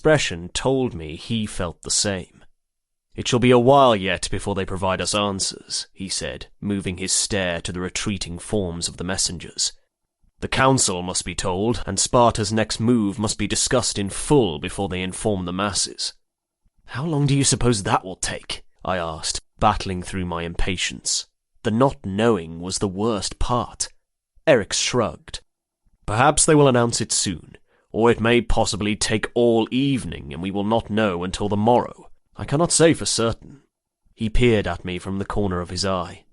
expression told me he felt the same. "It shall be a while yet before they provide us answers," he said, moving his stare to the retreating forms of the messengers. "The council must be told, and Sparta's next move must be discussed in full before they inform the masses." "How long do you suppose that will take?" I asked, battling through my impatience. The not knowing was the worst part. Eric shrugged. "Perhaps they will announce it soon, or it may possibly take all evening and we will not know until the morrow. I cannot say for certain." He peered at me from the corner of his eye.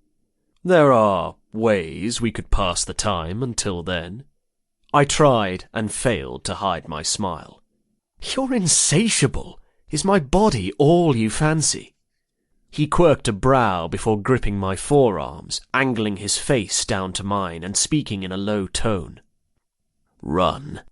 "There are ways we could pass the time until then." I tried and failed to hide my smile. "You're insatiable. Is my body all you fancy?" He quirked a brow before gripping my forearms, angling his face down to mine and speaking in a low tone. "Run."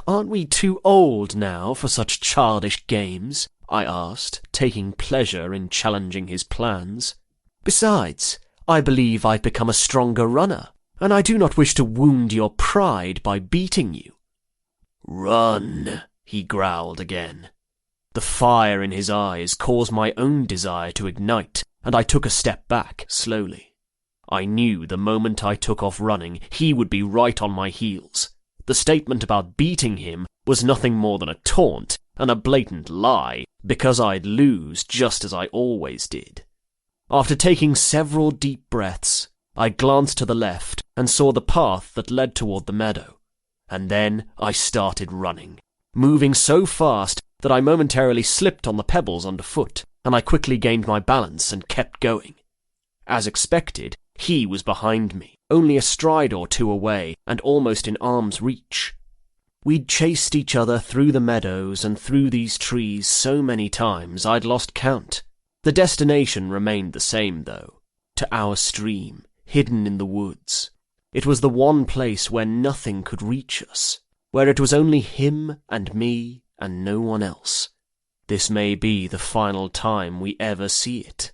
"Aren't we too old now for such childish games?" I asked, taking pleasure in challenging his plans. "Besides, I believe I've become a stronger runner, and I do not wish to wound your pride by beating you." "Run," he growled again. The fire in his eyes caused my own desire to ignite, and I took a step back, slowly. I knew the moment I took off running, he would be right on my heels. The statement about beating him was nothing more than a taunt, and a blatant lie, because I'd lose just as I always did. After taking several deep breaths, I glanced to the left and saw the path that led toward the meadow. And then I started running, moving so fast that I momentarily slipped on the pebbles underfoot, and I quickly gained my balance and kept going. As expected, he was behind me, only a stride or two away and almost in arm's reach. We'd chased each other through the meadows and through these trees so many times I'd lost count. The destination remained the same, though, to our stream, hidden in the woods. It was the one place where nothing could reach us, where it was only him and me and no one else. This may be the final time we ever see it.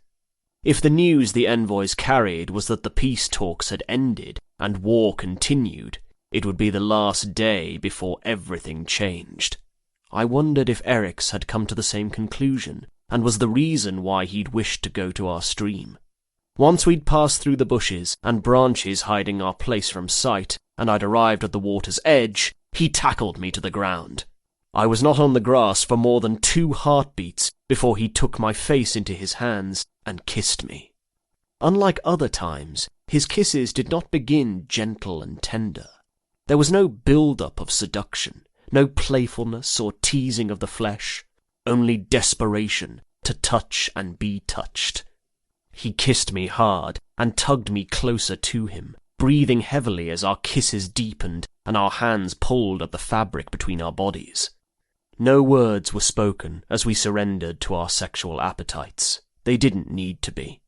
If the news the envoys carried was that the peace talks had ended and war continued, it would be the last day before everything changed. I wondered if Eric's had come to the same conclusion, and was the reason why he'd wished to go to our stream. Once we'd passed through the bushes and branches hiding our place from sight, and I'd arrived at the water's edge, he tackled me to the ground. I was not on the grass for more than 2 heartbeats before he took my face into his hands and kissed me. Unlike other times, his kisses did not begin gentle and tender. There was no build-up of seduction, no playfulness or teasing of the flesh, only desperation to touch and be touched. He kissed me hard and tugged me closer to him, breathing heavily as our kisses deepened and our hands pulled at the fabric between our bodies. No words were spoken as we surrendered to our sexual appetites. They didn't need to be.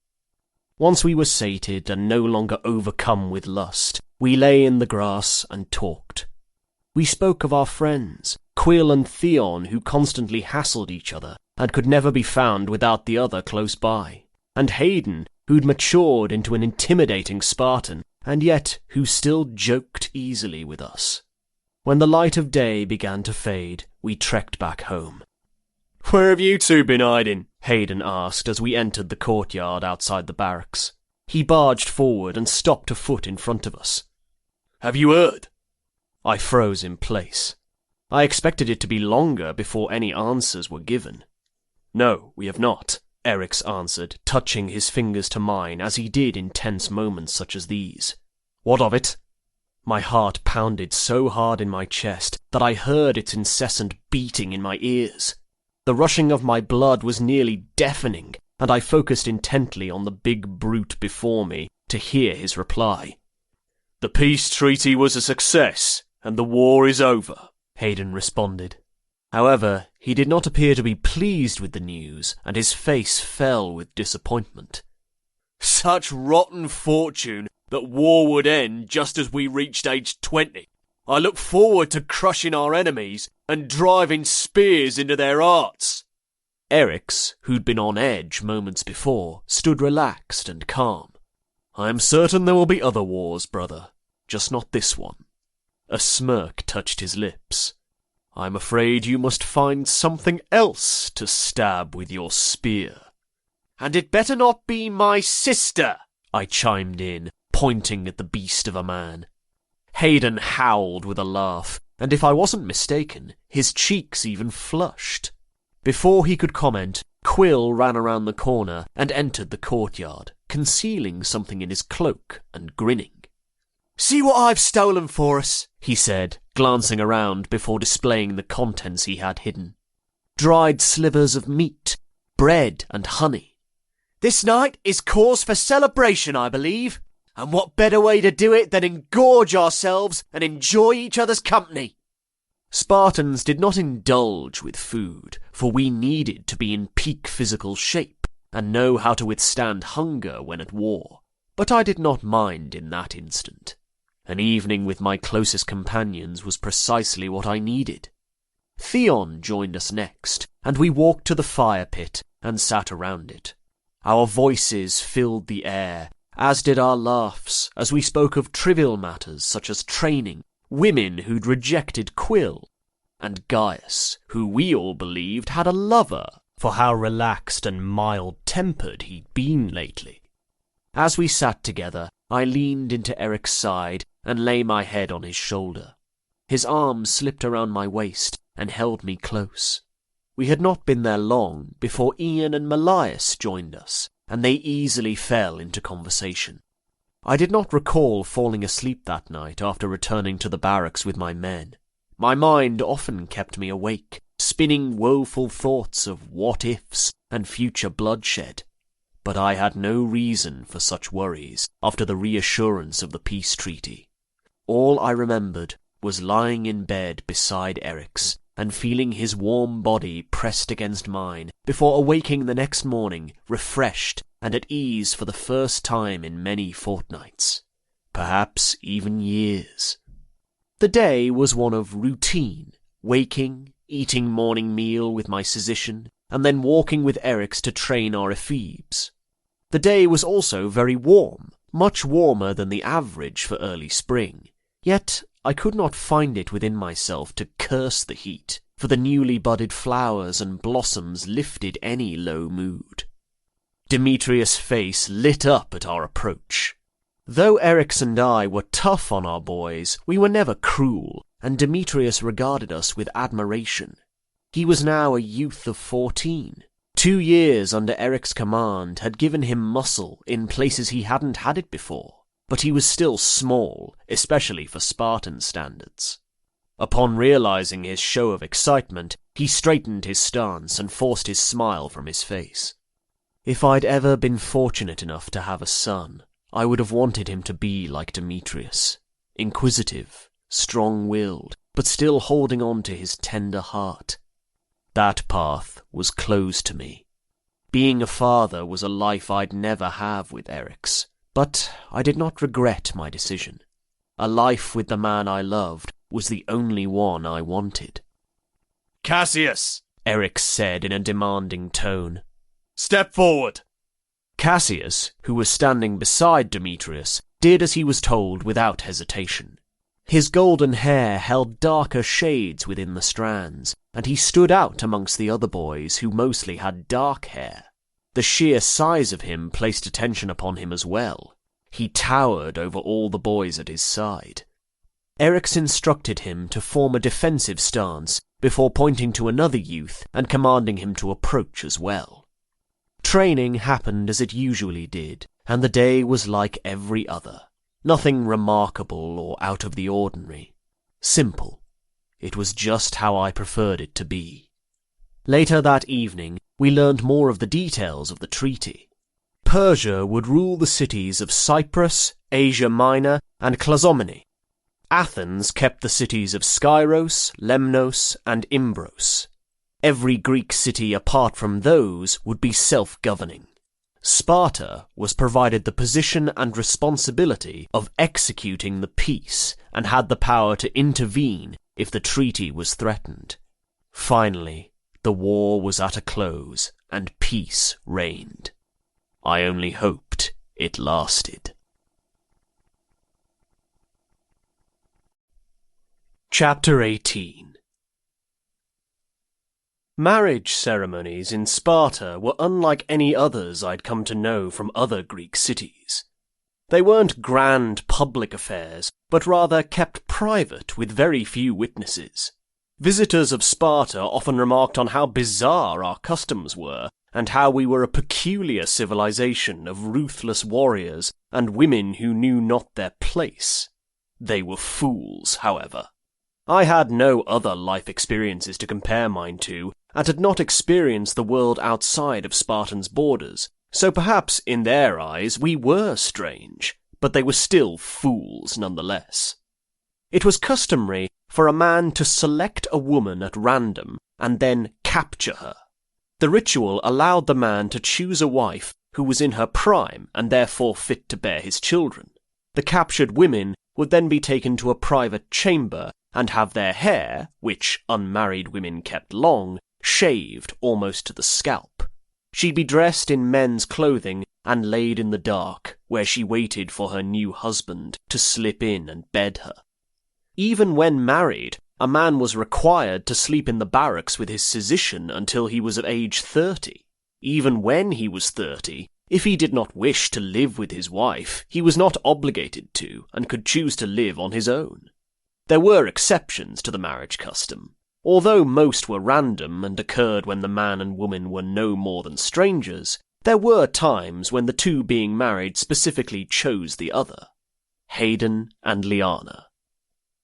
Once we were sated and no longer overcome with lust, we lay in the grass and talked. We spoke of our friends, Quill and Theon, who constantly hassled each other and could never be found without the other close by, and Hayden, who'd matured into an intimidating Spartan, and yet who still joked easily with us. When the light of day began to fade, we trekked back home. "Where have you two been hiding?" Hayden asked as we entered the courtyard outside the barracks. He barged forward and stopped a foot in front of us. "Have you heard?" I froze in place. I expected it to be longer before any answers were given. "No, we have not," Eric's answered, touching his fingers to mine as he did in tense moments such as these. "What of it?" My heart pounded so hard in my chest that I heard its incessant beating in my ears. The rushing of my blood was nearly deafening, and I focused intently on the big brute before me to hear his reply. "The peace treaty was a success, and the war is over," Hayden responded. However, he did not appear to be pleased with the news, and his face fell with disappointment. "Such rotten fortune that war would end just as we reached age 20. I look forward to crushing our enemies and driving spears into their hearts." Eric's, who'd been on edge moments before, stood relaxed and calm. "I am certain there will be other wars, brother, just not this one." A smirk touched his lips. I'm afraid you must find something else to stab with your spear. And it better not be my sister, I chimed in, pointing at the beast of a man. Hayden howled with a laugh, and if I wasn't mistaken, his cheeks even flushed. Before he could comment, Quill ran around the corner and entered the courtyard, concealing something in his cloak and grinning. "See what I've stolen for us," he said, glancing around before displaying the contents he had hidden. Dried slivers of meat, bread and honey. "This night is cause for celebration, I believe. And what better way to do it than engorge ourselves and enjoy each other's company?" Spartans did not indulge with food, for we needed to be in peak physical shape and know how to withstand hunger when at war. But I did not mind in that instant. An evening with my closest companions was precisely what I needed. Theon joined us next, and we walked to the fire pit and sat around it. Our voices filled the air, as did our laughs, as we spoke of trivial matters such as training, women who'd rejected Quill, and Gaius, who we all believed had a lover for how relaxed and mild-tempered he'd been lately. As we sat together, I leaned into Eric's side and lay my head on his shoulder. His arm slipped around my waist and held me close. We had not been there long before Ian and Melias joined us, and they easily fell into conversation. I did not recall falling asleep that night after returning to the barracks with my men. My mind often kept me awake, spinning woeful thoughts of what-ifs and future bloodshed. But I had no reason for such worries after the reassurance of the peace treaty. All I remembered was lying in bed beside Eric's and feeling his warm body pressed against mine before awaking the next morning, refreshed and at ease for the first time in many fortnights, perhaps even years. The day was one of routine, waking, eating morning meal with my physician, and then walking with Eric's to train our ephebes. The day was also very warm, much warmer than the average for early spring, yet I could not find it within myself to curse the heat, for the newly budded flowers and blossoms lifted any low mood. Demetrius' face lit up at our approach. Though Eric's and I were tough on our boys, we were never cruel, and Demetrius regarded us with admiration. He was now a youth of 14. 2 years under Eric's command had given him muscle in places he hadn't had it before, but he was still small, especially for Spartan standards. Upon realizing his show of excitement, he straightened his stance and forced his smile from his face. If I'd ever been fortunate enough to have a son, I would have wanted him to be like Demetrius, inquisitive, strong-willed, but still holding on to his tender heart. That path was closed to me. Being a father was a life I'd never have with Eric's, but I did not regret my decision. A life with the man I loved was the only one I wanted. "Cassius," Eric said in a demanding tone. "Step forward." Cassius, who was standing beside Demetrius, did as he was told without hesitation. His golden hair held darker shades within the strands, and he stood out amongst the other boys who mostly had dark hair. The sheer size of him placed attention upon him as well. He towered over all the boys at his side. Eric's instructed him to form a defensive stance before pointing to another youth and commanding him to approach as well. Training happened as it usually did, and the day was like every other. Nothing remarkable or out of the ordinary. Simple. It was just how I preferred it to be. Later that evening, we learned more of the details of the treaty. Persia would rule the cities of Cyprus, Asia Minor, and Clazomenae. Athens kept the cities of Skyros, Lemnos, and Imbros. Every Greek city apart from those would be self-governing. Sparta was provided the position and responsibility of executing the peace and had the power to intervene if the treaty was threatened. Finally, the war was at a close and peace reigned. I only hoped it lasted. Chapter 18. Marriage ceremonies in Sparta were unlike any others I'd come to know from other Greek cities. They weren't grand public affairs, but rather kept private with very few witnesses. Visitors of Sparta often remarked on how bizarre our customs were, and how we were a peculiar civilization of ruthless warriors and women who knew not their place. They were fools, however. I had no other life experiences to compare mine to, and had not experienced the world outside of Spartan's borders, so perhaps in their eyes we were strange, but they were still fools nonetheless. It was customary for a man to select a woman at random and then capture her. The ritual allowed the man to choose a wife who was in her prime and therefore fit to bear his children. The captured women would then be taken to a private chamber and have their hair, which unmarried women kept long, shaved almost to the scalp. She'd be dressed in men's clothing and laid in the dark, where she waited for her new husband to slip in and bed her. Even when married, a man was required to sleep in the barracks with his physician until he was of age 30. Even when he was 30, if he did not wish to live with his wife, he was not obligated to, and could choose to live on his own. There were exceptions to the marriage custom. Although most were random and occurred when the man and woman were no more than strangers, there were times when the two being married specifically chose the other. Hayden and Liana.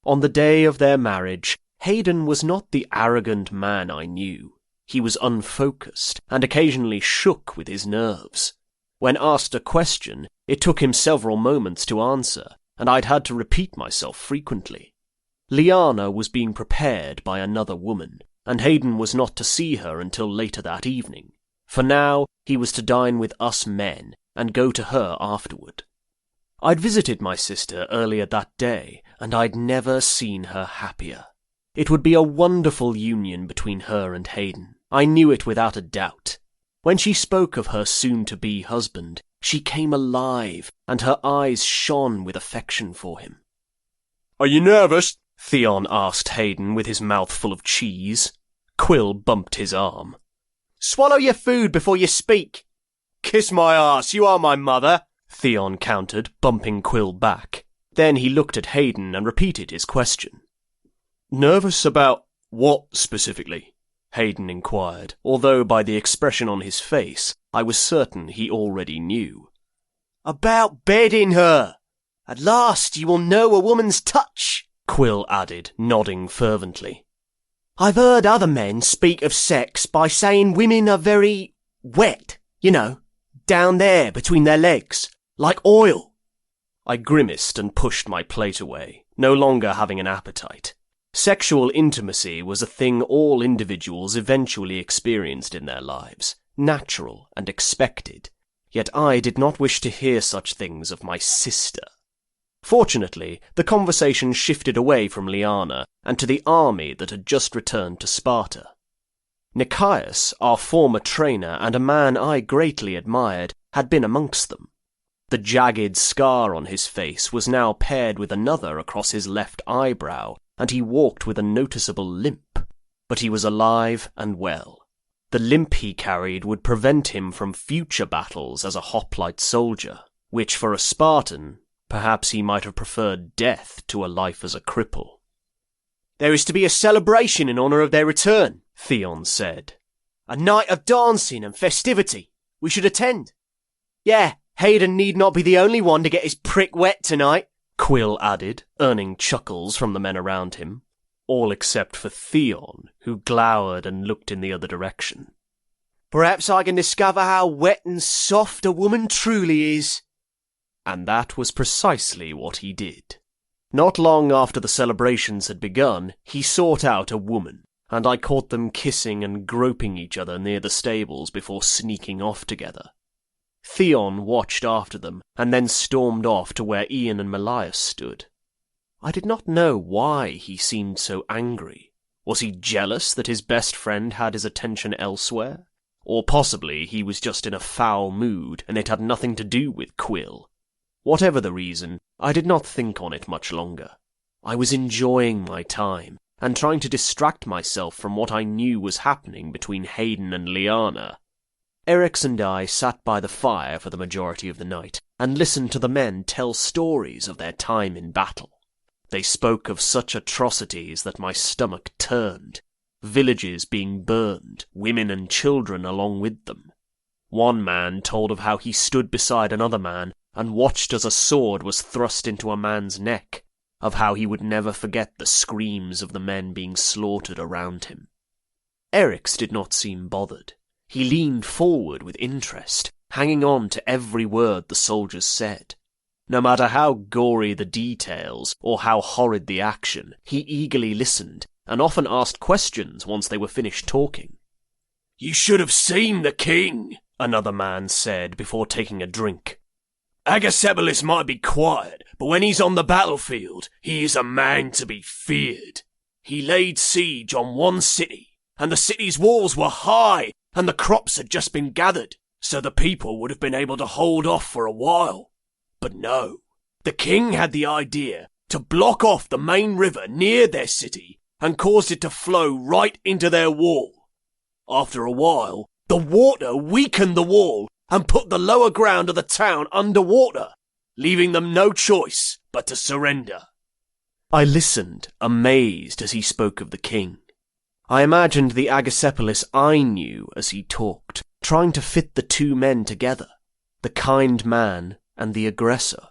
On the day of their marriage, Hayden was not the arrogant man I knew. He was unfocused and occasionally shook with his nerves. When asked a question, it took him several moments to answer, and I'd had to repeat myself frequently. Liana was being prepared by another woman, and Hayden was not to see her until later that evening. For now, he was to dine with us men, and go to her afterward. I'd visited my sister earlier that day, and I'd never seen her happier. It would be a wonderful union between her and Hayden. I knew it without a doubt. When she spoke of her soon-to-be husband, she came alive, and her eyes shone with affection for him. Are you nervous? Theon asked Hayden with his mouth full of cheese. Quill bumped his arm. Swallow your food before you speak. Kiss my ass, you are my mother, Theon countered, bumping Quill back. Then he looked at Hayden and repeated his question. Nervous about what specifically? Hayden inquired, although by the expression on his face, I was certain he already knew. About bedding her. At last you will know a woman's touch, Quill added, nodding fervently. I've heard other men speak of sex by saying women are very wet, you know, down there between their legs, like oil. I grimaced and pushed my plate away, no longer having an appetite. Sexual intimacy was a thing all individuals eventually experienced in their lives, natural and expected, yet I did not wish to hear such things of my sister. Fortunately, the conversation shifted away from Liana and to the army that had just returned to Sparta. Nikias, our former trainer and a man I greatly admired, had been amongst them. The jagged scar on his face was now paired with another across his left eyebrow, and he walked with a noticeable limp. But he was alive and well. The limp he carried would prevent him from future battles as a hoplite soldier, which for a Spartan, perhaps he might have preferred death to a life as a cripple. There is to be a celebration in honour of their return, Theon said. A night of dancing and festivity. We should attend. Yeah, Hayden need not be the only one to get his prick wet tonight, Quill added, earning chuckles from the men around him, all except for Theon, who glowered and looked in the other direction. Perhaps I can discover how wet and soft a woman truly is. And that was precisely what he did. Not long after the celebrations had begun, he sought out a woman, and I caught them kissing and groping each other near the stables before sneaking off together. Theon watched after them, and then stormed off to where Ian and Melias stood. I did not know why he seemed so angry. Was he jealous that his best friend had his attention elsewhere? Or possibly he was just in a foul mood, and it had nothing to do with Quill. Whatever the reason, I did not think on it much longer. I was enjoying my time, and trying to distract myself from what I knew was happening between Hayden and Liana. Eric's and I sat by the fire for the majority of the night and listened to the men tell stories of their time in battle. They spoke of such atrocities that my stomach turned, villages being burned, women and children along with them. One man told of how he stood beside another man and watched as a sword was thrust into a man's neck, of how he would never forget the screams of the men being slaughtered around him. Eric's did not seem bothered. He leaned forward with interest, hanging on to every word the soldiers said. No matter how gory the details or how horrid the action, he eagerly listened and often asked questions once they were finished talking. "You should have seen the king," another man said before taking a drink. "Axios might be quiet, but when he's on the battlefield, he is a man to be feared. He laid siege on one city, and the city's walls were high, and the crops had just been gathered, so the people would have been able to hold off for a while. But no, the king had the idea to block off the main river near their city and caused it to flow right into their wall. After a while, the water weakened the wall and put the lower ground of the town underwater, leaving them no choice but to surrender." I listened, amazed as he spoke of the king. I imagined the Axios I knew as he talked, trying to fit the two men together, the kind man and the aggressor.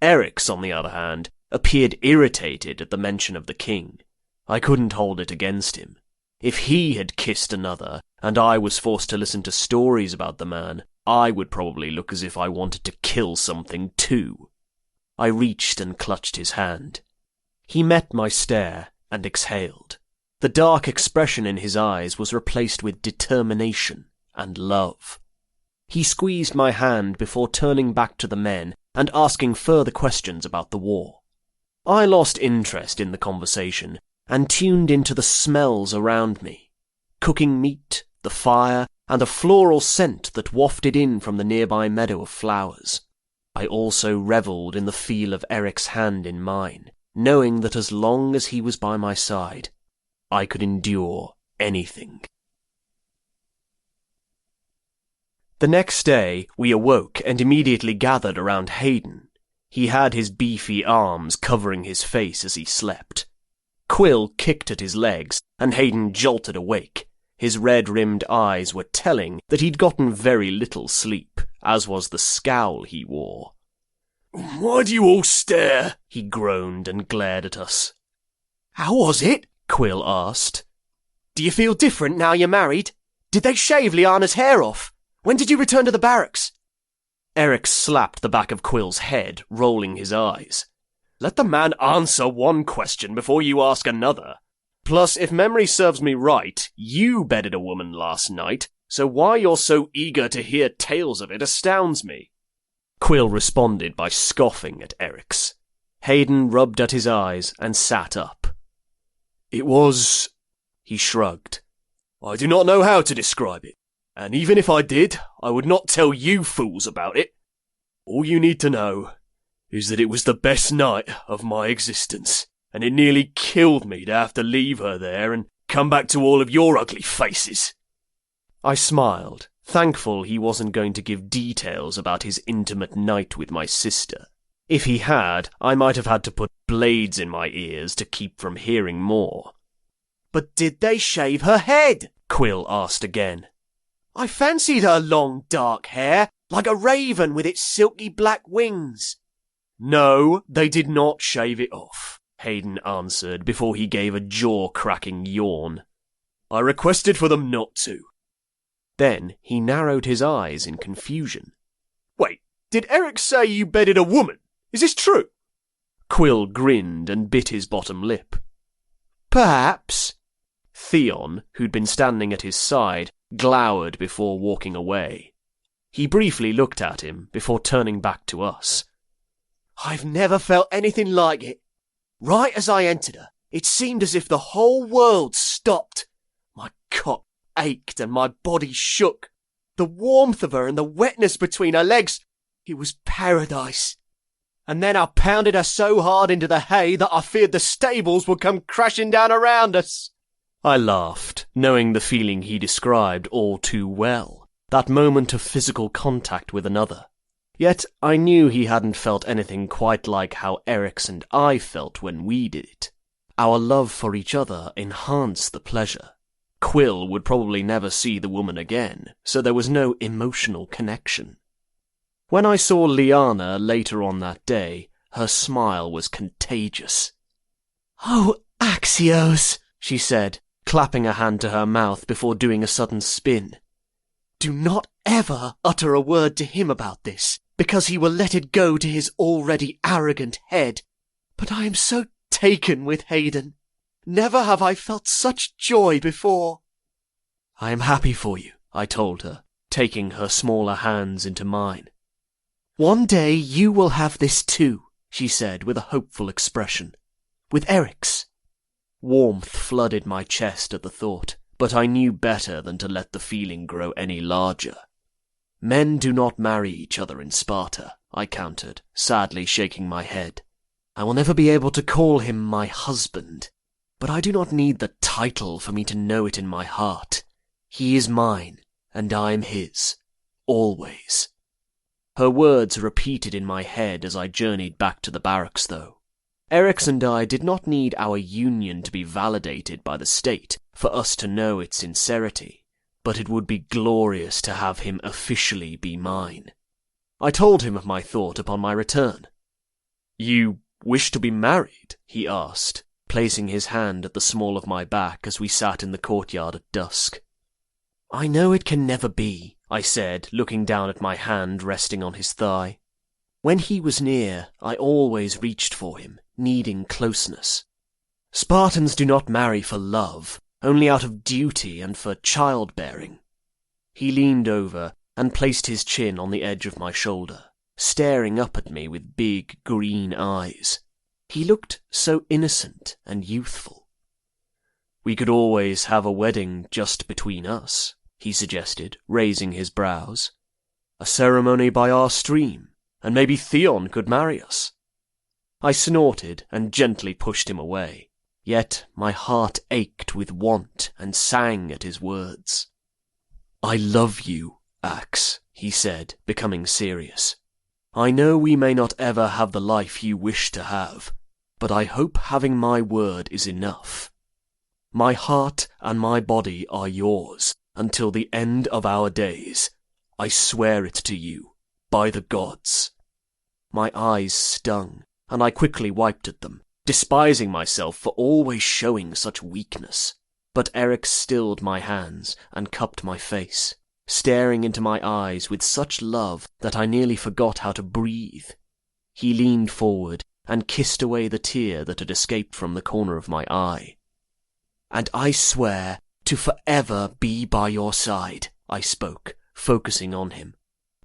Eric's, on the other hand, appeared irritated at the mention of the king. I couldn't hold it against him. If he had kissed another, and I was forced to listen to stories about the man, I would probably look as if I wanted to kill something too. I reached and clutched his hand. He met my stare and exhaled. The dark expression in his eyes was replaced with determination and love. He squeezed my hand before turning back to the men and asking further questions about the war. I lost interest in the conversation and tuned into the smells around me. Cooking meat, the fire, and a floral scent that wafted in from the nearby meadow of flowers. I also revelled in the feel of Eric's hand in mine, knowing that as long as he was by my side, I could endure anything. The next day, we awoke and immediately gathered around Hayden. He had his beefy arms covering his face as he slept. Quill kicked at his legs, and Hayden jolted awake. His red-rimmed eyes were telling that he'd gotten very little sleep, as was the scowl he wore. "Why do you all stare?" he groaned and glared at us. "How was it?" Quill asked. "Do you feel different now you're married? Did they shave Liana's hair off? When did you return to the barracks?" Eric slapped the back of Quill's head, rolling his eyes. "Let the man answer one question before you ask another. Plus, if memory serves me right, you bedded a woman last night, so why you're so eager to hear tales of it astounds me." Quill responded by scoffing at Eric's. Hayden rubbed at his eyes and sat up. "It was..." He shrugged. "I do not know how to describe it, and even if I did, I would not tell you fools about it. All you need to know is that it was the best night of my existence, and it nearly killed me to have to leave her there and come back to all of your ugly faces." I smiled, thankful he wasn't going to give details about his intimate night with my sister. If he had, I might have had to put blades in my ears to keep from hearing more. "But did they shave her head?" Quill asked again. "I fancied her long dark hair, like a raven with its silky black wings." "No, they did not shave it off," Hayden answered before he gave a jaw-cracking yawn. "I requested for them not to." Then he narrowed his eyes in confusion. "Wait, did Eric say you bedded a woman? Is this true?" Quill grinned and bit his bottom lip. "Perhaps." Theon, who'd been standing at his side, glowered before walking away. He briefly looked at him before turning back to us. "I've never felt anything like it. Right as I entered her, it seemed as if the whole world stopped. My cock ached and my body shook. The warmth of her and the wetness between her legs, it was paradise. and then I pounded her so hard into the hay that I feared the stables would come crashing down around us. I laughed, knowing the feeling he described all too well, that moment of physical contact with another. Yet I knew he hadn't felt anything quite like how Eric's and I felt when we did it. Our love for each other enhanced the pleasure. Quill would probably never see the woman again, so there was no emotional connection. When I saw Liana later on that day, her smile was contagious. "Oh, Axios," she said, clapping a hand to her mouth before doing a sudden spin. "Do not ever utter a word to him about this, because he will let it go to his already arrogant head. But I am so taken with Hayden. Never have I felt such joy before." "I am happy for you," I told her, taking her smaller hands into mine. "One day you will have this too," she said with a hopeful expression. "With Eric's." Warmth flooded my chest at the thought, but I knew better than to let the feeling grow any larger. "Men do not marry each other in Sparta," I countered, sadly shaking my head. "I will never be able to call him my husband, but I do not need the title for me to know it in my heart. He is mine, and I am his. Always." Her words repeated in my head as I journeyed back to the barracks, though. Eric's and I did not need our union to be validated by the state for us to know its sincerity, but it would be glorious to have him officially be mine. I told him of my thought upon my return. "You wish to be married?" he asked, placing his hand at the small of my back as we sat in the courtyard at dusk. "I know it can never be," I said, looking down at my hand resting on his thigh. When he was near, I always reached for him, needing closeness. Spartans do not marry for love, only out of duty and for childbearing. He leaned over and placed his chin on the edge of my shoulder, staring up at me with big green eyes. He looked so innocent and youthful. "We could always have a wedding just between us," he suggested, raising his brows. "A ceremony by our stream, and maybe Theon could marry us." I snorted and gently pushed him away, yet my heart ached with want and sang at his words. "I love you, Ax," he said, becoming serious. "I know we may not ever have the life you wish to have, but I hope having my word is enough. My heart and my body are yours until the end of our days. I swear it to you, by the gods." My eyes stung, and I quickly wiped at them, despising myself for always showing such weakness. But Eric stilled my hands and cupped my face, staring into my eyes with such love that I nearly forgot how to breathe. He leaned forward and kissed away the tear that had escaped from the corner of my eye. "And I swear to forever be by your side," I spoke, focusing on him.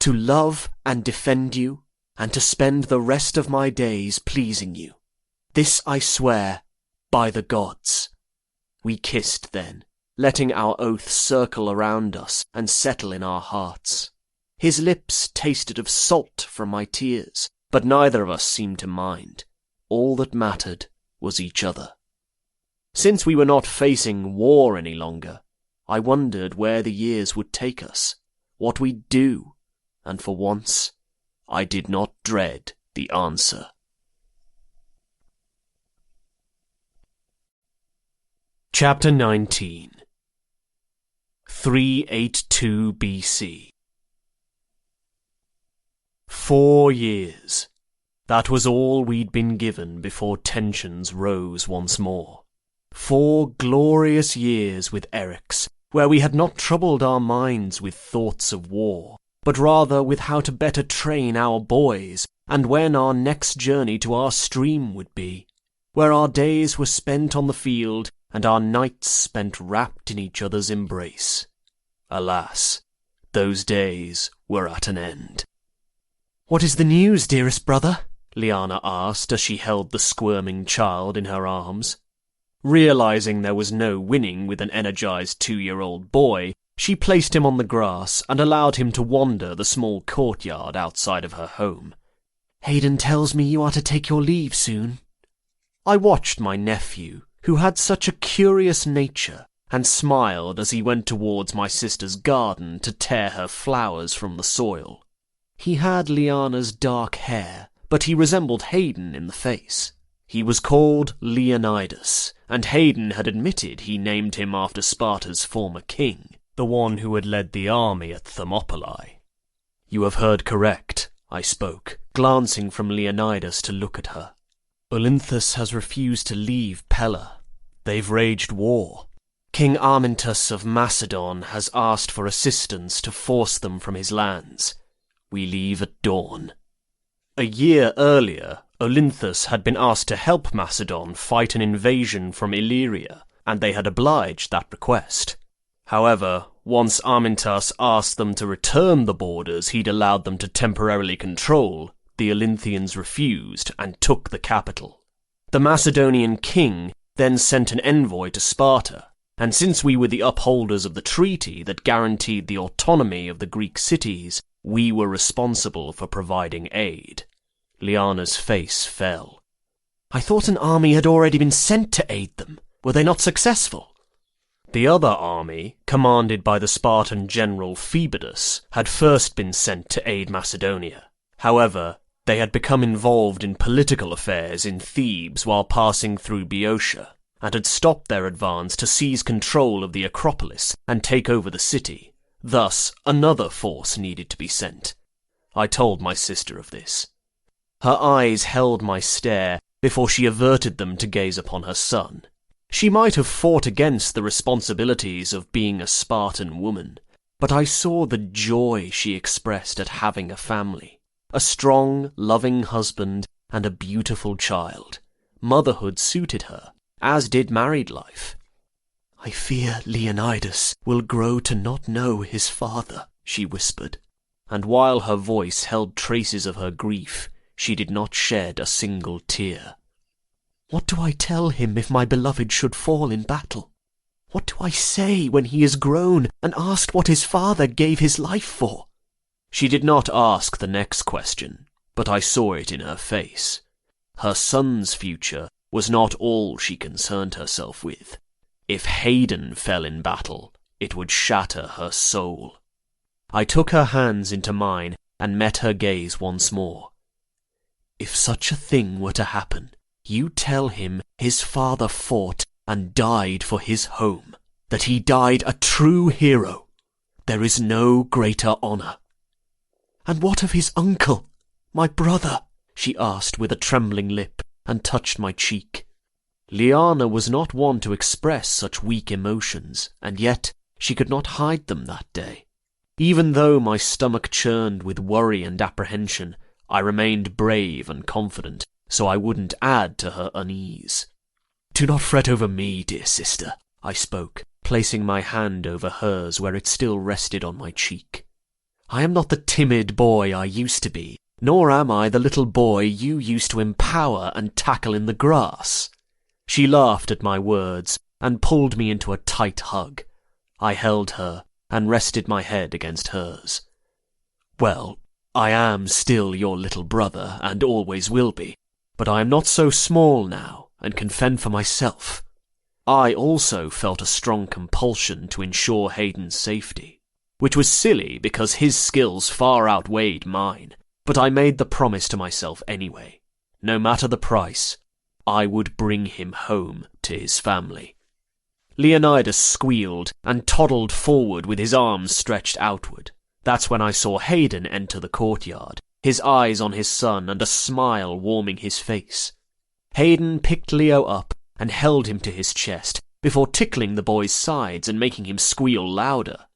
"To love and defend you, and to spend the rest of my days pleasing you. This I swear, by the gods." We kissed then, letting our oath circle around us and settle in our hearts. His lips tasted of salt from my tears, but neither of us seemed to mind. All that mattered was each other. Since we were not facing war any longer, I wondered where the years would take us, what we'd do, and for once, I did not dread the answer. Chapter 19. 382 BC. 4 years. That was all we'd been given before tensions rose once more. 4 glorious years with Eric's, where we had not troubled our minds with thoughts of war, but rather with how to better train our boys, and when our next journey to our stream would be, where our days were spent on the field, and our nights spent wrapped in each other's embrace. Alas, those days were at an end. "What is the news, dearest brother?" Liana asked as she held the squirming child in her arms. Realizing there was no winning with an energized 2-year-old boy, she placed him on the grass and allowed him to wander the small courtyard outside of her home. Hayden tells me you are to take your leave soon. I watched my nephew, who had such a curious nature, and smiled as he went towards my sister's garden to tear her flowers from the soil. He had Lyanna's dark hair, but he resembled Hayden in the face. He was called Leonidas, and Hayden had admitted he named him after Sparta's former king, the one who had led the army at Thermopylae. "You have heard correct," I spoke, glancing from Leonidas to look at her. "Olynthus has refused to leave Pella. They've waged war. King Amyntas of Macedon has asked for assistance to force them from his lands. We leave at dawn." A year earlier, Olynthus had been asked to help Macedon fight an invasion from Illyria, and they had obliged that request. However, once Amyntas asked them to return the borders he'd allowed them to temporarily control, the Olynthians refused and took the capital. The Macedonian king then sent an envoy to Sparta, and since we were the upholders of the treaty that guaranteed the autonomy of the Greek cities, we were responsible for providing aid. Lyanna's face fell. "I thought an army had already been sent to aid them. Were they not successful?" The other army, commanded by the Spartan general Phoebus, had first been sent to aid Macedonia. However, they had become involved in political affairs in Thebes while passing through Boeotia, and had stopped their advance to seize control of the Acropolis and take over the city. Thus, another force needed to be sent. I told my sister of this. Her eyes held my stare before she averted them to gaze upon her son. She might have fought against the responsibilities of being a Spartan woman, but I saw the joy she expressed at having a family, a strong, loving husband, and a beautiful child. Motherhood suited her, as did married life. "I fear Leonidas will grow to not know his father," she whispered, and while her voice held traces of her grief, she did not shed a single tear. "What do I tell him if my beloved should fall in battle? What do I say when he is grown and asked what his father gave his life for?" She did not ask the next question, but I saw it in her face. Her son's future was not all she concerned herself with. If Hayden fell in battle, it would shatter her soul. I took her hands into mine and met her gaze once more. "If such a thing were to happen, you tell him his father fought and died for his home, that he died a true hero. There is no greater honour." "And what of his uncle, my brother?" she asked with a trembling lip, and touched my cheek. Lyanna was not one to express such weak emotions, and yet she could not hide them that day. Even though my stomach churned with worry and apprehension, I remained brave and confident, so I wouldn't add to her unease. "Do not fret over me, dear sister," I spoke, placing my hand over hers where it still rested on my cheek. "I am not the timid boy I used to be, nor am I the little boy you used to empower and tackle in the grass." She laughed at my words and pulled me into a tight hug. I held her and rested my head against hers. "Well, I am still your little brother, and always will be, but I am not so small now, and can fend for myself." I also felt a strong compulsion to ensure Hayden's safety, which was silly because his skills far outweighed mine, but I made the promise to myself anyway. No matter the price, I would bring him home to his family. Leonidas squealed and toddled forward with his arms stretched outward. That's when I saw Hayden enter the courtyard, his eyes on his son and a smile warming his face. Hayden picked Leo up and held him to his chest before tickling the boy's sides and making him squeal louder.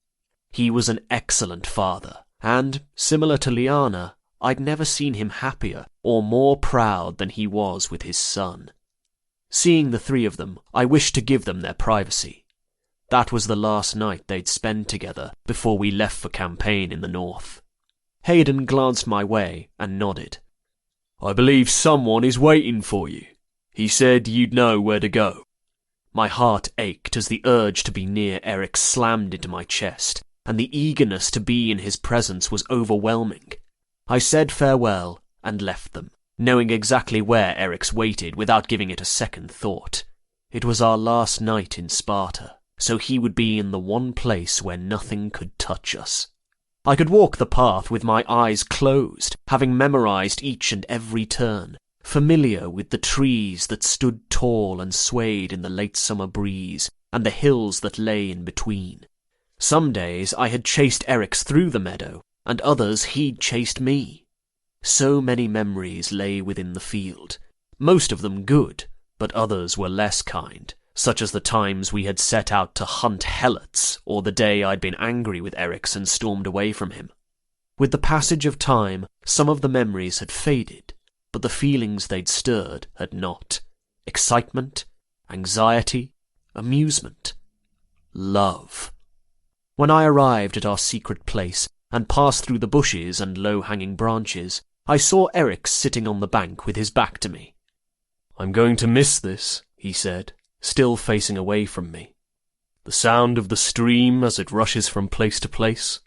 He was an excellent father, and, similar to Lyanna, I'd never seen him happier or more proud than he was with his son. Seeing the three of them, I wished to give them their privacy. That was the last night they'd spend together before we left for campaign in the north. Hayden glanced my way and nodded. "I believe someone is waiting for you. He said you'd know where to go." My heart ached as the urge to be near Eric slammed into my chest, and the eagerness to be in his presence was overwhelming. I said farewell and left them, knowing exactly where Eryx waited without giving it a second thought. It was our last night in Sparta, so he would be in the one place where nothing could touch us. I could walk the path with my eyes closed, having memorized each and every turn, familiar with the trees that stood tall and swayed in the late summer breeze, and the hills that lay in between. Some days I had chased Eryx through the meadow, and others he'd chased me. So many memories lay within the field, most of them good, but others were less kind, such as the times we had set out to hunt helots, or the day I'd been angry with Eryx and stormed away from him. With the passage of time, some of the memories had faded, but the feelings they'd stirred had not. Excitement, anxiety, amusement, love. When I arrived at our secret place and passed through the bushes and low-hanging branches, I saw Eryx sitting on the bank with his back to me. "I'm going to miss this," he said, still facing away from me. "The sound of the stream as it rushes from place to place,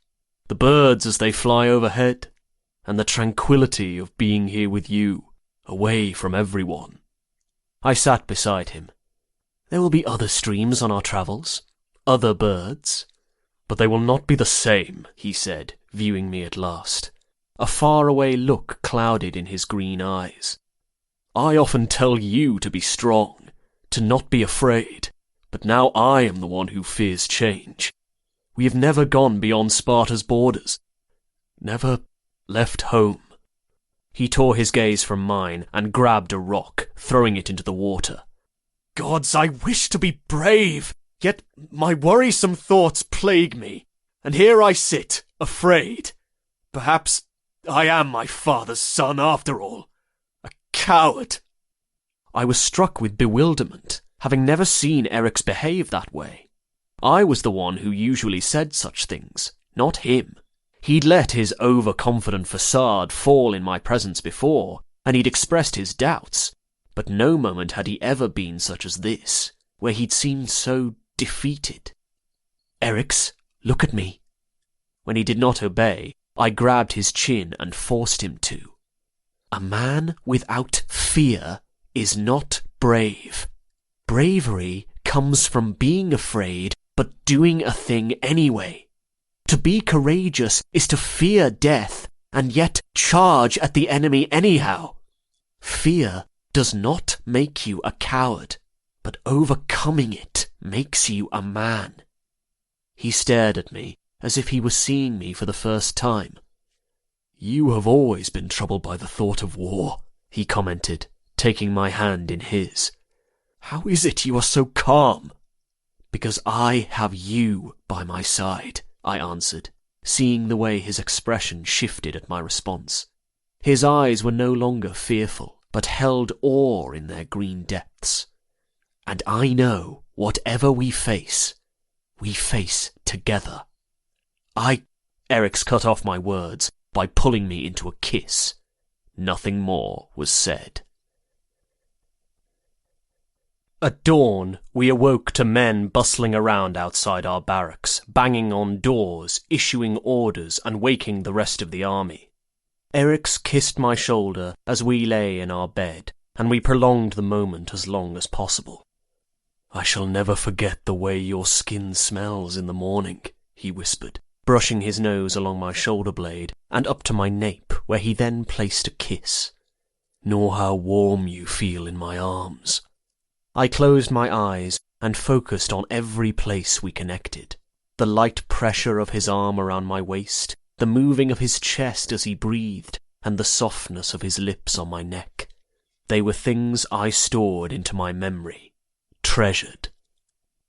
the birds as they fly overhead, and the tranquility of being here with you, away from everyone." I sat beside him. "There will be other streams on our travels, other birds." "But they will not be the same," he said, viewing me at last. A faraway look clouded in his green eyes. "I often tell you to be strong, to not be afraid, but now I am the one who fears change. We have never gone beyond Sparta's borders, never left home." He tore his gaze from mine and grabbed a rock, throwing it into the water. "Gods, I wish to be brave, yet my worrisome thoughts plague me, and here I sit, afraid. Perhaps I am my father's son after all, a coward." I was struck with bewilderment, having never seen Eryx behave that way. I was the one who usually said such things, not him. He'd let his overconfident facade fall in my presence before, and he'd expressed his doubts, but no moment had he ever been such as this, where he'd seemed so defeated. "Eryx, look at me." When he did not obey, I grabbed his chin and forced him to. A man without fear is not brave. Bravery comes from being afraid, but doing a thing anyway. To be courageous is to fear death, and yet charge at the enemy anyhow. Fear does not make you a coward, but overcoming it makes you a man. He stared at me as if he was seeing me for the first time. "You have always been troubled by the thought of war," he commented, taking my hand in his. "How is it you are so calm?" "Because I have you by my side," I answered, seeing the way his expression shifted at my response. His eyes were no longer fearful, but held awe in their green depths. "And I know whatever we face together." Eryx cut off my words by pulling me into a kiss. Nothing more was said. At dawn, we awoke to men bustling around outside our barracks, banging on doors, issuing orders, and waking the rest of the army. Eryx kissed my shoulder as we lay in our bed, and we prolonged the moment as long as possible. "I shall never forget the way your skin smells in the morning," he whispered, brushing his nose along my shoulder blade and up to my nape, where he then placed a kiss. "Nor how warm you feel in my arms." I closed my eyes and focused on every place we connected. The light pressure of his arm around my waist, the moving of his chest as he breathed, and the softness of his lips on my neck. They were things I stored into my memory, treasured.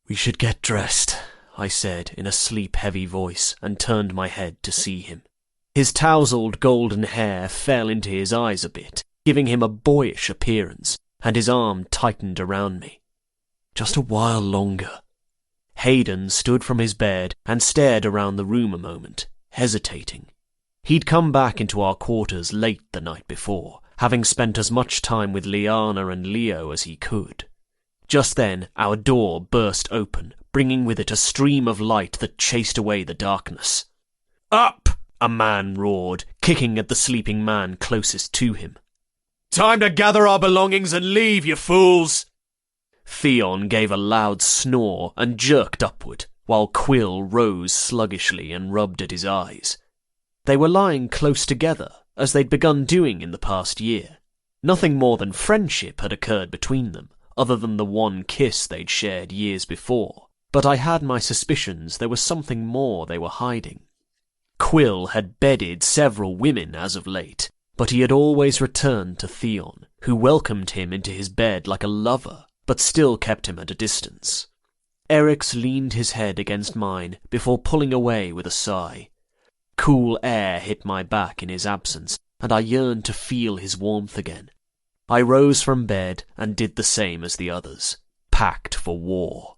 "We should get dressed," I said in a sleep-heavy voice, and turned my head to see him. His tousled golden hair fell into his eyes a bit, giving him a boyish appearance, and his arm tightened around me. "Just a while longer." Hayden stood from his bed and stared around the room a moment, hesitating. He'd come back into our quarters late the night before, having spent as much time with Liana and Leo as he could. Just then, our door burst open, bringing with it a stream of light that chased away the darkness. "Up! a man roared, kicking at the sleeping man closest to him. "Time to gather our belongings and leave, you fools!" Theon gave a loud snore and jerked upward, while Quill rose sluggishly and rubbed at his eyes. They were lying close together, as they'd begun doing in the past year. Nothing more than friendship had occurred between them, other than the one kiss they'd shared years before, but I had my suspicions there was something more they were hiding. Quill had bedded several women as of late, but he had always returned to Theon, who welcomed him into his bed like a lover, but still kept him at a distance. Eryx leaned his head against mine before pulling away with a sigh. Cool air hit my back in his absence, and I yearned to feel his warmth again. I rose from bed and did the same as the others, packed for war.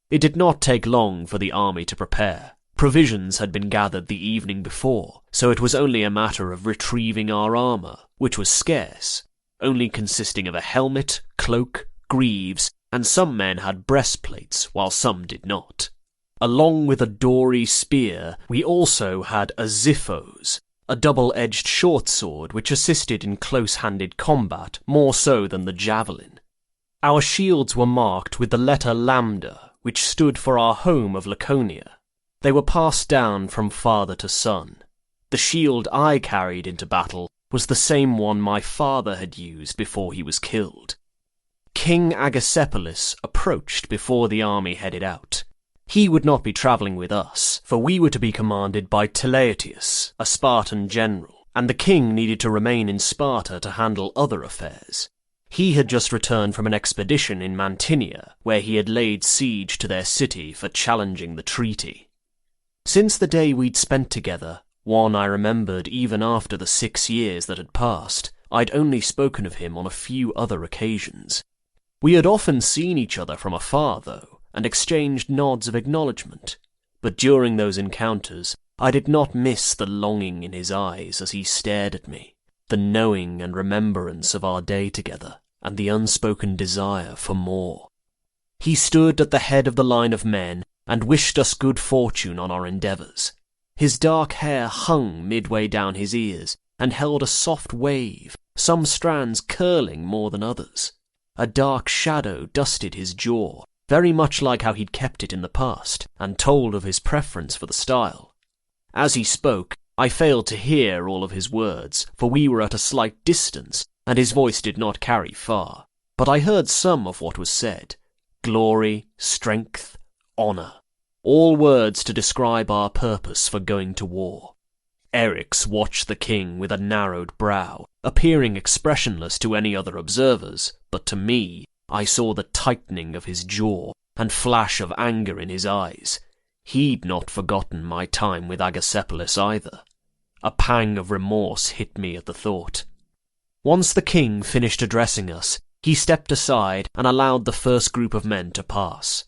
It did not take long for the army to prepare. Provisions had been gathered the evening before, so it was only a matter of retrieving our armour, which was scarce, only consisting of a helmet, cloak, greaves, and some men had breastplates, while some did not. Along with a dory spear, we also had a xiphos, a double-edged short sword which assisted in close-handed combat more so than the javelin. Our shields were marked with the letter lambda, which stood for our home of Laconia. They were passed down from father to son. The shield I carried into battle was the same one my father had used before he was killed. King Agasepalus approached before the army headed out. He would not be travelling with us, for we were to be commanded by Teleutius, a Spartan general, and the king needed to remain in Sparta to handle other affairs. He had just returned from an expedition in Mantinia, where he had laid siege to their city for challenging the treaty. Since the day we'd spent together, one I remembered even after the 6 years that had passed, I'd only spoken of him on a few other occasions. We had often seen each other from afar, though, and exchanged nods of acknowledgement, but during those encounters I did not miss the longing in his eyes as he stared at me, the knowing and remembrance of our day together, and the unspoken desire for more. He stood at the head of the line of men and wished us good fortune on our endeavours. His dark hair hung midway down his ears and held a soft wave, some strands curling more than others. A dark shadow dusted his jaw, very much like how he'd kept it in the past, and told of his preference for the style. As he spoke, I failed to hear all of his words, for we were at a slight distance, and his voice did not carry far. But I heard some of what was said. Glory, strength, honour. All words to describe our purpose for going to war. Eryx watched the king with a narrowed brow, appearing expressionless to any other observers, but to me, I saw the tightening of his jaw and flash of anger in his eyes. He'd not forgotten my time with Agasepalus either. A pang of remorse hit me at the thought. Once the king finished addressing us, he stepped aside and allowed the first group of men to pass.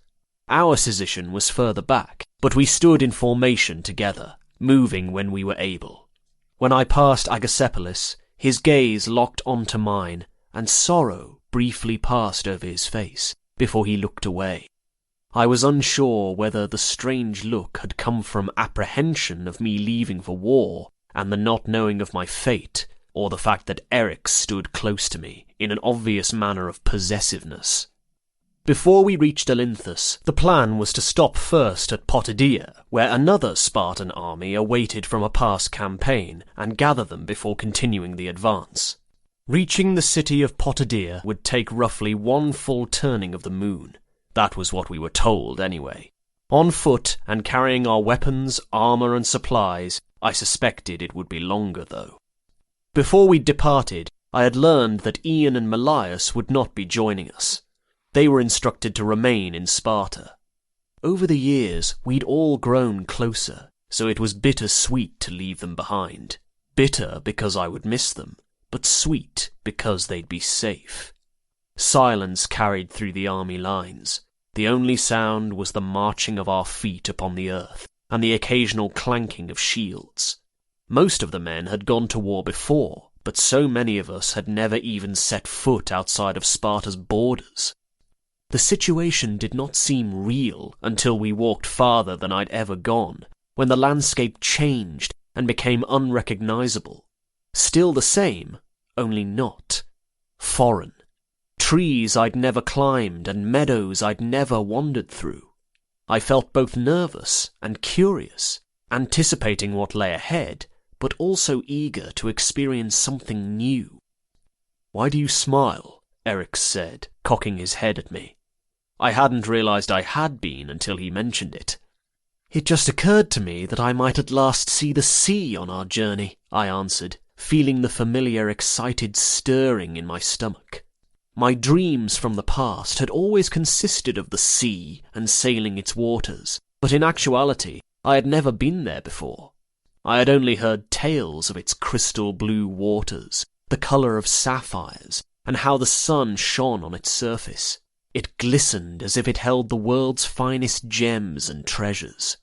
Our position was further back, but we stood in formation together, moving when we were able. When I passed Agasepalus, his gaze locked onto mine, and sorrow briefly passed over his face before he looked away. I was unsure whether the strange look had come from apprehension of me leaving for war and the not knowing of my fate, or the fact that Eryx stood close to me in an obvious manner of possessiveness. Before we reached Olynthus, the plan was to stop first at Potidaea, where another Spartan army awaited from a past campaign, and gather them before continuing the advance. Reaching the city of Potidaea would take roughly 1 full turning of the moon. That was what we were told, anyway. On foot, and carrying our weapons, armour and supplies, I suspected it would be longer, though. Before we departed, I had learned that Ian and Melias would not be joining us. They were instructed to remain in Sparta. Over the years, we'd all grown closer, so it was bitter-sweet to leave them behind. Bitter because I would miss them, but sweet because they'd be safe. Silence carried through the army lines. The only sound was the marching of our feet upon the earth, and the occasional clanking of shields. Most of the men had gone to war before, but so many of us had never even set foot outside of Sparta's borders. The situation did not seem real until we walked farther than I'd ever gone, when the landscape changed and became unrecognizable. Still the same, only not. Foreign. Trees I'd never climbed and meadows I'd never wandered through. I felt both nervous and curious, anticipating what lay ahead, but also eager to experience something new. "Why do you smile?" Eric said, cocking his head at me. I hadn't realized I had been until he mentioned it. "It just occurred to me that I might at last see the sea on our journey," I answered, feeling the familiar excited stirring in my stomach. My dreams from the past had always consisted of the sea and sailing its waters, but in actuality I had never been there before. I had only heard tales of its crystal blue waters, the colour of sapphires, and how the sun shone on its surface. It glistened as if it held the world's finest gems and treasures.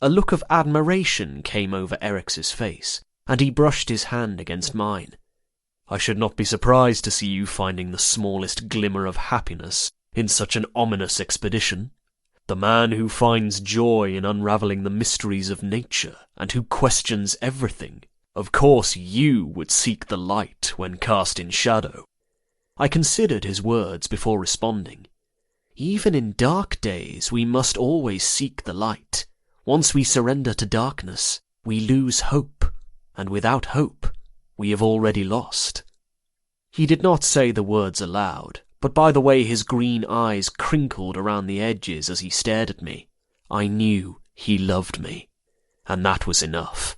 A look of admiration came over Eric's face, and he brushed his hand against mine. "I should not be surprised to see you finding the smallest glimmer of happiness in such an ominous expedition. The man who finds joy in unravelling the mysteries of nature, and who questions everything. Of course you would seek the light when cast in shadow." I considered his words before responding. Even in dark days we must always seek the light. Once we surrender to darkness, we lose hope, and without hope, we have already lost. He did not say the words aloud, but by the way his green eyes crinkled around the edges as he stared at me, I knew he loved me, and that was enough.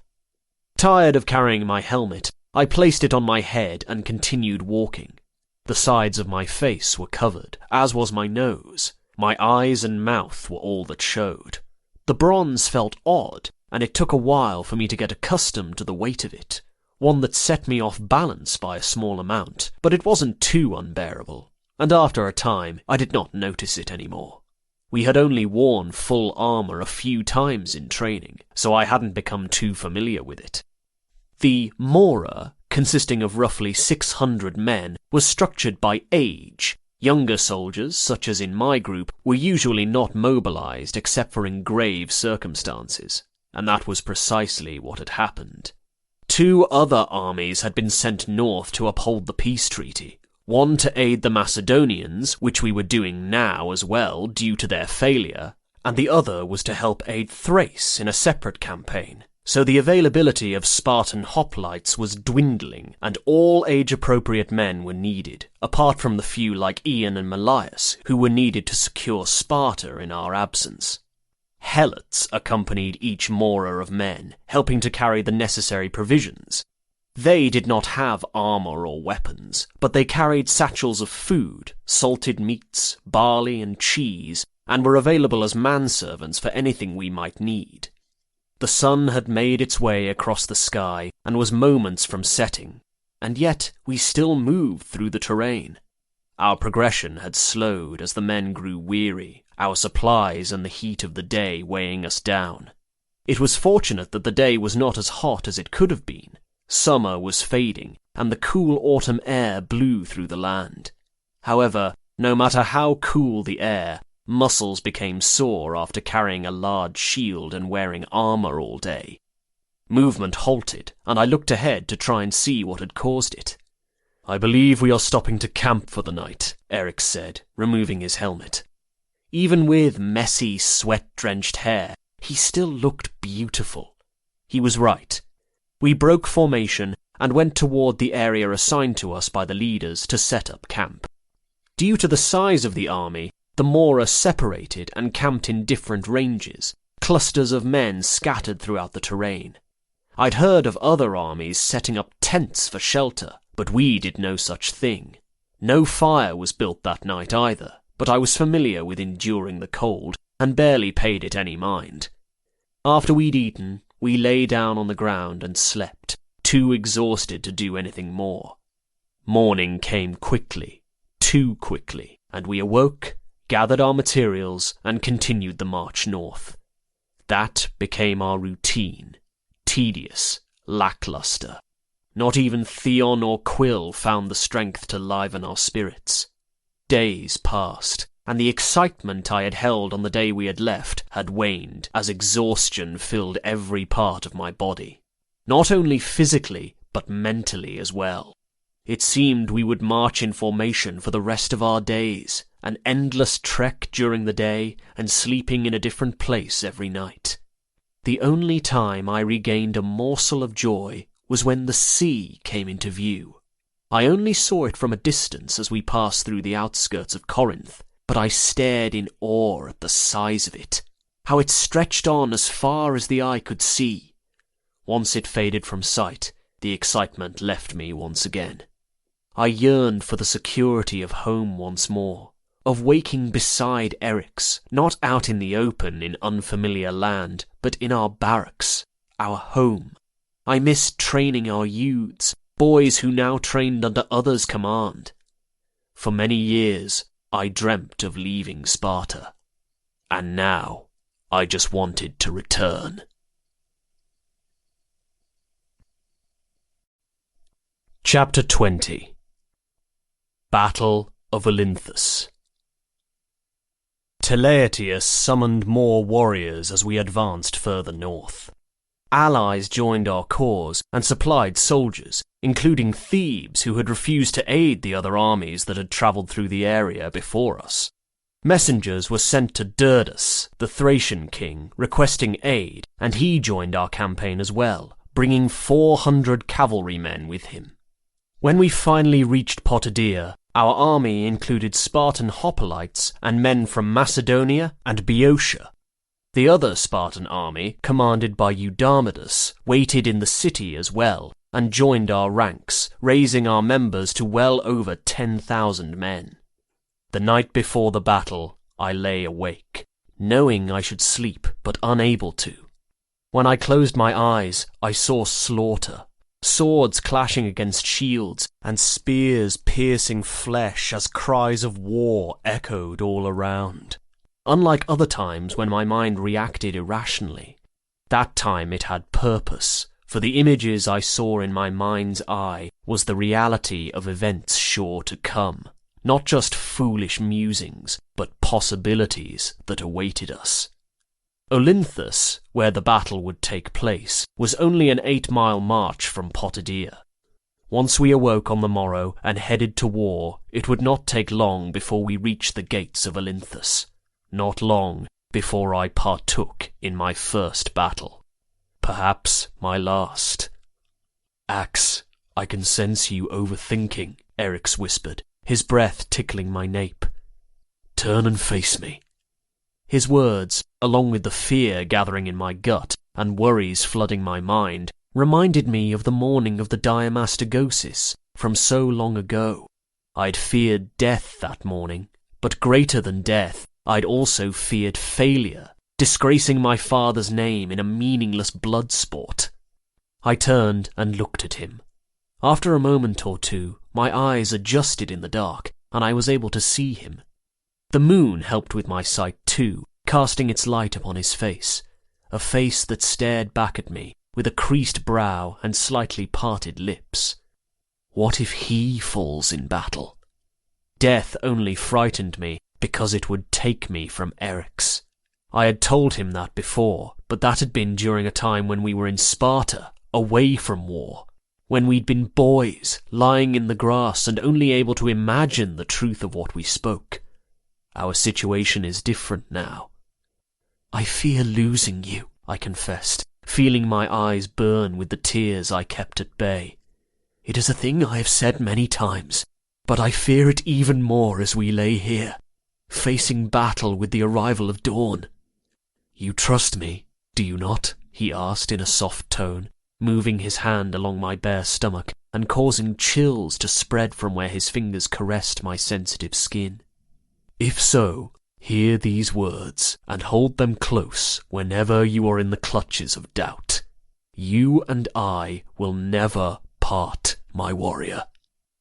Tired of carrying my helmet, I placed it on my head and continued walking. The sides of my face were covered, as was my nose. My eyes and mouth were all that showed. The bronze felt odd, and it took a while for me to get accustomed to the weight of it, one that set me off balance by a small amount, but it wasn't too unbearable, and after a time I did not notice it anymore. We had only worn full armour a few times in training, so I hadn't become too familiar with it. The Mora, consisting of roughly 600 men, was structured by age. Younger soldiers, such as in my group, were usually not mobilized except for in grave circumstances, and that was precisely what had happened. 2 other armies had been sent north to uphold the peace treaty, one to aid the Macedonians, which we were doing now as well due to their failure, and the other was to help aid Thrace in a separate campaign. So the availability of Spartan hoplites was dwindling, and all age-appropriate men were needed, apart from the few like Ian and Malleus, who were needed to secure Sparta in our absence. Helots accompanied each Mora of men, helping to carry the necessary provisions. They did not have armour or weapons, but they carried satchels of food, salted meats, barley and cheese, and were available as manservants for anything we might need. The sun had made its way across the sky and was moments from setting, and yet we still moved through the terrain. Our progression had slowed as the men grew weary, our supplies and the heat of the day weighing us down. It was fortunate that the day was not as hot as it could have been. Summer was fading, and the cool autumn air blew through the land. However, no matter how cool the air, muscles became sore after carrying a large shield and wearing armour all day. Movement halted, and I looked ahead to try and see what had caused it. "I believe we are stopping to camp for the night," Eric said, removing his helmet. Even with messy, sweat-drenched hair, he still looked beautiful. He was right. We broke formation and went toward the area assigned to us by the leaders to set up camp. Due to the size of the army, the Mora separated and camped in different ranges, clusters of men scattered throughout the terrain. I'd heard of other armies setting up tents for shelter, but we did no such thing. No fire was built that night either, but I was familiar with enduring the cold and barely paid it any mind. After we'd eaten, we lay down on the ground and slept, too exhausted to do anything more. Morning came quickly, too quickly, and we awoke, gathered our materials, and continued the march north. That became our routine, tedious, lackluster. Not even Theon or Quill found the strength to liven our spirits. Days passed, and the excitement I had held on the day we had left had waned as exhaustion filled every part of my body. not only physically, but mentally as well. It seemed we would march in formation for the rest of our days, an endless trek during the day, and sleeping in a different place every night. The only time I regained a morsel of joy was when the sea came into view. I only saw it from a distance as we passed through the outskirts of Corinth, but I stared in awe at the size of it, how it stretched on as far as the eye could see. Once it faded from sight, the excitement left me once again. I yearned for the security of home once more, of waking beside Eric's, not out in the open in unfamiliar land, but in our barracks, our home. I missed training our youths, boys who now trained under others' command. For many years, I dreamt of leaving Sparta, and now I just wanted to return. Chapter 20. Battle of Olynthus. Teleatius summoned more warriors as we advanced further north. Allies joined our cause and supplied soldiers, including Thebes who had refused to aid the other armies that had travelled through the area before us. Messengers were sent to Durdus, the Thracian king, requesting aid, and he joined our campaign as well, bringing 400 cavalrymen with him. When we finally reached Potidaea, our army included Spartan hoplites and men from Macedonia and Boeotia. The other Spartan army, commanded by Eudamidas, waited in the city as well, and joined our ranks, raising our members to well over 10,000 men. The night before the battle, I lay awake, knowing I should sleep but unable to. When I closed my eyes, I saw slaughter, swords clashing against shields, and spears piercing flesh as cries of war echoed all around. Unlike other times when my mind reacted irrationally, that time it had purpose, for the images I saw in my mind's eye was the reality of events sure to come, not just foolish musings, but possibilities that awaited us. Olynthus, where the battle would take place, was only an 8-mile march from Potidaea. Once we awoke on the morrow and headed to war, it would not take long before we reached the gates of Olynthus. Not long before I partook in my first battle. Perhaps my last. "Ax, I can sense you overthinking," Eric's whispered, his breath tickling my nape. "Turn and face me." His words, along with the fear gathering in my gut and worries flooding my mind, reminded me of the morning of the Diamastagosis from so long ago. I'd feared death that morning, but greater than death, I'd also feared failure, disgracing my father's name in a meaningless blood sport. I turned and looked at him. After a moment or two, my eyes adjusted in the dark, and I was able to see him. The moon helped with my sight too, casting its light upon his face, a face that stared back at me with a creased brow and slightly parted lips. What if he falls in battle? Death only frightened me because it would take me from Eric's. I had told him that before, but that had been during a time when we were in Sparta, away from war, when we'd been boys, lying in the grass and only able to imagine the truth of what we spoke. Our situation is different now. "I fear losing you," I confessed, feeling my eyes burn with the tears I kept at bay. "It is a thing I have said many times, but I fear it even more as we lay here, facing battle with the arrival of dawn." "You trust me, do you not?" he asked in a soft tone, moving his hand along my bare stomach and causing chills to spread from where his fingers caressed my sensitive skin. "If so, hear these words and hold them close whenever you are in the clutches of doubt. You and I will never part, my warrior.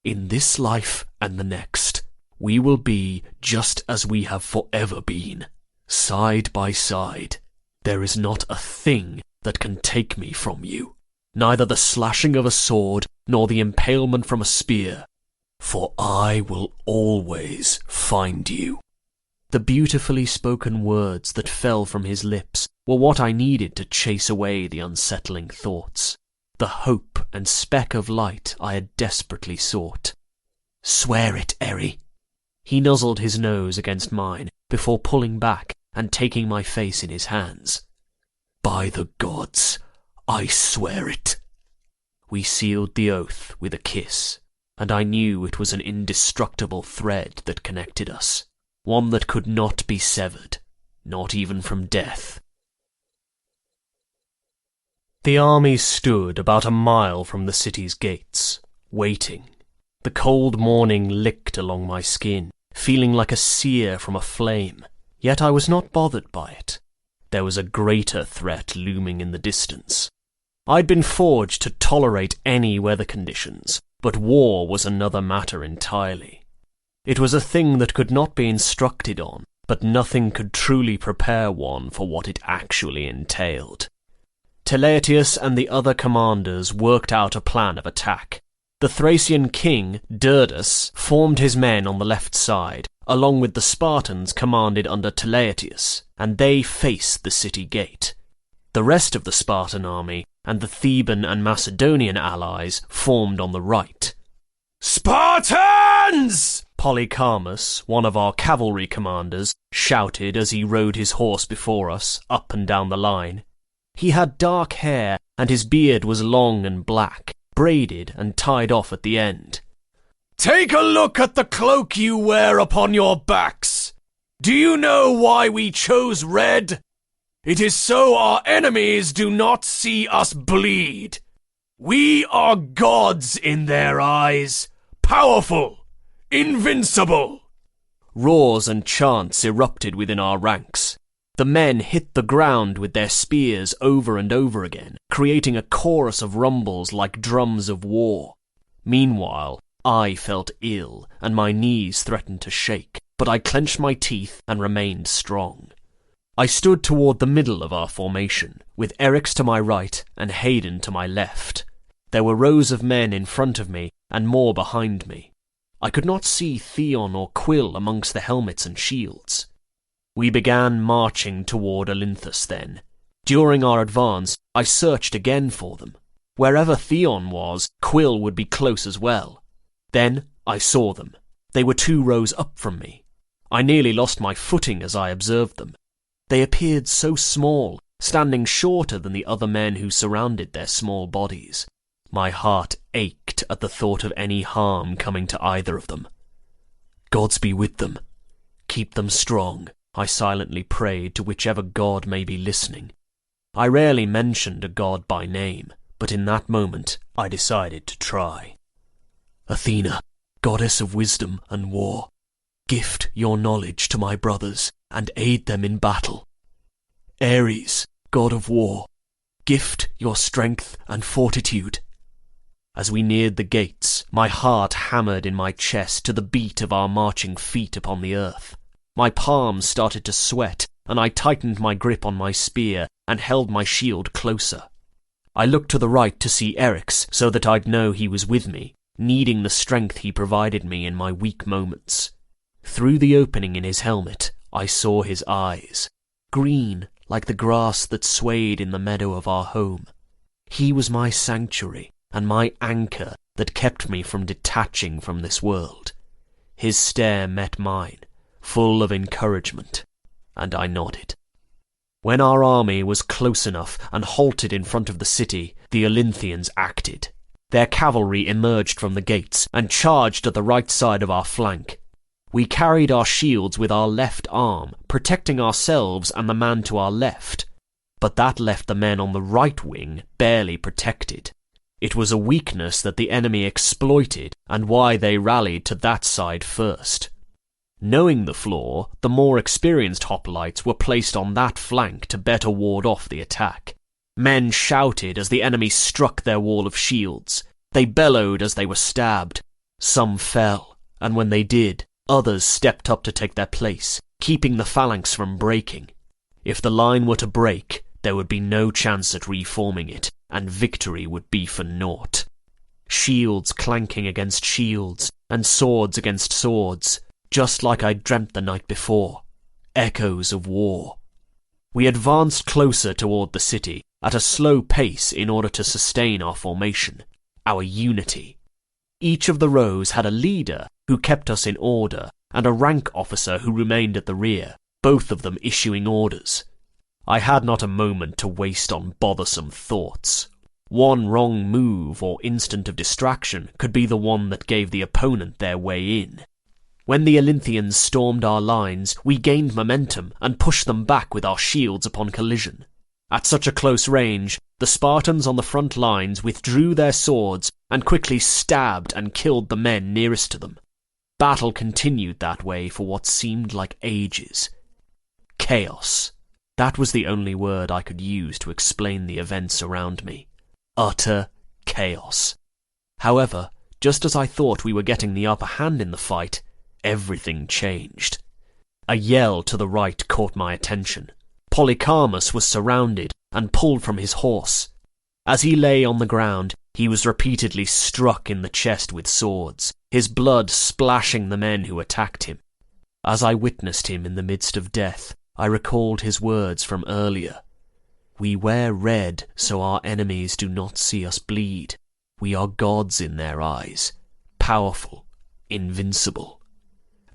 In this life and the next, we will be just as we have forever been, side by side. There is not a thing that can take me from you, neither the slashing of a sword nor the impalement from a spear, for I will always find you." The beautifully spoken words that fell from his lips were what I needed to chase away the unsettling thoughts. the hope and speck of light I had desperately sought. "Swear it, Eri." He nuzzled his nose against mine before pulling back and taking my face in his hands. "By the gods, I swear it." We sealed the oath with a kiss, and I knew it was an indestructible thread that connected us, one that could not be severed, not even from death. The army stood about a mile from the city's gates, waiting. The cold morning licked along my skin, feeling like a sear from a flame, yet I was not bothered by it. There was a greater threat looming in the distance. I'd been forged to tolerate any weather conditions, but war was another matter entirely. It was a thing that could not be instructed on, but nothing could truly prepare one for what it actually entailed. Teleutius and the other commanders worked out a plan of attack. The Thracian king, Durdus, formed his men on the left side, along with the Spartans commanded under Teleutius, and they faced the city gate. The rest of the Spartan army and the Theban and Macedonian allies formed on the right. "Spartans!" Polycarmus, one of our cavalry commanders, shouted as he rode his horse before us, up and down the line. He had dark hair, and his beard was long and black, braided and tied off at the end. "Take a look at the cloak you wear upon your backs. Do you know why we chose red? It is so our enemies do not see us bleed. We are gods in their eyes, powerful, invincible." Roars and chants erupted within our ranks. The men hit the ground with their spears over and over again, creating a chorus of rumbles like drums of war. Meanwhile, I felt ill, and my knees threatened to shake, but I clenched my teeth and remained strong. I stood toward the middle of our formation, with Eryx to my right and Hayden to my left. There were rows of men in front of me and more behind me. I could not see Theon or Quill amongst the helmets and shields. We began marching toward Olynthus then. During our advance, I searched again for them. Wherever Theon was, Quill would be close as well. Then I saw them. They were 2 rows up from me. I nearly lost my footing as I observed them. They appeared so small, standing shorter than the other men who surrounded their small bodies. My heart ached at the thought of any harm coming to either of them. "Gods be with them. Keep them strong," I silently prayed to whichever god may be listening. I rarely mentioned a god by name, but in that moment I decided to try. "Athena, goddess of wisdom and war, gift your knowledge to my brothers and aid them in battle. Ares, god of war, gift your strength and fortitude." As we neared the gates, my heart hammered in my chest to the beat of our marching feet upon the earth. My palms started to sweat, and I tightened my grip on my spear and held my shield closer. I looked to the right to see Eryx so that I'd know he was with me, needing the strength he provided me in my weak moments. Through the opening in his helmet, I saw his eyes, green like the grass that swayed in the meadow of our home. He was my sanctuary and my anchor that kept me from detaching from this world. His stare met mine, full of encouragement, and I nodded. When our army was close enough and halted in front of the city, the Olynthians acted. Their cavalry emerged from the gates and charged at the right side of our flank. We carried our shields with our left arm, protecting ourselves and the man to our left, but that left the men on the right wing barely protected. It was a weakness that the enemy exploited and why they rallied to that side first. Knowing the flaw, the more experienced hoplites were placed on that flank to better ward off the attack. Men shouted as the enemy struck their wall of shields. They bellowed as they were stabbed. Some fell, and when they did, others stepped up to take their place, keeping the phalanx from breaking. If the line were to break, there would be no chance at reforming it, and victory would be for naught. Shields clanking against shields, and swords against swords, just like I'd dreamt the night before. Echoes of war. We advanced closer toward the city, at a slow pace in order to sustain our formation, our unity. Each of the rows had a leader who kept us in order and a rank officer who remained at the rear, both of them issuing orders. I had not a moment to waste on bothersome thoughts. One wrong move or instant of distraction could be the one that gave the opponent their way in. When the Olynthians stormed our lines, we gained momentum and pushed them back with our shields upon collision. At such a close range, the Spartans on the front lines withdrew their swords and quickly stabbed and killed the men nearest to them. Battle continued that way for what seemed like ages. Chaos. That was the only word I could use to explain the events around me. Utter chaos. However, just as I thought we were getting the upper hand in the fight, everything changed. A yell to the right caught my attention. Polycarmus was surrounded and pulled from his horse. As he lay on the ground, he was repeatedly struck in the chest with swords, his blood splashing the men who attacked him. As I witnessed him in the midst of death, I recalled his words from earlier. We wear red so our enemies do not see us bleed. We are gods in their eyes, powerful, invincible.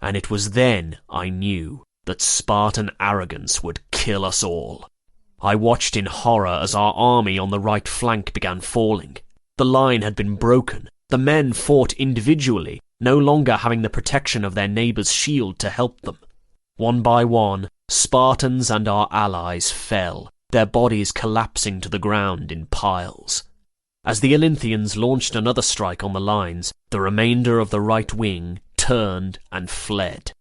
And it was then I knew that Spartan arrogance would kill us all. I watched in horror as our army on the right flank began falling. The line had been broken. The men fought individually, no longer having the protection of their neighbour's shield to help them. One by one, Spartans and our allies fell, their bodies collapsing to the ground in piles. As the Olynthians launched another strike on the lines, the remainder of the right wing turned and fled.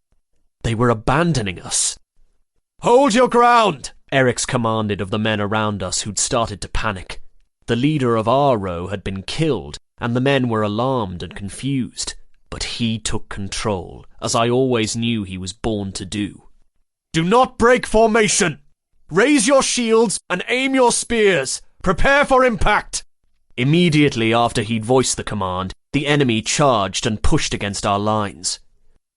They were abandoning us. "Hold your ground!" Eryx commanded of the men around us who'd started to panic. The leader of our row had been killed, and the men were alarmed and confused. But he took control, as I always knew he was born to do. "Do not break formation! Raise your shields and aim your spears! Prepare for impact!" Immediately after he'd voiced the command, the enemy charged and pushed against our lines.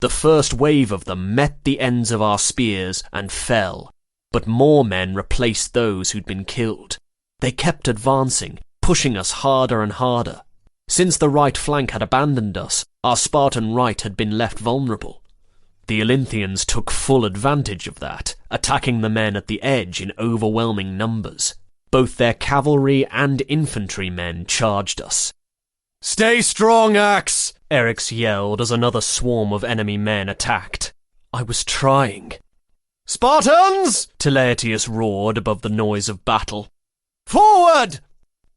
The first wave of them met the ends of our spears and fell, but more men replaced those who'd been killed. They kept advancing, pushing us harder and harder. Since the right flank had abandoned us, our Spartan right had been left vulnerable. The Olynthians took full advantage of that, attacking the men at the edge in overwhelming numbers. Both their cavalry and infantry men charged us. "Stay strong, Axe!" Eryx yelled as another swarm of enemy men attacked. I was trying. "Spartans!" Teleutius roared above the noise of battle. "Forward!"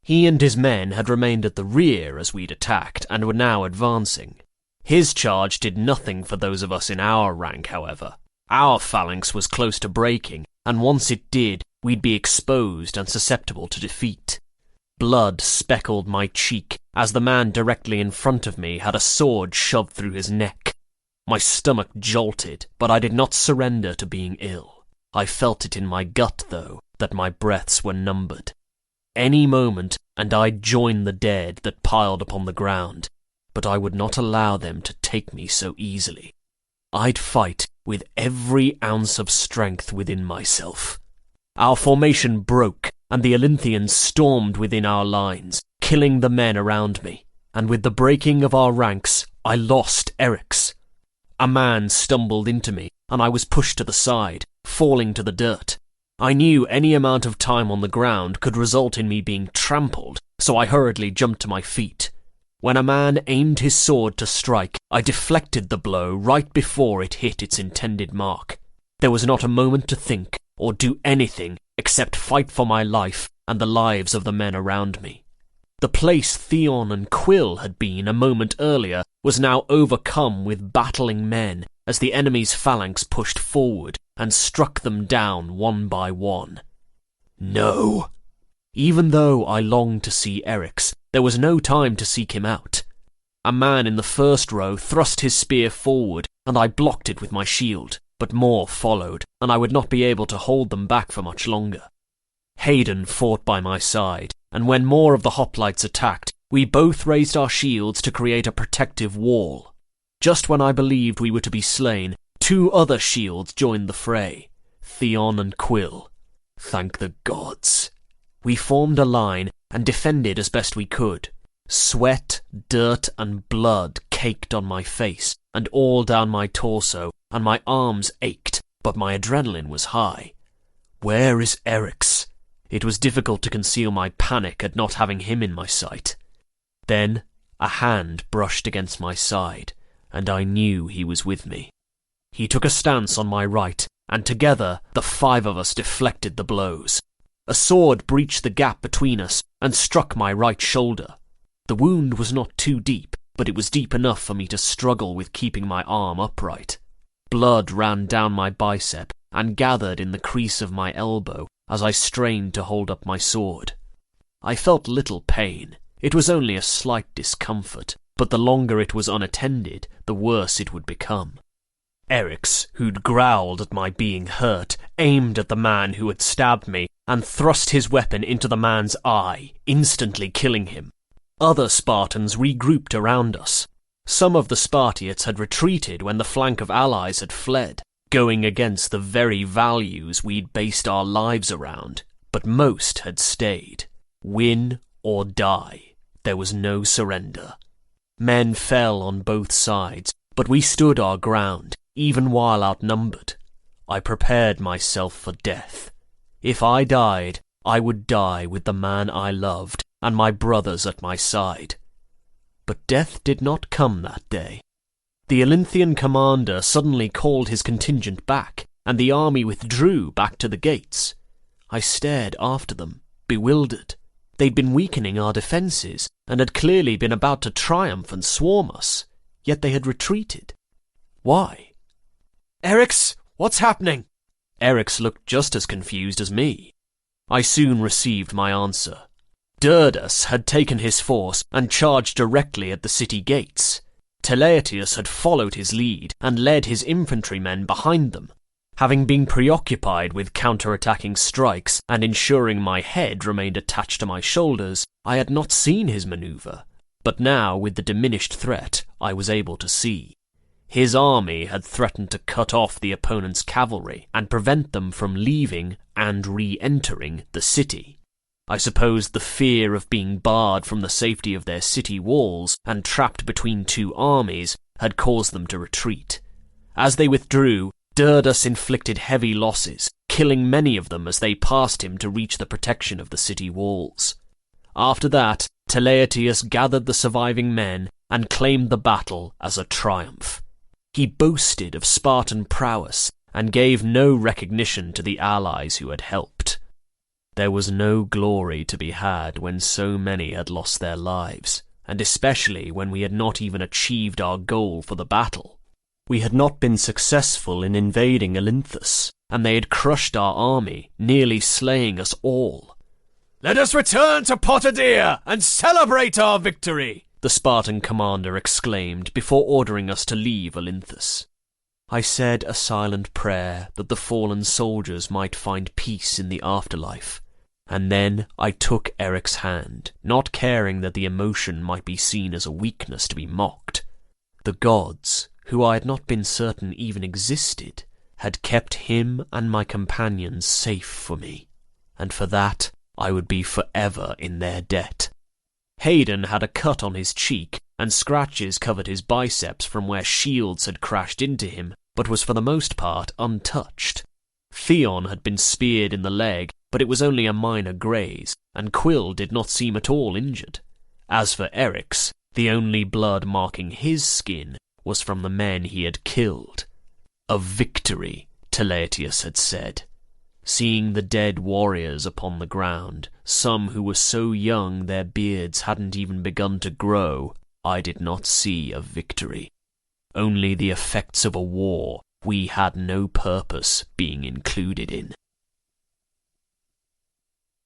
He and his men had remained at the rear as we'd attacked and were now advancing. His charge did nothing for those of us in our rank, however. Our phalanx was close to breaking, and once it did, we'd be exposed and susceptible to defeat. Blood speckled my cheek as the man directly in front of me had a sword shoved through his neck. My stomach jolted, but I did not surrender to being ill. I felt it in my gut, though, that my breaths were numbered. Any moment, and I'd join the dead that piled upon the ground, but I would not allow them to take me so easily. I'd fight with every ounce of strength within myself. Our formation broke, and the Olynthians stormed within our lines, killing the men around me, and with the breaking of our ranks, I lost Eryx. A man stumbled into me, and I was pushed to the side, falling to the dirt. I knew any amount of time on the ground could result in me being trampled, so I hurriedly jumped to my feet. When a man aimed his sword to strike, I deflected the blow right before it hit its intended mark. There was not a moment to think or do anything except fight for my life and the lives of the men around me. The place Theon and Quill had been a moment earlier was now overcome with battling men as the enemy's phalanx pushed forward and struck them down one by one. No! Even though I longed to see Eryx, there was no time to seek him out. A man in the first row thrust his spear forward, and I blocked it with my shield, but more followed, and I would not be able to hold them back for much longer. Hayden fought by my side, and when more of the hoplites attacked, we both raised our shields to create a protective wall. Just when I believed we were to be slain, two other shields joined the fray, Theon and Quill. Thank the gods. We formed a line and defended as best we could. Sweat, dirt, and blood caked on my face and all down my torso, and my arms ached, but my adrenaline was high. Where is Eryx? It was difficult to conceal my panic at not having him in my sight. Then a hand brushed against my side, and I knew he was with me. He took a stance on my right, and together the 5 of us deflected the blows. A sword breached the gap between us and struck my right shoulder. The wound was not too deep, but it was deep enough for me to struggle with keeping my arm upright. Blood ran down my bicep and gathered in the crease of my elbow as I strained to hold up my sword. I felt little pain. It was only a slight discomfort, but the longer it was unattended, the worse it would become. Eryx, who'd growled at my being hurt, aimed at the man who had stabbed me and thrust his weapon into the man's eye, instantly killing him. Other Spartans regrouped around us. Some of the Spartiates had retreated when the flank of allies had fled, going against the very values we'd based our lives around, but most had stayed. Win or die. There was no surrender. Men fell on both sides, but we stood our ground, even while outnumbered. I prepared myself for death. If I died, I would die with the man I loved and my brothers at my side. But death did not come that day. The Olynthian commander suddenly called his contingent back, and the army withdrew back to the gates. I stared after them, bewildered. They'd been weakening our defences, and had clearly been about to triumph and swarm us, yet they had retreated. Why? "Eryx, what's happening?" Eryx looked just as confused as me. I soon received my answer. Durdus had taken his force and charged directly at the city gates. Teleatius had followed his lead and led his infantrymen behind them. Having been preoccupied with counter-attacking strikes and ensuring my head remained attached to my shoulders, I had not seen his maneuver. But now, with the diminished threat, I was able to see. His army had threatened to cut off the opponent's cavalry and prevent them from leaving and re-entering the city. I suppose the fear of being barred from the safety of their city walls and trapped between 2 armies had caused them to retreat. As they withdrew, Durdus inflicted heavy losses, killing many of them as they passed him to reach the protection of the city walls. After that, Teleatius gathered the surviving men and claimed the battle as a triumph. He boasted of Spartan prowess and gave no recognition to the allies who had helped. There was no glory to be had when so many had lost their lives, and especially when we had not even achieved our goal for the battle. We had not been successful in invading Olynthus, and they had crushed our army, nearly slaying us all. "Let us return to Potidaea and celebrate our victory!" the Spartan commander exclaimed before ordering us to leave Olynthus. I said a silent prayer that the fallen soldiers might find peace in the afterlife, and then I took Eryx's hand, not caring that the emotion might be seen as a weakness to be mocked. The gods, who I had not been certain even existed, had kept him and my companions safe for me, and for that I would be forever in their debt. Hayden had a cut on his cheek, and scratches covered his biceps from where shields had crashed into him, but was for the most part untouched. Theon had been speared in the leg, but it was only a minor graze, and Quill did not seem at all injured. As for Eryx, the only blood marking his skin was from the men he had killed. A victory, Teleatius had said. Seeing the dead warriors upon the ground, some who were so young their beards hadn't even begun to grow, I did not see a victory. Only the effects of a war we had no purpose being included in.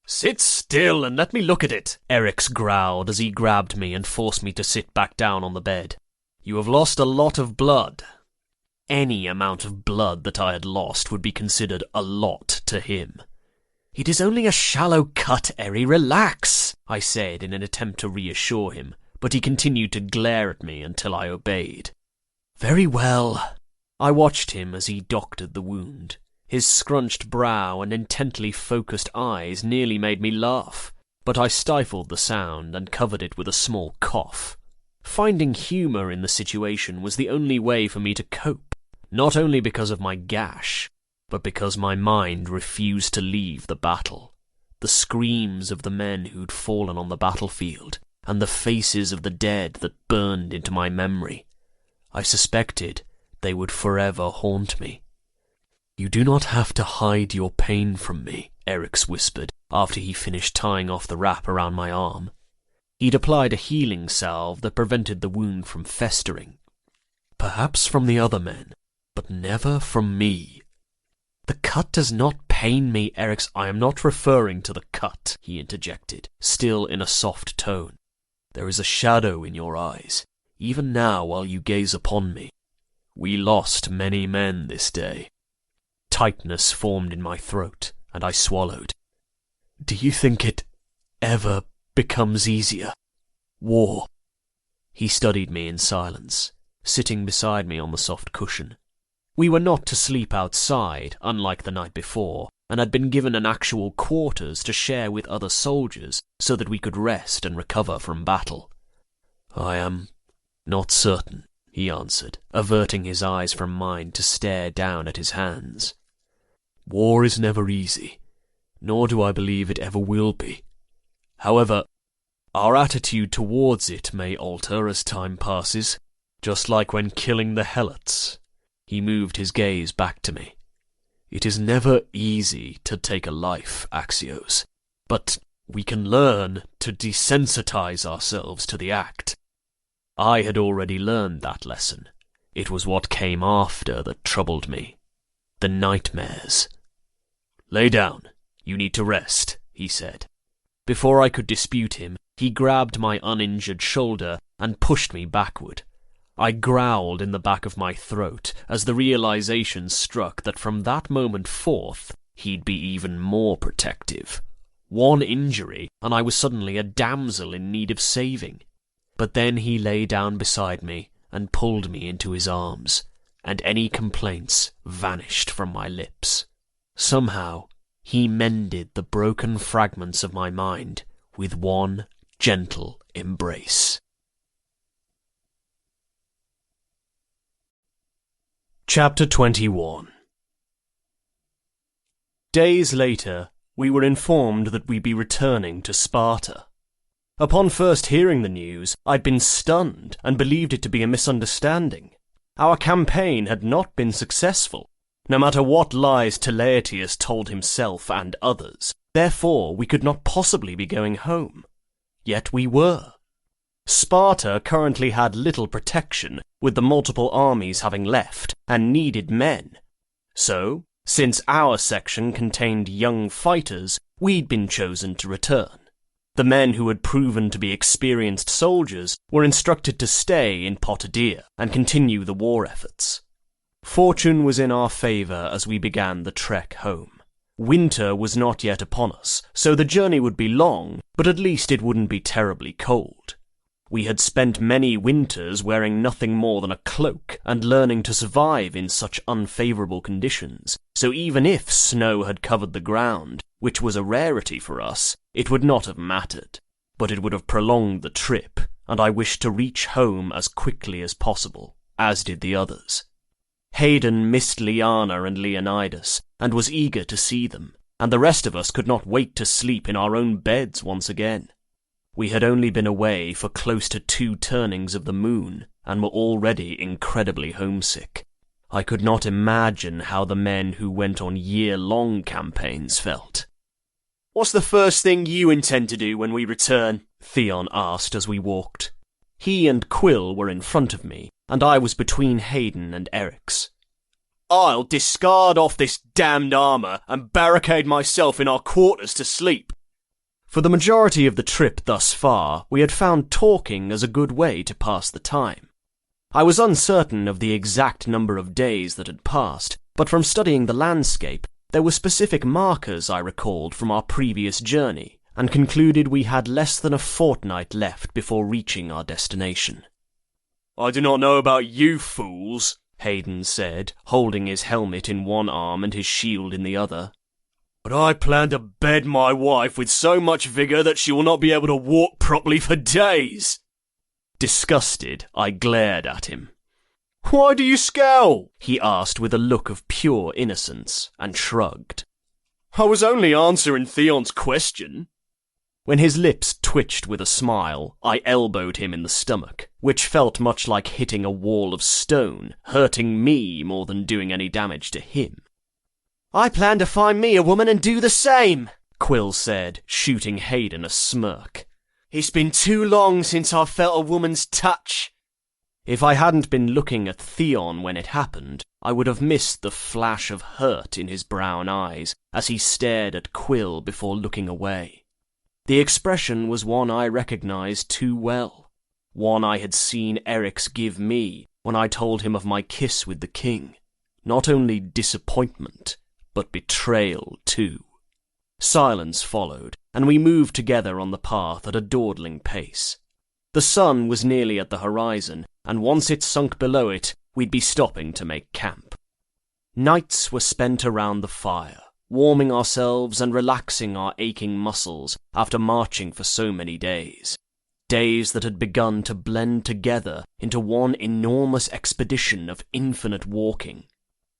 "Sit still and let me look at it," Eryx growled as he grabbed me and forced me to sit back down on the bed. "You have lost a lot of blood." Any amount of blood that I had lost would be considered a lot to him. "It is only a shallow cut, Eri, relax," I said in an attempt to reassure him, but he continued to glare at me until I obeyed. "Very well." I watched him as he doctored the wound. His scrunched brow and intently focused eyes nearly made me laugh, but I stifled the sound and covered it with a small cough. Finding humour in the situation was the only way for me to cope, not only because of my gash, but because my mind refused to leave the battle. The screams of the men who'd fallen on the battlefield, and the faces of the dead that burned into my memory. I suspected they would forever haunt me. "You do not have to hide your pain from me," Eric's whispered after he finished tying off the wrap around my arm. He'd applied a healing salve that prevented the wound from festering. "Perhaps from the other men, but never from me." "The cut does not pain me, Eric's." "I am not referring to the cut," he interjected, still in a soft tone. "There is a shadow in your eyes, even now while you gaze upon me. We lost many men this day." Tightness formed in my throat, and I swallowed. "Do you think it ever becomes easier? War?" He studied me in silence, sitting beside me on the soft cushion. We were not to sleep outside, unlike the night before, and had been given an actual quarters to share with other soldiers so that we could rest and recover from battle. "I am not certain," he answered, averting his eyes from mine to stare down at his hands. "War is never easy, nor do I believe it ever will be. However, our attitude towards it may alter as time passes, just like when killing the helots." He moved his gaze back to me. "It is never easy to take a life, Axios, but we can learn to desensitize ourselves to the act." I had already learned that lesson. It was what came after that troubled me. The nightmares. "Lay down. You need to rest," he said. Before I could dispute him, he grabbed my uninjured shoulder and pushed me backward. I growled in the back of my throat as the realization struck that from that moment forth, he'd be even more protective. One injury, and I was suddenly a damsel in need of saving. But then he lay down beside me and pulled me into his arms, and any complaints vanished from my lips. Somehow, he mended the broken fragments of my mind with one gentle embrace. Chapter 21. Days later, we were informed that we'd be returning to Sparta. Upon first hearing the news, I'd been stunned and believed it to be a misunderstanding. Our campaign had not been successful, no matter what lies Teleatius told himself and others. Therefore, we could not possibly be going home. Yet we were. Sparta currently had little protection, with the multiple armies having left, and needed men. So, since our section contained young fighters, we'd been chosen to return. The men who had proven to be experienced soldiers were instructed to stay in Potidaea and continue the war efforts. Fortune was in our favour as we began the trek home. Winter was not yet upon us, so the journey would be long, but at least it wouldn't be terribly cold. We had spent many winters wearing nothing more than a cloak and learning to survive in such unfavourable conditions, so even if snow had covered the ground, which was a rarity for us, it would not have mattered. But it would have prolonged the trip, and I wished to reach home as quickly as possible, as did the others. Hayden missed Liana and Leonidas, and was eager to see them, and the rest of us could not wait to sleep in our own beds once again. We had only been away for close to 2 turnings of the moon, and were already incredibly homesick. I could not imagine how the men who went on year-long campaigns felt. "What's the first thing you intend to do when we return?" Theon asked as we walked. He and Quill were in front of me, and I was between Hayden and Eric's. "I'll discard off this damned armour and barricade myself in our quarters to sleep." For the majority of the trip thus far, we had found talking as a good way to pass the time. I was uncertain of the exact number of days that had passed, but from studying the landscape, there were specific markers I recalled from our previous journey, and concluded we had less than a fortnight left before reaching our destination. "I do not know about you fools," Hayden said, holding his helmet in one arm and his shield in the other. "But I plan to bed my wife with so much vigour that she will not be able to walk properly for days." Disgusted, I glared at him. "Why do you scowl?" he asked with a look of pure innocence, and shrugged. "I was only answering Theon's question." When his lips twitched with a smile, I elbowed him in the stomach, which felt much like hitting a wall of stone, hurting me more than doing any damage to him. "I plan to find me a woman and do the same," Quill said, shooting Hayden a smirk. "It's been too long since I've felt a woman's touch." If I hadn't been looking at Theon when it happened, I would have missed the flash of hurt in his brown eyes as he stared at Quill before looking away. The expression was one I recognized too well, one I had seen Eryx give me when I told him of my kiss with the king. Not only disappointment, but betrayal too. Silence followed, and we moved together on the path at a dawdling pace. The sun was nearly at the horizon, and once it sunk below it, we'd be stopping to make camp. Nights were spent around the fire, warming ourselves and relaxing our aching muscles after marching for so many days. Days that had begun to blend together into one enormous expedition of infinite walking.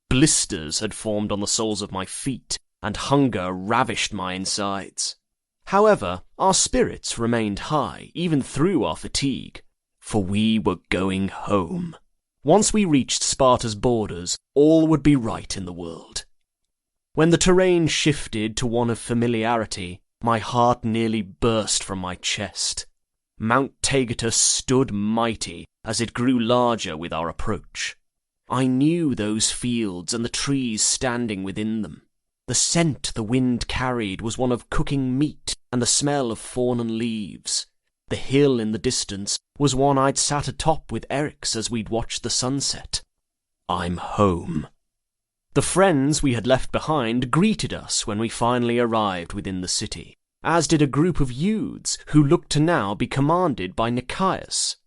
Blisters had formed on the soles of my feet, and hunger ravished my insides. However, our spirits remained high, even through our fatigue, for we were going home. Once we reached Sparta's borders, all would be right in the world. When the terrain shifted to one of familiarity, my heart nearly burst from my chest. Mount Taygetus stood mighty as it grew larger with our approach. I knew those fields and the trees standing within them. The scent the wind carried was one of cooking meat and the smell of fallen leaves. The hill in the distance was one I'd sat atop with Eryx as we'd watched the sunset. I'm home. The friends we had left behind greeted us when we finally arrived within the city, as did a group of youths who looked to now be commanded by Nicaeus.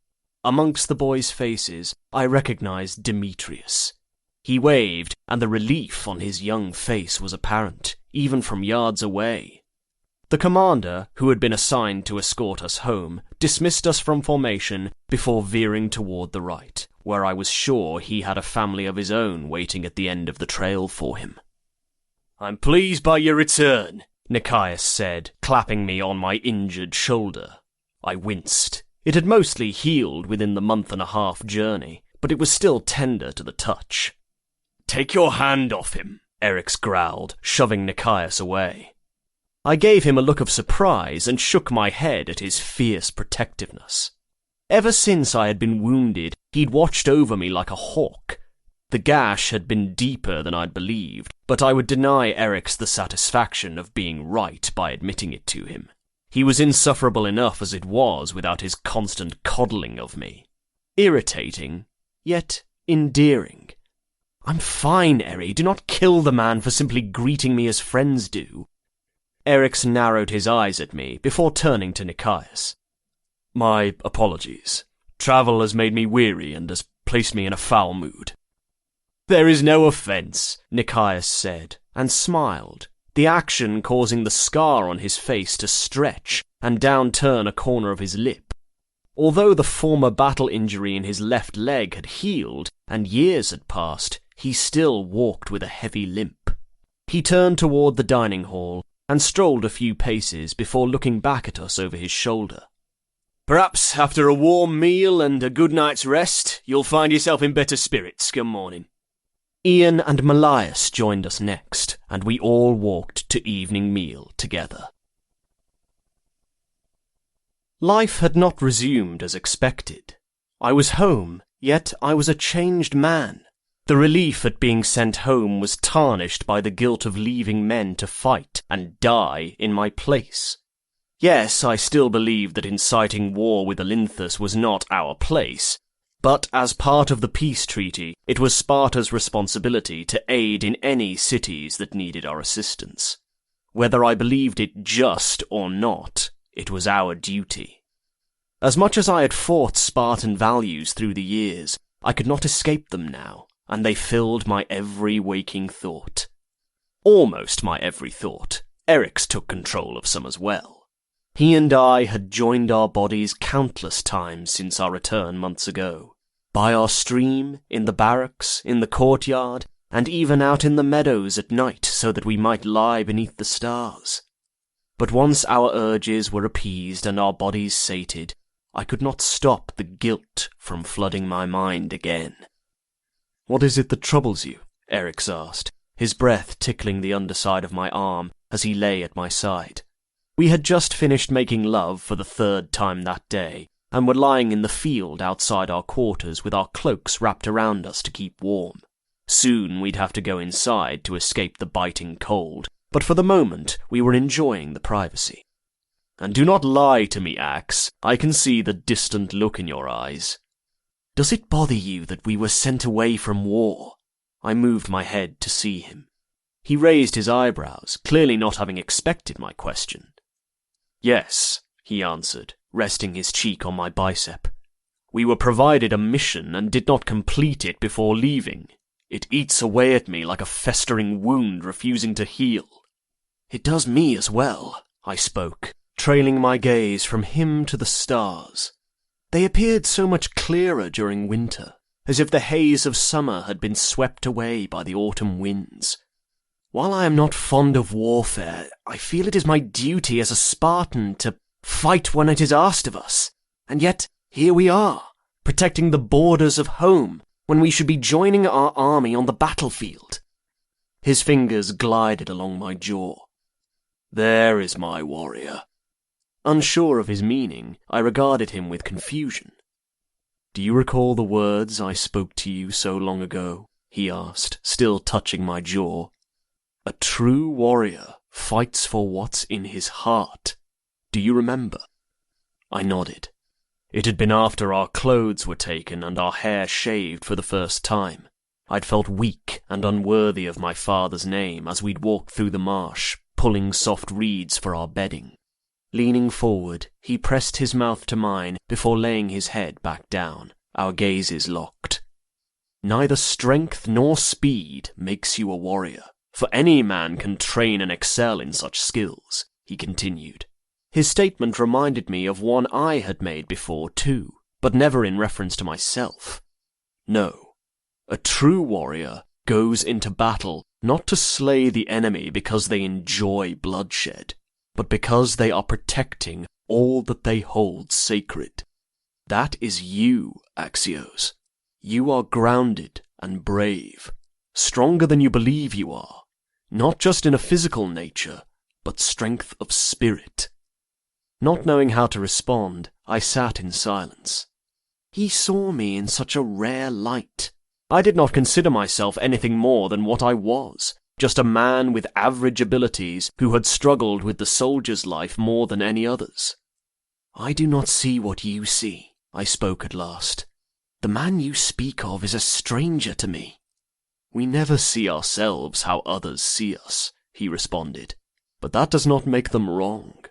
Amongst the boys' faces, I recognized Demetrius. He waved, and the relief on his young face was apparent, even from yards away. The commander, who had been assigned to escort us home, dismissed us from formation before veering toward the right, where I was sure he had a family of his own waiting at the end of the trail for him. "I'm pleased by your return," Nicaeus said, clapping me on my injured shoulder. I winced. It had mostly healed within the month-and-a-half journey, but it was still tender to the touch. "Take your hand off him," Eryx growled, shoving Nicaeus away. I gave him a look of surprise and shook my head at his fierce protectiveness. Ever since I had been wounded, he'd watched over me like a hawk. The gash had been deeper than I'd believed, but I would deny Eryx the satisfaction of being right by admitting it to him. He was insufferable enough as it was without his constant coddling of me. Irritating, yet endearing. I'm fine, Eri. Do not kill the man for simply greeting me as friends do. Eryx narrowed his eyes at me before turning to Nicaeus. My apologies. Travel has made me weary and has placed me in a foul mood. There is no offence, Nicaeus said, and smiled, the action causing the scar on his face to stretch and downturn a corner of his lip. Although the former battle injury in his left leg had healed and years had passed, he still walked with a heavy limp. He turned toward the dining hall and strolled a few paces before looking back at us over his shoulder. Perhaps after a warm meal and a good night's rest, you'll find yourself in better spirits come morning. Ian and Malleus joined us next, and we all walked to evening meal together. Life had not resumed as expected. I was home, yet I was a changed man. The relief at being sent home was tarnished by the guilt of leaving men to fight and die in my place. Yes, I still believed that inciting war with Olynthus was not our place, but as part of the peace treaty, it was Sparta's responsibility to aid in any cities that needed our assistance. Whether I believed it just or not, it was our duty. As much as I had fought Spartan values through the years, I could not escape them now, and they filled my every waking thought. Almost my every thought. Eric's took control of some as well. He and I had joined our bodies countless times since our return months ago. By our stream, in the barracks, in the courtyard, and even out in the meadows at night so that we might lie beneath the stars. But once our urges were appeased and our bodies sated, I could not stop the guilt from flooding my mind again. "What is it that troubles you?" Eric's asked, his breath tickling the underside of my arm as he lay at my side. We had just finished making love for the third time that day, and were lying in the field outside our quarters with our cloaks wrapped around us to keep warm. Soon we'd have to go inside to escape the biting cold, but for the moment we were enjoying the privacy. "And do not lie to me, Axe. I can see the distant look in your eyes." "Does it bother you that we were sent away from war?" I moved my head to see him. He raised his eyebrows, clearly not having expected my question. "Yes," he answered, resting his cheek on my bicep. "We were provided a mission and did not complete it before leaving. It eats away at me like a festering wound refusing to heal." "It does me as well," I spoke, trailing my gaze from him to the stars. They appeared so much clearer during winter, as if the haze of summer had been swept away by the autumn winds. "While I am not fond of warfare, I feel it is my duty as a Spartan to fight when it is asked of us. And yet, here we are, protecting the borders of home, when we should be joining our army on the battlefield." His fingers glided along my jaw. "There is my warrior." Unsure of his meaning, I regarded him with confusion. "Do you recall the words I spoke to you so long ago?" he asked, still touching my jaw. "A true warrior fights for what's in his heart. Do you remember?" I nodded. It had been after our clothes were taken and our hair shaved for the first time. I'd felt weak and unworthy of my father's name as we'd walked through the marsh, pulling soft reeds for our bedding. Leaning forward, he pressed his mouth to mine before laying his head back down, our gazes locked. "Neither strength nor speed makes you a warrior, for any man can train and excel in such skills," he continued. His statement reminded me of one I had made before too, but never in reference to myself. No, a true warrior goes into battle not to slay the enemy because they enjoy bloodshed, but because they are protecting all that they hold sacred. That is you, Axios. You are grounded and brave, stronger than you believe you are, not just in a physical nature, but strength of spirit. Not knowing how to respond, I sat in silence. He saw me in such a rare light. I did not consider myself anything more than what I was, just a man with average abilities who had struggled with the soldier's life more than any others. "I do not see what you see," I spoke at last. "The man you speak of is a stranger to me." "We never see ourselves how others see us," he responded, "but that does not make them wrong."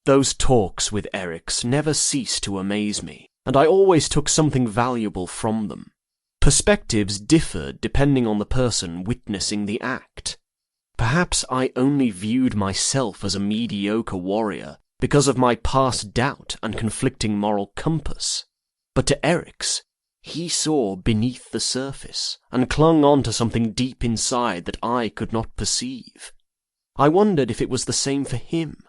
Those talks with Eric's never ceased to amaze me, and I always took something valuable from them. Perspectives differed depending on the person witnessing the act. Perhaps I only viewed myself as a mediocre warrior because of my past doubt and conflicting moral compass. But to Eric's, he saw beneath the surface and clung on to something deep inside that I could not perceive. I wondered if it was the same for him.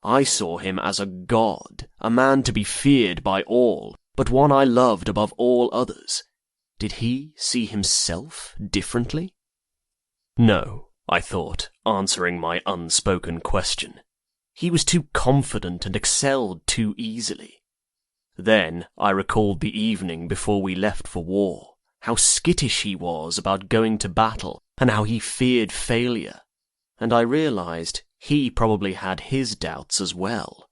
I saw him as a god, a man to be feared by all, but one I loved above all others. Did he see himself differently? No, I thought, answering my unspoken question. He was too confident and excelled too easily. Then I recalled the evening before we left for war, how skittish he was about going to battle and how he feared failure, and I realized he probably had his doubts as well.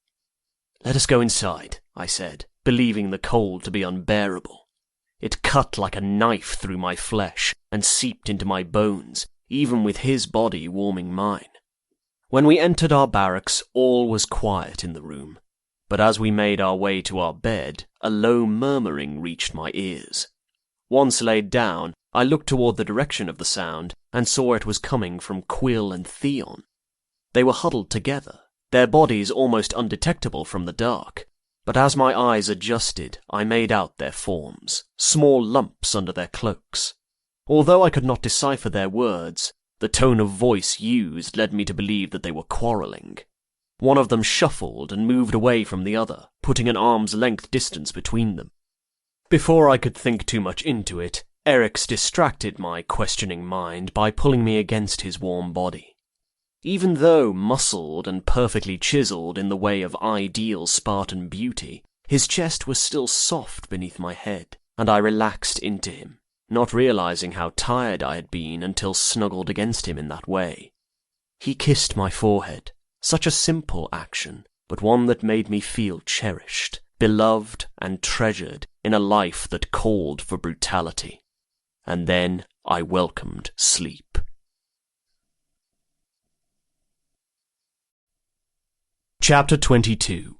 "Let us go inside," I said, believing the cold to be unbearable. It cut like a knife through my flesh and seeped into my bones, even with his body warming mine. When we entered our barracks, all was quiet in the room, but as we made our way to our bed, a low murmuring reached my ears. Once laid down, I looked toward the direction of the sound and saw it was coming from Quill and Theon. They were huddled together, their bodies almost undetectable from the dark, but as my eyes adjusted, I made out their forms, small lumps under their cloaks. Although I could not decipher their words, the tone of voice used led me to believe that they were quarreling. One of them shuffled and moved away from the other, putting an arm's length distance between them. Before I could think too much into it, Eric's distracted my questioning mind by pulling me against his warm body. Even though muscled and perfectly chiseled in the way of ideal Spartan beauty, his chest was still soft beneath my head, and I relaxed into him, not realizing how tired I had been until snuggled against him in that way. He kissed my forehead, such a simple action, but one that made me feel cherished, beloved and treasured in a life that called for brutality. And then I welcomed sleep. Chapter 22.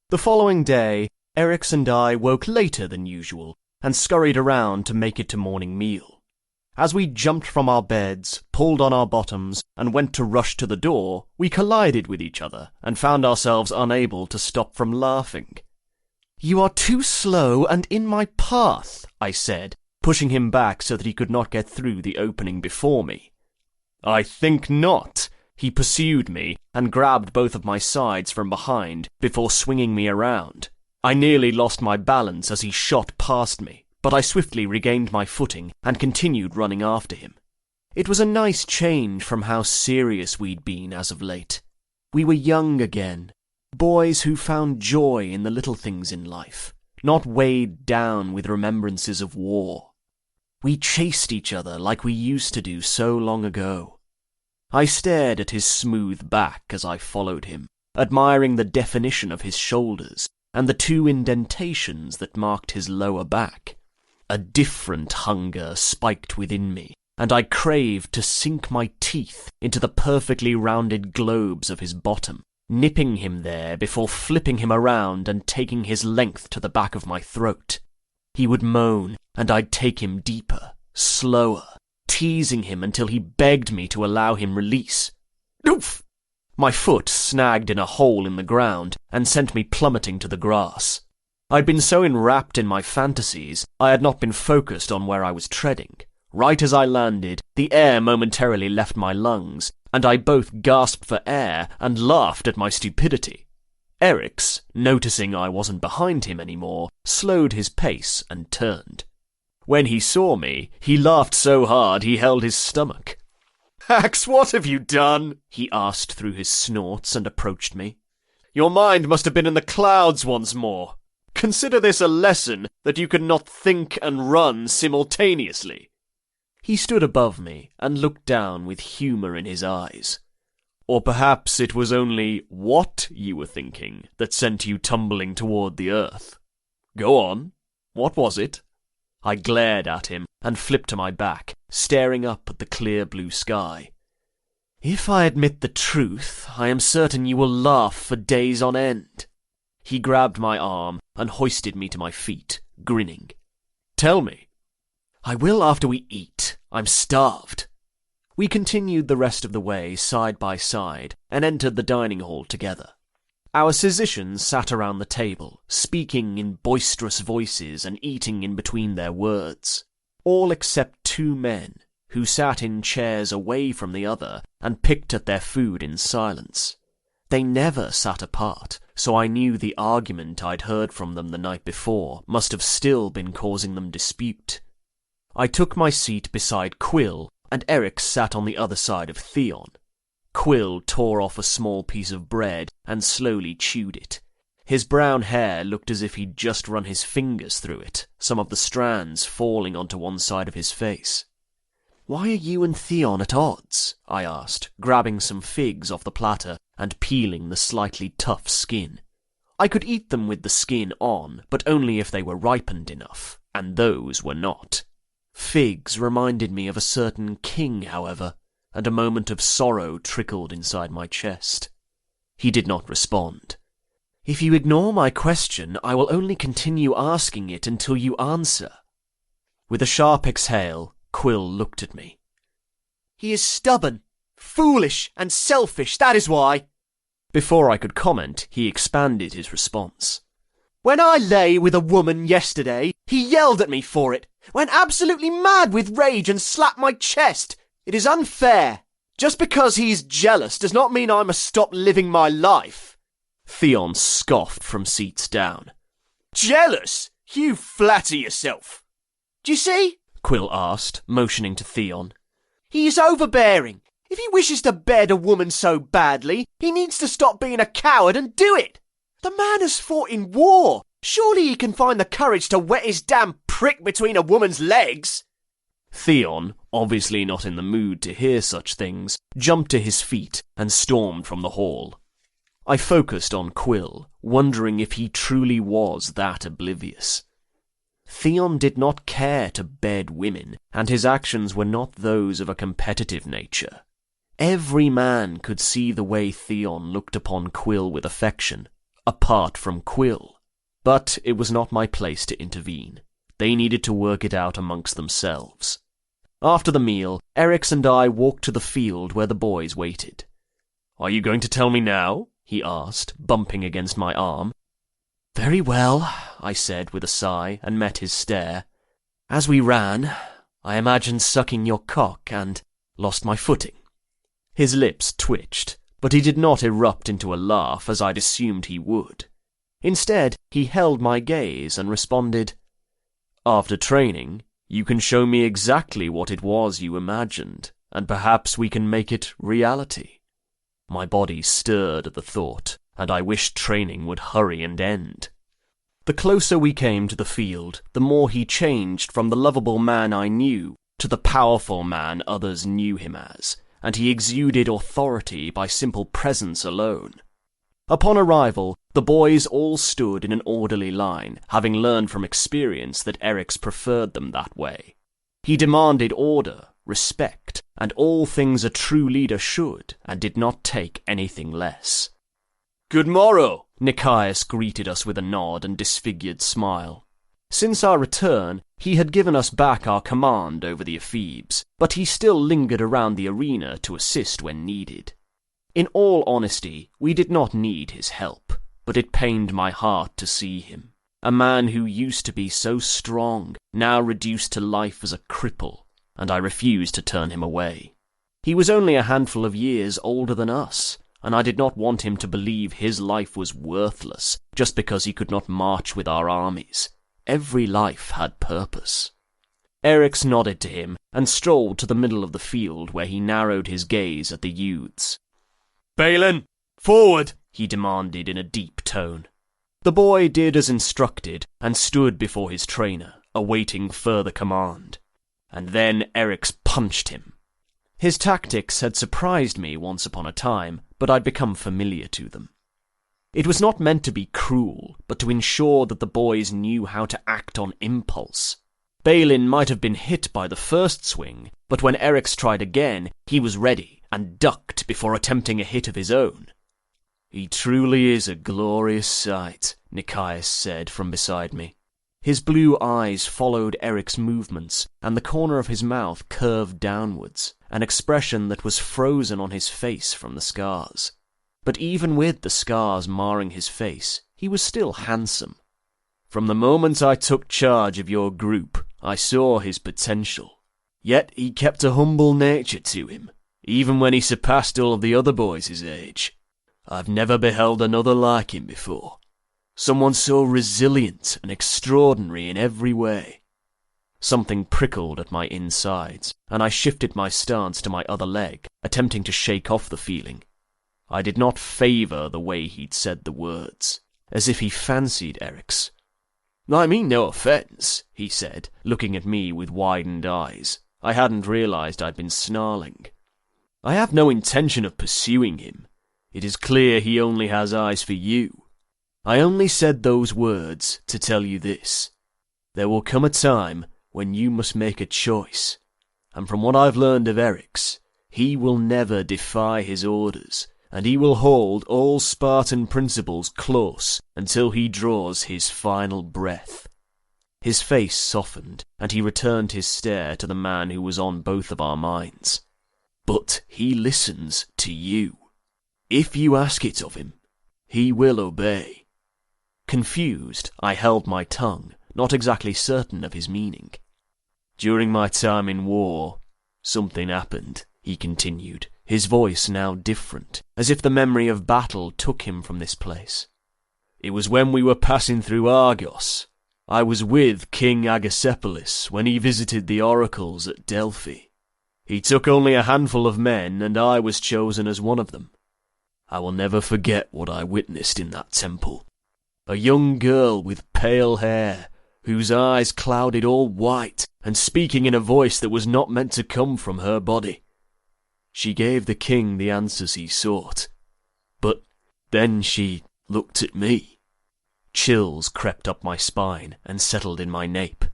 The following day, Erix and I woke later than usual and scurried around to make it to morning meal. As we jumped from our beds, pulled on our bottoms, and went to rush to the door, we collided with each other and found ourselves unable to stop from laughing. "You are too slow and in my path," I said, pushing him back so that he could not get through the opening before me. "I think not." He pursued me and grabbed both of my sides from behind before swinging me around. I nearly lost my balance as he shot past me, but I swiftly regained my footing and continued running after him. It was a nice change from how serious we'd been as of late. We were young again, boys who found joy in the little things in life, not weighed down with remembrances of war. We chased each other like we used to do so long ago. I stared at his smooth back as I followed him, admiring the definition of his shoulders and the 2 indentations that marked his lower back. A different hunger spiked within me, and I craved to sink my teeth into the perfectly rounded globes of his bottom, nipping him there before flipping him around and taking his length to the back of my throat. He would moan, and I'd take him deeper, slower, teasing him until he begged me to allow him release. Oof! My foot snagged in a hole in the ground and sent me plummeting to the grass. I'd been so enwrapped in my fantasies, I had not been focused on where I was treading. Right as I landed, the air momentarily left my lungs, and I both gasped for air and laughed at my stupidity. Erix, noticing I wasn't behind him anymore, slowed his pace and turned. When he saw me, he laughed so hard he held his stomach. "Ax, what have you done?" he asked through his snorts and approached me. "Your mind must have been in the clouds once more. Consider this a lesson that you can not think and run simultaneously." He stood above me and looked down with humour in his eyes. "Or perhaps it was only what you were thinking that sent you tumbling toward the earth. Go on. What was it?" I glared at him and flipped to my back, staring up at the clear blue sky. "If I admit the truth, I am certain you will laugh for days on end." He grabbed my arm and hoisted me to my feet, grinning. "Tell me." "I will after we eat. I'm starved." We continued the rest of the way side by side and entered the dining hall together. Our physicians sat around the table, speaking in boisterous voices and eating in between their words. All except 2 men, who sat in chairs away from the other and picked at their food in silence. They never sat apart, so I knew the argument I'd heard from them the night before must have still been causing them dispute. I took my seat beside Quill, and Erix sat on the other side of Theon. Quill tore off a small piece of bread and slowly chewed it. His brown hair looked as if he'd just run his fingers through it, some of the strands falling onto one side of his face. "Why are you and Theon at odds?" I asked, grabbing some figs off the platter and peeling the slightly tough skin. I could eat them with the skin on, but only if they were ripened enough, and those were not. Figs reminded me of a certain king, however, and a moment of sorrow trickled inside my chest. He did not respond. "If you ignore my question, I will only continue asking it until you answer." With a sharp exhale, Quill looked at me. He is stubborn, foolish, and selfish, that is why. Before I could comment, he expanded his response. When I lay with a woman yesterday, he yelled at me for it, went absolutely mad with rage and slapped my chest. It is unfair. Just because he's jealous does not mean I must stop living my life. Theon scoffed from seats down. Jealous? You flatter yourself. Do you see? Quill asked, motioning to Theon. He is overbearing. If he wishes to bed a woman so badly, he needs to stop being a coward and do it. The man has fought in war. Surely he can find the courage to wet his damn prick between a woman's legs. Theon, obviously not in the mood to hear such things, jumped to his feet and stormed from the hall. I focused on Quill, wondering if he truly was that oblivious. Theon did not care to bed women, and his actions were not those of a competitive nature. Every man could see the way Theon looked upon Quill with affection, apart from Quill. But it was not my place to intervene. They needed to work it out amongst themselves. After the meal, Eryx and I walked to the field where the boys waited. "Are you going to tell me now?" he asked, bumping against my arm. "Very well," I said with a sigh, and met his stare. "As we ran, I imagined sucking your cock and lost my footing." His lips twitched, but he did not erupt into a laugh as I'd assumed he would. Instead, he held my gaze and responded, "After training, you can show me exactly what it was you imagined, and perhaps we can make it reality." My body stirred at the thought, and I wished training would hurry and end. The closer we came to the field, the more he changed from the lovable man I knew to the powerful man others knew him as, and he exuded authority by simple presence alone. Upon arrival, the boys all stood in an orderly line, having learned from experience that Eryx preferred them that way. He demanded order, respect, and all things a true leader should, and did not take anything less. "Good morrow," Nicaeus greeted us with a nod and disfigured smile. Since our return, he had given us back our command over the Ephebes, but he still lingered around the arena to assist when needed. In all honesty, we did not need his help, but it pained my heart to see him. A man who used to be so strong, now reduced to life as a cripple, and I refused to turn him away. He was only a handful of years older than us, and I did not want him to believe his life was worthless just because he could not march with our armies. Every life had purpose. Eryx nodded to him and strolled to the middle of the field where he narrowed his gaze at the youths. "Balin, forward!" he demanded in a deep tone. The boy did as instructed and stood before his trainer, awaiting further command. And then Eryx punched him. His tactics had surprised me once upon a time, but I'd become familiar to them. It was not meant to be cruel, but to ensure that the boys knew how to act on impulse. Balin might have been hit by the first swing, but when Eryx tried again, he was ready and ducked before attempting a hit of his own. "He truly is a glorious sight," Nicaeus said from beside me. His blue eyes followed Eric's movements, and the corner of his mouth curved downwards, an expression that was frozen on his face from the scars. But even with the scars marring his face, he was still handsome. "From the moment I took charge of your group, I saw his potential. Yet he kept a humble nature to him, even when he surpassed all of the other boys his age. I've never beheld another like him before. Someone so resilient and extraordinary in every way." Something prickled at my insides, and I shifted my stance to my other leg, attempting to shake off the feeling. I did not favour the way he'd said the words, as if he fancied Eryx. "I mean no offence," he said, looking at me with widened eyes. I hadn't realised I'd been snarling. "I have no intention of pursuing him. It is clear he only has eyes for you. I only said those words to tell you this. There will come a time when you must make a choice, and from what I've learned of Eryx, he will never defy his orders, and he will hold all Spartan principles close until he draws his final breath." His face softened, and he returned his stare to the man who was on both of our minds. But he listens to you. If you ask it of him, he will obey. Confused, I held my tongue, not exactly certain of his meaning. During my time in war, something happened, he continued, his voice now different, as if the memory of battle took him from this place. It was when we were passing through Argos. I was with King Agasepolis when he visited the oracles at Delphi. He took only a handful of men, and I was chosen as one of them. I will never forget what I witnessed in that temple. A young girl with pale hair, whose eyes clouded all white, and speaking in a voice that was not meant to come from her body. She gave the king the answers he sought. But then she looked at me. Chills crept up my spine and settled in my nape.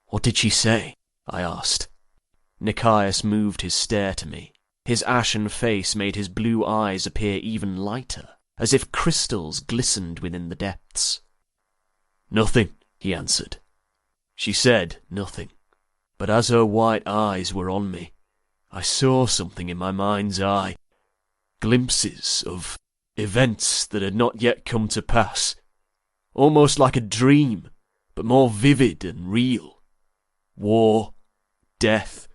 What did she say? I asked. Nikias moved his stare to me. His ashen face made his blue eyes appear even lighter, as if crystals glistened within the depths. Nothing, he answered. She said nothing, but as her white eyes were on me, I saw something in my mind's eye. Glimpses of events that had not yet come to pass. Almost like a dream, but more vivid and real. War, death,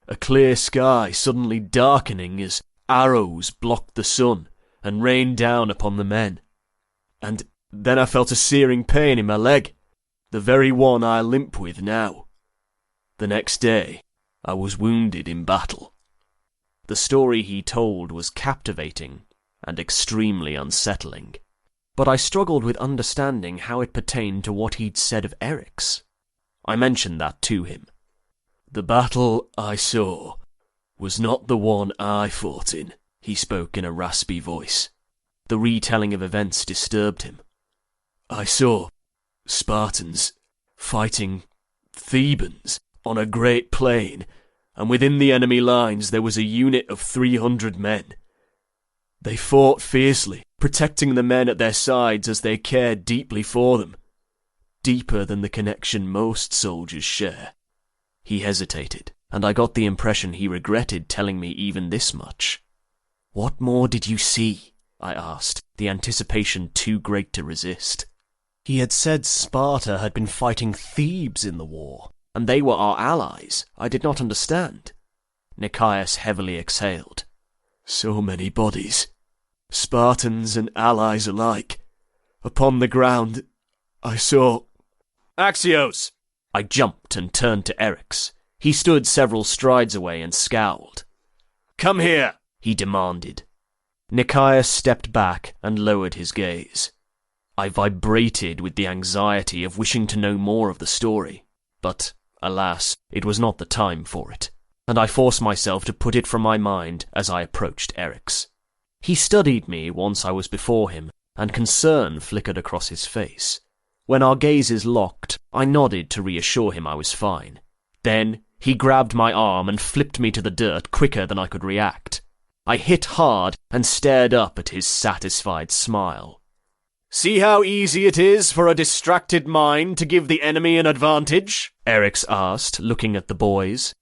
a clear sky suddenly darkening as arrows blocked the sun and rained down upon the men. And then I felt a searing pain in my leg, the very one I limp with now. The next day, I was wounded in battle. The story he told was captivating and extremely unsettling. But I struggled with understanding how it pertained to what he'd said of Eric's. I mentioned that to him. The battle I saw was not the one I fought in, he spoke in a raspy voice. The retelling of events disturbed him. I saw Spartans fighting Thebans on a great plain, and within the enemy lines there was a unit of 300 men. They fought fiercely, protecting the men at their sides as they cared deeply for them. Deeper than the connection most soldiers share. He hesitated, and I got the impression he regretted telling me even this much. What more did you see? I asked, the anticipation too great to resist. He had said Sparta had been fighting Thebes in the war, and they were our allies. I did not understand. Nikias heavily exhaled. So many bodies. Spartans and allies alike. Upon the ground, I saw... Axios! I jumped and turned to Eric's. He stood several strides away and scowled. Come here, he demanded. Nikias stepped back and lowered his gaze. I vibrated with the anxiety of wishing to know more of the story, but, alas, it was not the time for it, and I forced myself to put it from my mind as I approached Eric's. He studied me once I was before him, and concern flickered across his face. When our gazes locked, I nodded to reassure him I was fine. Then he grabbed my arm and flipped me to the dirt quicker than I could react. I hit hard and stared up at his satisfied smile. See how easy it is for a distracted mind to give the enemy an advantage? Eric's asked, looking at the boys.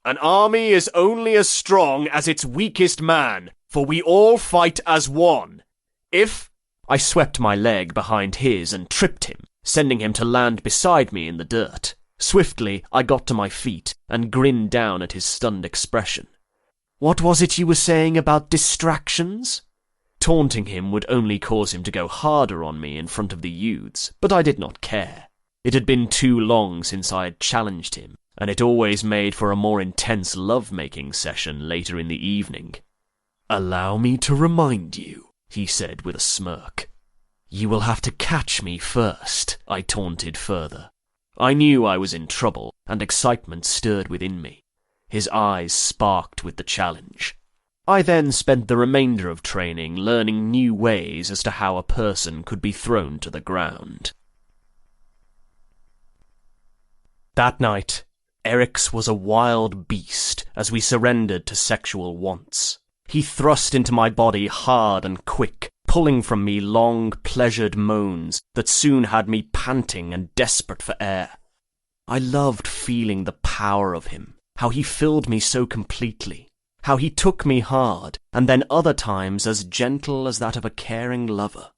An army is only as strong as its weakest man, for we all fight as one. I swept my leg behind his and tripped him, sending him to land beside me in the dirt. Swiftly, I got to my feet and grinned down at his stunned expression. What was it you were saying about distractions? Taunting him would only cause him to go harder on me in front of the youths, but I did not care. It had been too long since I had challenged him, and it always made for a more intense love-making session later in the evening. Allow me to remind you, he said with a smirk. You will have to catch me first, I taunted further. I knew I was in trouble, and excitement stirred within me. His eyes sparked with the challenge. I then spent the remainder of training learning new ways as to how a person could be thrown to the ground. That night, Eric's was a wild beast as we surrendered to sexual wants. He thrust into my body hard and quick, pulling from me long, pleasured moans that soon had me panting and desperate for air. I loved feeling the power of him, how he filled me so completely, how he took me hard, and then other times as gentle as that of a caring lover.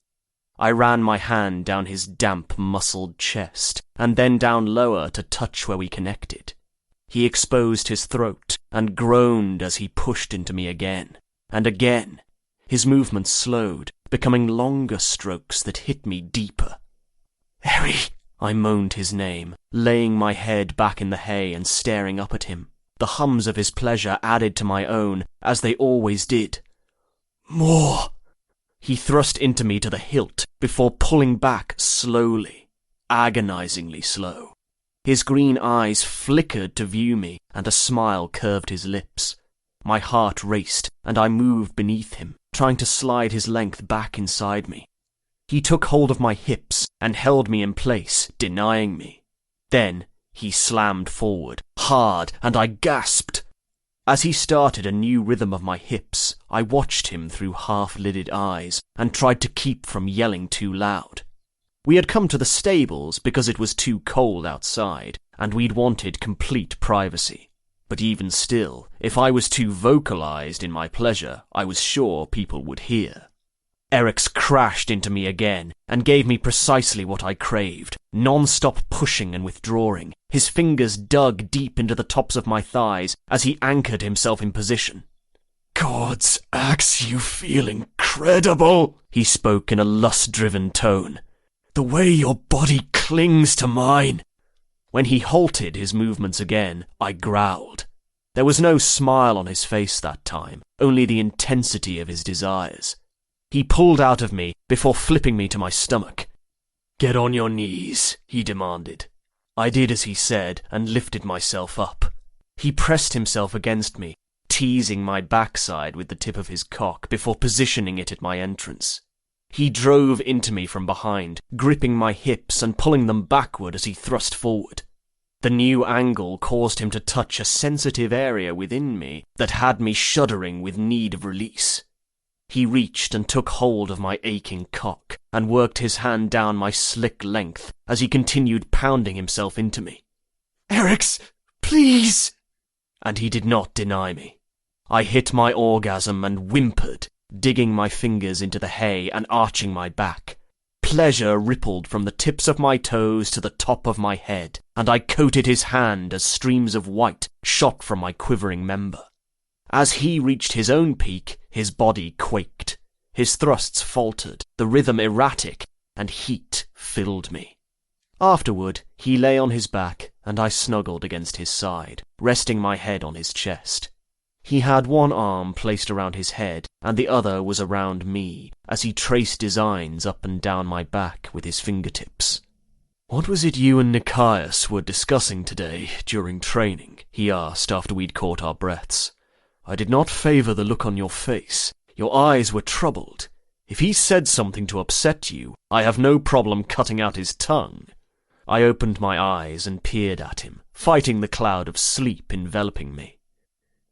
I ran my hand down his damp, muscled chest, and then down lower to touch where we connected. He exposed his throat and groaned as he pushed into me again, and again. His movements slowed, becoming longer strokes that hit me deeper. "Harry!" I moaned his name, laying my head back in the hay and staring up at him. The hums of his pleasure added to my own, as they always did. "More!" He thrust into me to the hilt before pulling back slowly, agonizingly slow. His green eyes flickered to view me, and a smile curved his lips. My heart raced, and I moved beneath him, trying to slide his length back inside me. He took hold of my hips and held me in place, denying me. Then he slammed forward, hard, and I gasped. As he started a new rhythm of my hips, I watched him through half-lidded eyes and tried to keep from yelling too loud. We had come to the stables because it was too cold outside, and we'd wanted complete privacy. But even still, if I was too vocalized in my pleasure, I was sure people would hear. Eric's crashed into me again and gave me precisely what I craved, non-stop pushing and withdrawing. His fingers dug deep into the tops of my thighs as he anchored himself in position. "God's axe, you feel incredible," he spoke in a lust-driven tone. "The way your body clings to mine." When he halted his movements again, I growled. There was no smile on his face that time, only the intensity of his desires. He pulled out of me before flipping me to my stomach. "Get on your knees," he demanded. I did as he said and lifted myself up. He pressed himself against me, teasing my backside with the tip of his cock before positioning it at my entrance. He drove into me from behind, gripping my hips and pulling them backward as he thrust forward. The new angle caused him to touch a sensitive area within me that had me shuddering with need of release. He reached and took hold of my aching cock and worked his hand down my slick length as he continued pounding himself into me. "Eric's, please!" And he did not deny me. I hit my orgasm and whimpered, digging my fingers into the hay and arching my back. Pleasure rippled from the tips of my toes to the top of my head, and I coated his hand as streams of white shot from my quivering member. As he reached his own peak, his body quaked. His thrusts faltered, the rhythm erratic, and heat filled me. Afterward, he lay on his back, and I snuggled against his side, resting my head on his chest. He had one arm placed around his head, and the other was around me, as he traced designs up and down my back with his fingertips. "What was it you and Nikias were discussing today during training?" he asked after we'd caught our breaths. "I did not favour the look on your face. Your eyes were troubled. If he said something to upset you, I have no problem cutting out his tongue." I opened my eyes and peered at him, fighting the cloud of sleep enveloping me.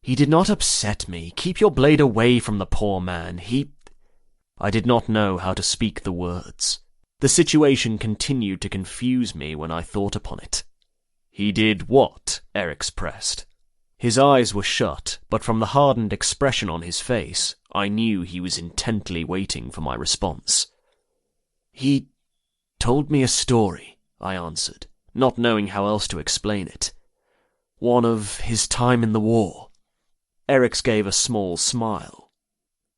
"He did not upset me. Keep your blade away from the poor man. I did not know how to speak the words. The situation continued to confuse me when I thought upon it. "He did what?" Eric's pressed. His eyes were shut, but from the hardened expression on his face, I knew he was intently waiting for my response. "He told me a story," I answered, not knowing how else to explain it. "One of his time in the war." Eric's gave a small smile.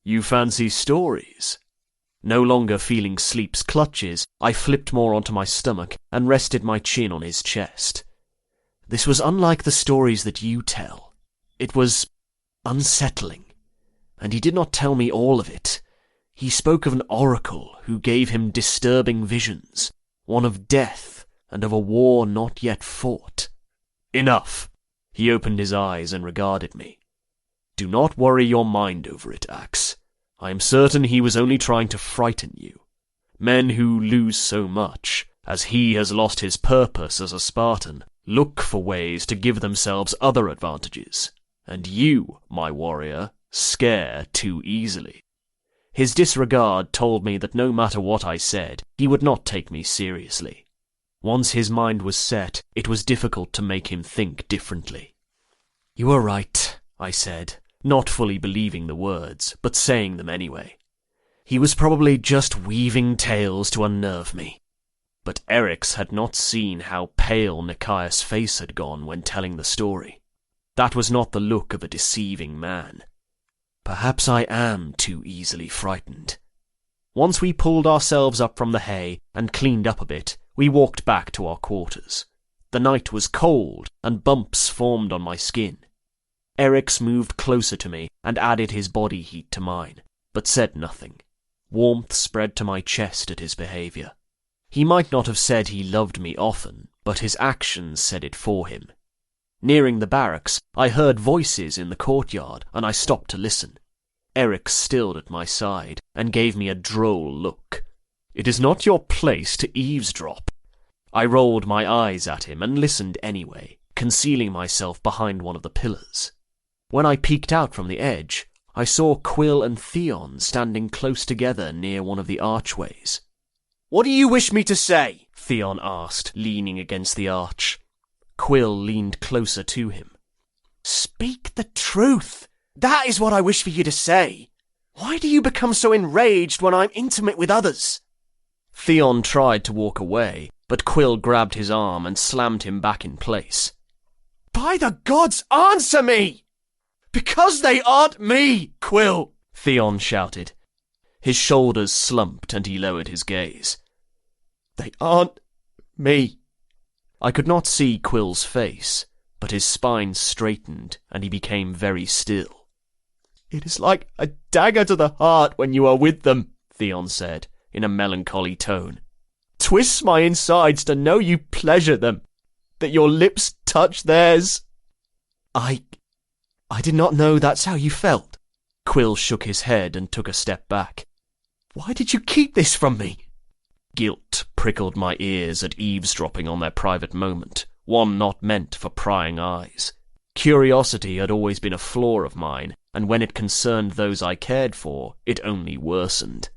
"You fancy stories?" No longer feeling sleep's clutches, I flipped more onto my stomach and rested my chin on his chest. "This was unlike the stories that you tell. It was unsettling. And he did not tell me all of it. He spoke of an oracle who gave him disturbing visions, one of death and of a war not yet fought." "Enough!" He opened his eyes and regarded me. "Do not worry your mind over it, Axe. I am certain he was only trying to frighten you. Men who lose so much, as he has lost his purpose as a Spartan, look for ways to give themselves other advantages. And you, my warrior, scare too easily. His disregard told me that no matter what I said, he would not take me seriously. Once his mind was set, it was difficult to make him think differently. "You are right," I said, not fully believing the words, but saying them anyway. He was probably just weaving tales to unnerve me. But Eryx had not seen how pale Nikias' face had gone when telling the story. That was not the look of a deceiving man. Perhaps I am too easily frightened. Once we pulled ourselves up from the hay and cleaned up a bit, we walked back to our quarters. The night was cold, and bumps formed on my skin. Eryx moved closer to me and added his body heat to mine, but said nothing. Warmth spread to my chest at his behaviour. He might not have said he loved me often, but his actions said it for him. Nearing the barracks, I heard voices in the courtyard, and I stopped to listen. Eryx stilled at my side, and gave me a droll look. "It is not your place to eavesdrop." I rolled my eyes at him and listened anyway, concealing myself behind one of the pillars. When I peeked out from the edge, I saw Quill and Theon standing close together near one of the archways. "What do you wish me to say?" Theon asked, leaning against the arch. Quill leaned closer to him. "Speak the truth. That is what I wish for you to say. Why do you become so enraged when I'm intimate with others?" Theon tried to walk away, but Quill grabbed his arm and slammed him back in place. "By the gods, answer me! Because they aren't me, Quill!" Theon shouted. His shoulders slumped and he lowered his gaze. "They aren't me." I could not see Quill's face, but his spine straightened and he became very still. "It is like a dagger to the heart when you are with them," Theon said, in a melancholy tone. "Twists my insides to know you pleasure them, that your lips touch theirs." I did not know that's how you felt." Quill shook his head and took a step back. "Why did you keep this from me?" Guilt prickled my ears at eavesdropping on their private moment, one not meant for prying eyes. Curiosity had always been a flaw of mine, and when it concerned those I cared for, it only worsened.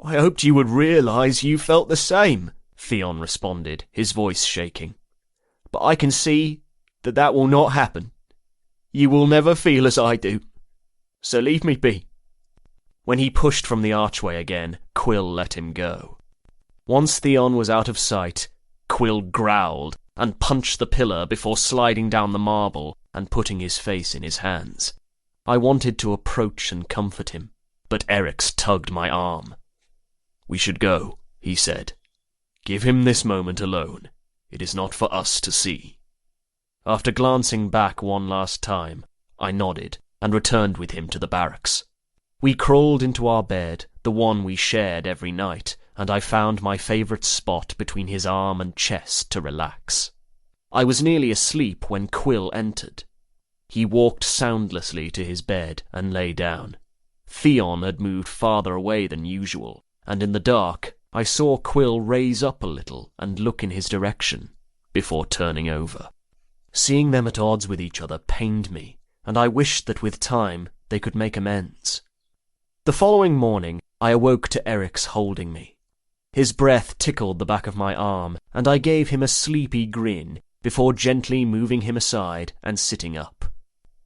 "I hoped you would realize you felt the same," Theon responded, his voice shaking. "But I can see that that will not happen. You will never feel as I do. So leave me be." When he pushed from the archway again, Quill let him go. Once Theon was out of sight, Quill growled and punched the pillar before sliding down the marble and putting his face in his hands. I wanted to approach and comfort him, but Eryx tugged my arm. "We should go," he said. "Give him this moment alone. It is not for us to see." After glancing back one last time, I nodded and returned with him to the barracks. We crawled into our bed, the one we shared every night, and I found my favourite spot between his arm and chest to relax. I was nearly asleep when Quill entered. He walked soundlessly to his bed and lay down. Theon had moved farther away than usual, and in the dark I saw Quill raise up a little and look in his direction, before turning over. Seeing them at odds with each other pained me, and I wished that with time they could make amends. The following morning I awoke to Eryx holding me. His breath tickled the back of my arm, and I gave him a sleepy grin before gently moving him aside and sitting up.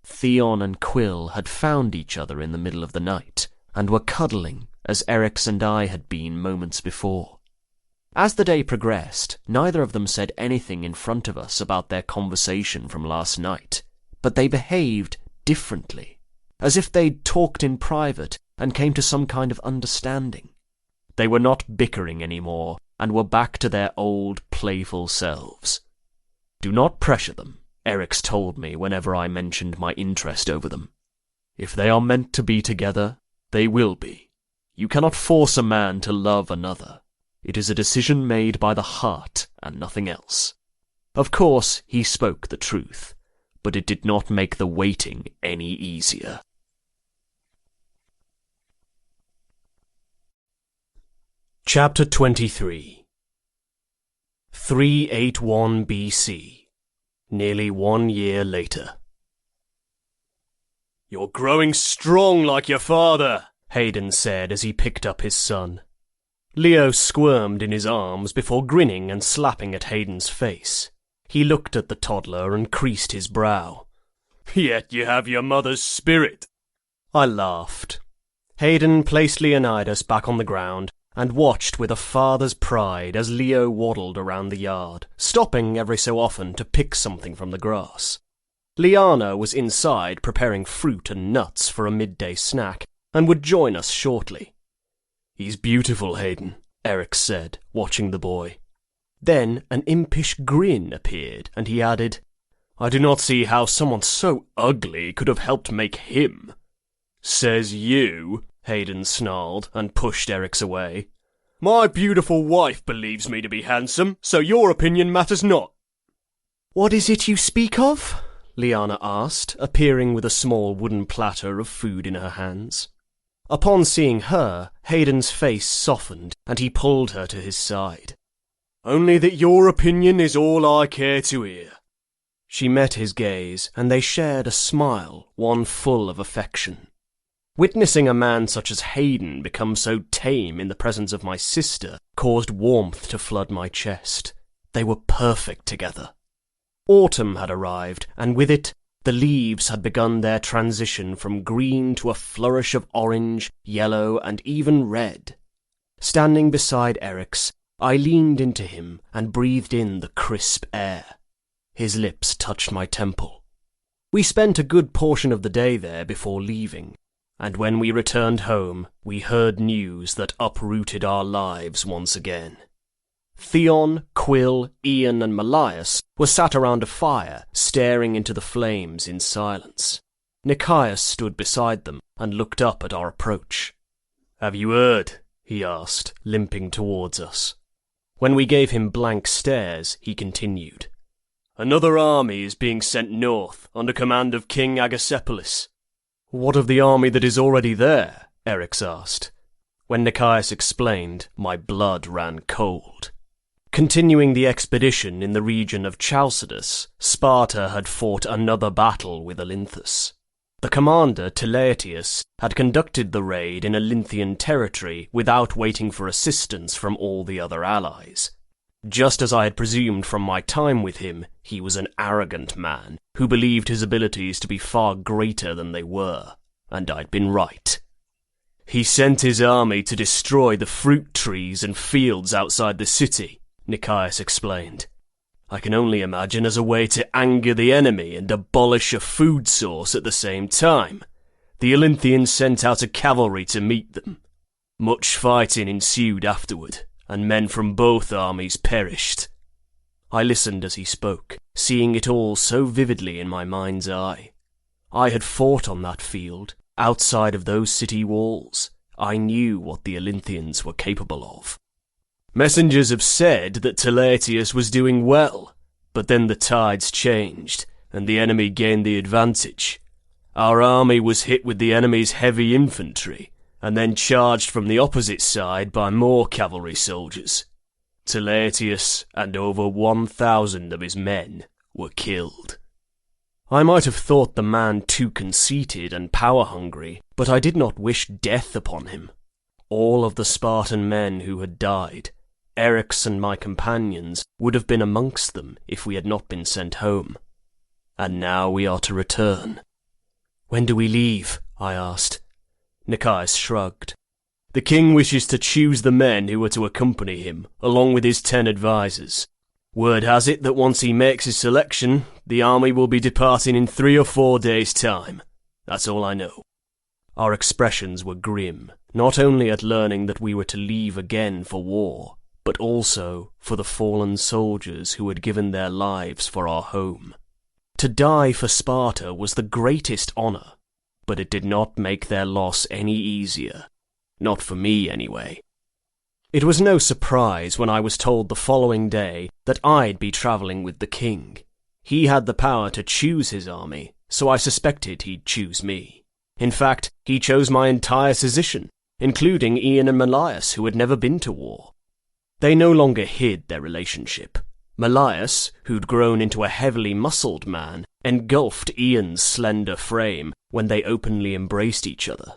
Theon and Quill had found each other in the middle of the night, and were cuddling as Eryx and I had been moments before. As the day progressed, neither of them said anything in front of us about their conversation from last night, but they behaved differently, as if they'd talked in private and came to some kind of understanding. They were not bickering anymore, and were back to their old, playful selves. "Do not pressure them," Eryx told me whenever I mentioned my interest over them. "If they are meant to be together, they will be. You cannot force a man to love another. It is a decision made by the heart and nothing else." Of course, he spoke the truth, but it did not make the waiting any easier. Chapter 23. 381 BC. Nearly 1 year later. "You're growing strong like your father," Hayden said as he picked up his son. Leo squirmed in his arms before grinning and slapping at Hayden's face. He looked at the toddler and creased his brow. Yet you have your mother's spirit. I laughed. Hayden placed Leonidas back on the ground and watched with a father's pride as Leo waddled around the yard, stopping every so often to pick something from the grass. Liana was inside preparing fruit and nuts for a midday snack and would join us shortly. "He's beautiful, Hayden," Eric said, watching the boy. Then an impish grin appeared, and he added, "I do not see how someone so ugly could have helped make him." "Says you," Hayden snarled and pushed Eric's away. "My beautiful wife believes me to be handsome, so your opinion matters not." "What is it you speak of?" Liana asked, appearing with a small wooden platter of food in her hands. Upon seeing her, Hayden's face softened, and he pulled her to his side. "Only that your opinion is all I care to hear." She met his gaze, and they shared a smile, one full of affection. Witnessing a man such as Hayden become so tame in the presence of my sister caused warmth to flood my chest. They were perfect together. Autumn had arrived, and with it, the leaves had begun their transition from green to a flourish of orange, yellow, and even red. Standing beside Eric's, I leaned into him and breathed in the crisp air. His lips touched my temple. We spent a good portion of the day there before leaving, and when we returned home, we heard news that uprooted our lives once again. Theon, Quill, Ian, and Malaius were sat around a fire, staring into the flames in silence. Nikias stood beside them and looked up at our approach. "Have you heard?" he asked, limping towards us. When we gave him blank stares, he continued. "Another army is being sent north, under command of King Agasepolis." "What of the army that is already there?" Eryx asked. When Nikias explained, my blood ran cold. Continuing the expedition in the region of Chalcidas, Sparta had fought another battle with Olynthus. The commander, Teleetius, had conducted the raid in Olynthian territory without waiting for assistance from all the other allies. Just as I had presumed from my time with him, he was an arrogant man who believed his abilities to be far greater than they were, and I'd been right. "He sent his army to destroy the fruit trees and fields outside the city," Nikias explained. "I can only imagine as a way to anger the enemy and abolish a food source at the same time. The Olynthians sent out a cavalry to meet them. Much fighting ensued afterward, and men from both armies perished." I listened as he spoke, seeing it all so vividly in my mind's eye. I had fought on that field, outside of those city walls. I knew what the Olynthians were capable of. "Messengers have said that Teleetius was doing well, but then the tides changed, and the enemy gained the advantage. Our army was hit with the enemy's heavy infantry, and then charged from the opposite side by more cavalry soldiers. Teleetius and over 1,000 of his men were killed." I might have thought the man too conceited and power-hungry, but I did not wish death upon him. All of the Spartan men who had died, Eryx and my companions, would have been amongst them if we had not been sent home. And now we are to return. "When do we leave?" I asked. Nikias shrugged. "The king wishes to choose the men who are to accompany him, along with his 10 advisors. Word has it that once he makes his selection, the army will be departing in 3 or 4 days' time. That's all I know." Our expressions were grim, not only at learning that we were to leave again for war, but also for the fallen soldiers who had given their lives for our home. To die for Sparta was the greatest honor, but it did not make their loss any easier. Not for me, anyway. It was no surprise when I was told the following day that I'd be traveling with the king. He had the power to choose his army, so I suspected he'd choose me. In fact, he chose my entire position, including Ian and Malaius, who had never been to war. They no longer hid their relationship. Malaius, who'd grown into a heavily muscled man, engulfed Ian's slender frame when they openly embraced each other.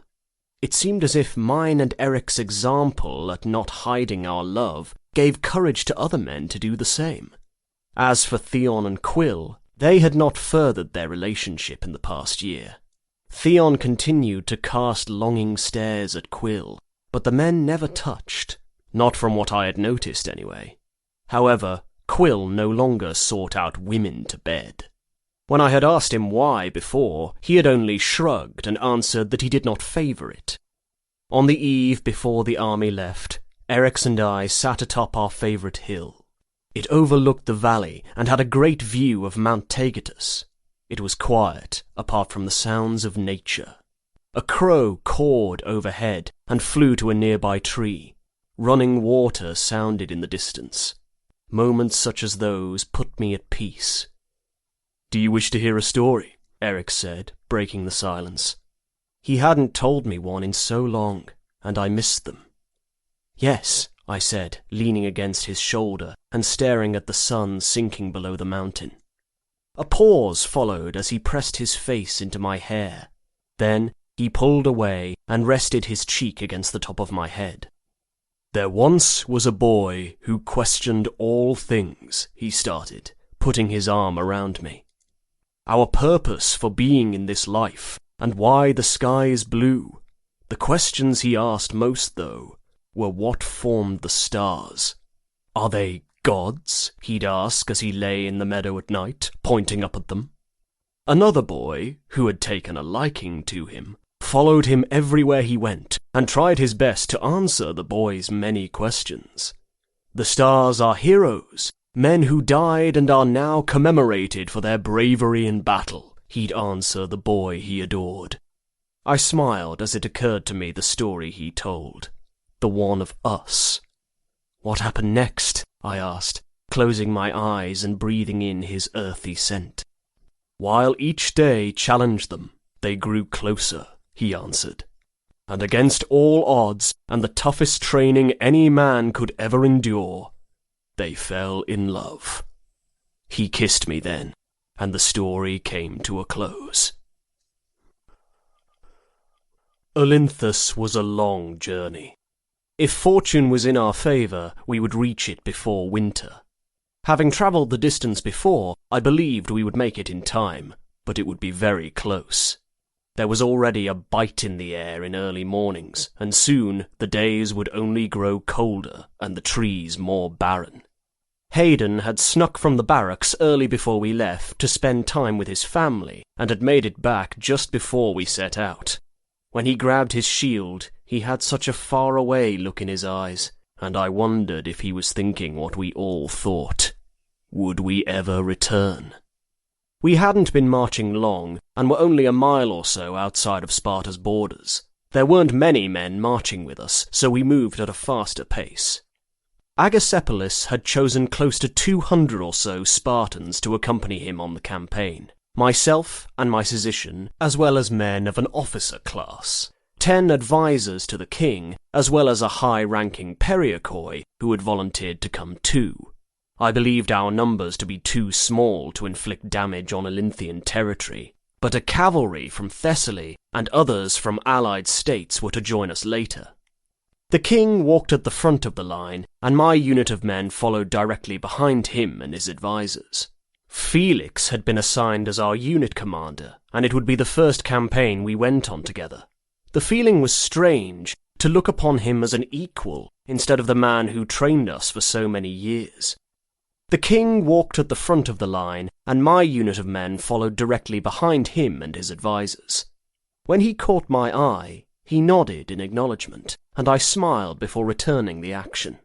It seemed as if mine and Eric's example at not hiding our love gave courage to other men to do the same. As for Theon and Quill, they had not furthered their relationship in the past year. Theon continued to cast longing stares at Quill, but the men never touched, not from what I had noticed anyway. However, Quill no longer sought out women to bed. When I had asked him why before, he had only shrugged and answered that he did not favour it. On the eve before the army left, Erix and I sat atop our favourite hill. It overlooked the valley and had a great view of Mount Taygetus. It was quiet, apart from the sounds of nature. A crow cawed overhead and flew to a nearby tree. Running water sounded in the distance. Moments such as those put me at peace. "Do you wish to hear a story?" Erix said, breaking the silence. He hadn't told me one in so long, and I missed them. "Yes," I said, leaning against his shoulder and staring at the sun sinking below the mountain. A pause followed as he pressed his face into my hair. Then he pulled away and rested his cheek against the top of my head. "There once was a boy who questioned all things," he started, putting his arm around me. "Our purpose for being in this life, and why the sky is blue. The questions he asked most, though, were what formed the stars. Are they gods?" he'd ask as he lay in the meadow at night, pointing up at them. Another boy, who had taken a liking to him, followed him everywhere he went, and tried his best to answer the boy's many questions. "The stars are heroes, men who died and are now commemorated for their bravery in battle," he'd answer the boy he adored. I smiled as it occurred to me the story he told, the one of us. "What happened next?" I asked, closing my eyes and breathing in his earthy scent. "While each day challenged them, they grew closer," he answered. "And against all odds and the toughest training any man could ever endure, they fell in love." He kissed me then, and the story came to a close. Olynthus was a long journey. If fortune was in our favour, we would reach it before winter. Having travelled the distance before, I believed we would make it in time, but it would be very close. There was already a bite in the air in early mornings, and soon the days would only grow colder and the trees more barren. Hayden had snuck from the barracks early before we left to spend time with his family, and had made it back just before we set out. When he grabbed his shield, he had such a far-away look in his eyes, and I wondered if he was thinking what we all thought. Would we ever return? We hadn't been marching long, and were only a mile or so outside of Sparta's borders. There weren't many men marching with us, so we moved at a faster pace. Agasepalus had chosen close to 200 or so Spartans to accompany him on the campaign. Myself and my physician, as well as men of an officer class. 10 advisors to the king, as well as a high-ranking periakoi who had volunteered to come too. I believed our numbers to be too small to inflict damage on Olynthian territory, but a cavalry from Thessaly and others from allied states were to join us later. The king walked at the front of the line, and my unit of men followed directly behind him and his advisors. Felix had been assigned as our unit commander, and it would be the first campaign we went on together. The feeling was strange, to look upon him as an equal, instead of the man who trained us for so many years. The king walked at the front of the line, and my unit of men followed directly behind him and his advisors. When he caught my eye, he nodded in acknowledgement, and I smiled before returning the action.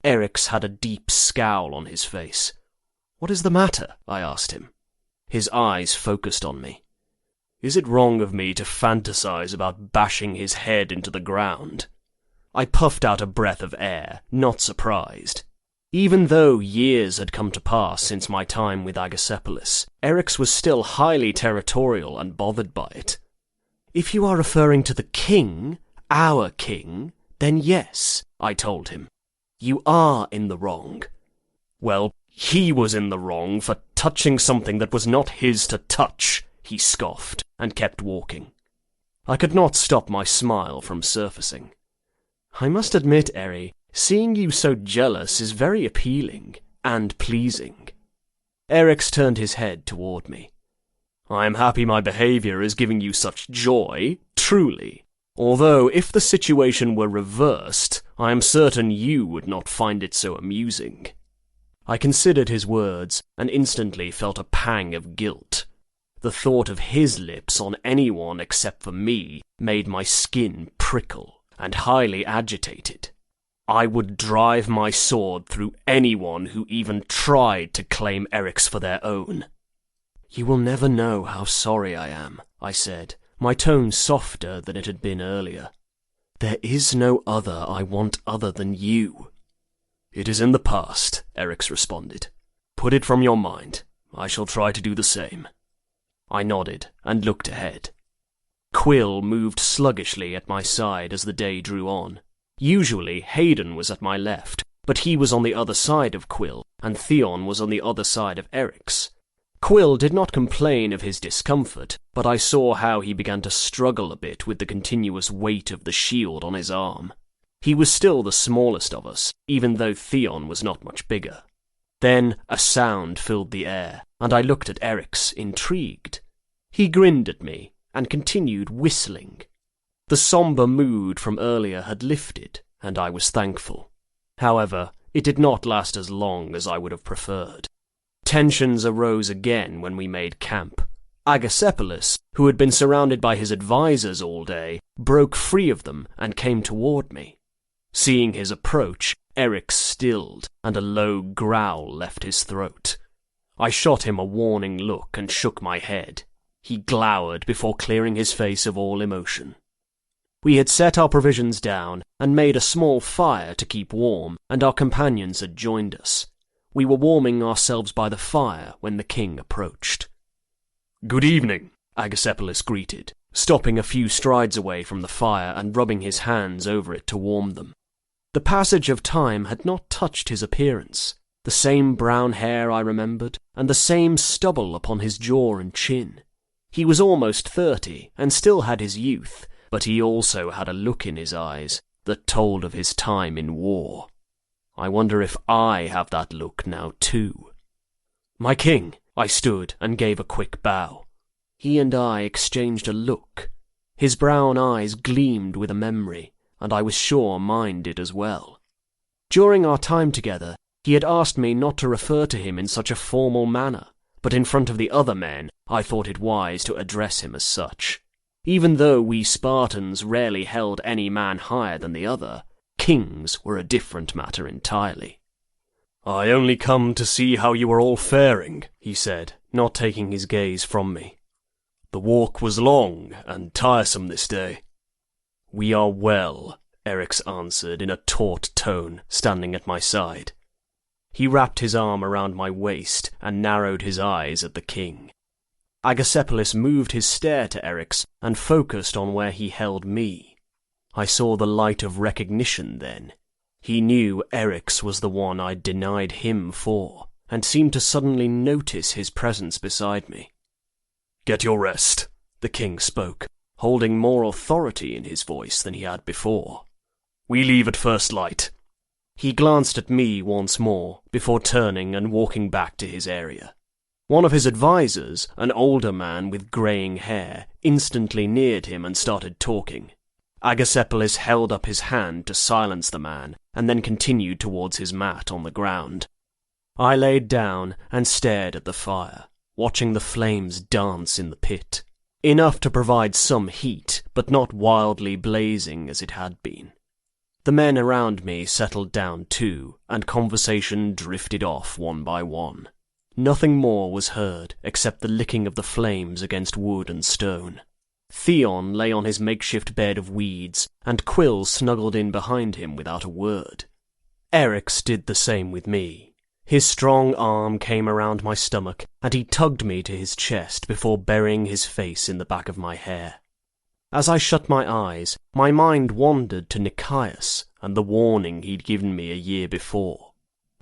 Erix had a deep scowl on his face. "What is the matter?" I asked him. His eyes focused on me. "Is it wrong of me to fantasize about bashing his head into the ground?" I puffed out a breath of air, not surprised. Even though years had come to pass since my time with Agasepalus, Erix was still highly territorial and bothered by it. "If you are referring to the king, our king, then yes," I told him. "You are in the wrong." "Well, he was in the wrong for touching something that was not his to touch," he scoffed, and kept walking. I could not stop my smile from surfacing. I must admit, Eri, seeing you so jealous is very appealing and pleasing. Erix turned his head toward me. I am happy my behaviour is giving you such joy, truly. Although, if the situation were reversed, I am certain you would not find it so amusing. I considered his words, and instantly felt a pang of guilt. The thought of his lips on anyone except for me made my skin prickle, and highly agitated. I would drive my sword through anyone who even tried to claim Erix for their own. You will never know how sorry I am, I said, my tone softer than it had been earlier. There is no other I want other than you. It is in the past, Erix responded. Put it from your mind. I shall try to do the same. I nodded and looked ahead. Quill moved sluggishly at my side as the day drew on. Usually Hayden was at my left, but he was on the other side of Quill, and Theon was on the other side of Erix. Quill did not complain of his discomfort, but I saw how he began to struggle a bit with the continuous weight of the shield on his arm. He was still the smallest of us, even though Theon was not much bigger. Then a sound filled the air, and I looked at Erix, intrigued. He grinned at me, and continued whistling. The sombre mood from earlier had lifted, and I was thankful. However, it did not last as long as I would have preferred. Tensions arose again when we made camp. Agasepolis, who had been surrounded by his advisors all day, broke free of them and came toward me. Seeing his approach, Erix stilled, and a low growl left his throat. I shot him a warning look and shook my head. He glowered before clearing his face of all emotion. We had set our provisions down and made a small fire to keep warm, and our companions had joined us. We were warming ourselves by the fire when the king approached. "Good evening," Agasepolis greeted, stopping a few strides away from the fire and rubbing his hands over it to warm them. The passage of time had not touched his appearance. The same brown hair I remembered, and the same stubble upon his jaw and chin. He was almost 30, and still had his youth, but he also had a look in his eyes that told of his time in war. I wonder if I have that look now too. "My king," I stood and gave a quick bow. He and I exchanged a look. His brown eyes gleamed with a memory, and I was sure mine did as well. During our time together, he had asked me not to refer to him in such a formal manner, but in front of the other men, I thought it wise to address him as such. Even though we Spartans rarely held any man higher than the other, kings were a different matter entirely. "I only come to see how you are all faring," he said, not taking his gaze from me. "The walk was long and tiresome this day." "We are well," Erix answered in a taut tone, standing at my side. He wrapped his arm around my waist and narrowed his eyes at the king. Agasepolis moved his stare to Erix and focused on where he held me. I saw the light of recognition then. He knew Erix was the one I'd denied him for, and seemed to suddenly notice his presence beside me. "Get your rest," the king spoke, holding more authority in his voice than he had before. "We leave at first light." He glanced at me once more, before turning and walking back to his area. One of his advisors, an older man with greying hair, instantly neared him and started talking. Agasepolis held up his hand to silence the man, and then continued towards his mat on the ground. I laid down and stared at the fire, watching the flames dance in the pit. Enough to provide some heat, but not wildly blazing as it had been. The men around me settled down too, and conversation drifted off one by one. Nothing more was heard except the licking of the flames against wood and stone. Theon lay on his makeshift bed of weeds, and Quill snuggled in behind him without a word. Erix did the same with me. His strong arm came around my stomach, and he tugged me to his chest before burying his face in the back of my hair. As I shut my eyes, my mind wandered to Nicaeus and the warning he'd given me a year before.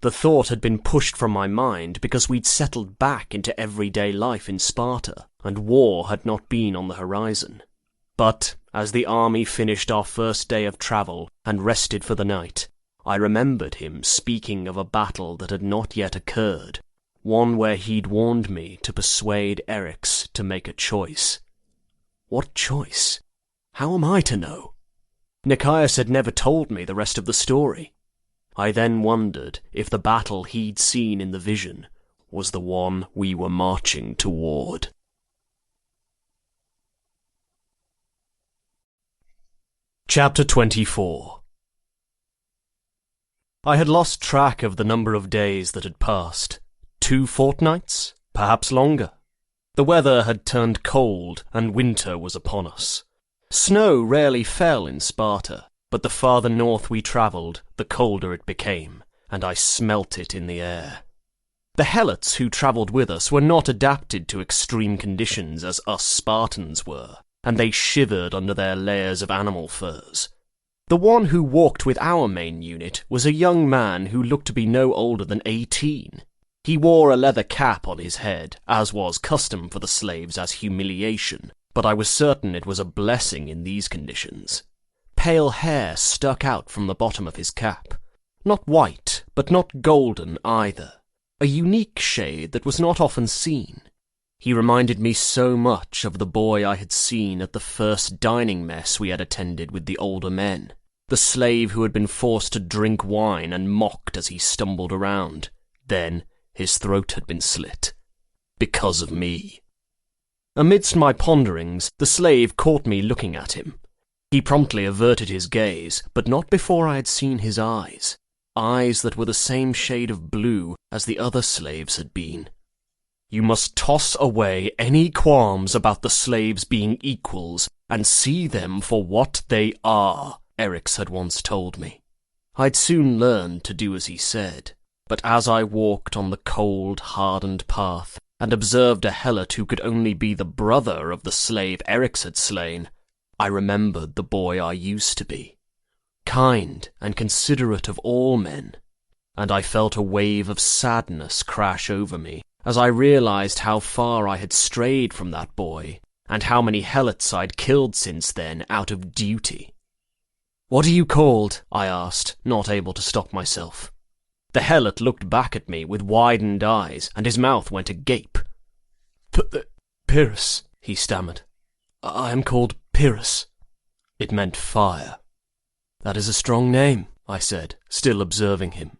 The thought had been pushed from my mind because we'd settled back into everyday life in Sparta, and war had not been on the horizon. But as the army finished our first day of travel and rested for the night, I remembered him speaking of a battle that had not yet occurred, one where he'd warned me to persuade Eryx to make a choice. What choice? How am I to know? Nikias had never told me the rest of the story. I then wondered if the battle he'd seen in the vision was the one we were marching toward. Chapter 24. I had lost track of the number of days that had passed. 2 fortnights? Perhaps longer. The weather had turned cold, and winter was upon us. Snow rarely fell in Sparta, but the farther north we travelled, the colder it became, and I smelt it in the air. The Helots who travelled with us were not adapted to extreme conditions as us Spartans were, and they shivered under their layers of animal furs. The one who walked with our main unit was a young man who looked to be no older than 18. He wore a leather cap on his head, as was custom for the slaves as humiliation, but I was certain it was a blessing in these conditions. Pale hair stuck out from the bottom of his cap. Not white, but not golden either. A unique shade that was not often seen. He reminded me so much of the boy I had seen at the first dining mess we had attended with the older men, the slave who had been forced to drink wine and mocked as he stumbled around. Then his throat had been slit. Because of me. Amidst my ponderings, the slave caught me looking at him. He promptly averted his gaze, but not before I had seen his eyes. Eyes that were the same shade of blue as the other slaves had been. You must toss away any qualms about the slaves being equals and see them for what they are, Eryx had once told me. I'd soon learned to do as he said, but as I walked on the cold, hardened path and observed a Helot who could only be the brother of the slave Eryx had slain, I remembered the boy I used to be, kind and considerate of all men, and I felt a wave of sadness crash over me as I realized how far I had strayed from that boy, and how many Helots I'd killed since then out of duty. "What are you called?" I asked, not able to stop myself. The Helot looked back at me with widened eyes, and his mouth went agape. "Pyrrhus," he stammered. "I am called Pyrrhus." It meant fire. "That is a strong name," I said, still observing him.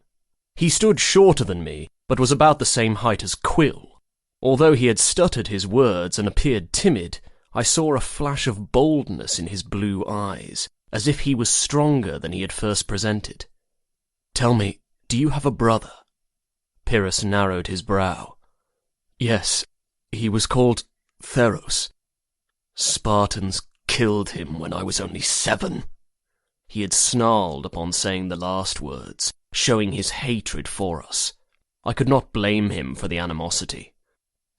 He stood shorter than me, but was about the same height as Quill. Although he had stuttered his words and appeared timid, I saw a flash of boldness in his blue eyes, as if he was stronger than he had first presented. "Tell me, do you have a brother?" Pyrrhus narrowed his brow. "Yes, he was called Theros. Spartans killed him when I was only 7. He had snarled upon saying the last words, showing his hatred for us. I could not blame him for the animosity.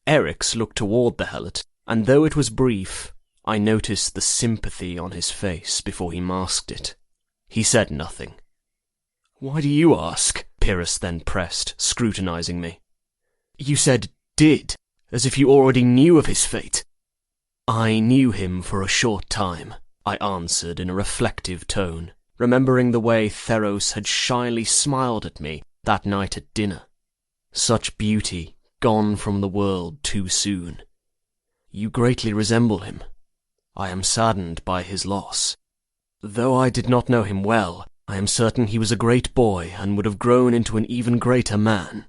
Eryx looked toward the Helot, and though it was brief, I noticed the sympathy on his face before he masked it. He said nothing. "Why do you ask?" Pyrrhus then pressed, scrutinizing me. "You said 'did,' as if you already knew of his fate." "I knew him for a short time," I answered in a reflective tone, remembering the way Theros had shyly smiled at me that night at dinner. Such beauty, gone from the world too soon. "You greatly resemble him. I am saddened by his loss. Though I did not know him well, I am certain he was a great boy and would have grown into an even greater man."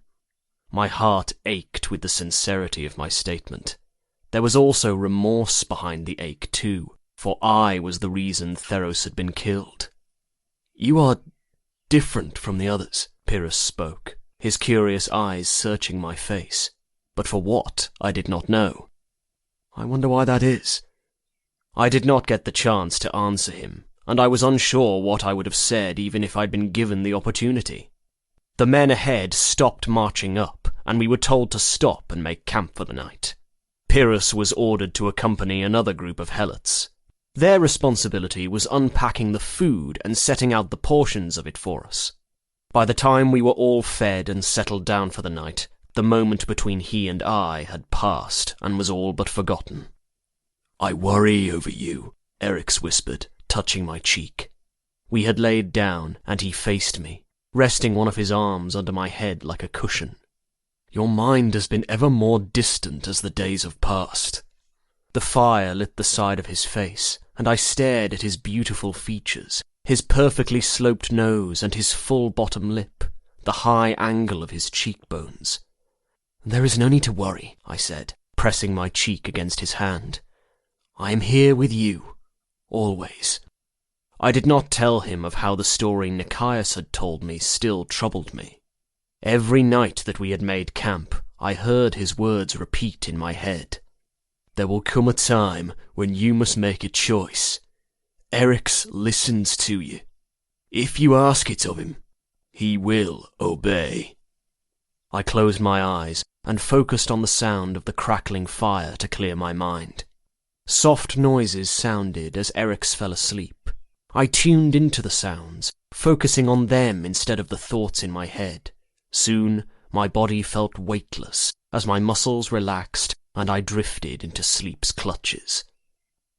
My heart ached with the sincerity of my statement. There was also remorse behind the ache too, for I was the reason Theros had been killed. "You are different from the others," Pyrrhus spoke, his curious eyes searching my face. But for what, I did not know. "I wonder why that is." I did not get the chance to answer him, and I was unsure what I would have said even if I'd been given the opportunity. The men ahead stopped marching up, and we were told to stop and make camp for the night. Pyrrhus was ordered to accompany another group of Helots. Their responsibility was unpacking the food and setting out the portions of it for us. By the time we were all fed and settled down for the night, the moment between he and I had passed and was all but forgotten. "I worry over you," Eric's whispered, touching my cheek. We had laid down, and he faced me, resting one of his arms under my head like a cushion. Your mind has been ever more distant as the days have passed. The fire lit the side of his face, and I stared at his beautiful features, his perfectly sloped nose and his full bottom lip, the high angle of his cheekbones. There is no need to worry, I said, pressing my cheek against his hand. I am here with you, always. I did not tell him of how the story Nikias had told me still troubled me. Every night that we had made camp, I heard his words repeat in my head. There will come a time when you must make a choice. Eryx listens to you. If you ask it of him, he will obey. I closed my eyes and focused on the sound of the crackling fire to clear my mind. Soft noises sounded as Eryx fell asleep. I tuned into the sounds, focusing on them instead of the thoughts in my head. Soon, my body felt weightless as my muscles relaxed and I drifted into sleep's clutches.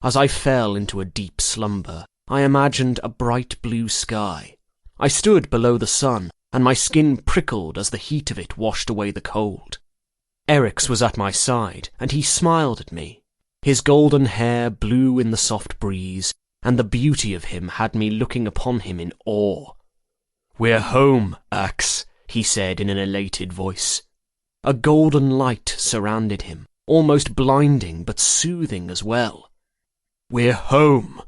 As I fell into a deep slumber, I imagined a bright blue sky. I stood below the sun, and my skin prickled as the heat of it washed away the cold. Eryx was at my side, and he smiled at me. His golden hair blew in the soft breeze, and the beauty of him had me looking upon him in awe. "We're home, Ax," he said in an elated voice. A golden light surrounded him, almost blinding but soothing as well. "We're home."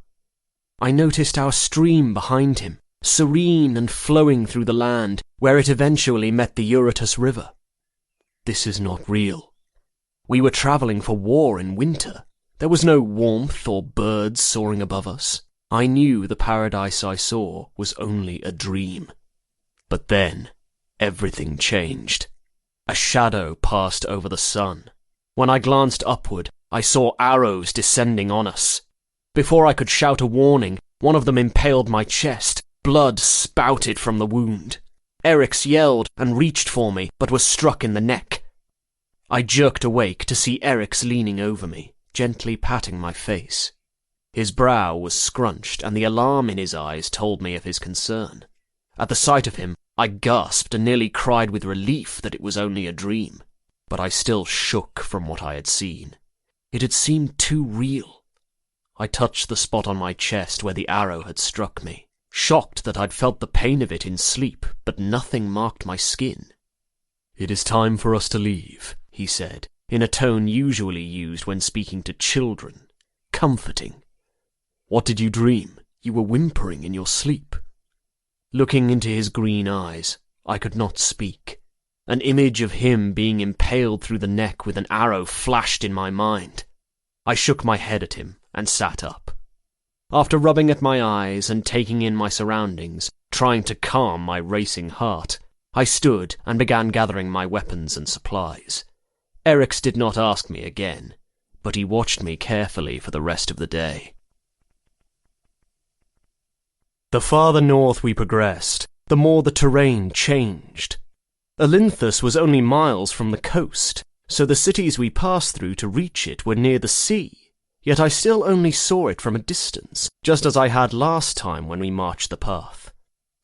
I noticed our stream behind him, serene and flowing through the land, where it eventually met the Eurotas River. This is not real. We were travelling for war in winter. There was no warmth or birds soaring above us. I knew the paradise I saw was only a dream. But then, everything changed. A shadow passed over the sun. When I glanced upward, I saw arrows descending on us. Before I could shout a warning, one of them impaled my chest. Blood spouted from the wound. Eryx yelled and reached for me, but was struck in the neck. I jerked awake to see Eryx leaning over me, gently patting my face. His brow was scrunched, and the alarm in his eyes told me of his concern. At the sight of him, I gasped and nearly cried with relief that it was only a dream. But I still shook from what I had seen. It had seemed too real. I touched the spot on my chest where the arrow had struck me, shocked that I'd felt the pain of it in sleep, but nothing marked my skin. "It is time for us to leave," he said, in a tone usually used when speaking to children, comforting. "What did you dream? You were whimpering in your sleep." Looking into his green eyes, I could not speak. An image of him being impaled through the neck with an arrow flashed in my mind. I shook my head at him and sat up. After rubbing at my eyes and taking in my surroundings, trying to calm my racing heart, I stood and began gathering my weapons and supplies. Eryx did not ask me again, but he watched me carefully for the rest of the day. The farther north we progressed, the more the terrain changed. Olynthus was only miles from the coast, so the cities we passed through to reach it were near the sea, yet I still only saw it from a distance, just as I had last time when we marched the path.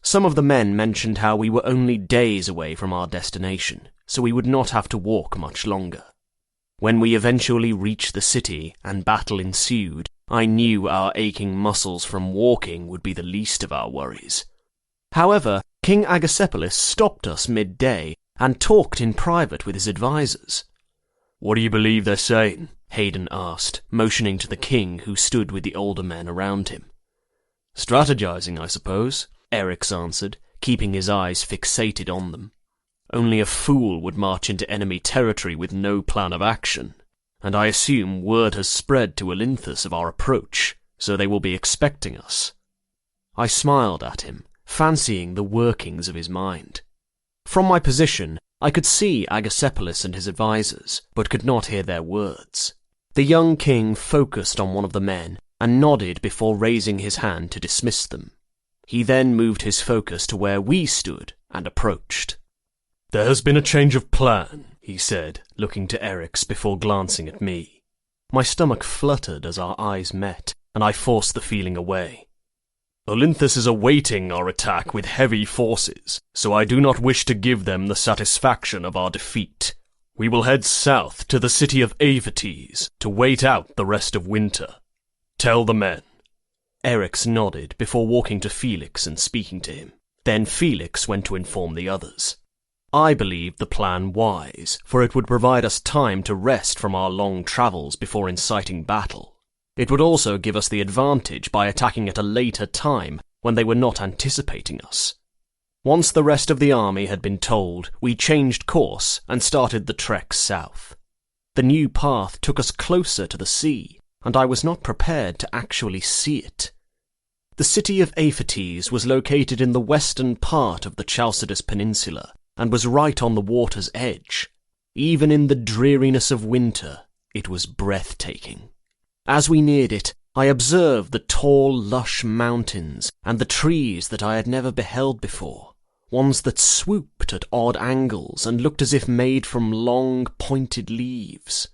Some of the men mentioned how we were only days away from our destination, so we would not have to walk much longer. When we eventually reached the city and battle ensued, I knew our aching muscles from walking would be the least of our worries. However, King Agacephalus stopped us midday and talked in private with his advisors. "What do you believe they're saying?" Hayden asked, motioning to the king who stood with the older men around him. "Strategizing, I suppose," Eryx answered, keeping his eyes fixated on them. "Only a fool would march into enemy territory with no plan of action, and I assume word has spread to Olynthus of our approach, so they will be expecting us." I smiled at him, fancying the workings of his mind. From my position, I could see Agacephalus and his advisors, but could not hear their words. The young king focused on one of the men and nodded before raising his hand to dismiss them. He then moved his focus to where we stood and approached. "There has been a change of plan," he said, looking to Eryx before glancing at me. My stomach fluttered as our eyes met, and I forced the feeling away. Olynthus is awaiting our attack with heavy forces, so I do not wish to give them the satisfaction of our defeat. We will head south to the city of Aphetes to wait out the rest of winter. Tell the men. Eryx nodded before walking to Felix and speaking to him. Then Felix went to inform the others. I believed the plan wise, for it would provide us time to rest from our long travels before inciting battle. It would also give us the advantage by attacking at a later time when they were not anticipating us. Once the rest of the army had been told, we changed course and started the trek south. The new path took us closer to the sea, and I was not prepared to actually see it. The city of Aphetes was located in the western part of the Chalcidice Peninsula, and was right on the water's edge. Even in the dreariness of winter, it was breathtaking. As we neared it, I observed the tall, lush mountains and the trees that I had never beheld before, ones that swooped at odd angles and looked as if made from long, pointed leaves.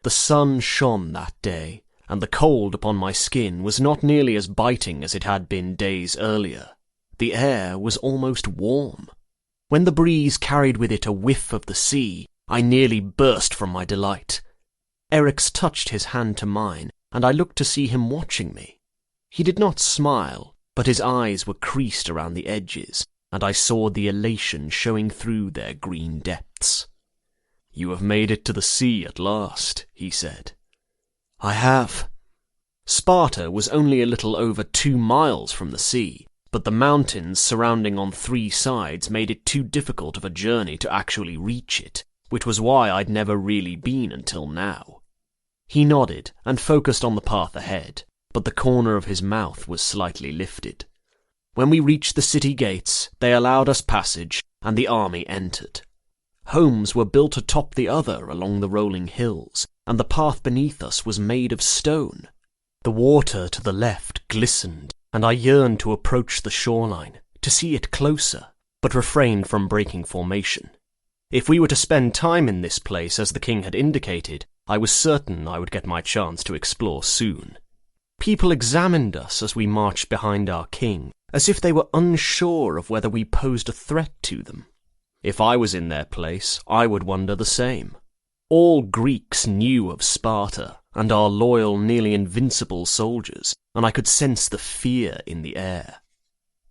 The sun shone that day, and the cold upon my skin was not nearly as biting as it had been days earlier. The air was almost warm. When the breeze carried with it a whiff of the sea, I nearly burst from my delight. Eryx touched his hand to mine, and I looked to see him watching me. He did not smile, but his eyes were creased around the edges, and I saw the elation showing through their green depths. "You have made it to the sea at last," he said. "I have." Sparta was only a little over 2 miles from the sea, but the mountains surrounding on 3 sides made it too difficult of a journey to actually reach it, which was why I'd never really been until now. He nodded and focused on the path ahead, but the corner of his mouth was slightly lifted. When we reached the city gates, they allowed us passage, and the army entered. Homes were built atop the other along the rolling hills, and the path beneath us was made of stone. The water to the left glistened, and I yearned to approach the shoreline, to see it closer, but refrained from breaking formation. If we were to spend time in this place as the king had indicated, I was certain I would get my chance to explore soon. People examined us as we marched behind our king, as if they were unsure of whether we posed a threat to them. If I was in their place, I would wonder the same. All Greeks knew of Sparta, and our loyal, nearly invincible soldiers, and I could sense the fear in the air.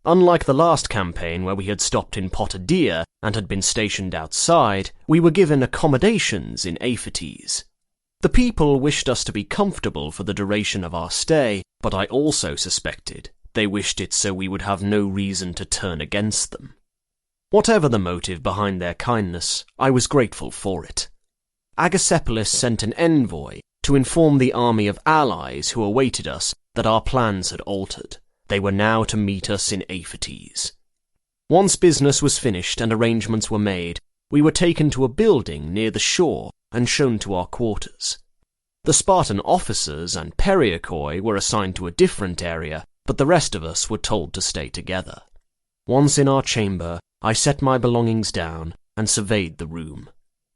Unlike the last campaign where we had stopped in Potidaea and had been stationed outside, we were given accommodations in Aphetes. The people wished us to be comfortable for the duration of our stay, but I also suspected they wished it so we would have no reason to turn against them. Whatever the motive behind their kindness, I was grateful for it. Agacephalus sent an envoy to inform the army of allies who awaited us that our plans had altered. They were now to meet us in Aphetes. Once business was finished and arrangements were made, we were taken to a building near the shore and shown to our quarters. The Spartan officers and periakoi were assigned to a different area, but the rest of us were told to stay together. Once in our chamber, I set my belongings down and surveyed the room.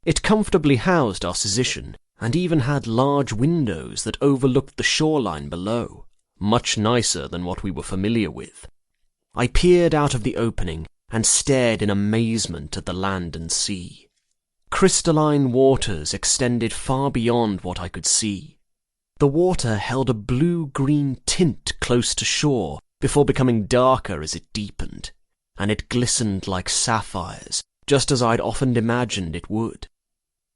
It comfortably housed our physician, and even had large windows that overlooked the shoreline below, much nicer than what we were familiar with. I peered out of the opening and stared in amazement at the land and sea. Crystalline waters extended far beyond what I could see. The water held a blue-green tint close to shore before becoming darker as it deepened, and it glistened like sapphires, just as I'd often imagined it would.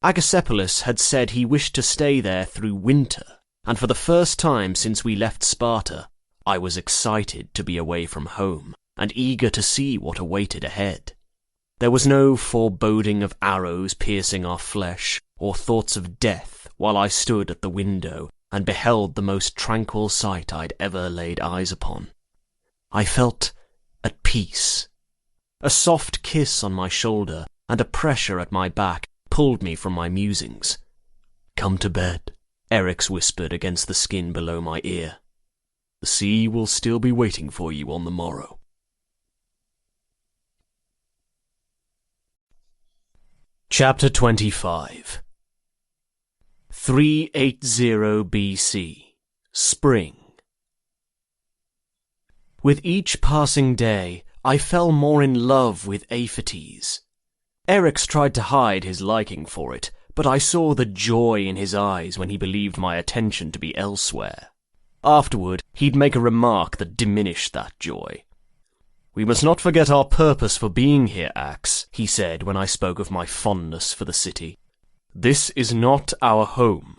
Agacephalus had said he wished to stay there through winter, and for the first time since we left Sparta, I was excited to be away from home, and eager to see what awaited ahead. There was no foreboding of arrows piercing our flesh, or thoughts of death, while I stood at the window and beheld the most tranquil sight I'd ever laid eyes upon. I felt at peace. A soft kiss on my shoulder and a pressure at my back pulled me from my musings. "Come to bed," Eryx whispered against the skin below my ear. "The sea will still be waiting for you on the morrow." Chapter 25. 380 BC. Spring. With each passing day, I fell more in love with Aphates. Eryx tried to hide his liking for it, but I saw the joy in his eyes when he believed my attention to be elsewhere. Afterward, he'd make a remark that diminished that joy. "We must not forget our purpose for being here, Ax," he said when I spoke of my fondness for the city. "This is not our home."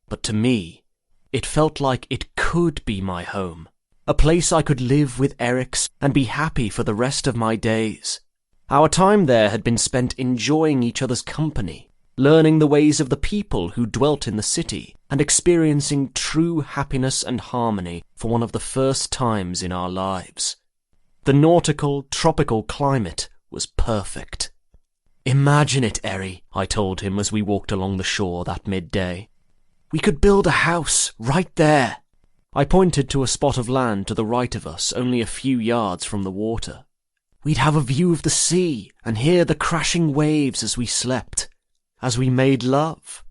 But to me, it felt like it could be my home, a place I could live with Eryx and be happy for the rest of my days. Our time there had been spent enjoying each other's company, learning the ways of the people who dwelt in the city, and experiencing true happiness and harmony for one of the first times in our lives. The nautical, tropical climate was perfect. "Imagine it, Eri," I told him as we walked along the shore that midday. "We could build a house right there." I pointed to a spot of land to the right of us, only a few yards from the water. "We'd have a view of the sea and hear the crashing waves as we slept, as we made love."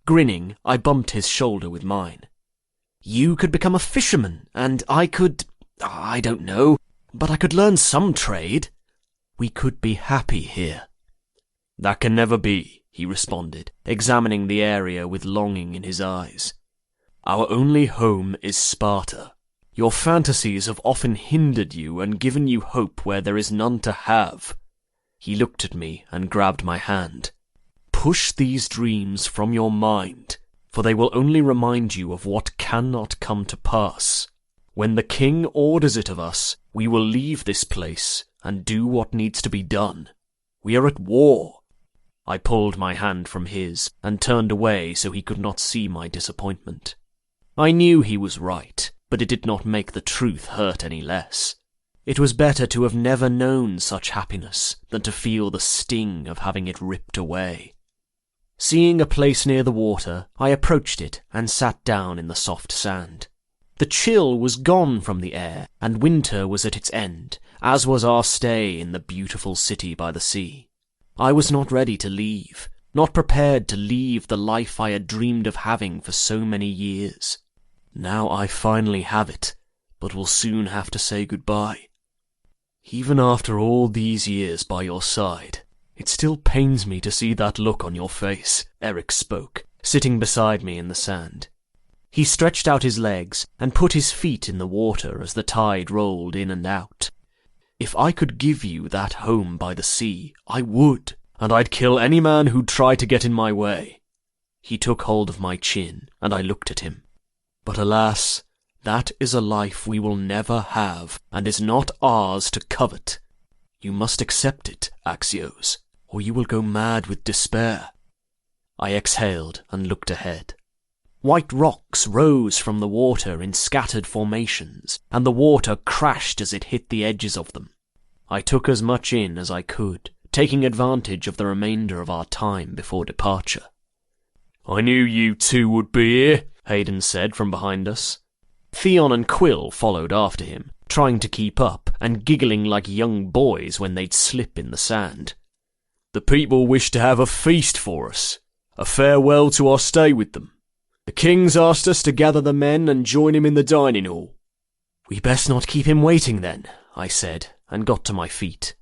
Grinning, I bumped his shoulder with mine. "You could become a fisherman, and I could... I don't know, but I could learn some trade. We could be happy here." "That can never be," he responded, examining the area with longing in his eyes. "Our only home is Sparta. Your fantasies have often hindered you and given you hope where there is none to have." He looked at me and grabbed my hand. "Push these dreams from your mind, for they will only remind you of what cannot come to pass. When the king orders it of us, we will leave this place and do what needs to be done. We are at war." I pulled my hand from his and turned away so he could not see my disappointment. I knew he was right, but it did not make the truth hurt any less. It was better to have never known such happiness than to feel the sting of having it ripped away. Seeing a place near the water, I approached it and sat down in the soft sand. The chill was gone from the air, and winter was at its end, as was our stay in the beautiful city by the sea. I was not ready to leave, not prepared to leave the life I had dreamed of having for so many years. Now I finally have it, but will soon have to say goodbye. Even after all these years by your side, it still pains me to see that look on your face," Eryx spoke, sitting beside me in the sand. He stretched out his legs and put his feet in the water as the tide rolled in and out. "If I could give you that home by the sea, I would, and I'd kill any man who'd try to get in my way." He took hold of my chin, and I looked at him. "But alas, that is a life we will never have, and is not ours to covet. You must accept it, Axios, or you will go mad with despair." I exhaled and looked ahead. White rocks rose from the water in scattered formations, and the water crashed as it hit the edges of them. I took as much in as I could, taking advantage of the remainder of our time before departure. "I knew you two would be here," Hayden said from behind us. Theon and Quill followed after him, trying to keep up and giggling like young boys when they'd slip in the sand. "The people wish to have a feast for us, a farewell to our stay with them. The king's asked us to gather the men and join him in the dining hall." "We best not keep him waiting then," I said, and got to my feet.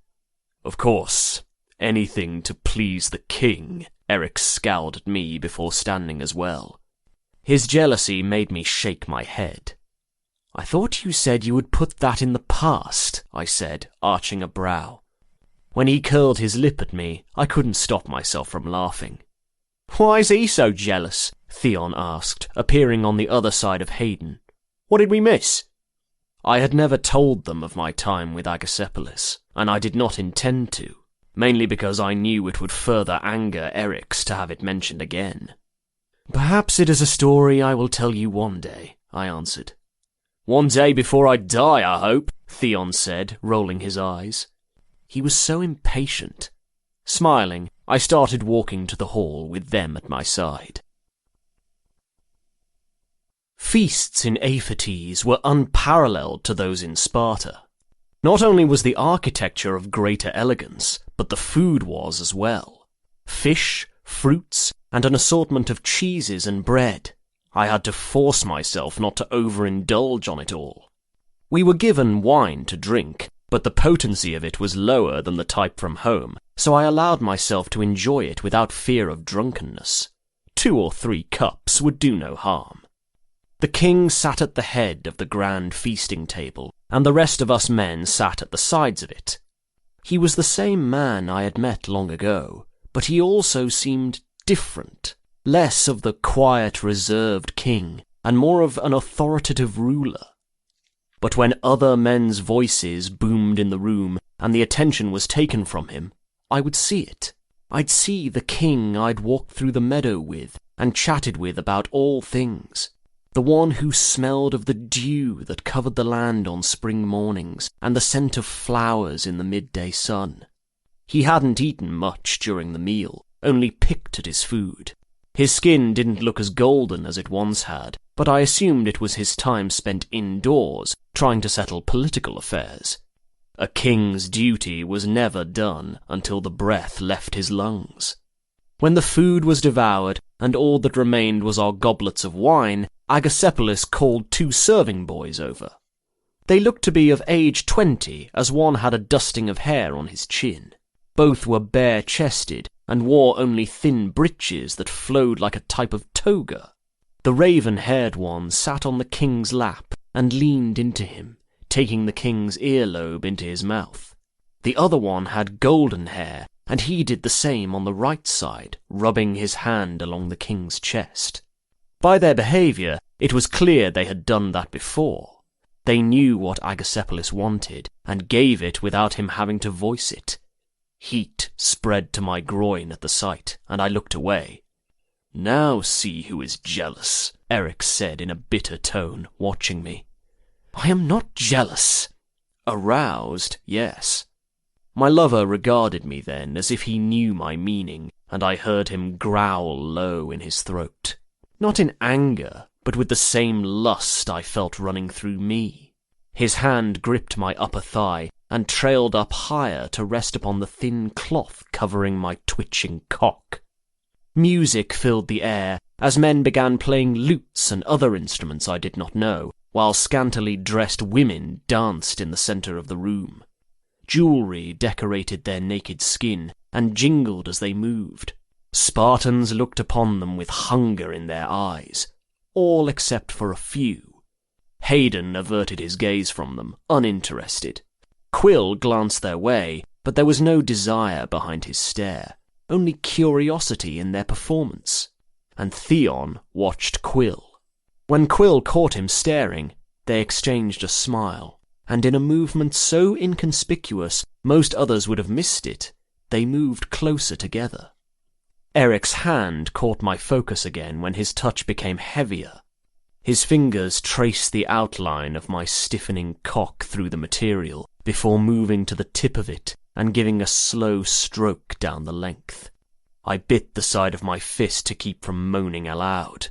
"Of course, anything to please the king," Eryx scowled at me before standing as well. His jealousy made me shake my head. "I thought you said you would put that in the past," I said, arching a brow. When he curled his lip at me, I couldn't stop myself from laughing. "Why's he so jealous?" Theon asked, appearing on the other side of Hayden. "What did we miss?" I had never told them of my time with Agasepolis, and I did not intend to, mainly because I knew it would further anger Eryx to have it mentioned again. "Perhaps it is a story I will tell you one day," I answered. "One day before I die, I hope," Theon said, rolling his eyes. He was so impatient. Smiling, I started walking to the hall with them at my side. Feasts in Aphates were unparalleled to those in Sparta. Not only was the architecture of greater elegance, but the food was as well. Fish, fruits, and an assortment of cheeses and bread. I had to force myself not to overindulge on it all. We were given wine to drink, but the potency of it was lower than the type from home, so I allowed myself to enjoy it without fear of drunkenness. 2 or 3 cups would do no harm. The king sat at the head of the grand feasting table, and the rest of us men sat at the sides of it. He was the same man I had met long ago, but he also seemed different, less of the quiet, reserved king, and more of an authoritative ruler. But when other men's voices boomed in the room, and the attention was taken from him, I would see it. I'd see the king I'd walked through the meadow with, and chatted with about all things. The one who smelled of the dew that covered the land on spring mornings, and the scent of flowers in the midday sun. He hadn't eaten much during the meal, only picked at his food. His skin didn't look as golden as it once had, but I assumed it was his time spent indoors, trying to settle political affairs. A king's duty was never done until the breath left his lungs. When the food was devoured, and all that remained was our goblets of wine, Agacephalus called 2 serving boys over. They looked to be of age 20, as one had a dusting of hair on his chin. Both were bare-chested, and wore only thin breeches that flowed like a type of toga. The raven-haired one sat on the king's lap and leaned into him, taking the king's earlobe into his mouth. The other one had golden hair, and he did the same on the right side, rubbing his hand along the king's chest. By their behaviour, it was clear they had done that before. They knew what Agacephalus wanted, and gave it without him having to voice it. Heat spread to my groin at the sight, and I looked away. "Now see who is jealous," Eric said in a bitter tone, watching me. "I am not jealous." Aroused, yes. My lover regarded me then as if he knew my meaning, and I heard him growl low in his throat. Not in anger, but with the same lust I felt running through me. His hand gripped my upper thigh and trailed up higher to rest upon the thin cloth covering my twitching cock. Music filled the air as men began playing lutes and other instruments I did not know, while scantily dressed women danced in the centre of the room. Jewelry decorated their naked skin and jingled as they moved. Spartans looked upon them with hunger in their eyes, all except for a few. Hayden averted his gaze from them, uninterested. Quill glanced their way, but there was no desire behind his stare, only curiosity in their performance. And Theon watched Quill. When Quill caught him staring, they exchanged a smile, and in a movement so inconspicuous most others would have missed it, they moved closer together. Eric's hand caught my focus again when his touch became heavier. His fingers traced the outline of my stiffening cock through the material before moving to the tip of it and giving a slow stroke down the length. I bit the side of my fist to keep from moaning aloud.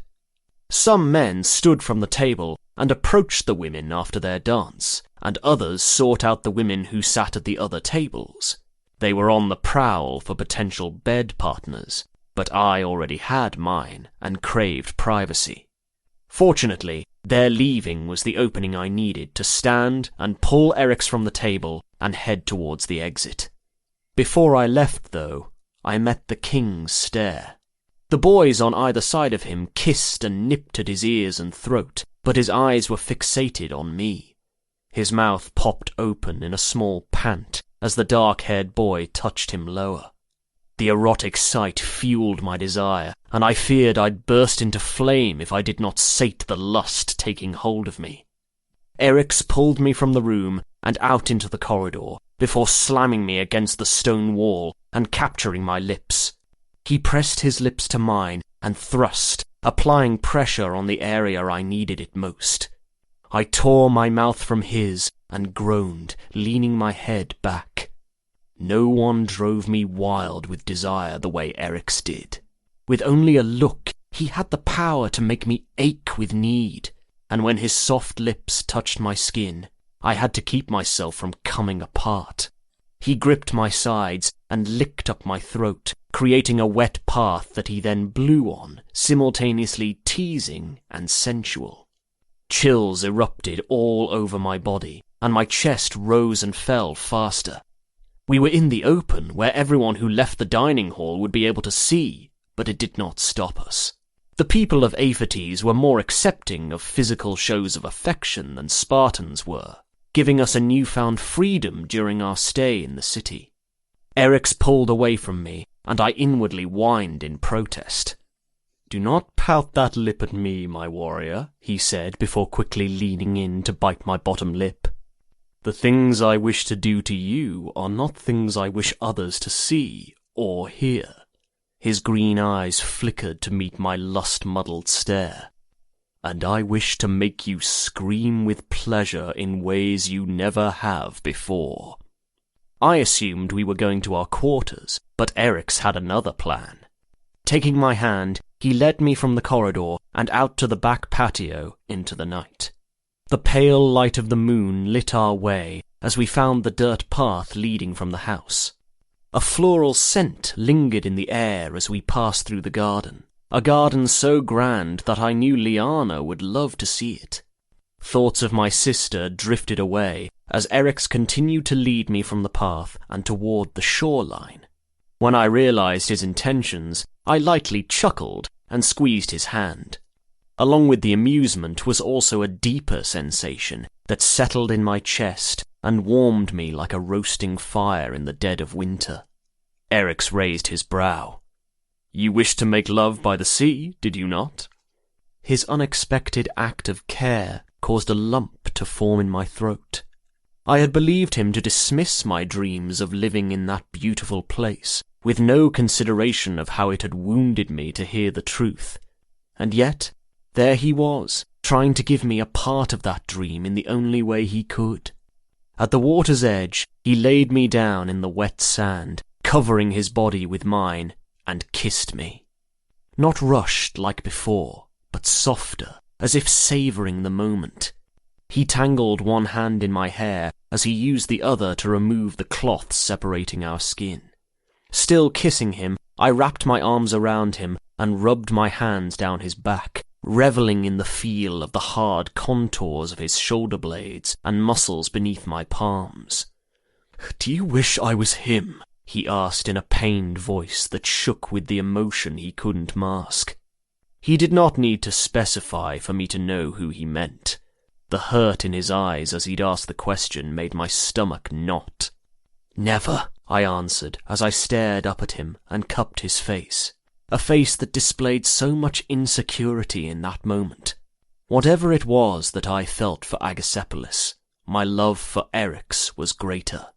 Some men stood from the table and approached the women after their dance, and others sought out the women who sat at the other tables. They were on the prowl for potential bed partners, but I already had mine and craved privacy. Fortunately, their leaving was the opening I needed to stand and pull Eric's from the table and head towards the exit. Before I left, though, I met the king's stare. The boys on either side of him kissed and nipped at his ears and throat, but his eyes were fixated on me. His mouth popped open in a small pant as the dark-haired boy touched him lower. The erotic sight fueled my desire, and I feared I'd burst into flame if I did not sate the lust taking hold of me. Eric's pulled me from the room and out into the corridor, before slamming me against the stone wall and capturing my lips. He pressed his lips to mine and thrust, applying pressure on the area I needed it most. I tore my mouth from his and groaned, leaning my head back. No one drove me wild with desire the way Eric's did. With only a look, he had the power to make me ache with need, and when his soft lips touched my skin, I had to keep myself from coming apart. He gripped my sides and licked up my throat, creating a wet path that he then blew on, simultaneously teasing and sensual. Chills erupted all over my body, and my chest rose and fell faster. We were in the open, where everyone who left the dining hall would be able to see, but it did not stop us. The people of Aphates were more accepting of physical shows of affection than Spartans were, giving us a newfound freedom during our stay in the city. Eryx pulled away from me, and I inwardly whined in protest. "Do not pout that lip at me, my warrior," he said before quickly leaning in to bite my bottom lip. "The things I wish to do to you are not things I wish others to see or hear." His green eyes flickered to meet my lust-muddled stare. "And I wish to make you scream with pleasure in ways you never have before." I assumed we were going to our quarters, but Eryx had another plan. Taking my hand, he led me from the corridor and out to the back patio into the night. The pale light of the moon lit our way as we found the dirt path leading from the house. A floral scent lingered in the air as we passed through the garden, a garden so grand that I knew Liana would love to see it. Thoughts of my sister drifted away as Eryx continued to lead me from the path and toward the shoreline. When I realized his intentions, I lightly chuckled and squeezed his hand. Along with the amusement was also a deeper sensation that settled in my chest and warmed me like a roasting fire in the dead of winter. Eryx raised his brow. "You wished to make love by the sea, did you not?" His unexpected act of care caused a lump to form in my throat. I had believed him to dismiss my dreams of living in that beautiful place, with no consideration of how it had wounded me to hear the truth. And yet, there he was, trying to give me a part of that dream in the only way he could. At the water's edge, he laid me down in the wet sand, covering his body with mine, and kissed me. Not rushed like before, but softer, as if savouring the moment. He tangled one hand in my hair as he used the other to remove the cloth separating our skin. Still kissing him, I wrapped my arms around him and rubbed my hands down his back, reveling in the feel of the hard contours of his shoulder blades and muscles beneath my palms. "Do you wish I was him?" he asked in a pained voice that shook with the emotion he couldn't mask. He did not need to specify for me to know who he meant. The hurt in his eyes as he'd asked the question made my stomach knot. "Never," I answered as I stared up at him and cupped his face, a face that displayed so much insecurity in that moment. Whatever it was that I felt for Agasepolis, my love for Eryx was greater.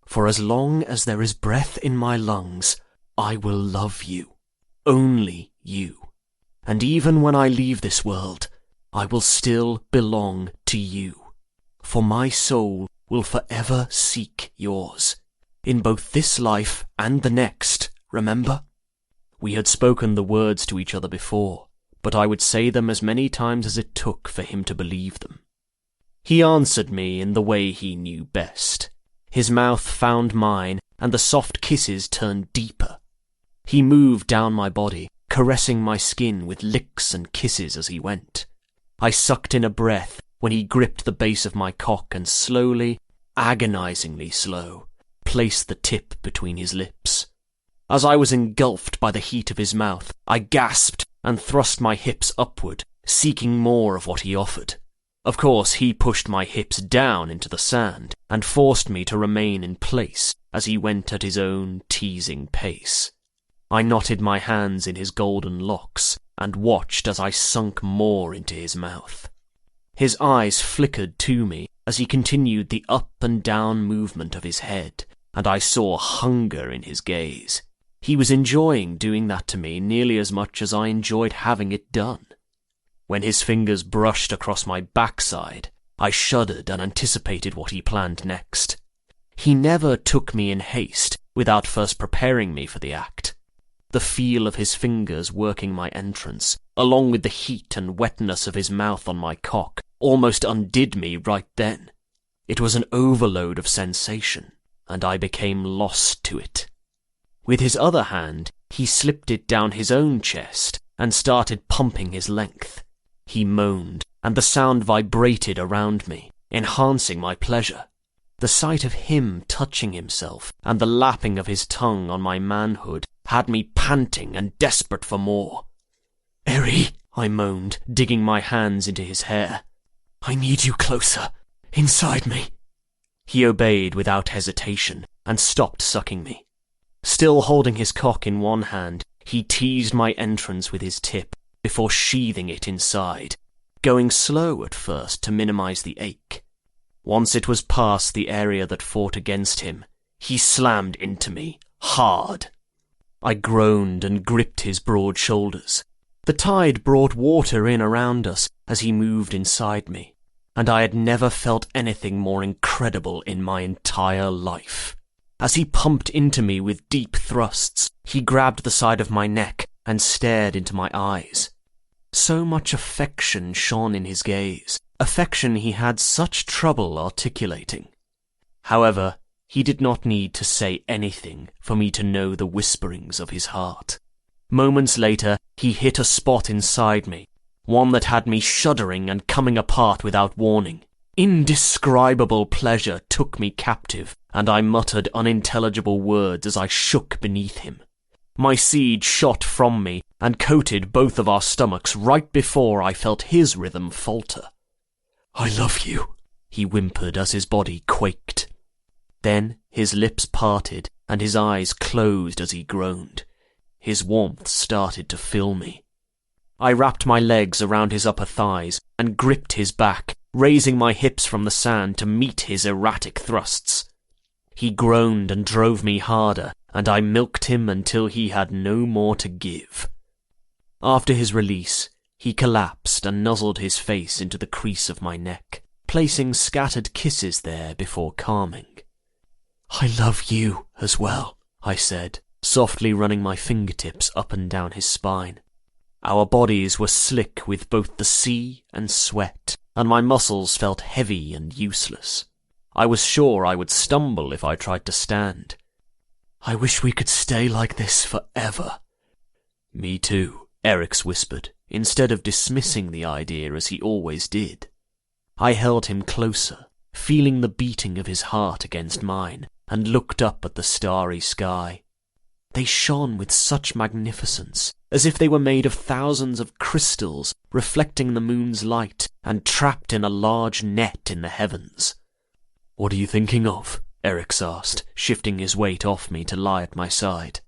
"For as long as there is breath in my lungs, I will love you, only you. And even when I leave this world, I will still belong to you, for my soul will forever seek yours, in both this life and the next, remember?" We had spoken the words to each other before, but I would say them as many times as it took for him to believe them. He answered me in the way he knew best. His mouth found mine, and the soft kisses turned deeper. He moved down my body, caressing my skin with licks and kisses as he went. I sucked in a breath when he gripped the base of my cock and slowly, agonizingly slow, placed the tip between his lips. As I was engulfed by the heat of his mouth, I gasped and thrust my hips upward, seeking more of what he offered. Of course, he pushed my hips down into the sand and forced me to remain in place as he went at his own teasing pace. I knotted my hands in his golden locks and watched as I sunk more into his mouth. His eyes flickered to me as he continued the up and down movement of his head, and I saw hunger in his gaze. He was enjoying doing that to me nearly as much as I enjoyed having it done. When his fingers brushed across my backside, I shuddered and anticipated what he planned next. He never took me in haste without first preparing me for the act. The feel of his fingers working my entrance, along with the heat and wetness of his mouth on my cock, almost undid me right then. It was an overload of sensation, and I became lost to it. With his other hand, he slipped it down his own chest and started pumping his length. He moaned, and the sound vibrated around me, enhancing my pleasure. The sight of him touching himself and the lapping of his tongue on my manhood had me panting and desperate for more. "Eri," I moaned, digging my hands into his hair. "I need you closer, inside me." He obeyed without hesitation and stopped sucking me. Still holding his cock in one hand, he teased my entrance with his tip before sheathing it inside, going slow at first to minimize the ache. Once it was past the area that fought against him, he slammed into me, hard. I groaned and gripped his broad shoulders. The tide brought water in around us as he moved inside me, and I had never felt anything more incredible in my entire life. As he pumped into me with deep thrusts, he grabbed the side of my neck and stared into my eyes. So much affection shone in his gaze, affection he had such trouble articulating. However, he did not need to say anything for me to know the whisperings of his heart. Moments later, he hit a spot inside me, one that had me shuddering and coming apart without warning. Indescribable pleasure took me captive, and I muttered unintelligible words as I shook beneath him. My seed shot from me and coated both of our stomachs right before I felt his rhythm falter. "I love you," he whimpered as his body quaked. Then his lips parted and his eyes closed as he groaned. His warmth started to fill me. I wrapped my legs around his upper thighs and gripped his back, raising my hips from the sand to meet his erratic thrusts. He groaned and drove me harder, and I milked him until he had no more to give. After his release, he collapsed and nuzzled his face into the crease of my neck, placing scattered kisses there before calming. "I love you as well," I said, softly running my fingertips up and down his spine. Our bodies were slick with both the sea and sweat, and my muscles felt heavy and useless. I was sure I would stumble if I tried to stand. "I wish we could stay like this forever." "Me too," Eric's whispered, instead of dismissing the idea as he always did. I held him closer, feeling the beating of his heart against mine, and looked up at the starry sky. They shone with such magnificence, as if they were made of thousands of crystals reflecting the moon's light and trapped in a large net in the heavens. "What are you thinking of?" Eric asked, shifting his weight off me to lie at my side.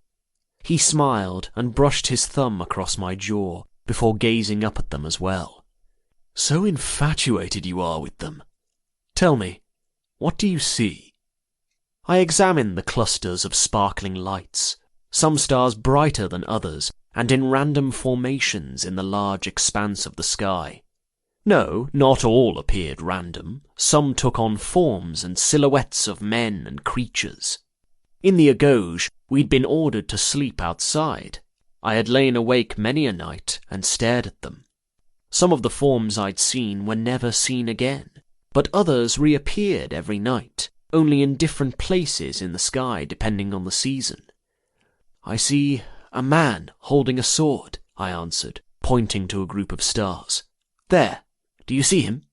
He smiled and brushed his thumb across my jaw before gazing up at them as well. "So infatuated you are with them. Tell me, what do you see?" I examined the clusters of sparkling lights, some stars brighter than others, and in random formations in the large expanse of the sky. No, not all appeared random. Some took on forms and silhouettes of men and creatures. In the Agauge, we'd been ordered to sleep outside. I had lain awake many a night and stared at them. Some of the forms I'd seen were never seen again, but others reappeared every night, only in different places in the sky depending on the season. "I see a man holding a sword," I answered, pointing to a group of stars. "There, do you see him?"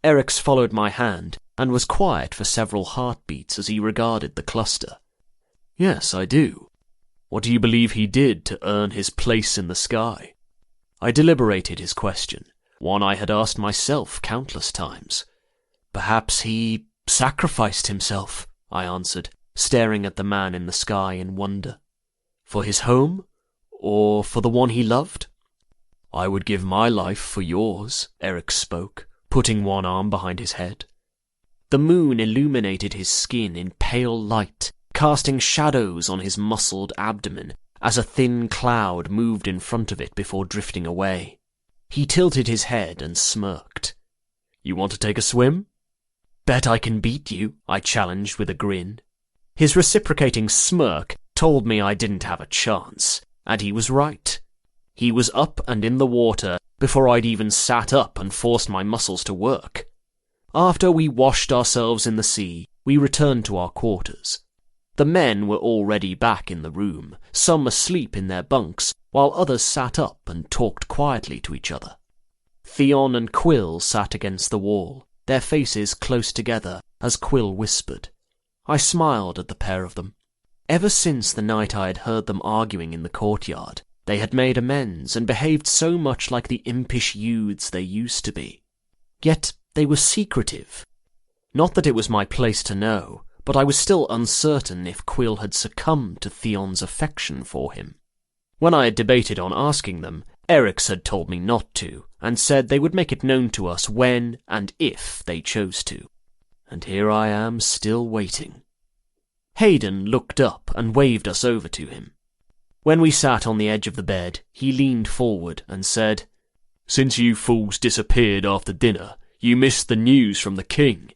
Eric's followed my hand and was quiet for several heartbeats as he regarded the cluster. "Yes, I do. What do you believe he did to earn his place in the sky?" I deliberated his question, one I had asked myself countless times. "Perhaps he sacrificed himself," I answered, staring at the man in the sky in wonder. "For his home, or for the one he loved?" "I would give my life for yours," Eric spoke, putting one arm behind his head. The moon illuminated his skin in pale light, casting shadows on his muscled abdomen as a thin cloud moved in front of it before drifting away. He tilted his head and smirked. "You want to take a swim?" "Bet I can beat you," I challenged with a grin. His reciprocating smirk told me I didn't have a chance, and he was right. He was up and in the water before I'd even sat up and forced my muscles to work. After we washed ourselves in the sea, we returned to our quarters. The men were already back in the room, some asleep in their bunks, while others sat up and talked quietly to each other. Theon and Quill sat against the wall, their faces close together, as Quill whispered. I smiled at the pair of them. Ever since the night I had heard them arguing in the courtyard, they had made amends and behaved so much like the impish youths they used to be. Yet they were secretive. Not that it was my place to know, but I was still uncertain if Quill had succumbed to Theon's affection for him. When I had debated on asking them, Eryx had told me not to, and said they would make it known to us when and if they chose to. And here I am still waiting. Hayden looked up and waved us over to him. When we sat on the edge of the bed, he leaned forward and said, "Since you fools disappeared after dinner, you missed the news from the king.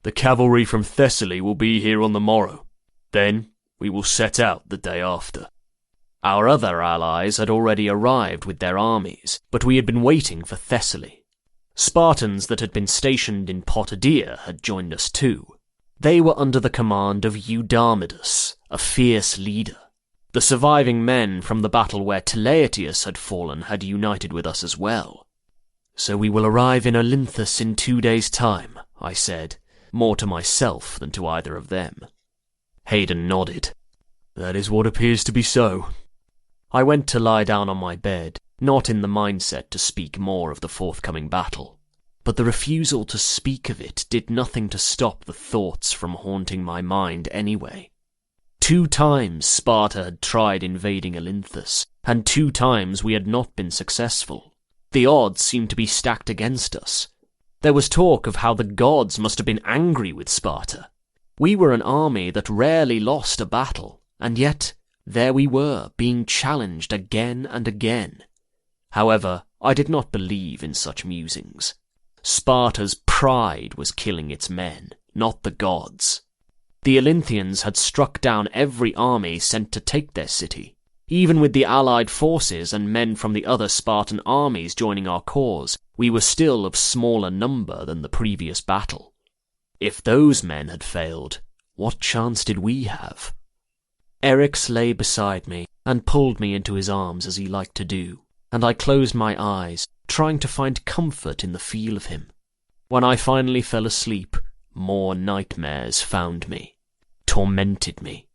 The cavalry from Thessaly will be here on the morrow. Then we will set out the day after." Our other allies had already arrived with their armies, but we had been waiting for Thessaly. Spartans that had been stationed in Potidea had joined us too. They were under the command of Eudamidas, a fierce leader. The surviving men from the battle where Teleatius had fallen had united with us as well. "So we will arrive in Olynthus in 2 days' time," I said, more to myself than to either of them. Hayden nodded. "That is what appears to be so." I went to lie down on my bed, not in the mindset to speak more of the forthcoming battle. But the refusal to speak of it did nothing to stop the thoughts from haunting my mind anyway. 2 times Sparta had tried invading Olynthus, and 2 times we had not been successful. The odds seemed to be stacked against us. There was talk of how the gods must have been angry with Sparta. We were an army that rarely lost a battle, and yet there we were, being challenged again and again. However, I did not believe in such musings. Sparta's pride was killing its men, not the gods. The Olynthians had struck down every army sent to take their city. Even with the allied forces and men from the other Spartan armies joining our cause, we were still of smaller number than the previous battle. If those men had failed, what chance did we have? Eryx lay beside me and pulled me into his arms as he liked to do, and I closed my eyes, trying to find comfort in the feel of him. When I finally fell asleep, more nightmares found me, tormented me.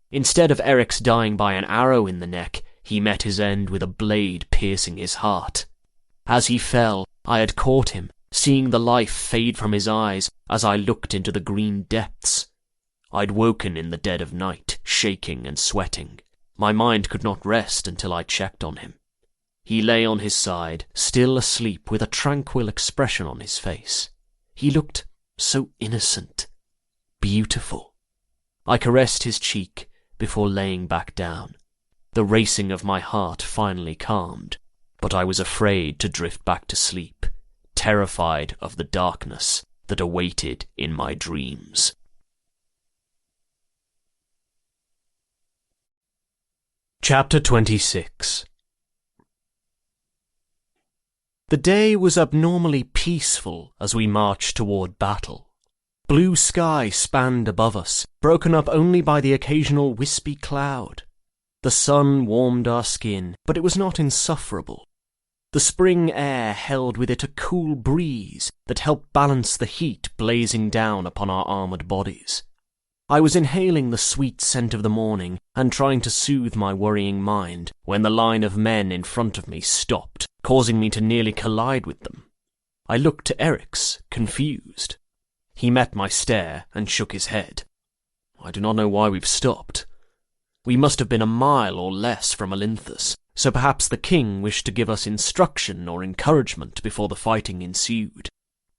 Instead of Eryx dying by an arrow in the neck, he met his end with a blade piercing his heart. As he fell, I had caught him, seeing the life fade from his eyes as I looked into the green depths. I'd woken in the dead of night, shaking and sweating. My mind could not rest until I checked on him. He lay on his side, still asleep with a tranquil expression on his face. He looked so innocent, beautiful. I caressed his cheek before laying back down. The racing of my heart finally calmed, but I was afraid to drift back to sleep, terrified of the darkness that awaited in my dreams. Chapter 26. The day was abnormally peaceful as we marched toward battle. Blue sky spanned above us, broken up only by the occasional wispy cloud. The sun warmed our skin, but it was not insufferable. The spring air held with it a cool breeze that helped balance the heat blazing down upon our armoured bodies. I was inhaling the sweet scent of the morning and trying to soothe my worrying mind when the line of men in front of me stopped, causing me to nearly collide with them. I looked to Eryx, confused. He met my stare and shook his head. "I do not know why we've stopped." We must have been a mile or less from Olynthus, so perhaps the king wished to give us instruction or encouragement before the fighting ensued.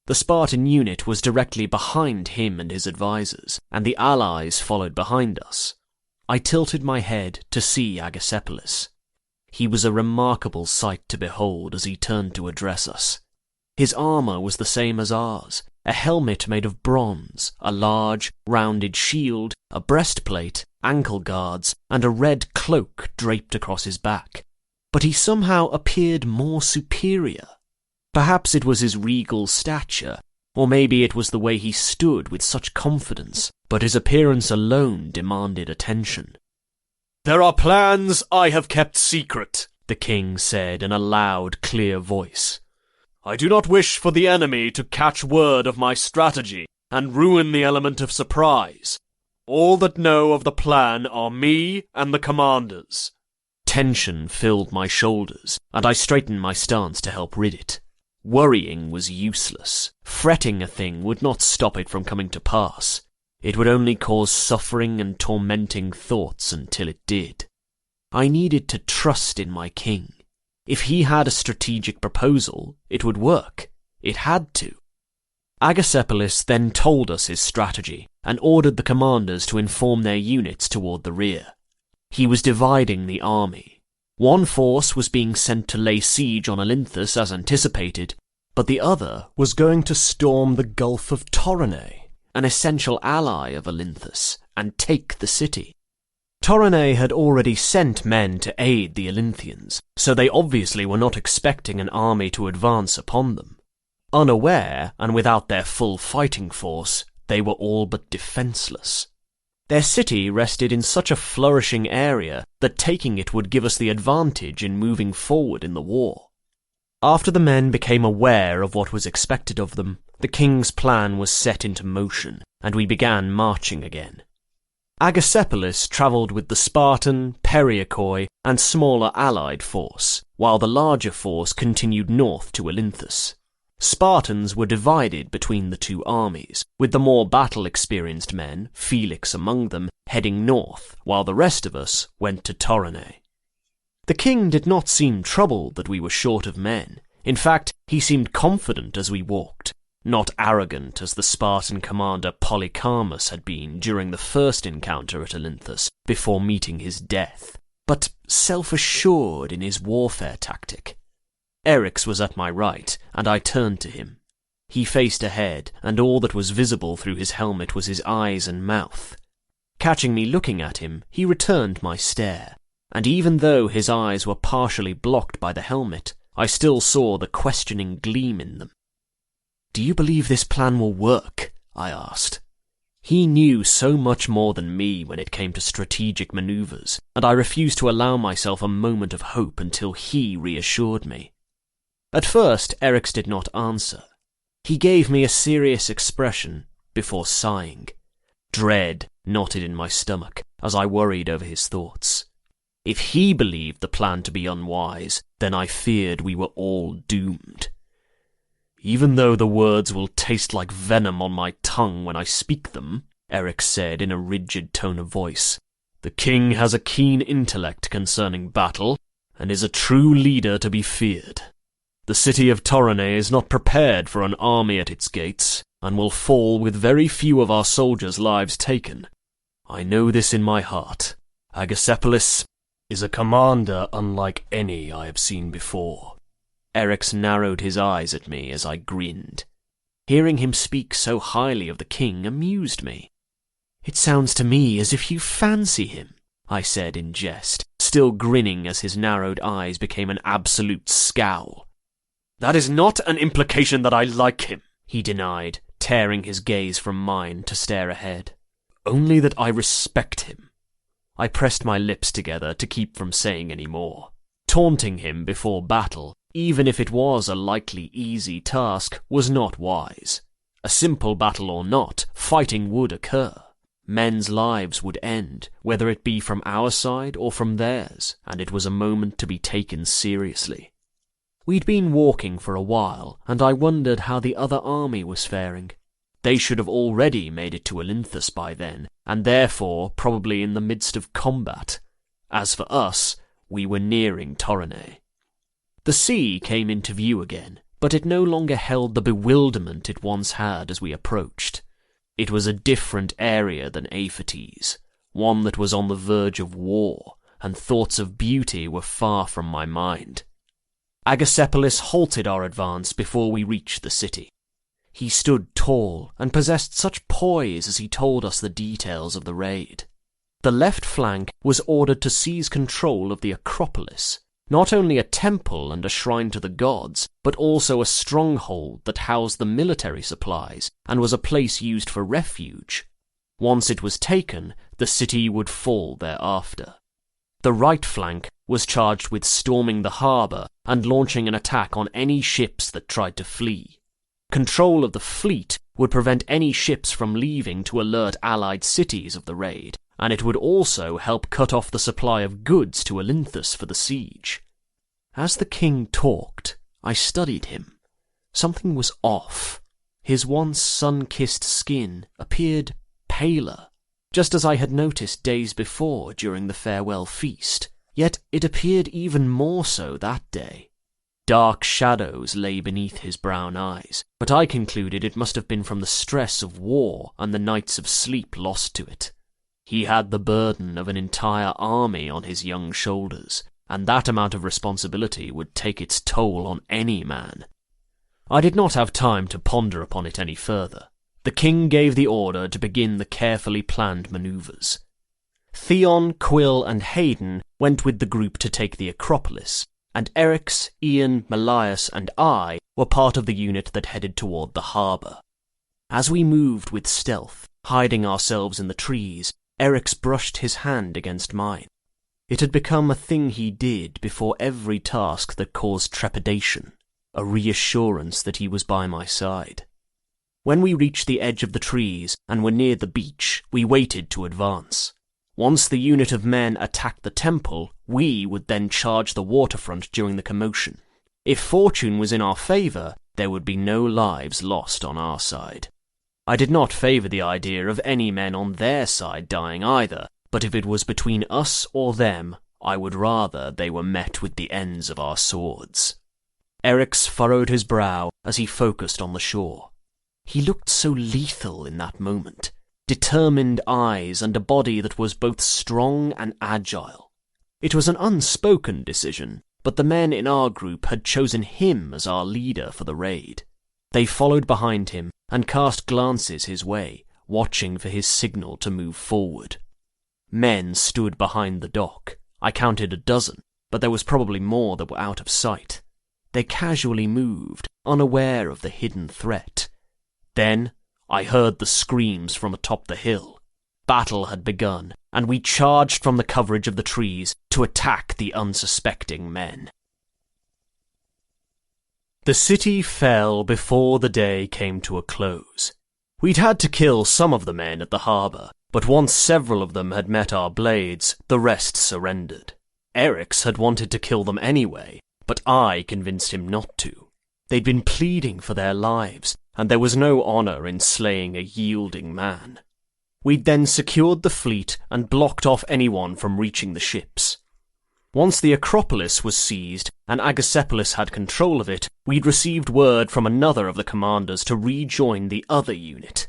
The Spartan unit was directly behind him and his advisors, and the allies followed behind us. I tilted my head to see Agasepolis. He was a remarkable sight to behold as he turned to address us. His armour was the same as ours, a helmet made of bronze, a large, rounded shield, a breastplate, ankle guards, and a red cloak draped across his back. But he somehow appeared more superior. Perhaps it was his regal stature, or maybe it was the way he stood with such confidence, but his appearance alone demanded attention. "There are plans I have kept secret," the king said in a loud, clear voice. I do not wish for the enemy to catch word of my strategy and ruin the element of surprise. All that know of the plan are me and the commanders. Tension filled my shoulders, and I straightened my stance to help rid it. Worrying was useless. Fretting a thing would not stop it from coming to pass. It would only cause suffering and tormenting thoughts until it did. I needed to trust in my king. If he had a strategic proposal, it would work. It had to. Agasepolis then told us his strategy and ordered the commanders to inform their units toward the rear. He was dividing the army. One force was being sent to lay siege on Olynthus as anticipated, but the other was going to storm the Gulf of Torone, an essential ally of Olynthus, and take the city. Torone had already sent men to aid the Olynthians, so they obviously were not expecting an army to advance upon them. Unaware, and without their full fighting force, they were all but defenseless. Their city rested in such a flourishing area that taking it would give us the advantage in moving forward in the war. After the men became aware of what was expected of them, the king's plan was set into motion, and we began marching again. Agasepolis travelled with the Spartan, Periakoi, and smaller allied force, while the larger force continued north to Olynthus. Spartans were divided between the two armies, with the more battle-experienced men, Felix among them, heading north, while the rest of us went to Torone. The king did not seem troubled that we were short of men. In fact, he seemed confident as we walked, not arrogant as the Spartan commander Polycarmus had been during the first encounter at Olynthus before meeting his death, but self-assured in his warfare tactic. Eryx was at my right, and I turned to him. He faced ahead, and all that was visible through his helmet was his eyes and mouth. Catching me looking at him, he returned my stare, and even though his eyes were partially blocked by the helmet, I still saw the questioning gleam in them. "Do you believe this plan will work?" I asked. He knew so much more than me when it came to strategic maneuvers, and I refused to allow myself a moment of hope until he reassured me. At first, Eryx did not answer. He gave me a serious expression before sighing. Dread knotted in my stomach as I worried over his thoughts. If he believed the plan to be unwise, then I feared we were all doomed. "Even though the words will taste like venom on my tongue when I speak them," Eryx said in a rigid tone of voice, "the king has a keen intellect concerning battle, and is a true leader to be feared. The city of Torone is not prepared for an army at its gates, and will fall with very few of our soldiers' lives taken. I know this in my heart. Agasepolis is a commander unlike any I have seen before." Eryx narrowed his eyes at me as I grinned. Hearing him speak so highly of the king amused me. "It sounds to me as if you fancy him," I said in jest, still grinning as his narrowed eyes became an absolute scowl. "That is not an implication that I like him," he denied, tearing his gaze from mine to stare ahead. "Only that I respect him." I pressed my lips together to keep from saying any more. Taunting him before battle, even if it was a likely easy task, was not wise. A simple battle or not, fighting would occur. Men's lives would end, whether it be from our side or from theirs, and it was a moment to be taken seriously. We'd been walking for a while, and I wondered how the other army was faring. They should have already made it to Olynthus by then, and therefore probably in the midst of combat. As for us, we were nearing Torone. The sea came into view again, but it no longer held the bewilderment it once had as we approached. It was a different area than Aphates, one that was on the verge of war, and thoughts of beauty were far from my mind. Agasepolis halted our advance before we reached the city. He stood tall and possessed such poise as he told us the details of the raid. The left flank was ordered to seize control of the Acropolis, not only a temple and a shrine to the gods, but also a stronghold that housed the military supplies and was a place used for refuge. Once it was taken, the city would fall thereafter. The right flank was charged with storming the harbour and launching an attack on any ships that tried to flee. Control of the fleet would prevent any ships from leaving to alert allied cities of the raid, and it would also help cut off the supply of goods to Olynthus for the siege. As the king talked, I studied him. Something was off. His once sun-kissed skin appeared paler, just as I had noticed days before during the farewell feast, yet it appeared even more so that day. Dark shadows lay beneath his brown eyes, but I concluded it must have been from the stress of war and the nights of sleep lost to it. He had the burden of an entire army on his young shoulders, and that amount of responsibility would take its toll on any man. I did not have time to ponder upon it any further. The king gave the order to begin the carefully planned manoeuvres. Theon, Quill, and Hayden went with the group to take the Acropolis, and Eryx, Ian, Melias, and I were part of the unit that headed toward the harbour. As we moved with stealth, hiding ourselves in the trees, Eryx brushed his hand against mine. It had become a thing he did before every task that caused trepidation, a reassurance that he was by my side. When we reached the edge of the trees and were near the beach, we waited to advance. Once the unit of men attacked the temple, we would then charge the waterfront during the commotion. If fortune was in our favour, there would be no lives lost on our side. I did not favour the idea of any men on their side dying either, but if it was between us or them, I would rather they were met with the ends of our swords. Eryx furrowed his brow as he focused on the shore. He looked so lethal in that moment. Determined eyes and a body that was both strong and agile. It was an unspoken decision, but the men in our group had chosen him as our leader for the raid. They followed behind him and cast glances his way, watching for his signal to move forward. Men stood behind the dock. I counted a dozen, but there was probably more that were out of sight. They casually moved, unaware of the hidden threat. Then I heard the screams from atop the hill. Battle had begun, and we charged from the coverage of the trees to attack the unsuspecting men. The city fell before the day came to a close. We'd had to kill some of the men at the harbour, but once several of them had met our blades, the rest surrendered. Eryx had wanted to kill them anyway, but I convinced him not to. They'd been pleading for their lives, and there was no honour in slaying a yielding man. We'd then secured the fleet and blocked off anyone from reaching the ships. Once the Acropolis was seized and Agasepolis had control of it, we'd received word from another of the commanders to rejoin the other unit.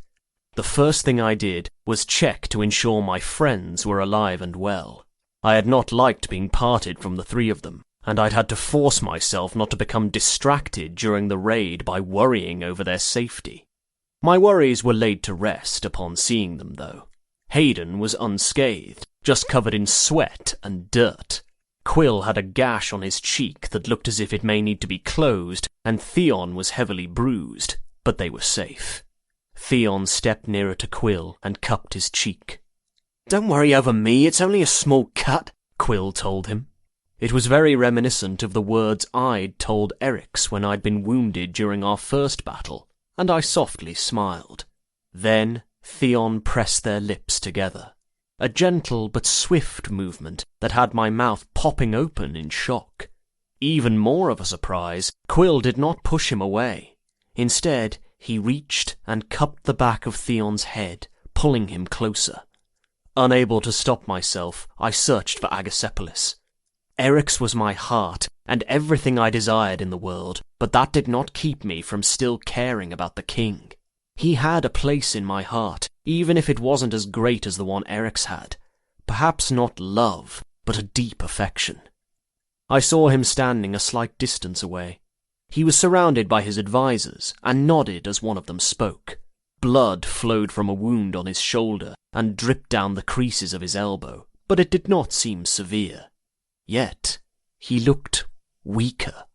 The first thing I did was check to ensure my friends were alive and well. I had not liked being parted from the three of them, and I'd had to force myself not to become distracted during the raid by worrying over their safety. My worries were laid to rest upon seeing them, though. Hayden was unscathed, just covered in sweat and dirt. Quill had a gash on his cheek that looked as if it may need to be closed, and Theon was heavily bruised, but they were safe. Theon stepped nearer to Quill and cupped his cheek. "Don't worry over me, it's only a small cut," Quill told him. It was very reminiscent of the words I'd told Eryx when I'd been wounded during our first battle, and I softly smiled. Then Theon pressed their lips together. A gentle but swift movement that had my mouth popping open in shock. Even more of a surprise, Quill did not push him away. Instead, he reached and cupped the back of Theon's head, pulling him closer. Unable to stop myself, I searched for Agasepolis. Eryx was my heart and everything I desired in the world, but that did not keep me from still caring about the king. He had a place in my heart, even if it wasn't as great as the one Eryx had. Perhaps not love, but a deep affection. I saw him standing a slight distance away. He was surrounded by his advisors, and nodded as one of them spoke. Blood flowed from a wound on his shoulder, and dripped down the creases of his elbow, but it did not seem severe. Yet, he looked weaker.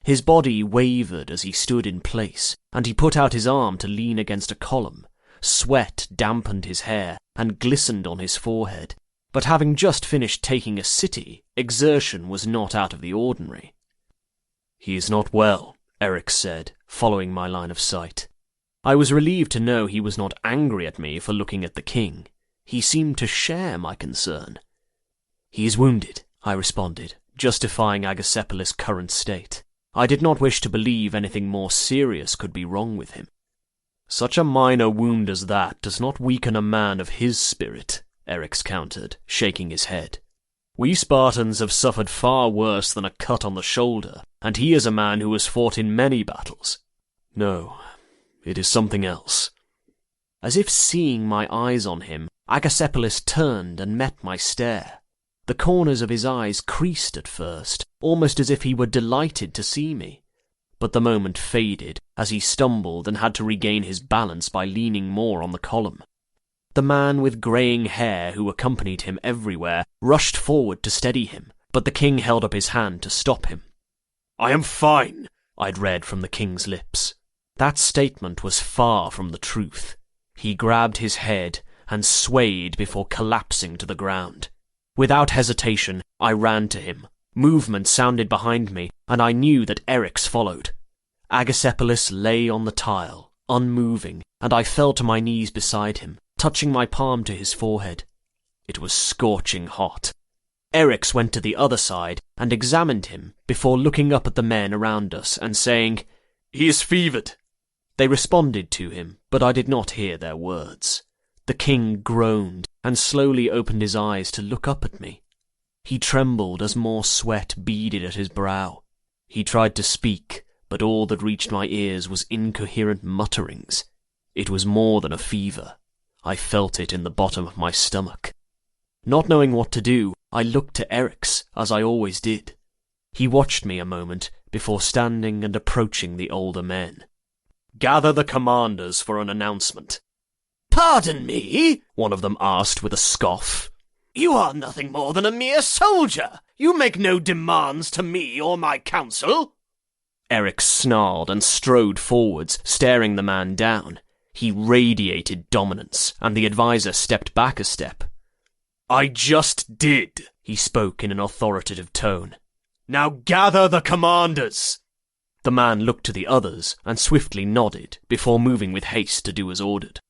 His body wavered as he stood in place, and he put out his arm to lean against a column. Sweat dampened his hair and glistened on his forehead, but having just finished taking a city, exertion was not out of the ordinary. "He is not well," Eryx said, following my line of sight. I was relieved to know he was not angry at me for looking at the king. He seemed to share my concern. "He is wounded," I responded, justifying Agacephalus' current state. I did not wish to believe anything more serious could be wrong with him. "Such a minor wound as that does not weaken a man of his spirit," Eryx countered, shaking his head. "We Spartans have suffered far worse than a cut on the shoulder, and he is a man who has fought in many battles. No, it is something else." As if seeing my eyes on him, Agacephalus turned and met my stare. The corners of his eyes creased at first, almost as if he were delighted to see me. But the moment faded as he stumbled and had to regain his balance by leaning more on the column. The man with greying hair who accompanied him everywhere rushed forward to steady him, but the king held up his hand to stop him. "I am fine," I'd read from the king's lips. That statement was far from the truth. He grabbed his head and swayed before collapsing to the ground. Without hesitation, I ran to him. Movement sounded behind me, and I knew that Eryx followed. Agacephalus lay on the tile, unmoving, and I fell to my knees beside him, touching my palm to his forehead. It was scorching hot. Eryx went to the other side and examined him before looking up at the men around us and saying, "He is fevered." They responded to him, but I did not hear their words. The king groaned and slowly opened his eyes to look up at me. He trembled as more sweat beaded at his brow. He tried to speak, but all that reached my ears was incoherent mutterings. It was more than a fever. I felt it in the bottom of my stomach. Not knowing what to do, I looked to Eryx, as I always did. He watched me a moment before standing and approaching the older men. "Gather the commanders for an announcement." "Pardon me?" one of them asked with a scoff. "You are nothing more than a mere soldier. You make no demands to me or my council." Eryx snarled and strode forwards, staring the man down. He radiated dominance, and the advisor stepped back a step. "I just did," he spoke in an authoritative tone. "Now gather the commanders." The man looked to the others and swiftly nodded before moving with haste to do as ordered.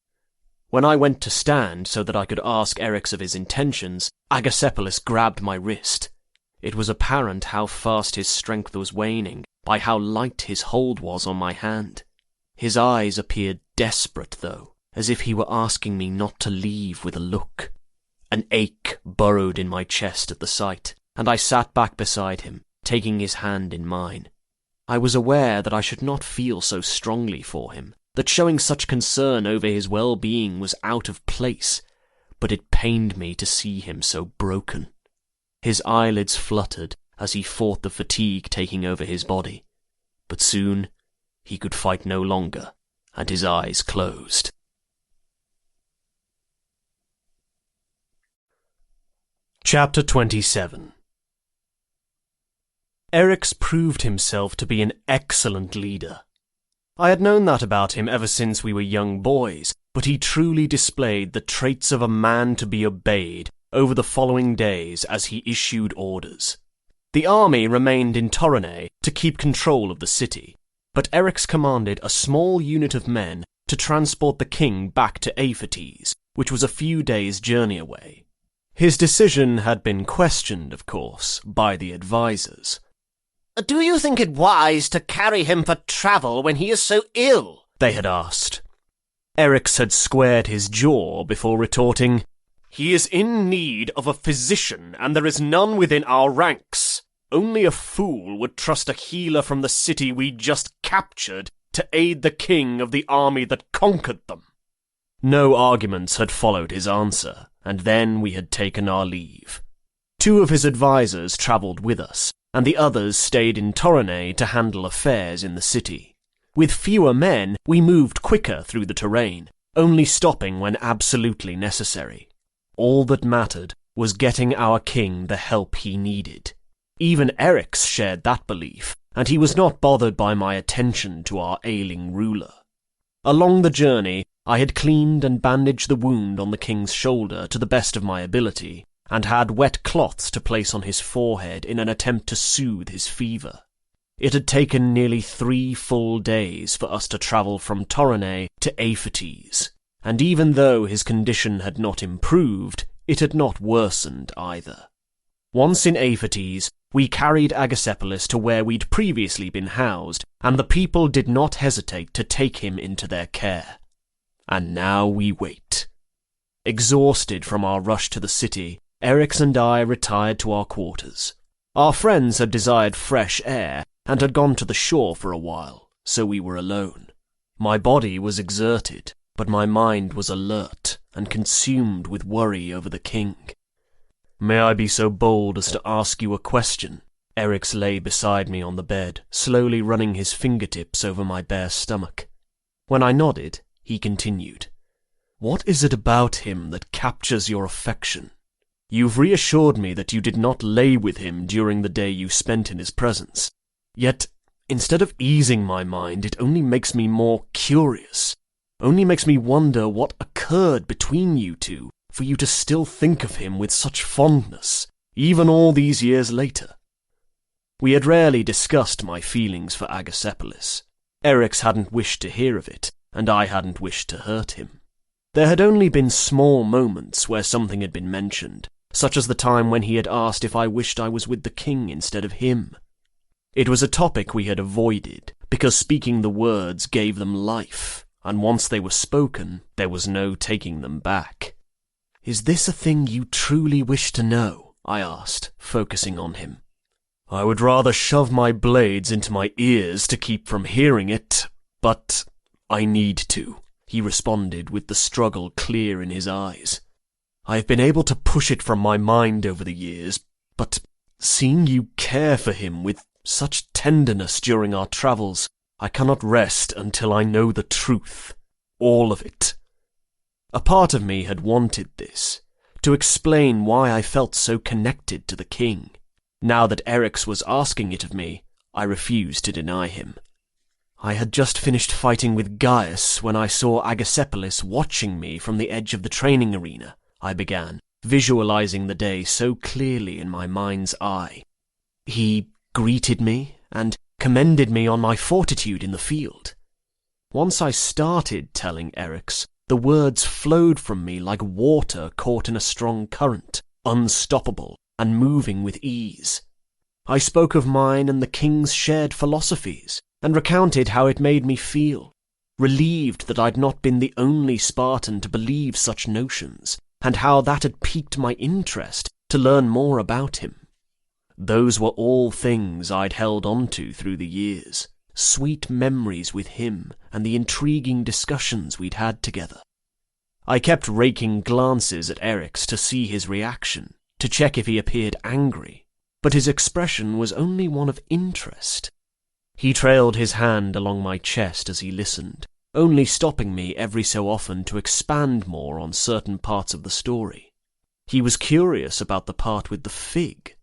When I went to stand so that I could ask Eryx of his intentions, Agacephalus grabbed my wrist. It was apparent how fast his strength was waning by how light his hold was on my hand. His eyes appeared desperate, though, as if he were asking me not to leave with a look. An ache burrowed in my chest at the sight, and I sat back beside him, taking his hand in mine. I was aware that I should not feel so strongly for him, that showing such concern over his well-being was out of place, but it pained me to see him so broken. His eyelids fluttered as he fought the fatigue taking over his body, but soon he could fight no longer, and his eyes closed. Chapter 27. Eryx proved himself to be an excellent leader. I had known that about him ever since we were young boys, but he truly displayed the traits of a man to be obeyed over the following days as he issued orders. The army remained in Torone to keep control of the city, but Eryx commanded a small unit of men to transport the king back to Aphates, which was a few days' journey away. His decision had been questioned, of course, by the advisors. "Do you think it wise to carry him for travel when he is so ill?" they had asked. Eryx had squared his jaw before retorting, "He is in need of a physician, and there is none within our ranks. Only a fool would trust a healer from the city we just captured to aid the king of the army that conquered them." No arguments had followed his answer, and then we had taken our leave. 2 of his advisors travelled with us, and the others stayed in Torone to handle affairs in the city. With fewer men, we moved quicker through the terrain, only stopping when absolutely necessary. All that mattered was getting our king the help he needed. Even Eryx shared that belief, and he was not bothered by my attention to our ailing ruler. Along the journey, I had cleaned and bandaged the wound on the king's shoulder to the best of my ability, and had wet cloths to place on his forehead in an attempt to soothe his fever. It had taken nearly 3 full days for us to travel from Torone to Aphetes, and even though his condition had not improved, it had not worsened either. Once in Aphetes, we carried Agasepolis to where we'd previously been housed, and the people did not hesitate to take him into their care. And now we wait. Exhausted from our rush to the city, Eryx and I retired to our quarters. Our friends had desired fresh air, and had gone to the shore for a while, so we were alone. My body was exerted, but my mind was alert and consumed with worry over the king. "May I be so bold as to ask you a question?" Eryx lay beside me on the bed, slowly running his fingertips over my bare stomach. When I nodded, he continued. "What is it about him that captures your affection? You've reassured me that you did not lay with him during the day you spent in his presence. Yet, instead of easing my mind, it only makes me more curious, only makes me wonder what occurred between you two for you to still think of him with such fondness, even all these years later." We had rarely discussed my feelings for Agasepolis. Eryx hadn't wished to hear of it, and I hadn't wished to hurt him. There had only been small moments where something had been mentioned, such as the time when he had asked if I wished I was with the king instead of him. It was a topic we had avoided, because speaking the words gave them life, and once they were spoken, there was no taking them back. "Is this a thing you truly wish to know?" I asked, focusing on him. "I would rather shove my blades into my ears to keep from hearing it, but I need to," he responded with the struggle clear in his eyes. "I have been able to push it from my mind over the years, but seeing you care for him with such tenderness during our travels, I cannot rest until I know the truth, all of it." A part of me had wanted this, to explain why I felt so connected to the king. Now that Eryx was asking it of me, I refused to deny him. "I had just finished fighting with Gaius when I saw Agasepolis watching me from the edge of the training arena," I began, visualizing the day so clearly in my mind's eye. "He greeted me and commended me on my fortitude in the field." Once I started telling Eryx, the words flowed from me like water caught in a strong current, unstoppable and moving with ease. I spoke of mine and the king's shared philosophies, and recounted how it made me feel, relieved that I'd not been the only Spartan to believe such notions, and how that had piqued my interest to learn more about him. Those were all things I'd held onto through the years, sweet memories with him and the intriguing discussions we'd had together. I kept raking glances at Eryx to see his reaction, to check if he appeared angry, but his expression was only one of interest. He trailed his hand along my chest as he listened, only stopping me every so often to expand more on certain parts of the story. He was curious about the part with the fig.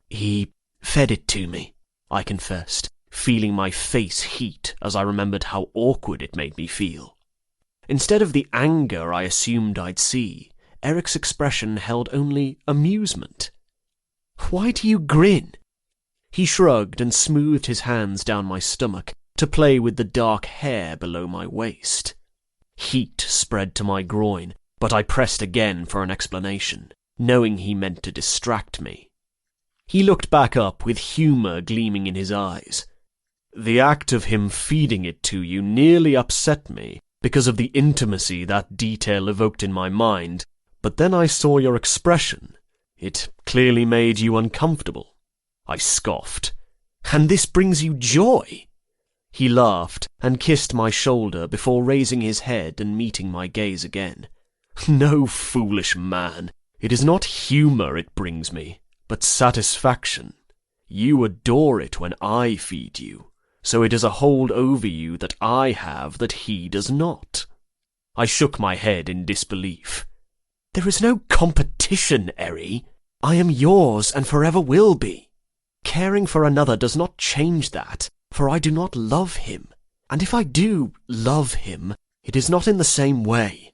"He fed it to me," I confessed, feeling my face heat as I remembered how awkward it made me feel. Instead of the anger I assumed I'd see, Eric's expression held only amusement. "Why do you grin?" He shrugged and smoothed his hands down my stomach to play with the dark hair below my waist. Heat spread to my groin, but I pressed again for an explanation, knowing he meant to distract me. He looked back up with humour gleaming in his eyes. "The act of him feeding it to you nearly upset me because of the intimacy that detail evoked in my mind, but then I saw your expression. It clearly made you uncomfortable." I scoffed. "And this brings you joy?" He laughed and kissed my shoulder before raising his head and meeting my gaze again. "No, foolish man, it is not humour it brings me, but satisfaction. You adore it when I feed you, so it is a hold over you that I have that he does not." I shook my head in disbelief. "There is no competition, Eri. I am yours and forever will be. Caring for another does not change that, for I do not love him. And if I do love him, it is not in the same way.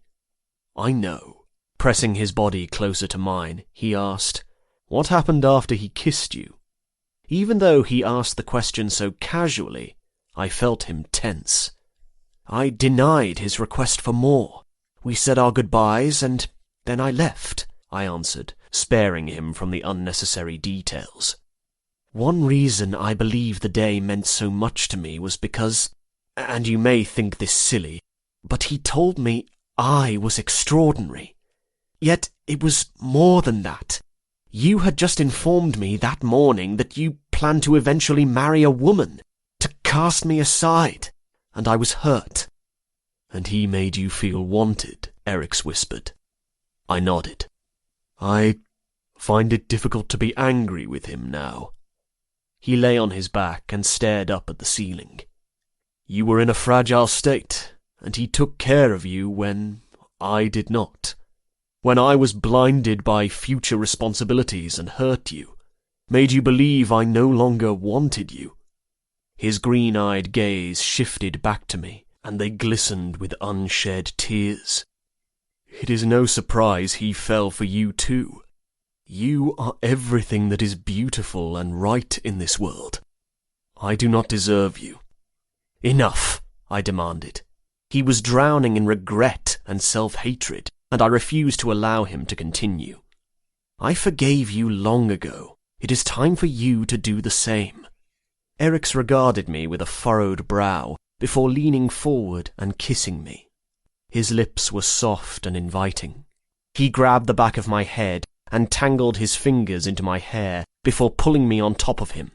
I know, Pressing his body closer to mine, he asked, "What happened after he kissed you?" Even though he asked the question so casually, I felt him tense. "I denied his request for more. We said our goodbyes, and then I left," I answered, sparing him from the unnecessary details. "One reason I believe the day meant so much to me was because, and you may think this silly, but he told me I was extraordinary. Yet it was more than that. You had just informed me that morning that you planned to eventually marry a woman, to cast me aside, and I was hurt." "And he made you feel wanted," Eric's whispered. I nodded. "I find it difficult to be angry with him now." He lay on his back and stared up at the ceiling. "You were in a fragile state, and he took care of you when I did not. When I was blinded by future responsibilities and hurt you, made you believe I no longer wanted you." His green-eyed gaze shifted back to me, and they glistened with unshed tears. "It is no surprise he fell for you too. You are everything that is beautiful and right in this world. I do not deserve you." "Enough," I demanded. He was drowning in regret and self-hatred, and I refused to allow him to continue. "I forgave you long ago. It is time for you to do the same." Eric's regarded me with a furrowed brow before leaning forward and kissing me. His lips were soft and inviting. He grabbed the back of my head and tangled his fingers into my hair before pulling me on top of him.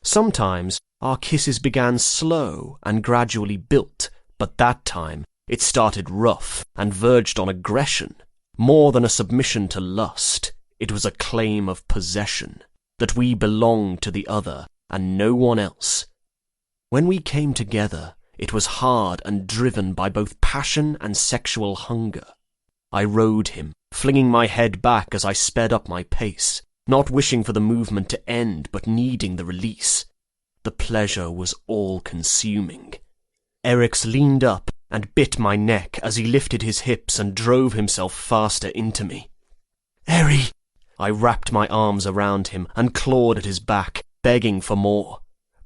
Sometimes our kisses began slow and gradually built, but that time it started rough and verged on aggression. More than a submission to lust, it was a claim of possession, that we belonged to the other and no one else. When we came together, it was hard and driven by both passion and sexual hunger. I rode him, flinging my head back as I sped up my pace, not wishing for the movement to end but needing the release. The pleasure was all-consuming. Eric's leaned up and bit my neck as he lifted his hips and drove himself faster into me. "Eri!" I wrapped my arms around him and clawed at his back, begging for more.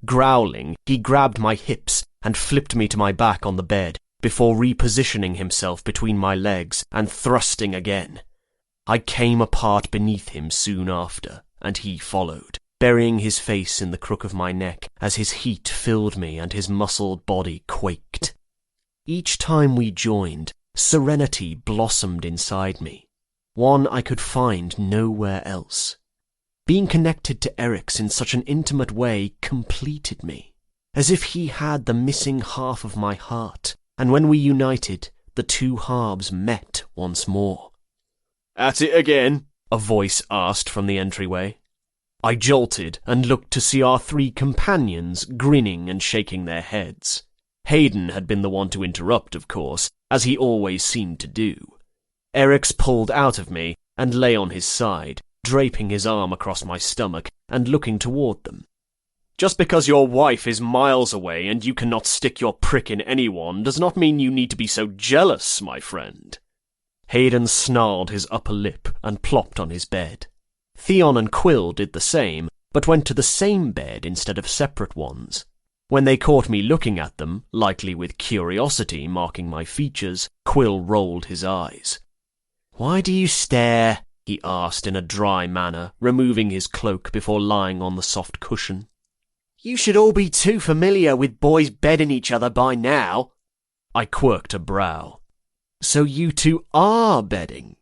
Growling, he grabbed my hips and flipped me to my back on the bed, before repositioning himself between my legs and thrusting again. I came apart beneath him soon after, and he followed, burying his face in the crook of my neck as his heat filled me and his muscled body quaked. Each time we joined, serenity blossomed inside me, one I could find nowhere else. Being connected to Eric's in such an intimate way completed me, as if he had the missing half of my heart, and when we united, the two halves met once more. "At it again?" a voice asked from the entryway. I jolted and looked to see our three companions grinning and shaking their heads. Hayden had been the one to interrupt, of course, as he always seemed to do. Eric's pulled out of me and lay on his side, draping his arm across my stomach and looking toward them. "Just because your wife is miles away and you cannot stick your prick in anyone does not mean you need to be so jealous, my friend." Hayden snarled his upper lip and plopped on his bed. Theon and Quill did the same, but went to the same bed instead of separate ones. When they caught me looking at them, likely with curiosity marking my features, Quill rolled his eyes. "Why do you stare?" he asked in a dry manner, removing his cloak before lying on the soft cushion. "You should all be too familiar with boys bedding each other by now." I quirked a brow. "So you two are bedding?"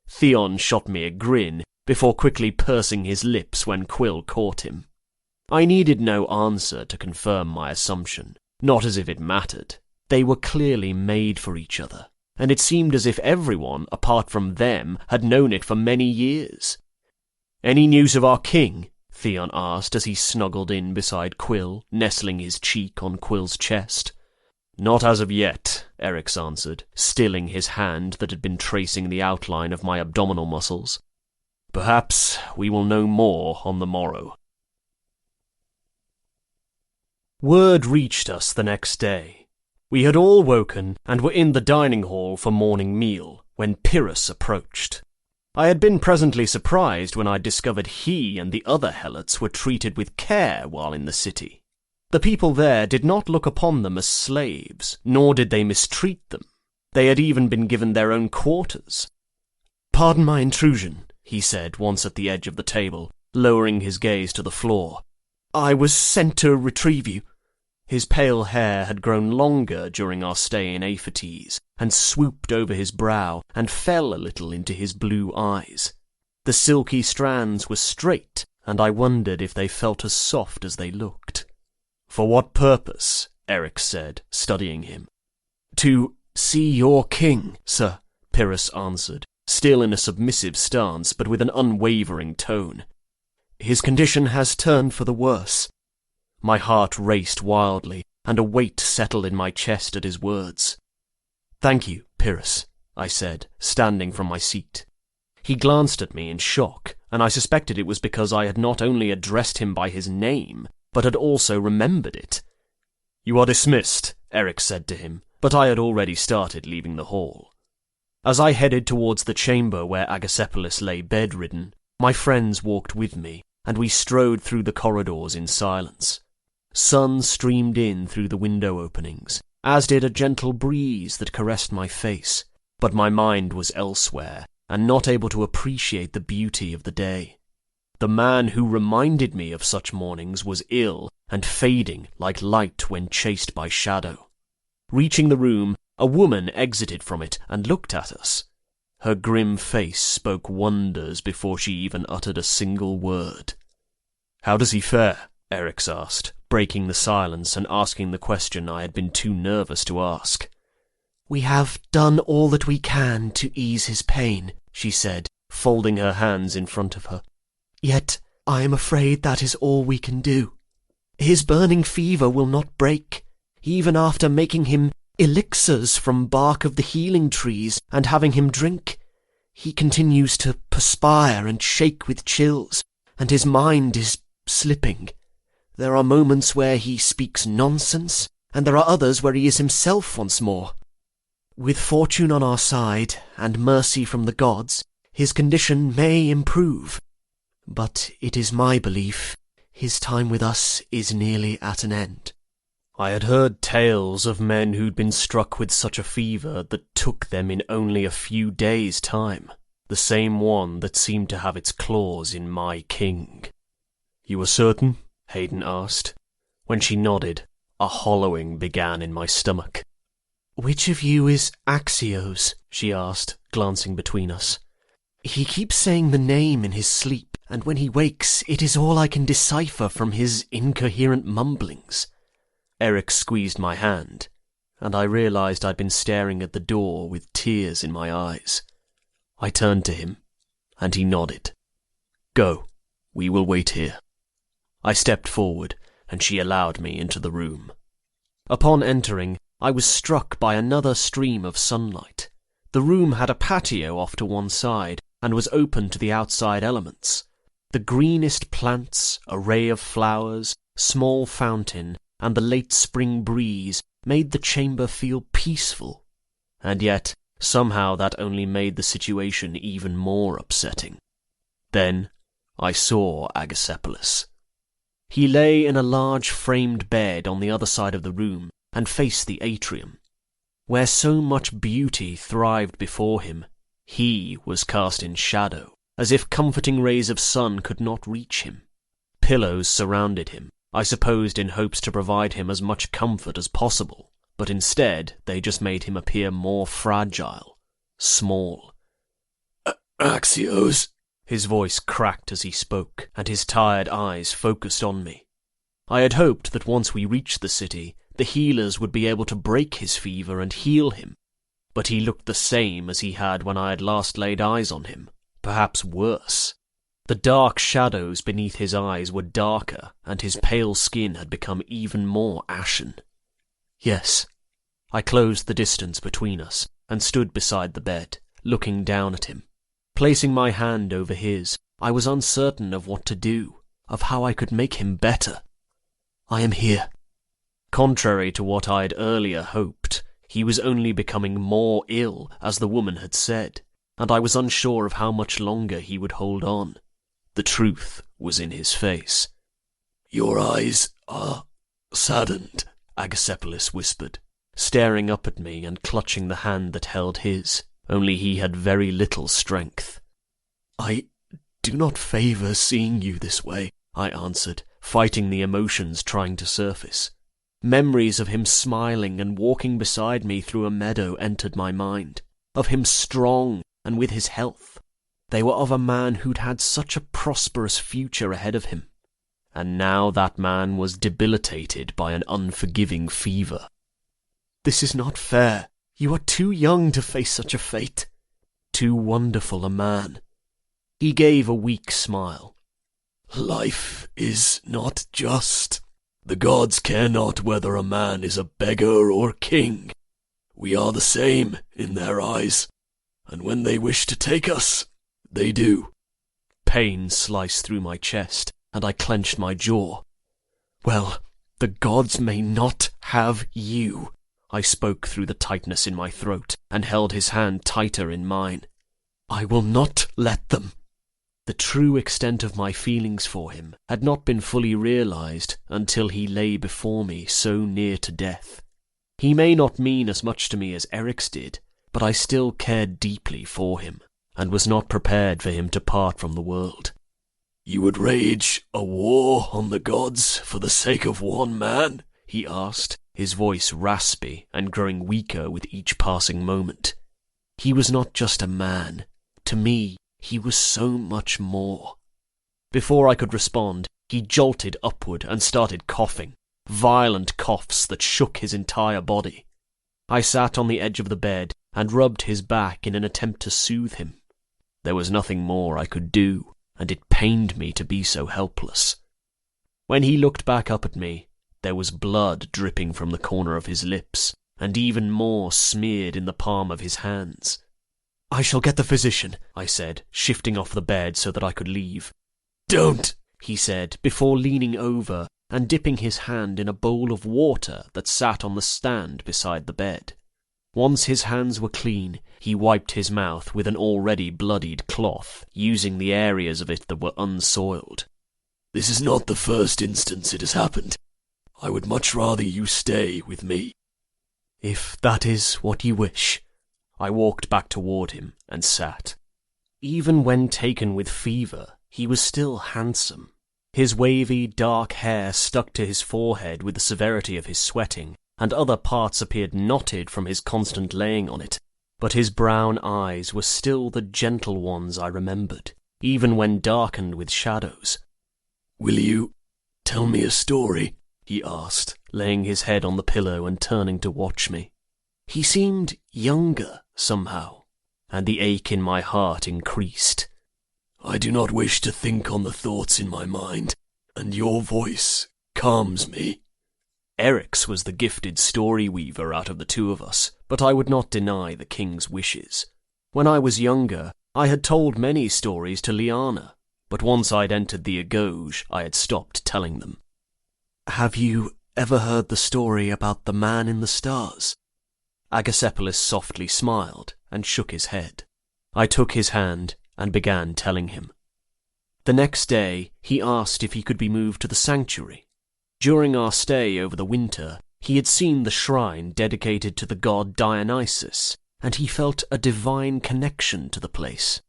Theon shot me a grin, before quickly pursing his lips when Quill caught him. I needed no answer to confirm my assumption, not as if it mattered. They were clearly made for each other, and it seemed as if everyone, apart from them, had known it for many years. "Any news of our king?" Theon asked as he snuggled in beside Quill, nestling his cheek on Quill's chest. "Not as of yet," Eric's answered, stilling his hand that had been tracing the outline of my abdominal muscles. "Perhaps we will know more on the morrow." Word reached us the next day. We had all woken and were in the dining hall for morning meal, when Pyrrhus approached. I had been pleasantly surprised when I discovered he and the other helots were treated with care while in the city. The people there did not look upon them as slaves, nor did they mistreat them. They had even been given their own quarters. "Pardon my intrusion," he said once at the edge of the table, lowering his gaze to the floor. "I was sent to retrieve you." His pale hair had grown longer during our stay in Aphates, and swooped over his brow and fell a little into his blue eyes. The silky strands were straight, and I wondered if they felt as soft as they looked. "For what purpose?" Eryx said, studying him. "To see your king, sir," Pyrrhus answered, still in a submissive stance, but with an unwavering tone. "His condition has turned for the worse." My heart raced wildly, and a weight settled in my chest at his words. "Thank you, Pyrrhus," I said, standing from my seat. He glanced at me in shock, and I suspected it was because I had not only addressed him by his name, but had also remembered it. "You are dismissed," Eryx said to him, but I had already started leaving the hall. As I headed towards the chamber where Agacephalus lay bedridden, my friends walked with me, and we strode through the corridors in silence. Sun streamed in through the window openings, as did a gentle breeze that caressed my face, but my mind was elsewhere, and not able to appreciate the beauty of the day. The man who reminded me of such mornings was ill and fading like light when chased by shadow. Reaching the room, a woman exited from it and looked at us. Her grim face spoke wonders before she even uttered a single word. "How does he fare?" Eryx asked, breaking the silence and asking the question I had been too nervous to ask. "We have done all that we can to ease his pain," she said, folding her hands in front of her. "Yet I am afraid that is all we can do. His burning fever will not break, even after making him elixirs from bark of the healing trees and having him drink. He continues to perspire and shake with chills, and his mind is slipping. There are moments where he speaks nonsense, and there are others where he is himself once more. With fortune on our side, and mercy from the gods, his condition may improve. But it is my belief his time with us is nearly at an end." I had heard tales of men who'd been struck with such a fever that took them in only a few days' time, the same one that seemed to have its claws in my king. "You are certain?" Hayden asked. When she nodded, a hollowing began in my stomach. "Which of you is Axios?" she asked, glancing between us. "He keeps saying the name in his sleep, and when he wakes it is all I can decipher from his incoherent mumblings." Eryx squeezed my hand, and I realized I'd been staring at the door with tears in my eyes. I turned to him, and he nodded. "Go, we will wait here." I stepped forward, and she allowed me into the room. Upon entering, I was struck by another stream of sunlight. The room had a patio off to one side, and was open to the outside elements. The greenest plants, array of flowers, small fountain, and the late spring breeze made the chamber feel peaceful. And yet, somehow that only made the situation even more upsetting. Then I saw Agacephalus. He lay in a large framed bed on the other side of the room and faced the atrium. Where so much beauty thrived before him, he was cast in shadow, as if comforting rays of sun could not reach him. Pillows surrounded him, I supposed in hopes to provide him as much comfort as possible, but instead they just made him appear more fragile, small. "Axios," his voice cracked as he spoke, and his tired eyes focused on me. I had hoped that once we reached the city, the healers would be able to break his fever and heal him, but he looked the same as he had when I had last laid eyes on him, perhaps worse. The dark shadows beneath his eyes were darker, and his pale skin had become even more ashen. "Yes." I closed the distance between us, and stood beside the bed, looking down at him. Placing my hand over his, I was uncertain of what to do, of how I could make him better. "I am here." Contrary to what I'd earlier hoped, He was only becoming more ill, as the woman had said, and I was unsure of how much longer he would hold on. The truth was in his face. "Your eyes are saddened," Agacephalus whispered, staring up at me and clutching the hand that held his, only he had very little strength. "I do not favour seeing you this way," I answered, fighting the emotions trying to surface. Memories of him smiling and walking beside me through a meadow entered my mind, of him strong and with his health. They were of a man who'd had such a prosperous future ahead of him. And now that man was debilitated by an unforgiving fever. "This is not fair. You are too young to face such a fate. Too wonderful a man." He gave a weak smile. "Life is not just. The gods care not whether a man is a beggar or king. We are the same in their eyes, and when they wish to take us, they do." Pain sliced through my chest, and I clenched my jaw. "Well, the gods may not have you." I spoke through the tightness in my throat, and held his hand tighter in mine. "I will not let them." The true extent of my feelings for him had not been fully realized until he lay before me so near to death. He may not mean as much to me as Eric's did, but I still cared deeply for him, and was not prepared for him to part from the world. "You would rage a war on the gods for the sake of one man?" he asked, his voice raspy and growing weaker with each passing moment. He was not just a man. To me, he was so much more. Before I could respond, he jolted upward and started coughing, violent coughs that shook his entire body. I sat on the edge of the bed and rubbed his back in an attempt to soothe him. There was nothing more I could do, and it pained me to be so helpless. When he looked back up at me, there was blood dripping from the corner of his lips, and even more smeared in the palm of his hands. "I shall get the physician," I said, shifting off the bed so that I could leave. "Don't," he said, before leaning over and dipping his hand in a bowl of water that sat on the stand beside the bed. Once his hands were clean, he wiped his mouth with an already bloodied cloth, using the areas of it that were unsoiled. "This is not the first instance it has happened. I would much rather you stay with me." "If that is what you wish." I walked back toward him and sat. Even when taken with fever, he was still handsome. His wavy, dark hair stuck to his forehead with the severity of his sweating, and other parts appeared knotted from his constant laying on it. But his brown eyes were still the gentle ones I remembered, even when darkened with shadows. "Will you tell me a story?" he asked, laying his head on the pillow and turning to watch me. He seemed younger, somehow, and the ache in my heart increased. "I do not wish to think on the thoughts in my mind, and your voice calms me." Eric's was the gifted story weaver out of the two of us, but I would not deny the king's wishes. When I was younger, I had told many stories to Liana, but once I'd entered the Agauge, I had stopped telling them. "Have you ever heard the story about the man in the stars?" Agacephalus softly smiled and shook his head. I took his hand and began telling him. The next day, he asked if he could be moved to the sanctuary. During our stay over the winter, he had seen the shrine dedicated to the god Dionysus, and he felt a divine connection to the place.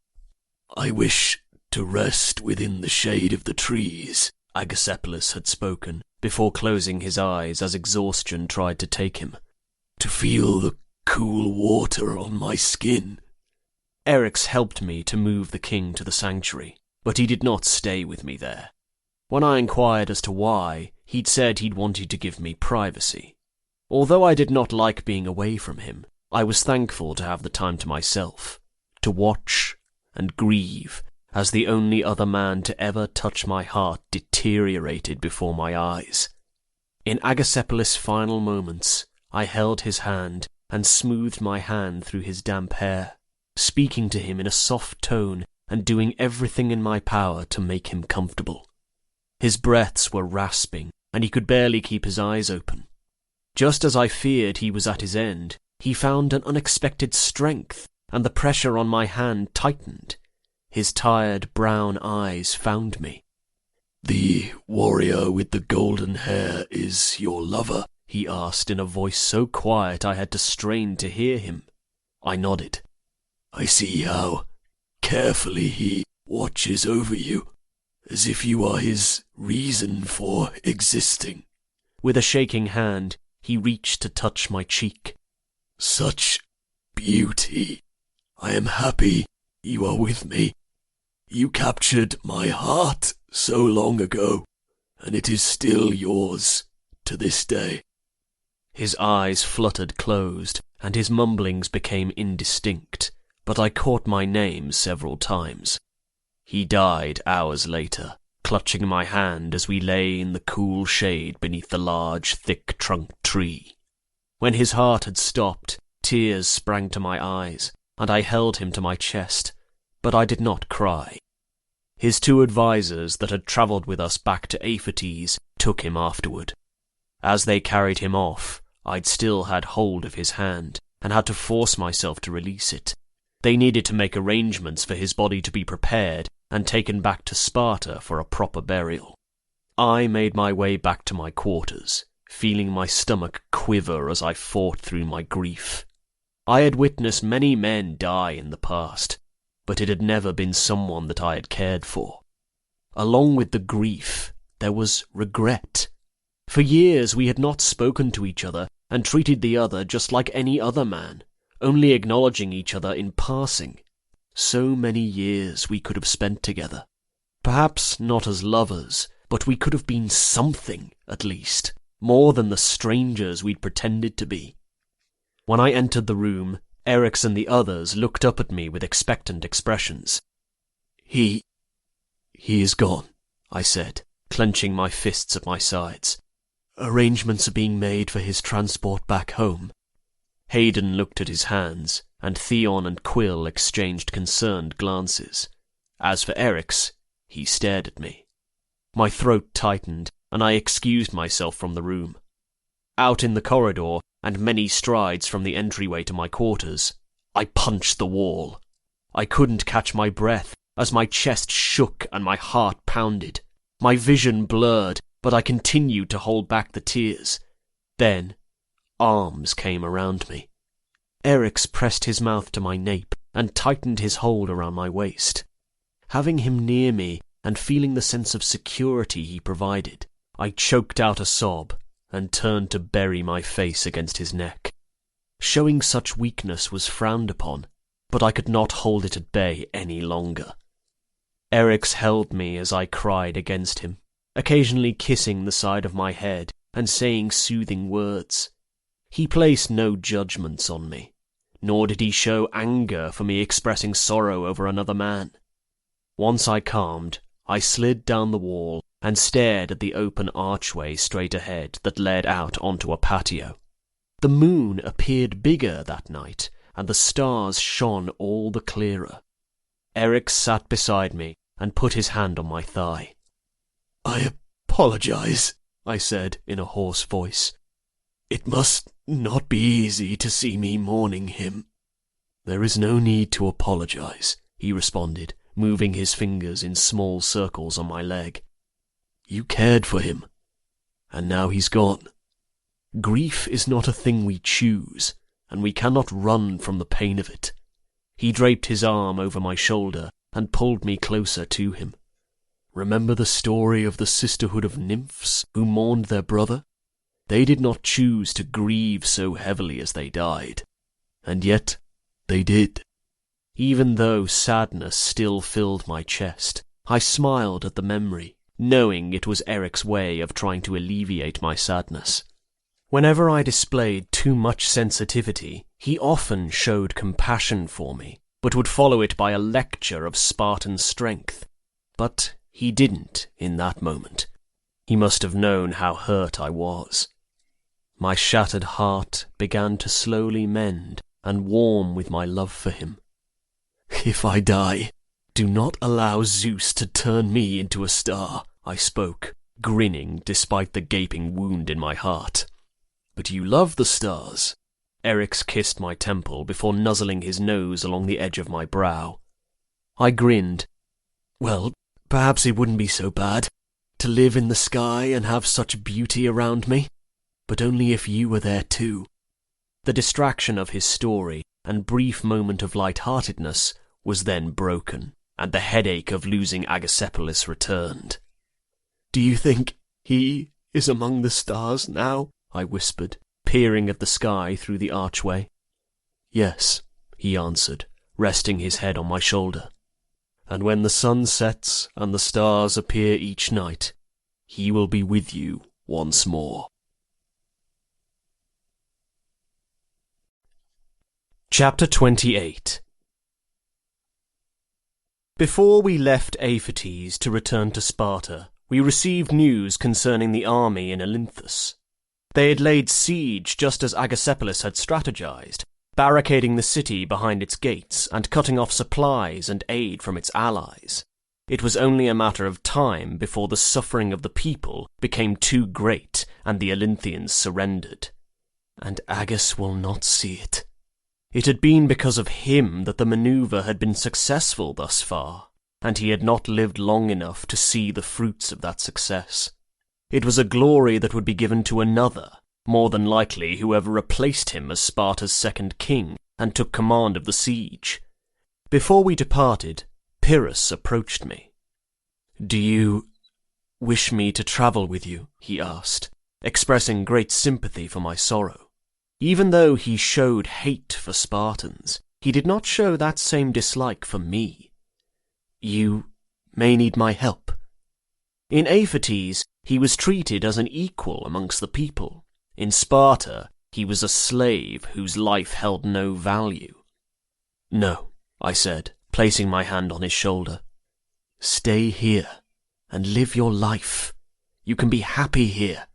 "I wish to rest within the shade of the trees," Agacephalus had spoken, before closing his eyes as exhaustion tried to take him. "To feel the cool water on my skin." Eric's helped me to move the king to the sanctuary, but he did not stay with me there. When I inquired as to why, he'd said he'd wanted to give me privacy. Although I did not like being away from him, I was thankful to have the time to myself, to watch and grieve as the only other man to ever touch my heart deteriorated before my eyes. In Agacephalus' final moments, I held his hand and smoothed my hand through his damp hair, speaking to him in a soft tone and doing everything in my power to make him comfortable. His breaths were rasping, and he could barely keep his eyes open. Just as I feared he was at his end, he found an unexpected strength, and the pressure on my hand tightened. His tired brown eyes found me. "The warrior with the golden hair is your lover?" he asked in a voice so quiet I had to strain to hear him. I nodded. "I see how carefully he watches over you, as if you are his reason for existing." With a shaking hand, he reached to touch my cheek. "Such beauty. I am happy you are with me. You captured my heart so long ago, and it is still yours to this day." His eyes fluttered closed, and his mumblings became indistinct, but I caught my name several times. He died hours later, clutching my hand as we lay in the cool shade beneath the large, thick-trunked tree. When his heart had stopped, tears sprang to my eyes, and I held him to my chest, but I did not cry. His 2 advisers that had travelled with us back to Aphates took him afterward. As they carried him off, I'd still had hold of his hand, and had to force myself to release it. They needed to make arrangements for his body to be prepared and taken back to Sparta for a proper burial. I made my way back to my quarters, feeling my stomach quiver as I fought through my grief. I had witnessed many men die in the past, but it had never been someone that I had cared for. Along with the grief, there was regret. For years we had not spoken to each other and treated the other just like any other man, only acknowledging each other in passing. So many years we could have spent together. Perhaps not as lovers, but we could have been something, at least, more than the strangers we'd pretended to be. When I entered the room, Eric's and the others looked up at me with expectant expressions. He is gone," I said, clenching my fists at my sides. "Arrangements are being made for his transport back home." Hayden looked at his hands, and Theon and Quill exchanged concerned glances. As for Eric's, he stared at me. My throat tightened, and I excused myself from the room. Out in the corridor, and many strides from the entryway to my quarters, I punched the wall. I couldn't catch my breath, as my chest shook and my heart pounded. My vision blurred, but I continued to hold back the tears. Then, arms came around me. Eric's pressed his mouth to my nape and tightened his hold around my waist. Having him near me and feeling the sense of security he provided, I choked out a sob and turned to bury my face against his neck. Showing such weakness was frowned upon, but I could not hold it at bay any longer. Eric's held me as I cried against him, occasionally kissing the side of my head and saying soothing words. He placed no judgments on me, nor did he show anger for me expressing sorrow over another man. Once I calmed, I slid down the wall and stared at the open archway straight ahead that led out onto a patio. The moon appeared bigger that night, and the stars shone all the clearer. Eric sat beside me and put his hand on my thigh. "I apologize," I said in a hoarse voice. "It must not be easy to see me mourning him." "There is no need to apologize," he responded, moving his fingers in small circles on my leg. "You cared for him, and now he's gone. Grief is not a thing we choose, and we cannot run from the pain of it." He draped his arm over my shoulder and pulled me closer to him. "Remember the story of the sisterhood of nymphs who mourned their brother? They did not choose to grieve so heavily as they died, and yet they did." Even though sadness still filled my chest, I smiled at the memory, knowing it was Eric's way of trying to alleviate my sadness. Whenever I displayed too much sensitivity, he often showed compassion for me, but would follow it by a lecture of Spartan strength. But he didn't in that moment. He must have known how hurt I was. My shattered heart began to slowly mend and warm with my love for him. "If I die, do not allow Zeus to turn me into a star," I spoke, grinning despite the gaping wound in my heart. "But you love the stars." Eryx kissed my temple before nuzzling his nose along the edge of my brow. I grinned. Well, perhaps it wouldn't be so bad to live in the sky and have such beauty around me, but only if you were there too. The distraction of his story and brief moment of light-heartedness was then broken, and the headache of losing Agasepolis returned. Do you think he is among the stars now? I whispered, peering at the sky through the archway. Yes, he answered, resting his head on my shoulder. And when the sun sets and the stars appear each night, he will be with you once more. Chapter 28. Before we left Aphates to return to Sparta, we received news concerning the army in Olynthus. They had laid siege just as Agasepolis had strategized, barricading the city behind its gates and cutting off supplies and aid from its allies. It was only a matter of time before the suffering of the people became too great and the Olynthians surrendered. And Agus will not see it. It had been because of him that the maneuver had been successful thus far, and he had not lived long enough to see the fruits of that success. It was a glory that would be given to another, more than likely whoever replaced him as Sparta's second king and took command of the siege. Before we departed, Pyrrhus approached me. "Do you wish me to travel with you?" he asked, expressing great sympathy for my sorrow. Even though he showed hate for Spartans, he did not show that same dislike for me. "You may need my help." In Aphates, he was treated as an equal amongst the people. In Sparta, he was a slave whose life held no value. "No," I said, placing my hand on his shoulder. "Stay here and live your life. You can be happy here."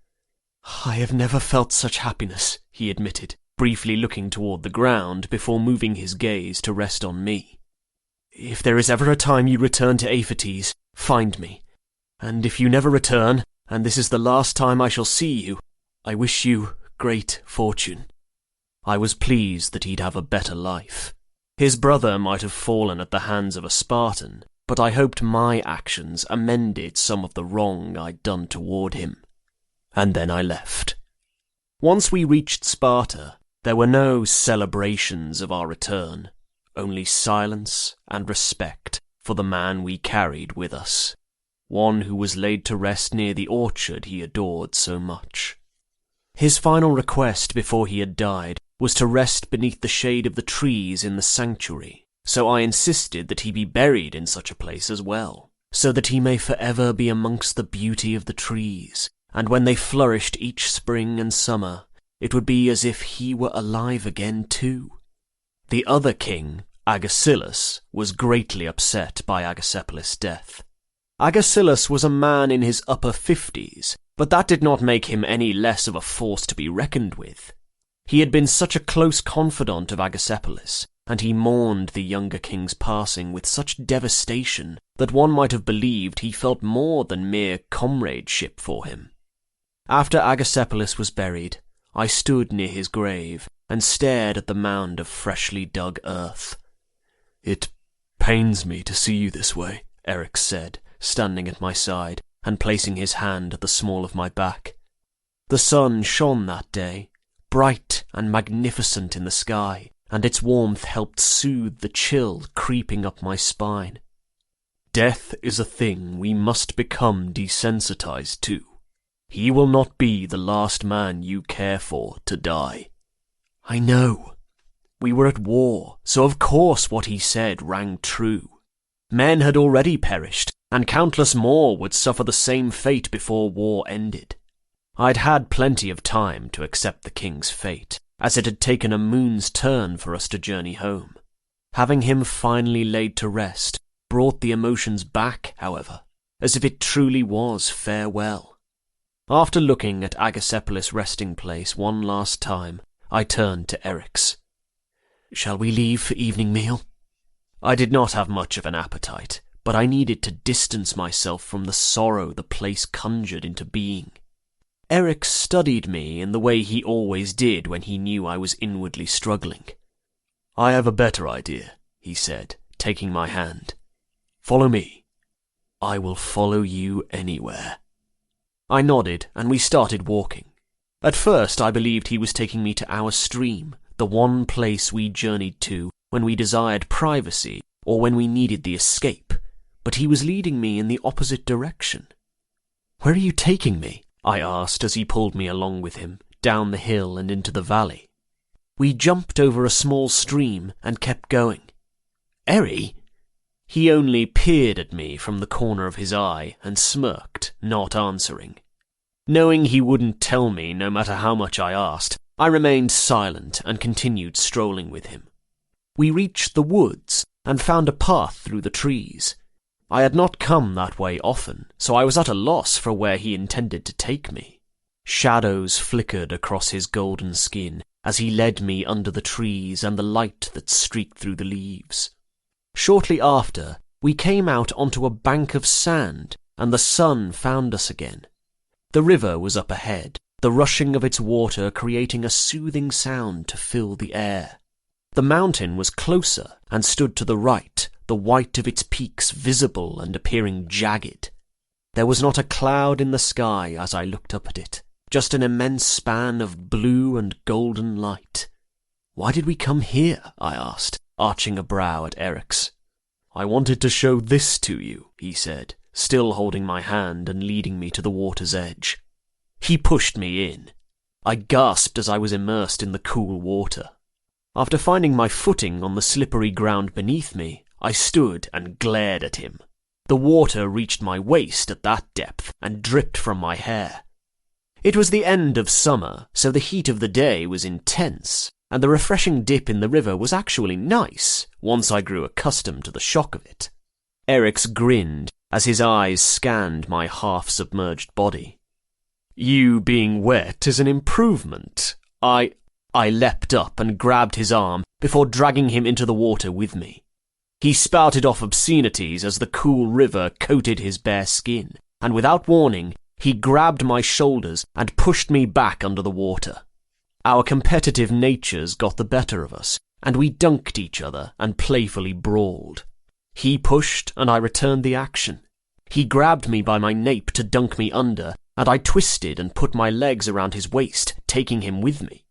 "I have never felt such happiness," he admitted, briefly looking toward the ground before moving his gaze to rest on me. "If there is ever a time you return to Aphates, find me. And if you never return, and this is the last time I shall see you, I wish you great fortune." I was pleased that he'd have a better life. His brother might have fallen at the hands of a Spartan, but I hoped my actions amended some of the wrong I'd done toward him. And then I left. Once we reached Sparta, there were no celebrations of our return, only silence and respect for the man we carried with us, one who was laid to rest near the orchard he adored so much. His final request before he had died was to rest beneath the shade of the trees in the sanctuary, so I insisted that he be buried in such a place as well, so that he may forever be amongst the beauty of the trees, and when they flourished each spring and summer, it would be as if he were alive again too. The other king, Agesilaus, was greatly upset by Agasepolis' death. Agesilaus was a man in his upper 50s, but that did not make him any less of a force to be reckoned with. He had been such a close confidant of Agasepolis, and he mourned the younger king's passing with such devastation that one might have believed he felt more than mere comradeship for him. After Agasepolis was buried, I stood near his grave and stared at the mound of freshly dug earth. "It pains me to see you this way," Eryx said, standing at my side and placing his hand at the small of my back. The sun shone that day, bright and magnificent in the sky, and its warmth helped soothe the chill creeping up my spine. "Death is a thing we must become desensitized to. He will not be the last man you care for to die." "I know. We were at war, so of course what he said rang true. Men had already perished, and countless more would suffer the same fate before war ended. I'd had plenty of time to accept the king's fate, as it had taken a moon's turn for us to journey home. Having him finally laid to rest brought the emotions back, however, as if it truly was farewell. After looking at Agasepolis' resting place one last time, I turned to Eryx. "Shall we leave for evening meal?" I did not have much of an appetite, but I needed to distance myself from the sorrow the place conjured into being. Eric studied me in the way he always did when he knew I was inwardly struggling. "I have a better idea," he said, taking my hand. "Follow me." "I will follow you anywhere." I nodded, and we started walking. At first I believed he was taking me to our stream, the one place we journeyed to when we desired privacy or when we needed the escape, but he was leading me in the opposite direction. "Where are you taking me?" I asked as he pulled me along with him, down the hill and into the valley. We jumped over a small stream and kept going. "Eri?" He only peered at me from the corner of his eye and smirked, not answering. Knowing he wouldn't tell me no matter how much I asked, I remained silent and continued strolling with him. We reached the woods and found a path through the trees. I had not come that way often, so I was at a loss for where he intended to take me. Shadows flickered across his golden skin as he led me under the trees and the light that streaked through the leaves. Shortly after, we came out onto a bank of sand, and the sun found us again. The river was up ahead, the rushing of its water creating a soothing sound to fill the air. The mountain was closer and stood to the right, the white of its peaks visible and appearing jagged. There was not a cloud in the sky as I looked up at it, just an immense span of blue and golden light. "Why did we come here?" I asked, arching a brow at Eric's. "I wanted to show this to you," he said, still holding my hand and leading me to the water's edge. He pushed me in. I gasped as I was immersed in the cool water. After finding my footing on the slippery ground beneath me, I stood and glared at him. The water reached my waist at that depth and dripped from my hair. It was the end of summer, so the heat of the day was intense, and the refreshing dip in the river was actually nice once I grew accustomed to the shock of it. Eric's grinned as his eyes scanned my half-submerged body. "You being wet is an improvement." I leapt up and grabbed his arm before dragging him into the water with me. He spouted off obscenities as the cool river coated his bare skin, and without warning, he grabbed my shoulders and pushed me back under the water. Our competitive natures got the better of us, and we dunked each other and playfully brawled. He pushed, and I returned the action. He grabbed me by my nape to dunk me under, and I twisted and put my legs around his waist, taking him with me.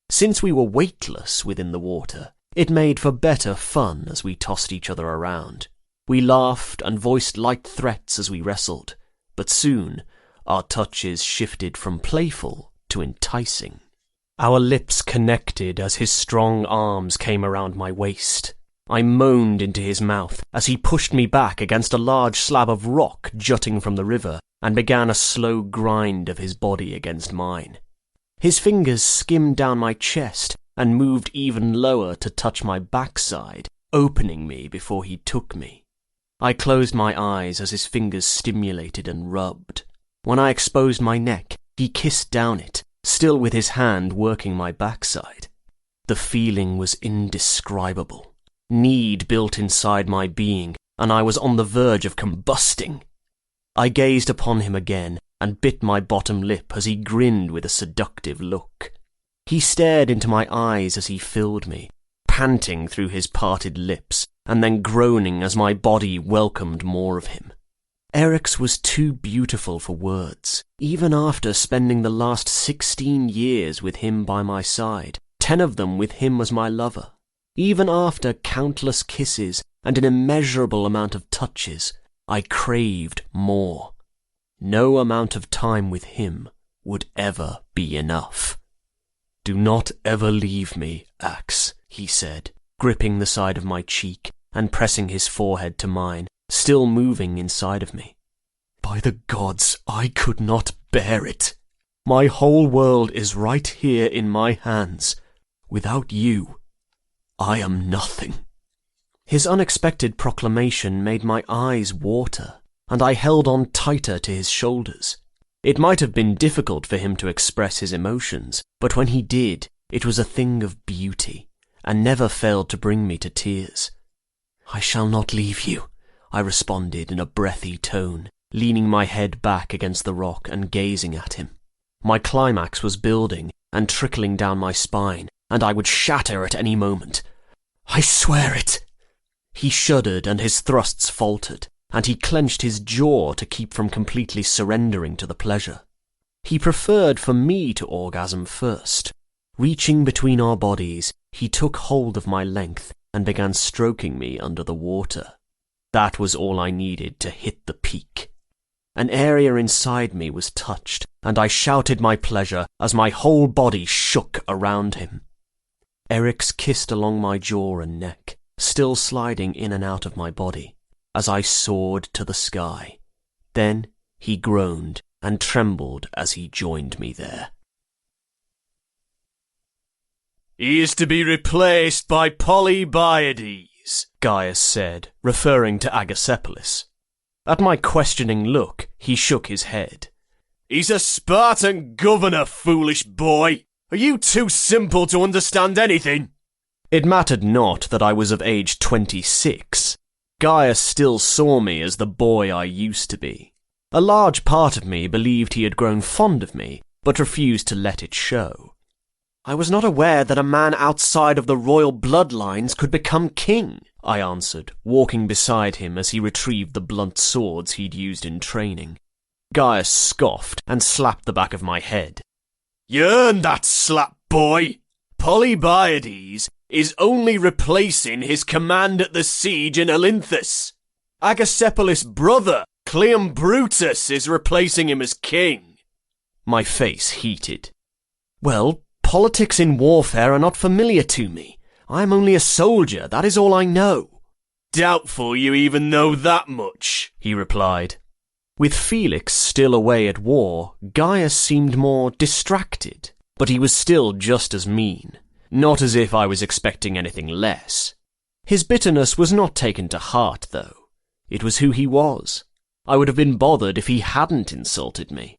Since we were weightless within the water, it made for better fun as we tossed each other around. We laughed and voiced light threats as we wrestled, but soon our touches shifted from playful to enticing. Our lips connected as his strong arms came around my waist. I moaned into his mouth as he pushed me back against a large slab of rock jutting from the river and began a slow grind of his body against mine. His fingers skimmed down my chest and moved even lower to touch my backside, opening me before he took me. I closed my eyes as his fingers stimulated and rubbed. When I exposed my neck, he kissed down it, still with his hand working my backside. The feeling was indescribable. Need built inside my being, and I was on the verge of combusting. I gazed upon him again and bit my bottom lip as he grinned with a seductive look. He stared into my eyes as he filled me, panting through his parted lips, and then groaning as my body welcomed more of him. Eric's was too beautiful for words, even after spending the last 16 years with him by my side, 10 of them with him as my lover. Even after countless kisses and an immeasurable amount of touches, I craved more. No amount of time with him would ever be enough. "Do not ever leave me, Ax," he said, gripping the side of my cheek and pressing his forehead to mine, still moving inside of me. By the gods, I could not bear it. My whole world is right here in my hands. Without you, I am nothing. His unexpected proclamation made my eyes water, and I held on tighter to his shoulders. It might have been difficult for him to express his emotions, but when he did, it was a thing of beauty, and never failed to bring me to tears. "I shall not leave you," I responded in a breathy tone, leaning my head back against the rock and gazing at him. My climax was building and trickling down my spine, and I would shatter at any moment. "I swear it!" He shuddered and his thrusts faltered, and he clenched his jaw to keep from completely surrendering to the pleasure. He preferred for me to orgasm first. Reaching between our bodies, he took hold of my length and began stroking me under the water. That was all I needed to hit the peak. An area inside me was touched, and I shouted my pleasure as my whole body shook around him. Eric's kissed along my jaw and neck, still sliding in and out of my body, as I soared to the sky. Then he groaned and trembled as he joined me there. "He is to be replaced by Polybiades," Gaius said, referring to Agacephalus. At my questioning look, he shook his head. "He's a Spartan governor, foolish boy. Are you too simple to understand anything?" It mattered not that I was of age 26. Gaius still saw me as the boy I used to be. A large part of me believed he had grown fond of me, but refused to let it show. "I was not aware that a man outside of the royal bloodlines could become king," I answered, walking beside him as he retrieved the blunt swords he'd used in training. Gaius scoffed and slapped the back of my head. "You earned that slap, boy. Polybiades is only replacing his command at the siege in Olynthus. Agacephalus' brother, Cleombrutus, is replacing him as king." My face heated. "Well, politics in warfare are not familiar to me. I am only a soldier, that is all I know." "Doubtful you even know that much," he replied. With Felix still away at war, Gaius seemed more distracted, but he was still just as mean. Not as if I was expecting anything less. His bitterness was not taken to heart, though. It was who he was. I would have been bothered if he hadn't insulted me.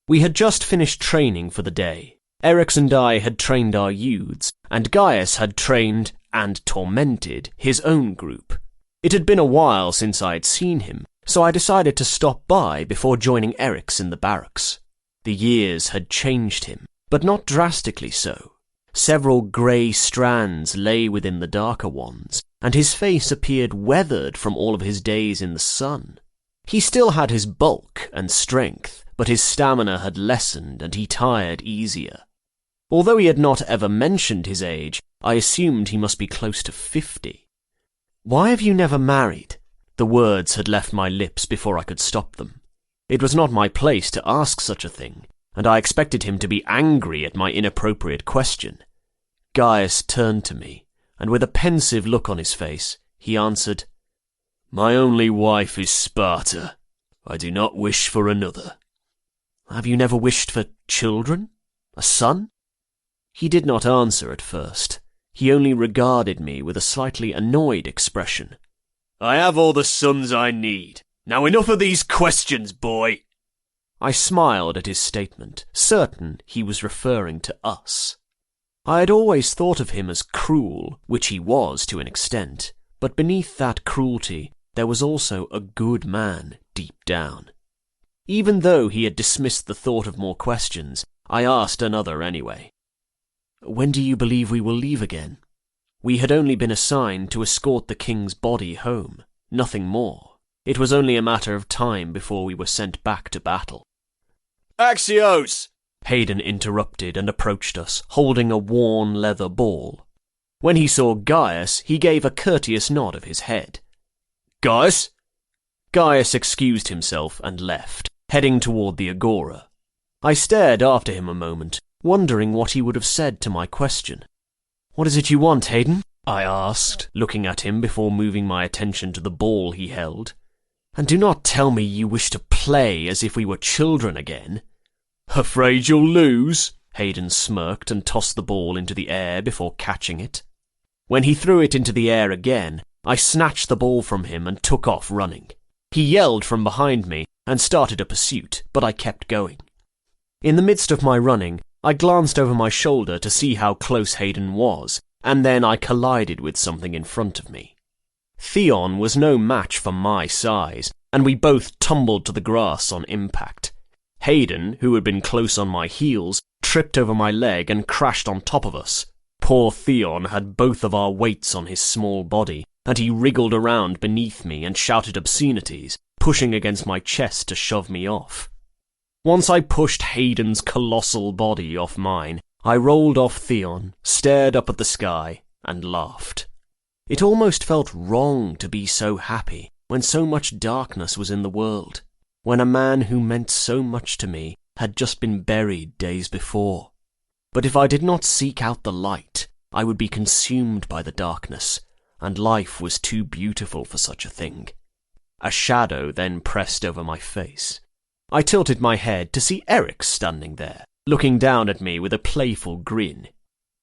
We had just finished training for the day. Erix and I had trained our youths, and Gaius had trained, and tormented, his own group. It had been a while since I had seen him, so I decided to stop by before joining Erix in the barracks. The years had changed him, but not drastically so. Several grey strands lay within the darker ones, and his face appeared weathered from all of his days in the sun. He still had his bulk and strength, but his stamina had lessened and he tired easier. Although he had not ever mentioned his age, I assumed he must be close to 50. "Why have you never married?" The words had left my lips before I could stop them. It was not my place to ask such a thing, and I expected him to be angry at my inappropriate question. Gaius turned to me, and with a pensive look on his face, he answered, "My only wife is Sparta. I do not wish for another." "Have you never wished for children? A son?" He did not answer at first. He only regarded me with a slightly annoyed expression. "I have all the sons I need. Now enough of these questions, boy." I smiled at his statement, certain he was referring to us. I had always thought of him as cruel, which he was to an extent, but beneath that cruelty there was also a good man deep down. Even though he had dismissed the thought of more questions, I asked another anyway. "When do you believe we will leave again?" We had only been assigned to escort the king's body home, nothing more. It was only a matter of time before we were sent back to battle. "Axios!" Hayden interrupted and approached us, holding a worn leather ball. When he saw Gaius, he gave a courteous nod of his head. "Gaius?" Gaius excused himself and left, heading toward the agora. I stared after him a moment, wondering what he would have said to my question. "What is it you want, Hayden?" I asked, looking at him before moving my attention to the ball he held. "And do not tell me you wish to play as if we were children again." "Afraid you'll lose?" Hayden smirked and tossed the ball into the air before catching it. When he threw it into the air again, I snatched the ball from him and took off running. He yelled from behind me and started a pursuit, but I kept going. In the midst of my running, I glanced over my shoulder to see how close Hayden was, and then I collided with something in front of me. Theon was no match for my size, and we both tumbled to the grass on impact. Hayden, who had been close on my heels, tripped over my leg and crashed on top of us. Poor Theon had both of our weights on his small body, and he wriggled around beneath me and shouted obscenities, pushing against my chest to shove me off. Once I pushed Hayden's colossal body off mine, I rolled off Theon, stared up at the sky, and laughed. It almost felt wrong to be so happy when so much darkness was in the world, when a man who meant so much to me had just been buried days before. But if I did not seek out the light, I would be consumed by the darkness, and life was too beautiful for such a thing. A shadow then pressed over my face. I tilted my head to see Eric standing there, looking down at me with a playful grin.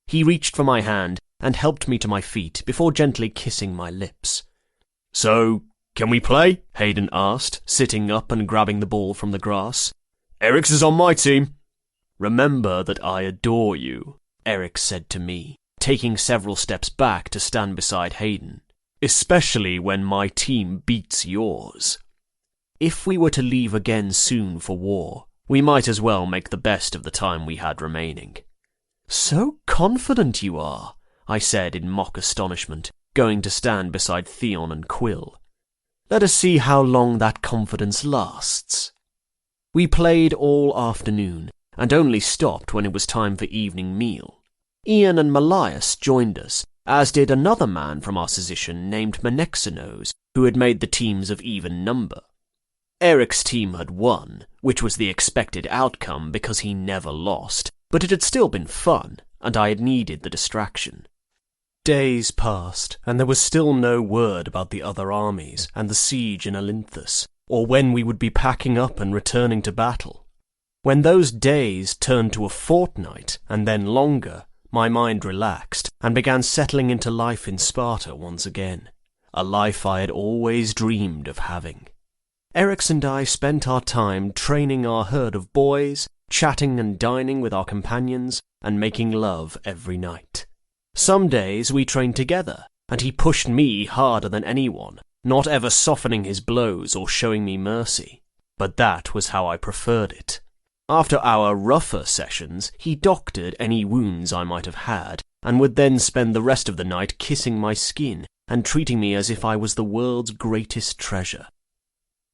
He reached for my hand and helped me to my feet before gently kissing my lips. "So, can we play?" Hayden asked, sitting up and grabbing the ball from the grass. "Eric's is on my team." "Remember that I adore you," Eric said to me, taking several steps back to stand beside Hayden, "especially when my team beats yours. If we were to leave again soon for war, we might as well make the best of the time we had remaining." "So confident you are," I said in mock astonishment, going to stand beside Theon and Quill. "Let us see how long that confidence lasts." We played all afternoon, and only stopped when it was time for evening meal. Ian and Malias joined us, as did another man from our position named Menexenos, who had made the teams of even number. Eric's team had won, which was the expected outcome because he never lost, but it had still been fun, and I had needed the distraction. Days passed, and there was still no word about the other armies and the siege in Olynthus, or when we would be packing up and returning to battle. When those days turned to a fortnight, and then longer, my mind relaxed and began settling into life in Sparta once again, a life I had always dreamed of having. Erix and I spent our time training our herd of boys, chatting and dining with our companions, and making love every night. Some days we trained together, and he pushed me harder than anyone, not ever softening his blows or showing me mercy. But that was how I preferred it. After our rougher sessions, he doctored any wounds I might have had, and would then spend the rest of the night kissing my skin and treating me as if I was the world's greatest treasure.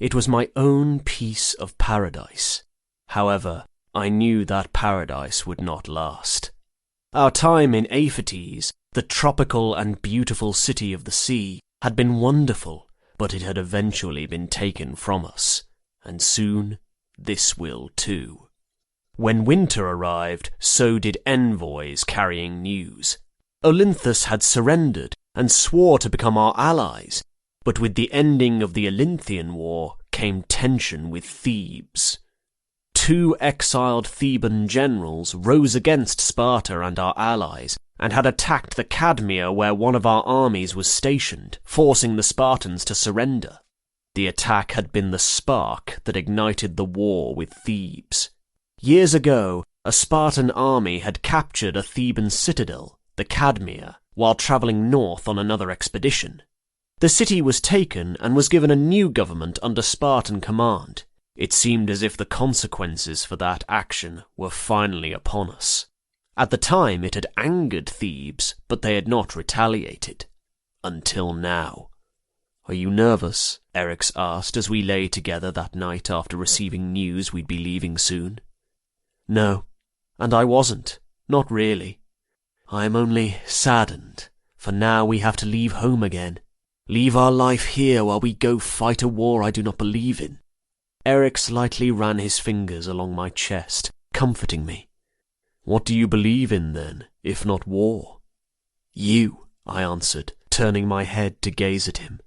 It was my own piece of paradise. However, I knew that paradise would not last. Our time in Aphetes, the tropical and beautiful city of the sea, had been wonderful, but it had eventually been taken from us, and soon this will too. When winter arrived, so did envoys carrying news. Olynthus had surrendered and swore to become our allies, but with the ending of the Olynthian War came tension with Thebes. 2 exiled Theban generals rose against Sparta and our allies, and had attacked the Cadmea where one of our armies was stationed, forcing the Spartans to surrender. The attack had been the spark that ignited the war with Thebes. Years ago, a Spartan army had captured a Theban citadel, the Cadmea, while travelling north on another expedition. The city was taken and was given a new government under Spartan command. It seemed as if the consequences for that action were finally upon us. At the time it had angered Thebes, but they had not retaliated. Until now. "Are you nervous?" Erix asked as we lay together that night after receiving news we'd be leaving soon. No, and I wasn't. Not really. I am only saddened, for now we have to leave home again. Leave our life here while we go fight a war I do not believe in. Erix lightly ran his fingers along my chest, comforting me. "What do you believe in, then, if not war?" "You," I answered, turning my head to gaze at him.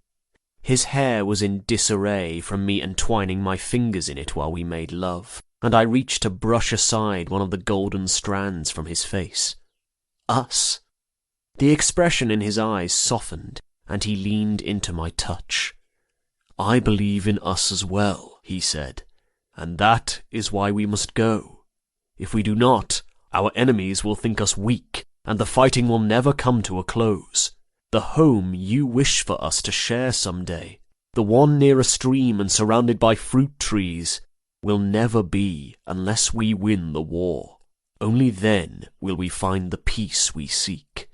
His hair was in disarray from me entwining my fingers in it while we made love, and I reached to brush aside one of the golden strands from his face. "Us." The expression in his eyes softened, and he leaned into my touch. "I believe in us as well," he said, "and that is why we must go. If we do not, our enemies will think us weak, and the fighting will never come to a close. The home you wish for us to share someday, the one near a stream and surrounded by fruit trees, will never be unless we win the war. Only then will we find the peace we seek.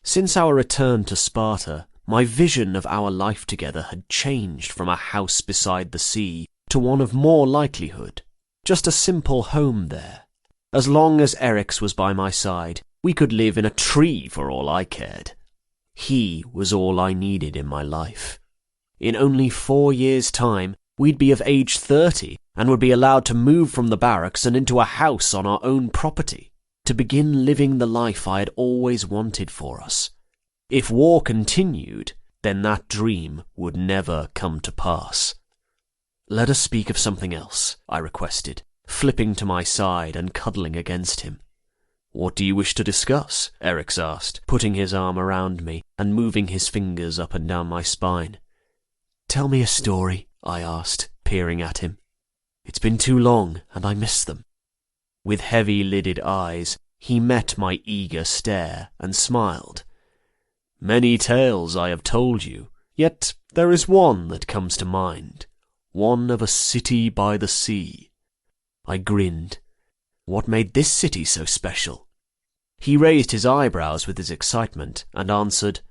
Since our return to Sparta, my vision of our life together had changed from a house beside the sea to one of more likelihood, just a simple home there. As long as Eryx was by my side, we could live in a tree for all I cared. He was all I needed in my life. In only 4 years' time, we'd be of age 30 and would be allowed to move from the barracks and into a house on our own property, to begin living the life I had always wanted for us. If war continued, then that dream would never come to pass. "Let us speak of something else," I requested, flipping to my side and cuddling against him. "What do you wish to discuss?" Eryx asked, putting his arm around me and moving his fingers up and down my spine. "Tell me a story," I asked, peering at him. "It's been too long, and I miss them." With heavy-lidded eyes, he met my eager stare and smiled. "Many tales I have told you, yet there is one that comes to mind. One of a city by the sea." I grinned. What made this city so special? He raised his eyebrows with his excitement and answered,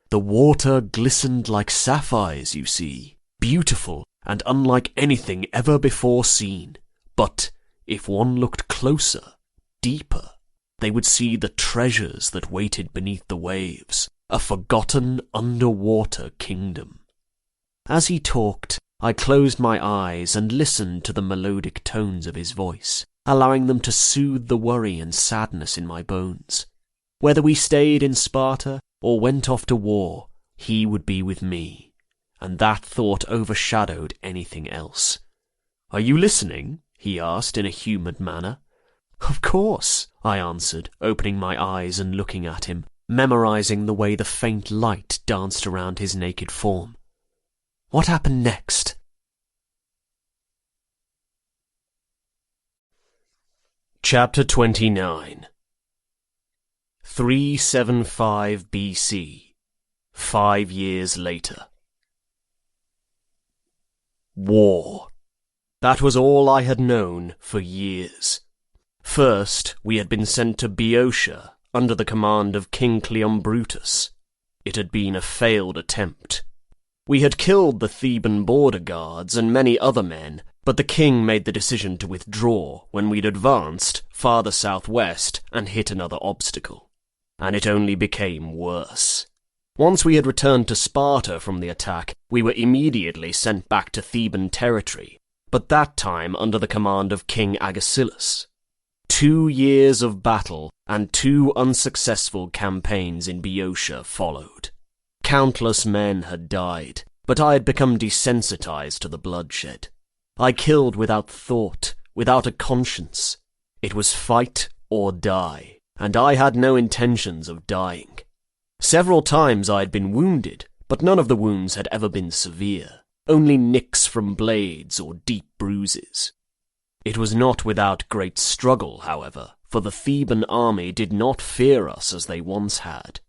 "The water glistened like sapphires, you see, beautiful and unlike anything ever before seen. But if one looked closer, deeper, they would see the treasures that waited beneath the waves, a forgotten underwater kingdom." As he talked, I closed my eyes and listened to the melodic tones of his voice, allowing them to soothe the worry and sadness in my bones. Whether we stayed in Sparta or went off to war, he would be with me, and that thought overshadowed anything else. "Are you listening?" he asked in a humoured manner. "Of course," I answered, opening my eyes and looking at him, memorizing the way the faint light danced around his naked form. What happened next? Chapter 29. 375 BC. 5 years later. War. That was all I had known for years. First, we had been sent to Boeotia under the command of King Cleombrotus. It had been a failed attempt. We had killed the Theban border guards and many other men, but the king made the decision to withdraw when we'd advanced farther southwest and hit another obstacle. And it only became worse. Once we had returned to Sparta from the attack, we were immediately sent back to Theban territory, but that time under the command of King Agesilaus. 2 years of battle and 2 unsuccessful campaigns in Boeotia followed. Countless men had died, but I had become desensitized to the bloodshed. I killed without thought, without a conscience. It was fight or die, and I had no intentions of dying. Several times I had been wounded, but none of the wounds had ever been severe, only nicks from blades or deep bruises. It was not without great struggle, however, for the Theban army did not fear us as they once had.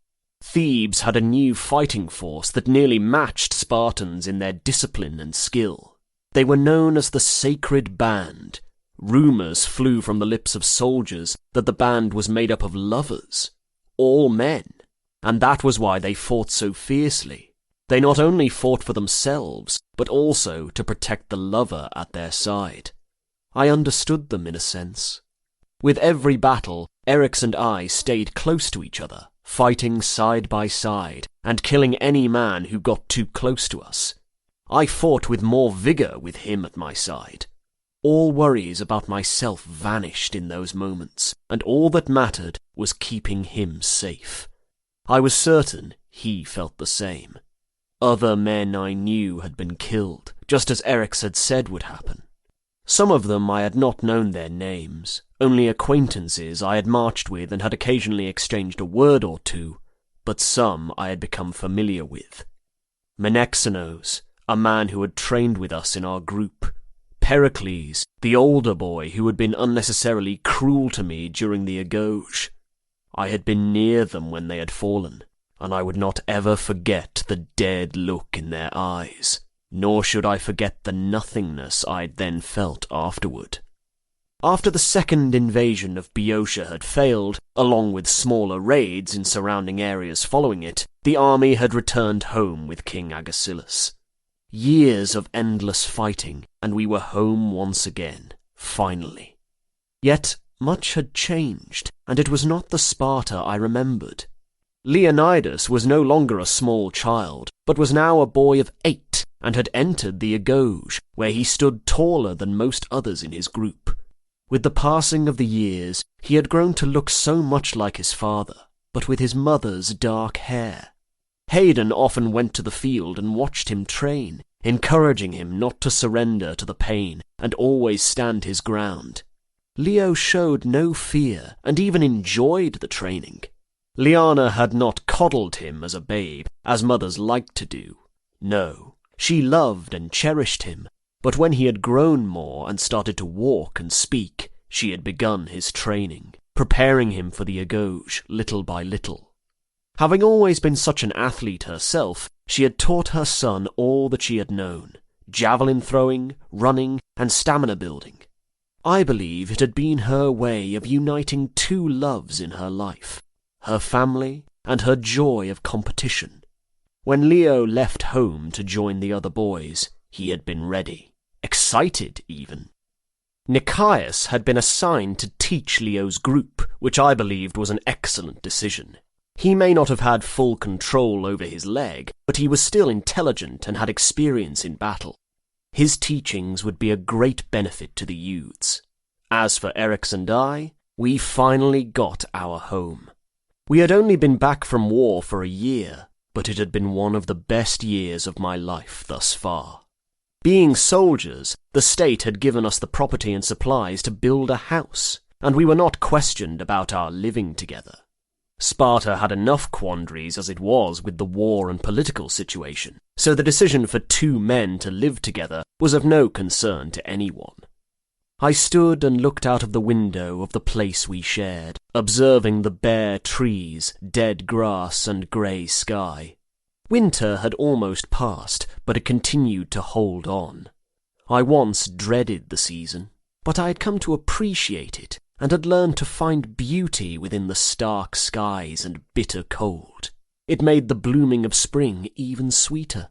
Thebes had a new fighting force that nearly matched Spartans in their discipline and skill. They were known as the Sacred Band. Rumours flew from the lips of soldiers that the band was made up of lovers, all men, and that was why they fought so fiercely. They not only fought for themselves, but also to protect the lover at their side. I understood them in a sense. With every battle, Eryx and I stayed close to each other, fighting side by side, and killing any man who got too close to us. I fought with more vigour with him at my side. All worries about myself vanished in those moments, and all that mattered was keeping him safe. I was certain he felt the same. Other men I knew had been killed, just as Eryx had said would happen. Some of them I had not known their names, only acquaintances I had marched with and had occasionally exchanged a word or two, but some I had become familiar with. Menexenos, a man who had trained with us in our group. Pericles, the older boy who had been unnecessarily cruel to me during the agauge. I had been near them when they had fallen, and I would not ever forget the dead look in their eyes. nor should I forget the nothingness I'd then felt afterward. After the second invasion of Boeotia had failed, along with smaller raids in surrounding areas following it, the army had returned home with King Agesilaus. Years of endless fighting, and we were home once again, finally. Yet much had changed, and it was not the Sparta I remembered. Leonidas was no longer a small child, but was now a boy of 8, and had entered the Agoge, where he stood taller than most others in his group. With the passing of the years, he had grown to look so much like his father, but with his mother's dark hair. Hayden often went to the field and watched him train, encouraging him not to surrender to the pain and always stand his ground. Leo showed no fear and even enjoyed the training. Liana had not coddled him as a babe, as mothers like to do. No, she loved and cherished him, but when he had grown more and started to walk and speak, she had begun his training, preparing him for the Agoge little by little. Having always been such an athlete herself, she had taught her son all that she had known: javelin throwing, running, and stamina building. I believe it had been her way of uniting two loves in her life, her family and her joy of competition. When Leo left home to join the other boys, he had been ready, excited even. Nikias had been assigned to teach Leo's group, which I believed was an excellent decision. He may not have had full control over his leg, but he was still intelligent and had experience in battle. His teachings would be a great benefit to the youths. As for Eryx and I, we finally got our home. We had only been back from war for a year, but it had been one of the best years of my life thus far. Being soldiers, the state had given us the property and supplies to build a house, and we were not questioned about our living together. Sparta had enough quandaries as it was with the war and political situation, so the decision for two men to live together was of no concern to anyone. I stood and looked out of the window of the place we shared, observing the bare trees, dead grass, and grey sky. Winter had almost passed, but it continued to hold on. I once dreaded the season, but I had come to appreciate it, and had learned to find beauty within the stark skies and bitter cold. It made the blooming of spring even sweeter.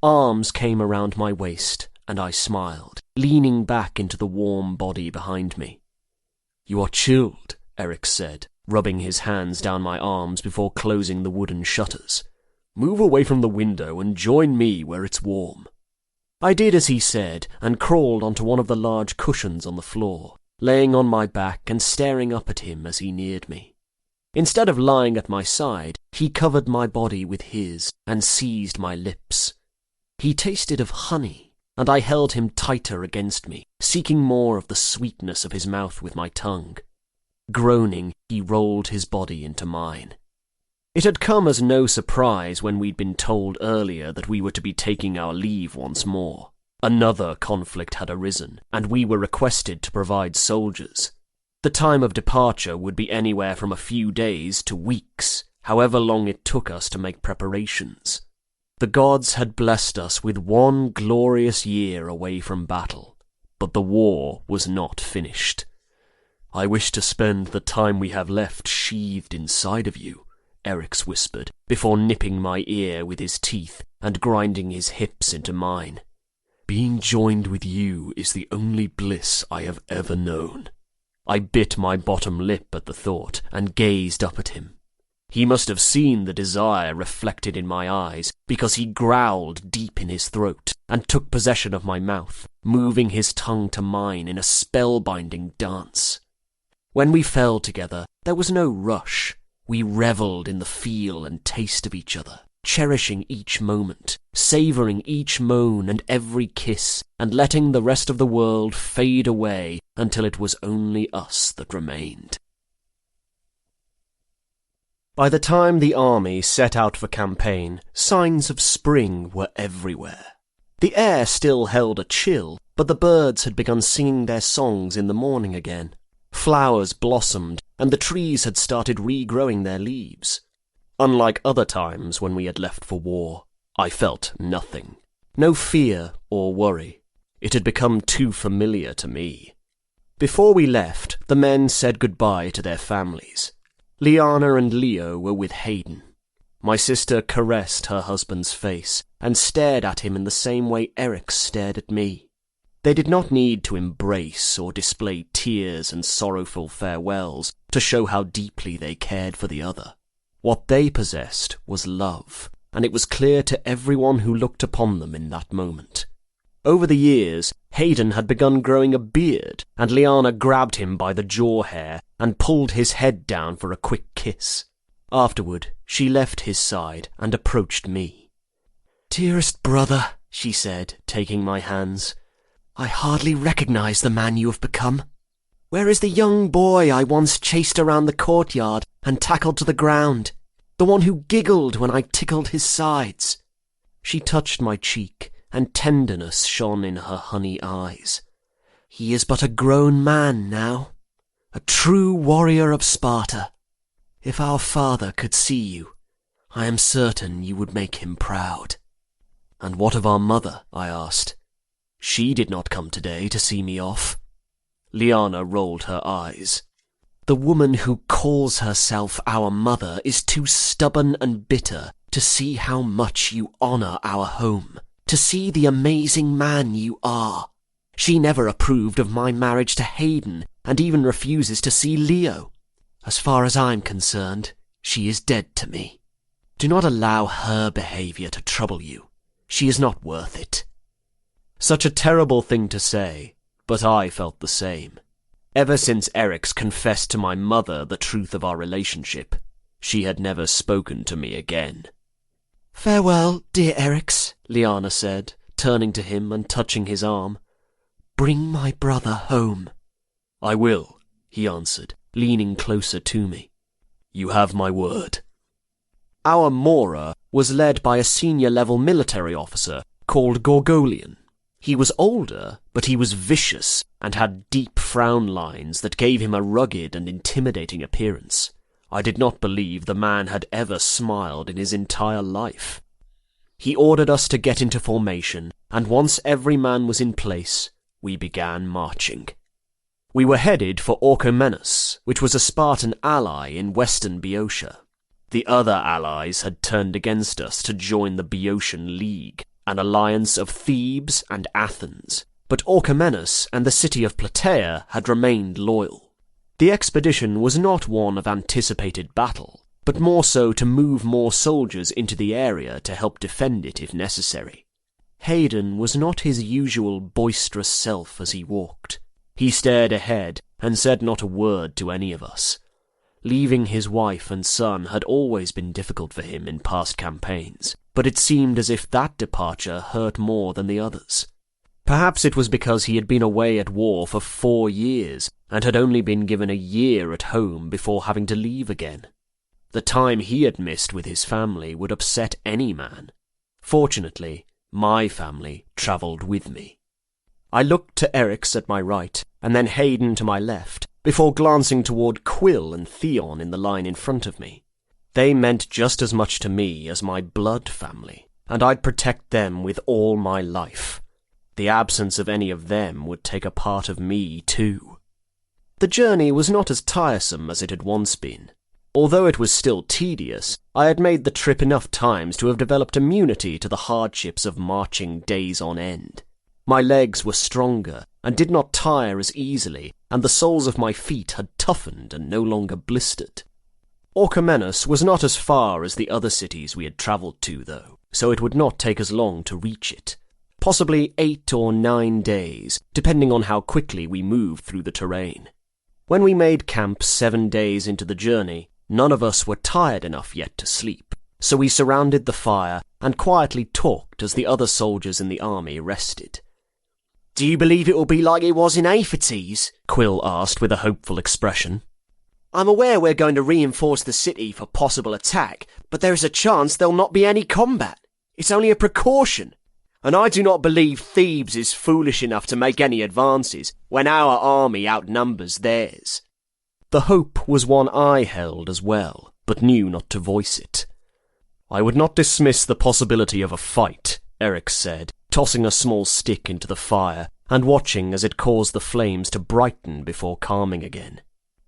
Arms came around my waist, and I smiled, leaning back into the warm body behind me. "You are chilled," Eryx said, rubbing his hands down my arms before closing the wooden shutters. "Move away from the window and join me where it's warm." I did as he said, and crawled onto one of the large cushions on the floor, laying on my back and staring up at him as he neared me. Instead of lying at my side, he covered my body with his and seized my lips. He tasted of honey, and I held him tighter against me, seeking more of the sweetness of his mouth with my tongue. Groaning, he rolled his body into mine. It had come as no surprise when we'd been told earlier that we were to be taking our leave once more. Another conflict had arisen, and we were requested to provide soldiers. The time of departure would be anywhere from a few days to weeks, however long it took us to make preparations. The gods had blessed us with one glorious year away from battle, but the war was not finished. "I wish to spend the time we have left sheathed inside of you," Eryx whispered, before nipping my ear with his teeth and grinding his hips into mine. "Being joined with you is the only bliss I have ever known." I bit my bottom lip at the thought and gazed up at him. He must have seen the desire reflected in my eyes, because he growled deep in his throat and took possession of my mouth, moving his tongue to mine in a spellbinding dance. When we fell together, there was no rush. We revelled in the feel and taste of each other, cherishing each moment, savouring each moan and every kiss, and letting the rest of the world fade away until it was only us that remained. By the time the army set out for campaign, signs of spring were everywhere. The air still held a chill, but the birds had begun singing their songs in the morning again. Flowers blossomed, and the trees had started regrowing their leaves. Unlike other times when we had left for war, I felt nothing. No fear or worry. It had become too familiar to me. Before we left, the men said goodbye to their families. Liana and Leo were with Hayden. My sister caressed her husband's face and stared at him in the same way Eric stared at me. They did not need to embrace or display tears and sorrowful farewells to show how deeply they cared for the other. What they possessed was love, and it was clear to everyone who looked upon them in that moment. Over the years, Hayden had begun growing a beard, and Liana grabbed him by the jaw hair and pulled his head down for a quick kiss. Afterward, she left his side and approached me. "Dearest brother," she said, taking my hands, "I hardly recognize the man you have become. Where is the young boy I once chased around the courtyard and tackled to the ground? The one who giggled when I tickled his sides?" She touched my cheek, and tenderness shone in her honey eyes. "He is but a grown man now, a true warrior of Sparta. If our father could see you, I am certain you would make him proud." "And what of our mother?" I asked. "She did not come today to see me off." Liana rolled her eyes. "The woman who calls herself our mother is too stubborn and bitter to see how much you honor our home, to see the amazing man you are. She never approved of my marriage to Hayden, and even refuses to see Leo. As far as I'm concerned, she is dead to me. Do not allow her behavior to trouble you. She is not worth it." Such a terrible thing to say, but I felt the same. Ever since Eric's confessed to my mother the truth of our relationship, she had never spoken to me again. "Farewell, dear Eric's," Liana said, turning to him and touching his arm. "Bring my brother home." "I will," he answered, leaning closer to me. "You have my word." Our Mora was led by a senior-level military officer called Gorgolian. He was older, but he was vicious and had deep frown lines that gave him a rugged and intimidating appearance. I did not believe the man had ever smiled in his entire life. He ordered us to get into formation, and once every man was in place, we began marching. We were headed for Orchomenus, which was a Spartan ally in western Boeotia. The other allies had turned against us to join the Boeotian League, an alliance of Thebes and Athens, but Orchomenus and the city of Plataea had remained loyal. The expedition was not one of anticipated battle, but more so to move more soldiers into the area to help defend it if necessary. Hayden was not his usual boisterous self as he walked. He stared ahead and said not a word to any of us. Leaving his wife and son had always been difficult for him in past campaigns, but it seemed as if that departure hurt more than the others. Perhaps it was because he had been away at war for 4 years and had only been given a year at home before having to leave again. The time he had missed with his family would upset any man. Fortunately, my family travelled with me. I looked to Eric's at my right, and then Hayden to my left, before glancing toward Quill and Theon in the line in front of me. They meant just as much to me as my blood family, and I'd protect them with all my life. The absence of any of them would take a part of me too. The journey was not as tiresome as it had once been. Although it was still tedious, I had made the trip enough times to have developed immunity to the hardships of marching days on end. My legs were stronger and did not tire as easily, and the soles of my feet had toughened and no longer blistered. Orchomenus was not as far as the other cities we had travelled to, though, so it would not take us long to reach it. Possibly 8 or 9 days, depending on how quickly we moved through the terrain. When we made camp 7 days into the journey, none of us were tired enough yet to sleep, so we surrounded the fire and quietly talked as the other soldiers in the army rested. "Do you believe it will be like it was in Aphetes?" Quill asked with a hopeful expression. "I'm aware we're going to reinforce the city for possible attack, but there is a chance there'll not be any combat. It's only a precaution. And I do not believe Thebes is foolish enough to make any advances when our army outnumbers theirs." The hope was one I held as well, but knew not to voice it. "I would not dismiss the possibility of a fight," Eric said, tossing a small stick into the fire and watching as it caused the flames to brighten before calming again.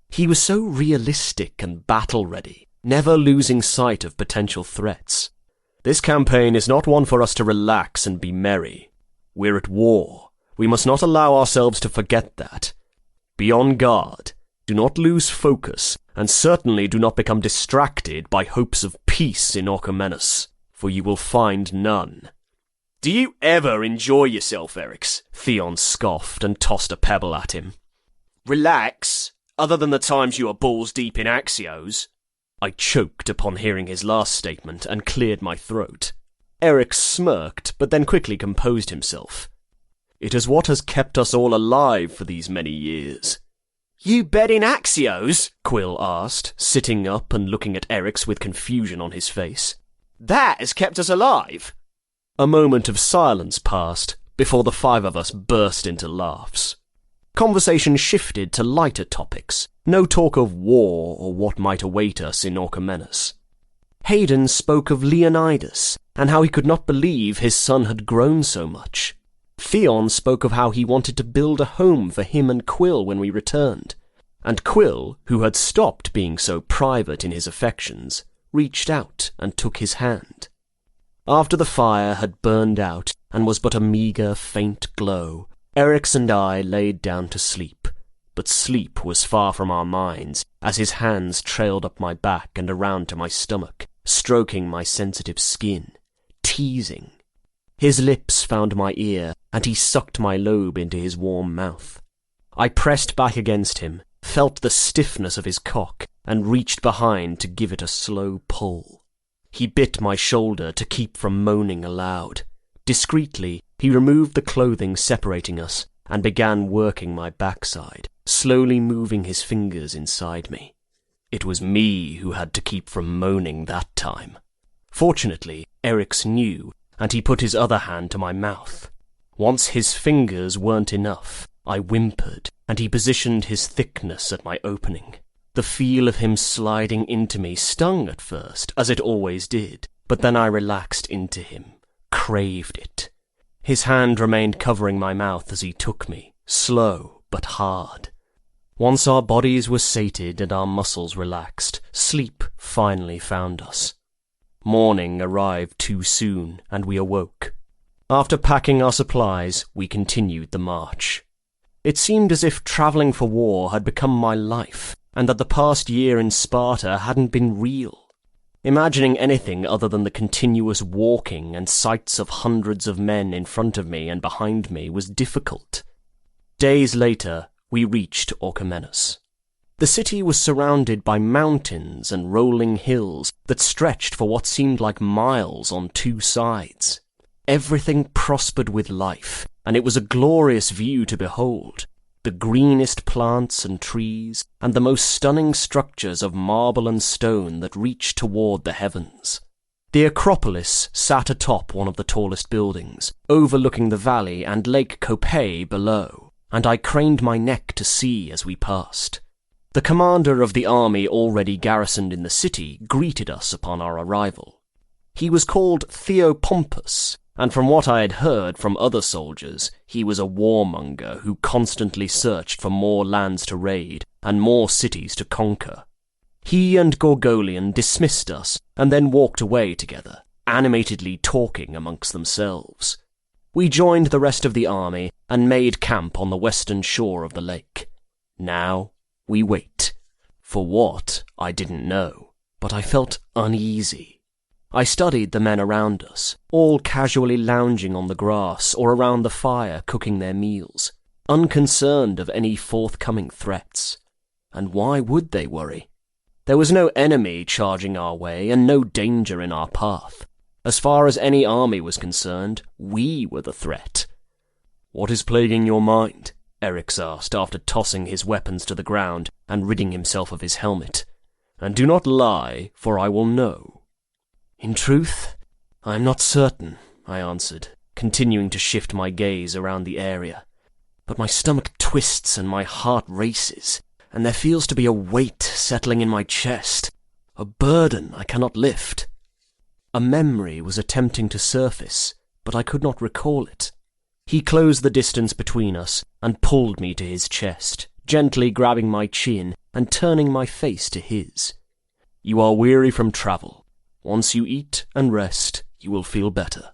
He was so realistic and battle-ready, never losing sight of potential threats. This campaign is not one for us to relax and be merry. We're at war. We must not allow ourselves to forget that. Be on guard. Do not lose focus, and certainly do not become distracted by hopes of peace in Orchomenus, for you will find none. Do you ever enjoy yourself, Eryx? Theon scoffed and tossed a pebble at him. Relax? Other than the times you are balls deep in Axios? I choked upon hearing his last statement and cleared my throat. Eryx smirked, but then quickly composed himself. It is what has kept us all alive for these many years. You bet in Axios? Quill asked, sitting up and looking at Eryx with confusion on his face. That has kept us alive. A moment of silence passed before the five of us burst into laughs. Conversation shifted to lighter topics, no talk of war or what might await us in Orchomenus. Hayden spoke of Leonidas and how he could not believe his son had grown so much. Theon spoke of how he wanted to build a home for him and Quill when we returned, and Quill, who had stopped being so private in his affections, reached out and took his hand. After the fire had burned out and was but a meagre, faint glow, Eryx and I laid down to sleep, but sleep was far from our minds as his hands trailed up my back and around to my stomach, stroking my sensitive skin, teasing. His lips found my ear, and he sucked my lobe into his warm mouth. I pressed back against him, felt the stiffness of his cock, and reached behind to give it a slow pull. He bit my shoulder to keep from moaning aloud. Discreetly, he removed the clothing separating us and began working my backside, slowly moving his fingers inside me. It was me who had to keep from moaning that time. Fortunately, Eryx knew, and he put his other hand to my mouth. Once his fingers weren't enough, I whimpered, and he positioned his thickness at my opening. The feel of him sliding into me stung at first, as it always did, but then I relaxed into him, craved it. His hand remained covering my mouth as he took me, slow but hard. Once our bodies were sated and our muscles relaxed, sleep finally found us. Morning arrived too soon, and we awoke. After packing our supplies, we continued the march. It seemed as if travelling for war had become my life, and that the past year in Sparta hadn't been real. Imagining anything other than the continuous walking and sights of hundreds of men in front of me and behind me was difficult. Days later, we reached Orchomenus. The city was surrounded by mountains and rolling hills that stretched for what seemed like miles on two sides. Everything prospered with life, and it was a glorious view to behold. The greenest plants and trees, and the most stunning structures of marble and stone that reached toward the heavens. The Acropolis sat atop one of the tallest buildings, overlooking the valley and Lake Copay below, and I craned my neck to see as we passed. The commander of the army already garrisoned in the city greeted us upon our arrival. He was called Theopompus, and from what I had heard from other soldiers, he was a warmonger who constantly searched for more lands to raid and more cities to conquer. He and Gorgolian dismissed us and then walked away together, animatedly talking amongst themselves. We joined the rest of the army and made camp on the western shore of the lake. Now we wait. For what, I didn't know, but I felt uneasy. I studied the men around us, all casually lounging on the grass or around the fire cooking their meals, unconcerned of any forthcoming threats. And why would they worry? There was no enemy charging our way and no danger in our path. As far as any army was concerned, we were the threat. "What is plaguing your mind?" Eryx asked after tossing his weapons to the ground and ridding himself of his helmet. "And do not lie, for I will know." "In truth, I am not certain," I answered, continuing to shift my gaze around the area. "But my stomach twists and my heart races, and there feels to be a weight settling in my chest, a burden I cannot lift." A memory was attempting to surface, but I could not recall it. He closed the distance between us and pulled me to his chest, gently grabbing my chin and turning my face to his. "You are weary from travel. Once you eat and rest, you will feel better."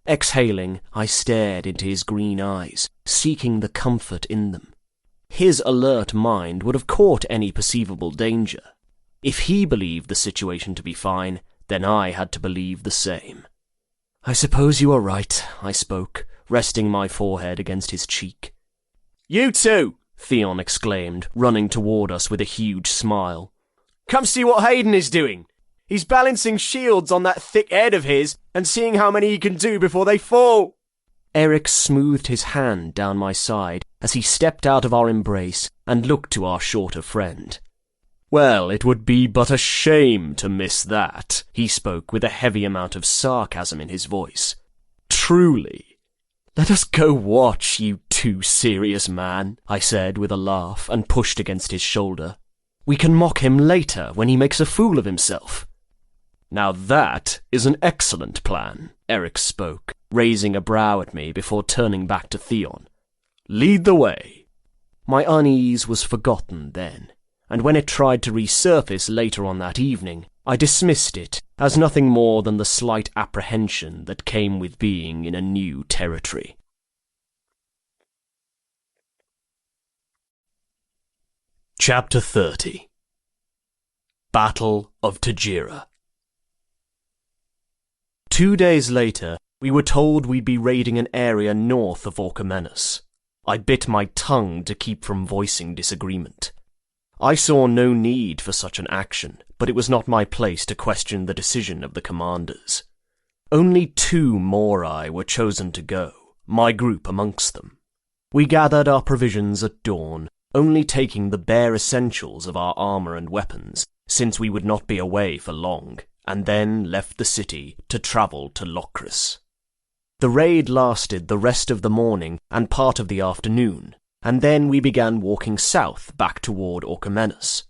Exhaling, I stared into his green eyes, seeking the comfort in them. His alert mind would have caught any perceivable danger. If he believed the situation to be fine, then I had to believe the same. "I suppose you are right," I spoke, resting my forehead against his cheek. "You too!" Theon exclaimed, running toward us with a huge smile. "Come see what Hayden is doing. He's balancing shields on that thick head of his and seeing how many he can do before they fall." Eric smoothed his hand down my side as he stepped out of our embrace and looked to our shorter friend. "Well, it would be but a shame to miss that," he spoke with a heavy amount of sarcasm in his voice. "Truly." "Let us go watch, you too serious man," I said with a laugh and pushed against his shoulder. "We can mock him later when he makes a fool of himself." "Now that is an excellent plan," Eric spoke, raising a brow at me before turning back to Theon. "Lead the way." My unease was forgotten then, and when it tried to resurface later on that evening, I dismissed it as nothing more than the slight apprehension that came with being in a new territory. Chapter 30. Battle of Tajira. 2 days later, we were told we'd be raiding an area north of Orchomenus. I bit my tongue to keep from voicing disagreement. I saw no need for such an action, but it was not my place to question the decision of the commanders. Only 2 Morai were chosen to go, my group amongst them. We gathered our provisions at dawn, only taking the bare essentials of our armor and weapons, since we would not be away for long, and then left the city to travel to Locris. The raid lasted the rest of the morning and part of the afternoon, and then we began walking south back toward Orchomenus.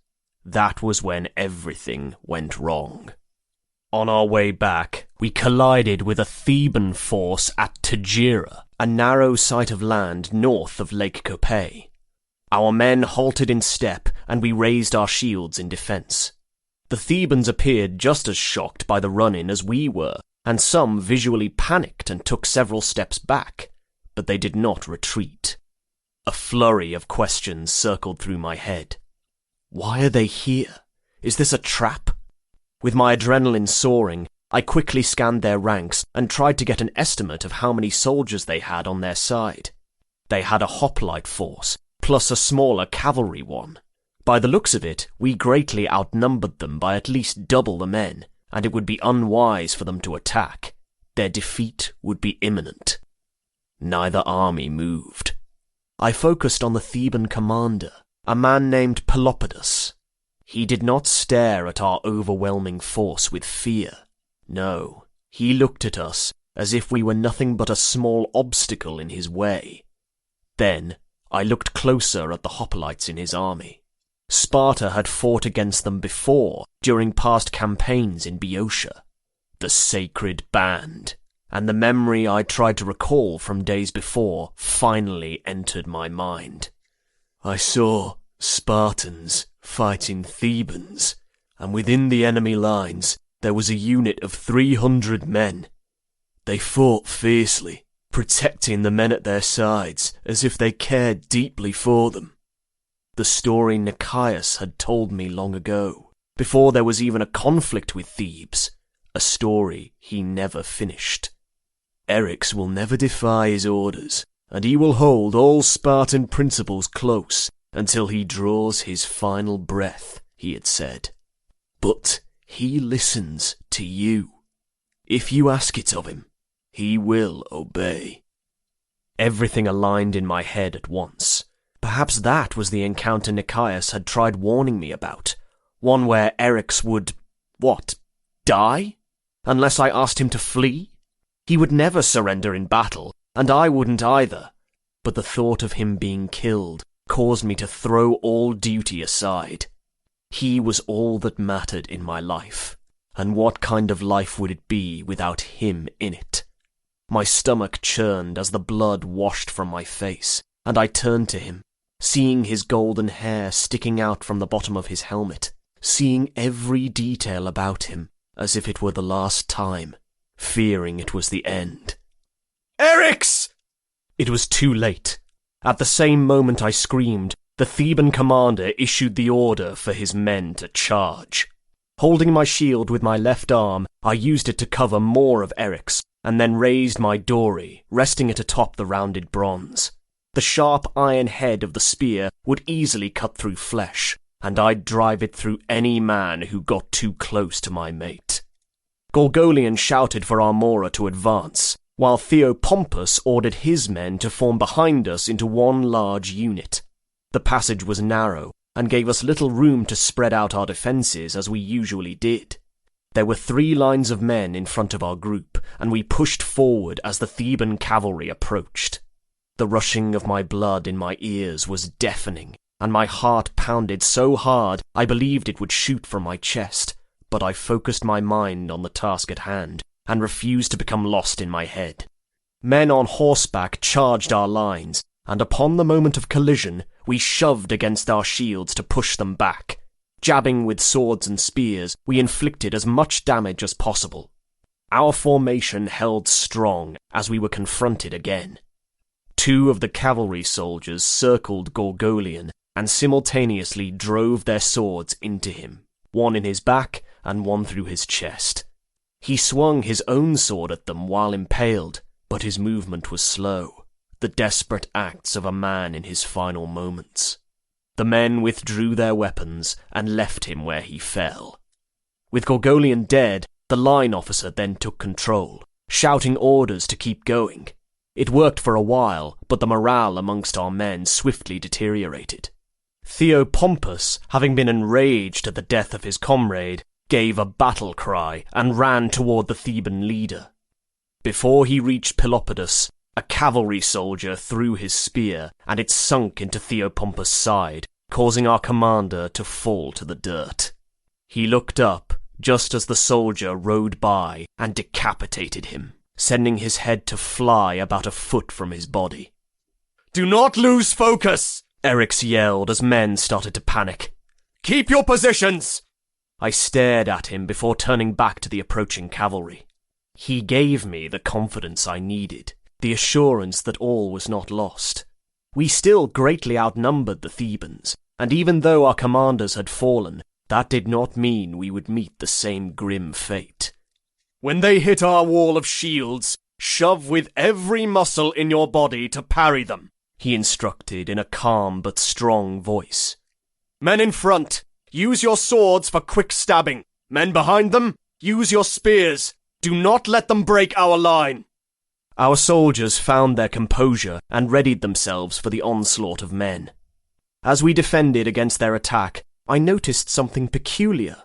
That was when everything went wrong. On our way back, we collided with a Theban force at Tajira, a narrow sight of land north of Lake Copay. Our men halted in step, and we raised our shields in defense. The Thebans appeared just as shocked by the run-in as we were, and some visually panicked and took several steps back, but they did not retreat. A flurry of questions circled through my head. Why are they here? Is this a trap? With my adrenaline soaring, I quickly scanned their ranks and tried to get an estimate of how many soldiers they had on their side. They had a hoplite force, plus a smaller cavalry one. By the looks of it, we greatly outnumbered them by at least double the men, and it would be unwise for them to attack. Their defeat would be imminent. Neither army moved. I focused on the Theban commander, a man named Pelopidas. He did not stare at our overwhelming force with fear. No, he looked at us as if we were nothing but a small obstacle in his way. Then I looked closer at the hoplites in his army. Sparta had fought against them before, during past campaigns in Boeotia. The sacred band, and the memory I tried to recall from days before finally entered my mind. I saw Spartans fighting Thebans, and within the enemy lines there was a unit of 300 men. They fought fiercely, protecting the men at their sides as if they cared deeply for them. The story Nicaeus had told me long ago, before there was even a conflict with Thebes, a story he never finished. Eryx will never defy his orders, and he will hold all Spartan principles close until he draws his final breath, he had said. But he listens to you. If you ask it of him, he will obey. Everything aligned in my head at once. Perhaps that was the encounter Nicaeus had tried warning me about. One where Eryx would, die? Unless I asked him to flee? He would never surrender in battle, and I wouldn't either. But the thought of him being killed caused me to throw all duty aside. He was all that mattered in my life, and what kind of life would it be without him in it? My stomach churned as the blood washed from my face, and I turned to him, seeing his golden hair sticking out from the bottom of his helmet, seeing every detail about him as if it were the last time, fearing it was the end. Eryx! It was too late. At the same moment I screamed, the Theban commander issued the order for his men to charge. Holding my shield with my left arm, I used it to cover more of Eryx, and then raised my dory, resting it atop the rounded bronze. The sharp iron head of the spear would easily cut through flesh, and I'd drive it through any man who got too close to my mate. Gorgolian shouted for Armora to advance, while Theopompus ordered his men to form behind us into one large unit. The passage was narrow, and gave us little room to spread out our defences as we usually did. There were 3 lines of men in front of our group, and we pushed forward as the Theban cavalry approached. The rushing of my blood in my ears was deafening, and my heart pounded so hard I believed it would shoot from my chest, but I focused my mind on the task at hand, and refused to become lost in my head. Men on horseback charged our lines, and upon the moment of collision, we shoved against our shields to push them back. Jabbing with swords and spears, we inflicted as much damage as possible. Our formation held strong as we were confronted again. 2 of the cavalry soldiers circled Gorgolian and simultaneously drove their swords into him, one in his back and one through his chest. He swung his own sword at them while impaled, but his movement was slow, the desperate acts of a man in his final moments. The men withdrew their weapons and left him where he fell. With Gorgolian dead, the line officer then took control, shouting orders to keep going. It worked for a while, but the morale amongst our men swiftly deteriorated. Theopompus, having been enraged at the death of his comrade, gave a battle cry and ran toward the Theban leader. Before he reached Pelopidas, a cavalry soldier threw his spear, and it sunk into Theopompus' side, causing our commander to fall to the dirt. He looked up, just as the soldier rode by, and decapitated him, sending his head to fly about a foot from his body. Do not lose focus! Eryx yelled as men started to panic. Keep your positions! I stared at him before turning back to the approaching cavalry. He gave me the confidence I needed, the assurance that all was not lost. We still greatly outnumbered the Thebans, and even though our commanders had fallen, that did not mean we would meet the same grim fate. When they hit our wall of shields, shove with every muscle in your body to parry them, he instructed in a calm but strong voice. Men in front, use your swords for quick stabbing. Men behind them, use your spears. Do not let them break our line. Our soldiers found their composure and readied themselves for the onslaught of men. As we defended against their attack, I noticed something peculiar.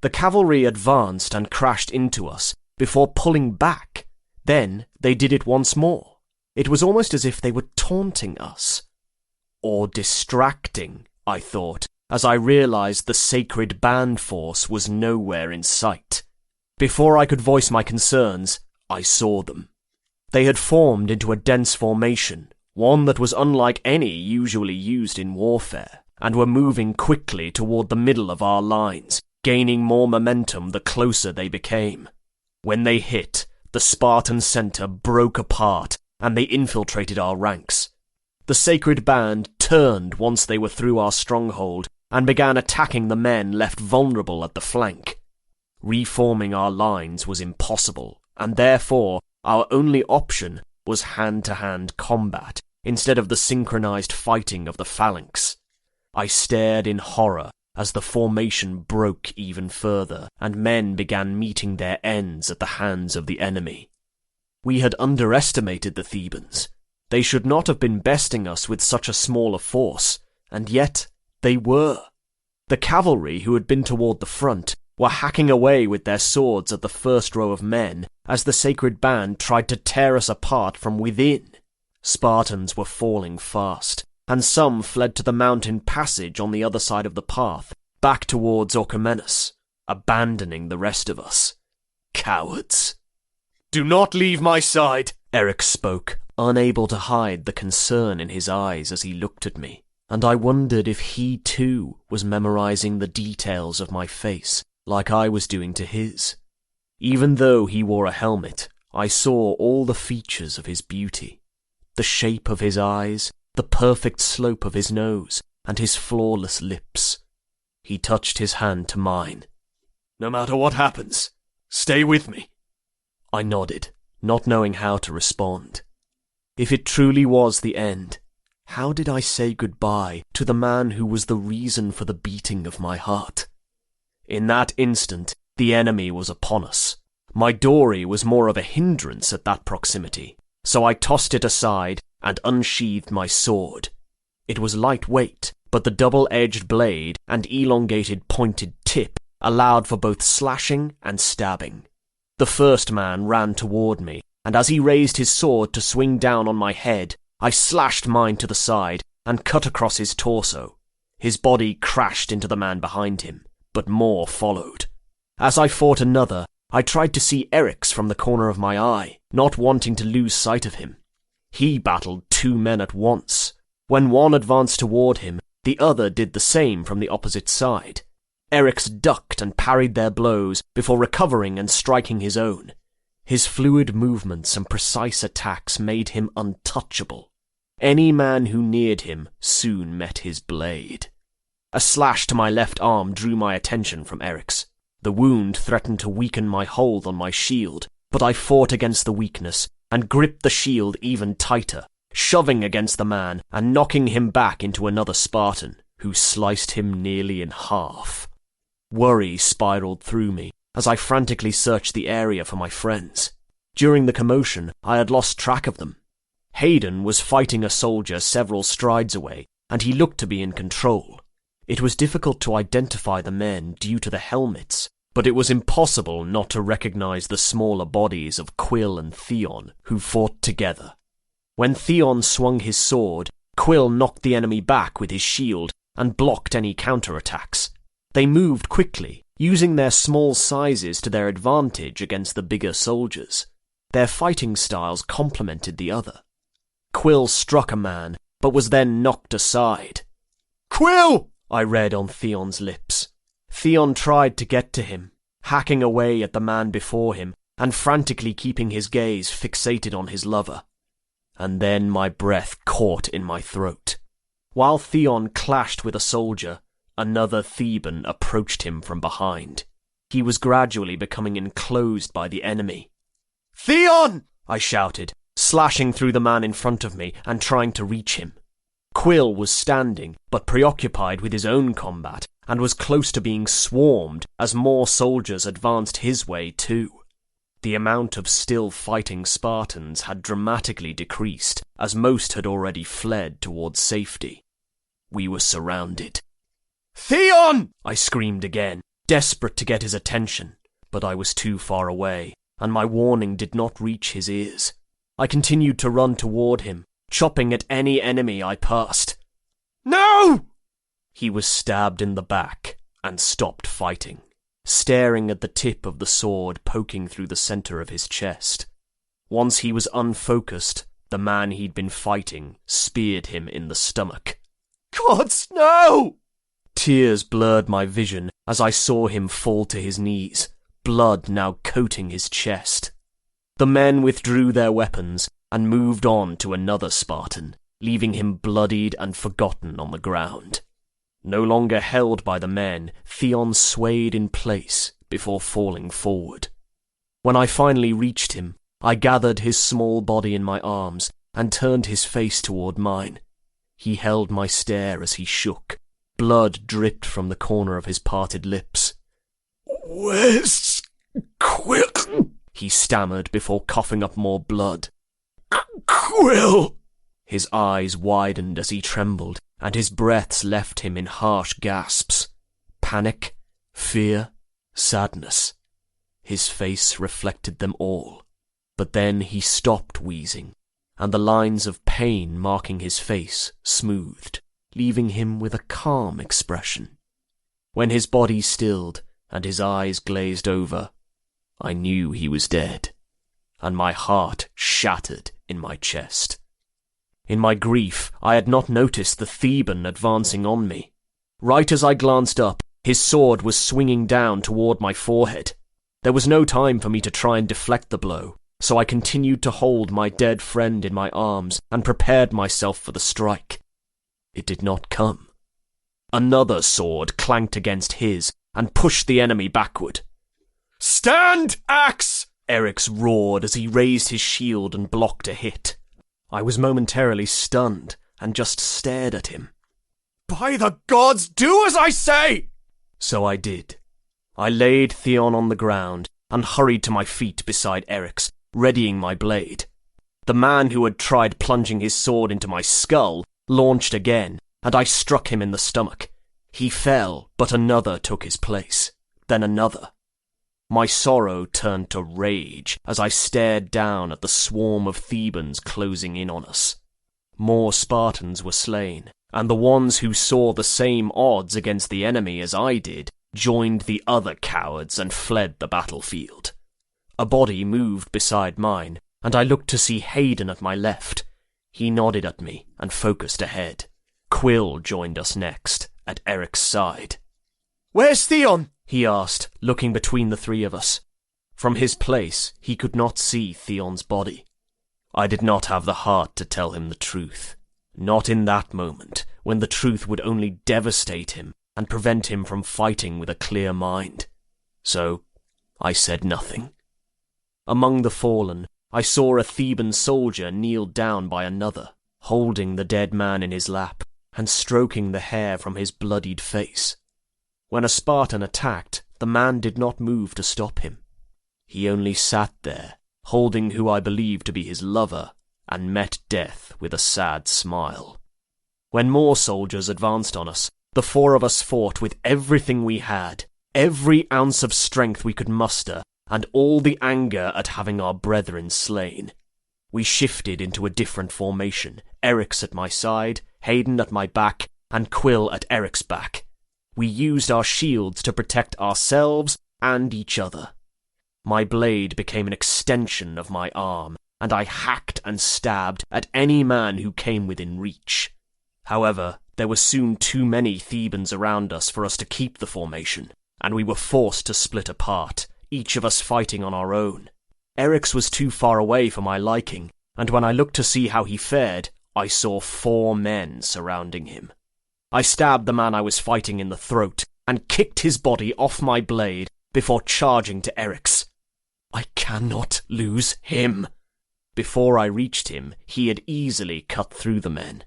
The cavalry advanced and crashed into us before pulling back. Then they did it once more. It was almost as if they were taunting us. Or distracting, I thought, as I realized the sacred band force was nowhere in sight. Before I could voice my concerns, I saw them. They had formed into a dense formation, one that was unlike any usually used in warfare, and were moving quickly toward the middle of our lines, gaining more momentum the closer they became. When they hit, the Spartan center broke apart, and they infiltrated our ranks. The sacred band turned once they were through our stronghold, and began attacking the men left vulnerable at the flank. Reforming our lines was impossible, and therefore our only option was hand-to-hand combat, instead of the synchronized fighting of the phalanx. I stared in horror as the formation broke even further, and men began meeting their ends at the hands of the enemy. We had underestimated the Thebans. They should not have been besting us with such a small a force, and yet they were. The cavalry, who had been toward the front, were hacking away with their swords at the first row of men as the sacred band tried to tear us apart from within. Spartans were falling fast, and some fled to the mountain passage on the other side of the path, back towards Orchomenus, abandoning the rest of us. Cowards! Do not leave my side. Eric spoke, unable to hide the concern in his eyes as he looked at me, and I wondered if he too was memorizing the details of my face, like I was doing to his. Even though he wore a helmet, I saw all the features of his beauty. The shape of his eyes, the perfect slope of his nose, and his flawless lips. He touched his hand to mine. "No matter what happens, stay with me." I nodded, not knowing how to respond. If it truly was the end, how did I say goodbye to the man who was the reason for the beating of my heart? In that instant, the enemy was upon us. My dory was more of a hindrance at that proximity, so I tossed it aside and unsheathed my sword. It was lightweight, but the double-edged blade and elongated pointed tip allowed for both slashing and stabbing. The first man ran toward me, and as he raised his sword to swing down on my head, I slashed mine to the side and cut across his torso. His body crashed into the man behind him, but more followed. As I fought another, I tried to see Eric's from the corner of my eye, not wanting to lose sight of him. He battled two men at once. When one advanced toward him, the other did the same from the opposite side. Eric's ducked and parried their blows before recovering and striking his own. His fluid movements and precise attacks made him untouchable. Any man who neared him soon met his blade. A slash to my left arm drew my attention from Eric's. The wound threatened to weaken my hold on my shield, but I fought against the weakness and gripped the shield even tighter, shoving against the man and knocking him back into another Spartan, who sliced him nearly in half. Worry spiraled through me as I frantically searched the area for my friends. During the commotion, I had lost track of them. Hayden was fighting a soldier several strides away, and he looked to be in control. It was difficult to identify the men due to the helmets, but it was impossible not to recognize the smaller bodies of Quill and Theon, who fought together. When Theon swung his sword, Quill knocked the enemy back with his shield and blocked any counterattacks. They moved quickly, using their small sizes to their advantage against the bigger soldiers. Their fighting styles complemented the other. Quill struck a man, but was then knocked aside. "Quill!" I read on Theon's lips. Theon tried to get to him, hacking away at the man before him and frantically keeping his gaze fixated on his lover. And then my breath caught in my throat. While Theon clashed with a soldier, another Theban approached him from behind. He was gradually becoming enclosed by the enemy. "Theon!" I shouted, slashing through the man in front of me and trying to reach him. Quill was standing, but preoccupied with his own combat, and was close to being swarmed as more soldiers advanced his way too. The amount of still fighting Spartans had dramatically decreased, as most had already fled towards safety. We were surrounded. "Theon!" I screamed again, desperate to get his attention, but I was too far away, and my warning did not reach his ears. I continued to run toward him, chopping at any enemy I passed. "No!" He was stabbed in the back and stopped fighting, staring at the tip of the sword poking through the center of his chest. Once he was unfocused, the man he'd been fighting speared him in the stomach. "Gods, no!" Tears blurred my vision as I saw him fall to his knees, blood now coating his chest. The men withdrew their weapons and moved on to another Spartan, leaving him bloodied and forgotten on the ground. No longer held by the men, Theon swayed in place before falling forward. When I finally reached him, I gathered his small body in my arms and turned his face toward mine. He held my stare as he shook. Blood dripped from the corner of his parted lips. "Where's Quill?" he stammered before coughing up more blood. "Quill!" His eyes widened as he trembled, and his breaths left him in harsh gasps. Panic, fear, sadness. His face reflected them all. But then he stopped wheezing, and the lines of pain marking his face smoothed, leaving him with a calm expression. When his body stilled and his eyes glazed over, I knew he was dead. and my heart shattered in my chest. In my grief, I had not noticed the Theban advancing on me. Right as I glanced up, his sword was swinging down toward my forehead. There was no time for me to try and deflect the blow, so I continued to hold my dead friend in my arms and prepared myself for the strike. It did not come. Another sword clanked against his and pushed the enemy backward. "Stand, Axe!" Eryx roared as he raised his shield and blocked a hit. I was momentarily stunned and just stared at him. "By the gods, do as I say!" So I did. I laid Theon on the ground and hurried to my feet beside Eryx, readying my blade. The man who had tried plunging his sword into my skull launched again, and I struck him in the stomach. He fell, but another took his place, then another. My sorrow turned to rage as I stared down at the swarm of Thebans closing in on us. More Spartans were slain, and the ones who saw the same odds against the enemy as I did joined the other cowards and fled the battlefield. A body moved beside mine, and I looked to see Hayden at my left. He nodded at me and focused ahead. Quill joined us next, at Eryx's side. "Where's Theon?" he asked, looking between the three of us. From his place, he could not see Theon's body. I did not have the heart to tell him the truth. Not in that moment, when the truth would only devastate him and prevent him from fighting with a clear mind. So, I said nothing. Among the fallen, I saw a Theban soldier kneel down by another, holding the dead man in his lap and stroking the hair from his bloodied face. When a Spartan attacked, the man did not move to stop him. He only sat there, holding who I believed to be his lover, and met death with a sad smile. When more soldiers advanced on us, the four of us fought with everything we had, every ounce of strength we could muster, and all the anger at having our brethren slain. We shifted into a different formation, Eryx at my side, Hayden at my back, and Quill at Eryx's back. We used our shields to protect ourselves and each other. My blade became an extension of my arm, and I hacked and stabbed at any man who came within reach. However, there were soon too many Thebans around us for us to keep the formation, and we were forced to split apart, each of us fighting on our own. Eryx was too far away for my liking, and when I looked to see how he fared, I saw 4 men surrounding him. I stabbed the man I was fighting in the throat, and kicked his body off my blade before charging to Eryx. I cannot lose him. Before I reached him, he had easily cut through the men.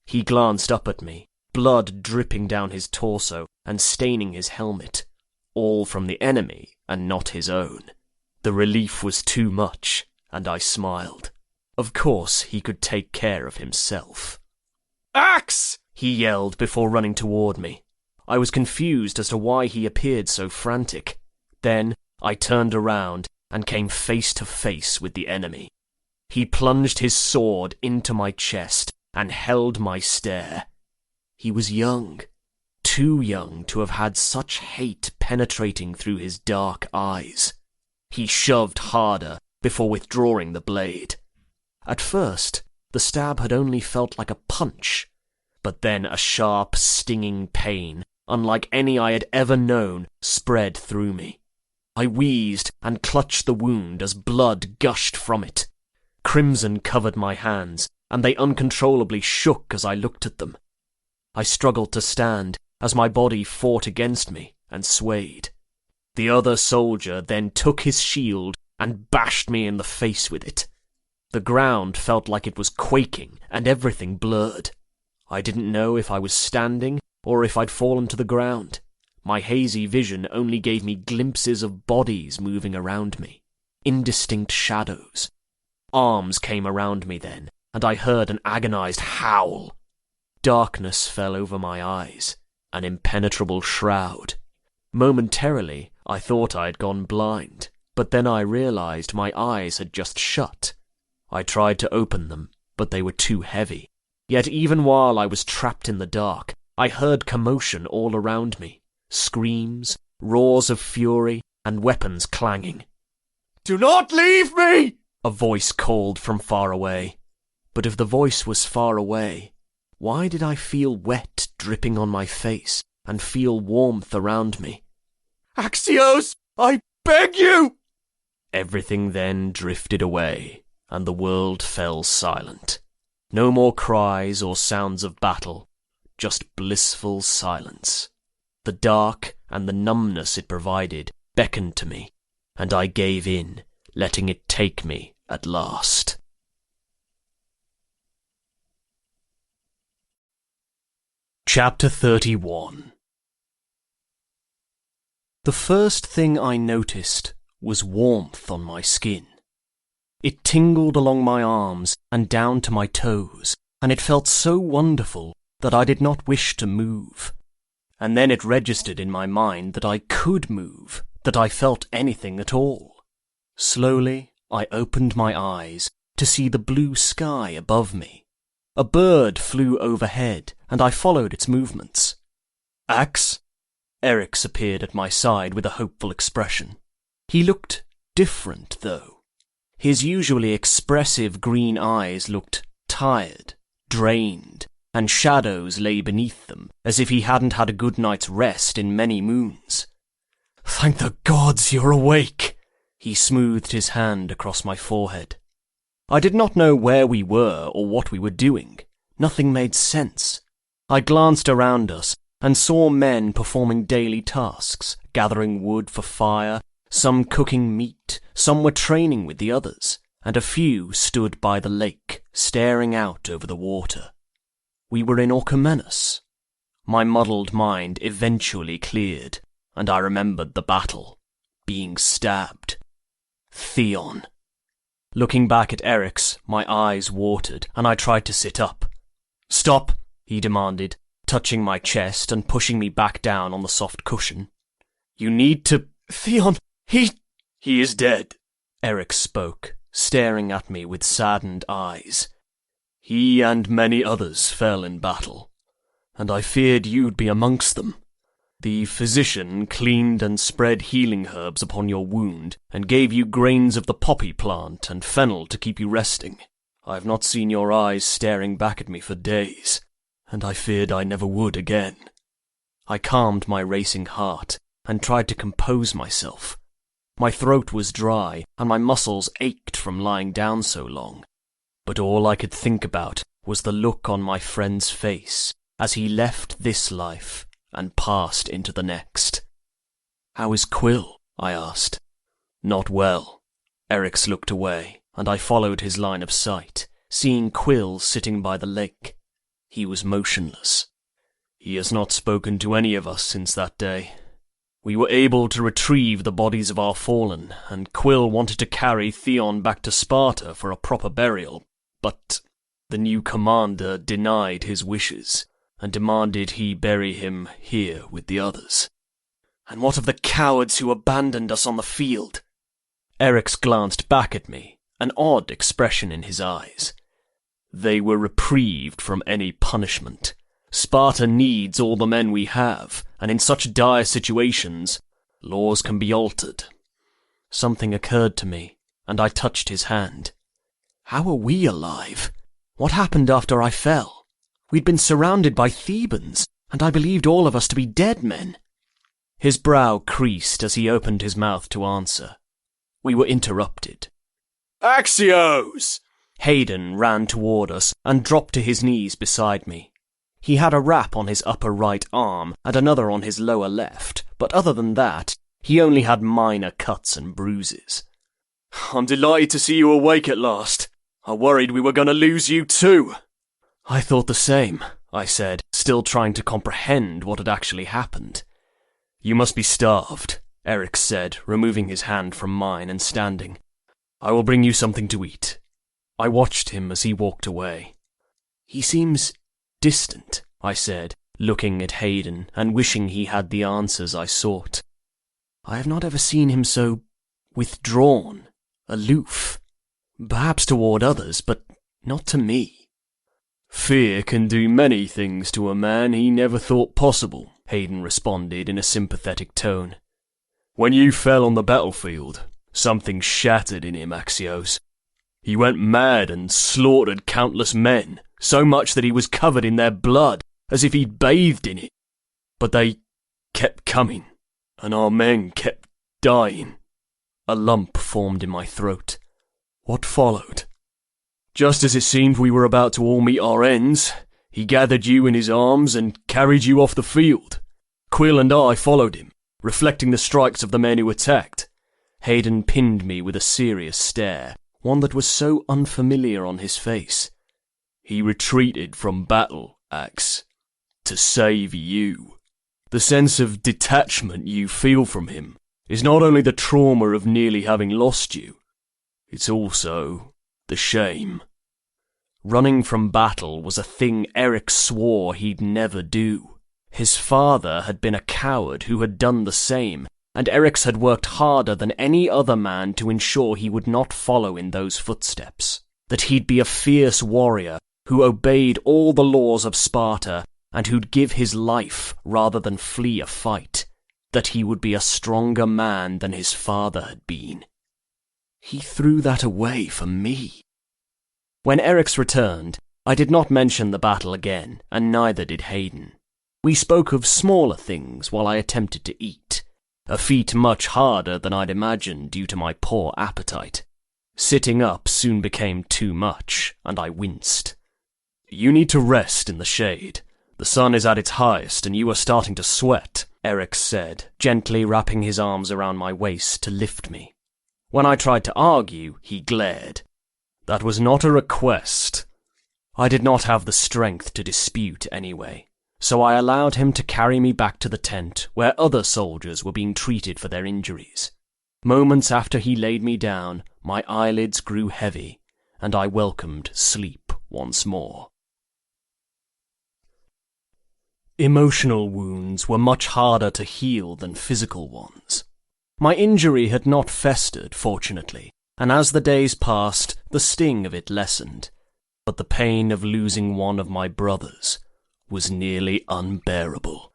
He glanced up at me, blood dripping down his torso and staining his helmet, all from the enemy and not his own. The relief was too much, and I smiled. Of course he could take care of himself. "Axe!" he yelled before running toward me. I was confused as to why he appeared so frantic. Then I turned around and came face to face with the enemy. He plunged his sword into my chest and held my stare. He was young, too young to have had such hate penetrating through his dark eyes. He shoved harder before withdrawing the blade. At first, the stab had only felt like a punch, but then a sharp, stinging pain, unlike any I had ever known, spread through me. I wheezed and clutched the wound as blood gushed from it. Crimson covered my hands, and they uncontrollably shook as I looked at them. I struggled to stand as my body fought against me and swayed. The other soldier then took his shield and bashed me in the face with it. The ground felt like it was quaking and everything blurred. I didn't know if I was standing or if I'd fallen to the ground. My hazy vision only gave me glimpses of bodies moving around me, indistinct shadows. Arms came around me then, and I heard an agonized howl. Darkness fell over my eyes, an impenetrable shroud. Momentarily, I thought I had gone blind, but then I realized my eyes had just shut. I tried to open them, but they were too heavy. Yet even while I was trapped in the dark, I heard commotion all around me. Screams, roars of fury, and weapons clanging. "Do not leave me!" a voice called from far away. But if the voice was far away, why did I feel wet dripping on my face and feel warmth around me? Axios, I beg you! Everything then drifted away, and the world fell silent. No more cries or sounds of battle, just blissful silence. The dark and the numbness it provided beckoned to me, and I gave in, letting it take me at last. Chapter 31. The first thing I noticed was warmth on my skin. It tingled along my arms and down to my toes, and it felt so wonderful that I did not wish to move. And then it registered in my mind that I could move, that I felt anything at all. Slowly, I opened my eyes to see the blue sky above me. A bird flew overhead, and I followed its movements. Ax? Eric's appeared at my side with a hopeful expression. He looked different, though. His usually expressive green eyes looked tired, drained, and shadows lay beneath them, as if he hadn't had a good night's rest in many moons. "Thank the gods you're awake!" He smoothed his hand across my forehead. I did not know where we were or what we were doing. Nothing made sense. I glanced around us and saw men performing daily tasks, gathering wood for fire, some cooking meat, some were training with the others, and a few stood by the lake, staring out over the water. We were in Orchomenus. My muddled mind eventually cleared, and I remembered the battle, being stabbed. Theon. Looking back at Eric's, my eyes watered, and I tried to sit up. "Stop," he demanded, touching my chest and pushing me back down on the soft cushion. "You need to—" "Theon, he is dead," Eric spoke, staring at me with saddened eyes. "He and many others fell in battle, and I feared you'd be amongst them. The physician cleaned and spread healing herbs upon your wound, and gave you grains of the poppy plant and fennel to keep you resting. I've not seen your eyes staring back at me for days, and I feared I never would again." I calmed my racing heart and tried to compose myself. My throat was dry, and my muscles ached from lying down so long. But all I could think about was the look on my friend's face as he left this life and passed into the next. "How is Quill?" I asked. "Not well." Eric's looked away, and I followed his line of sight, seeing Quill sitting by the lake. He was motionless. "He has not spoken to any of us since that day. We were able to retrieve the bodies of our fallen, and Quill wanted to carry Theon back to Sparta for a proper burial, but the new commander denied his wishes and demanded he bury him here with the others." "And what of the cowards who abandoned us on the field?" Eric's glanced back at me, an odd expression in his eyes. "They were reprieved from any punishment. Sparta needs all the men we have, and in such dire situations, laws can be altered." Something occurred to me, and I touched his hand. "How are we alive? What happened after I fell? We'd been surrounded by Thebans, and I believed all of us to be dead men." His brow creased as he opened his mouth to answer. We were interrupted. "Axios!" Hayden ran toward us and dropped to his knees beside me. He had a wrap on his upper right arm and another on his lower left, but other than that, he only had minor cuts and bruises. "I'm delighted to see you awake at last. I worried we were going to lose you too." "I thought the same," I said, still trying to comprehend what had actually happened. "You must be starved," Eric said, removing his hand from mine and standing. "I will bring you something to eat." I watched him as he walked away. "He seems distant," I said, looking at Hayden and wishing he had the answers I sought. "I have not ever seen him so withdrawn, aloof. Perhaps toward others, but not to me." "Fear can do many things to a man he never thought possible," Hayden responded in a sympathetic tone. "When you fell on the battlefield, something shattered in him, Axios. He went mad and slaughtered countless men, so much that he was covered in their blood, as if he'd bathed in it. But they kept coming, and our men kept dying. A lump formed in my throat. What followed? Just as it seemed we were about to all meet our ends, he gathered you in his arms and carried you off the field. Quill and I followed him, reflecting the strikes of the men who attacked. Hayden pinned me with a serious stare, one that was so unfamiliar on his face. He retreated from battle, Axe, to save you. The sense of detachment you feel from him is not only the trauma of nearly having lost you, it's also the shame. Running from battle was a thing Eric swore he'd never do. His father had been a coward who had done the same, and Eric's had worked harder than any other man to ensure he would not follow in those footsteps, that he'd be a fierce warrior who obeyed all the laws of Sparta and who'd give his life rather than flee a fight, that he would be a stronger man than his father had been. He threw that away for me. When Eric's returned, I did not mention the battle again, and neither did Hayden. We spoke of smaller things while I attempted to eat, a feat much harder than I'd imagined due to my poor appetite. Sitting up soon became too much, and I winced. You need to rest in the shade. The sun is at its highest, and you are starting to sweat, Eric said, gently wrapping his arms around my waist to lift me. When I tried to argue, he glared. That was not a request. I did not have the strength to dispute anyway, so I allowed him to carry me back to the tent where other soldiers were being treated for their injuries. Moments after he laid me down, my eyelids grew heavy, and I welcomed sleep once more. Emotional wounds were much harder to heal than physical ones. My injury had not festered, fortunately, and as the days passed, the sting of it lessened. But the pain of losing one of my brothers was nearly unbearable.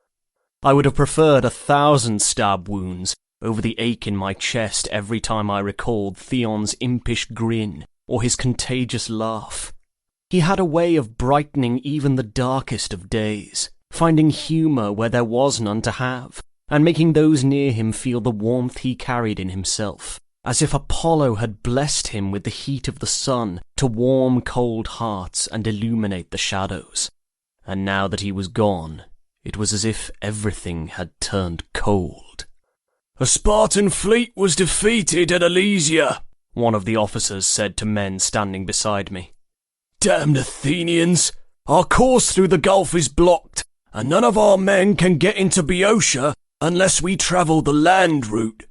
I would have preferred 1,000 stab wounds over the ache in my chest every time I recalled Theon's impish grin or his contagious laugh. He had a way of brightening even the darkest of days, finding humour where there was none to have, and making those near him feel the warmth he carried in himself, as if Apollo had blessed him with the heat of the sun to warm cold hearts and illuminate the shadows. And now that he was gone, it was as if everything had turned cold. "A Spartan fleet was defeated at Elysia," one of the officers said to men standing beside me. "Damned Athenians! Our course through the Gulf is blocked, and none of our men can get into Boeotia unless we travel the land route."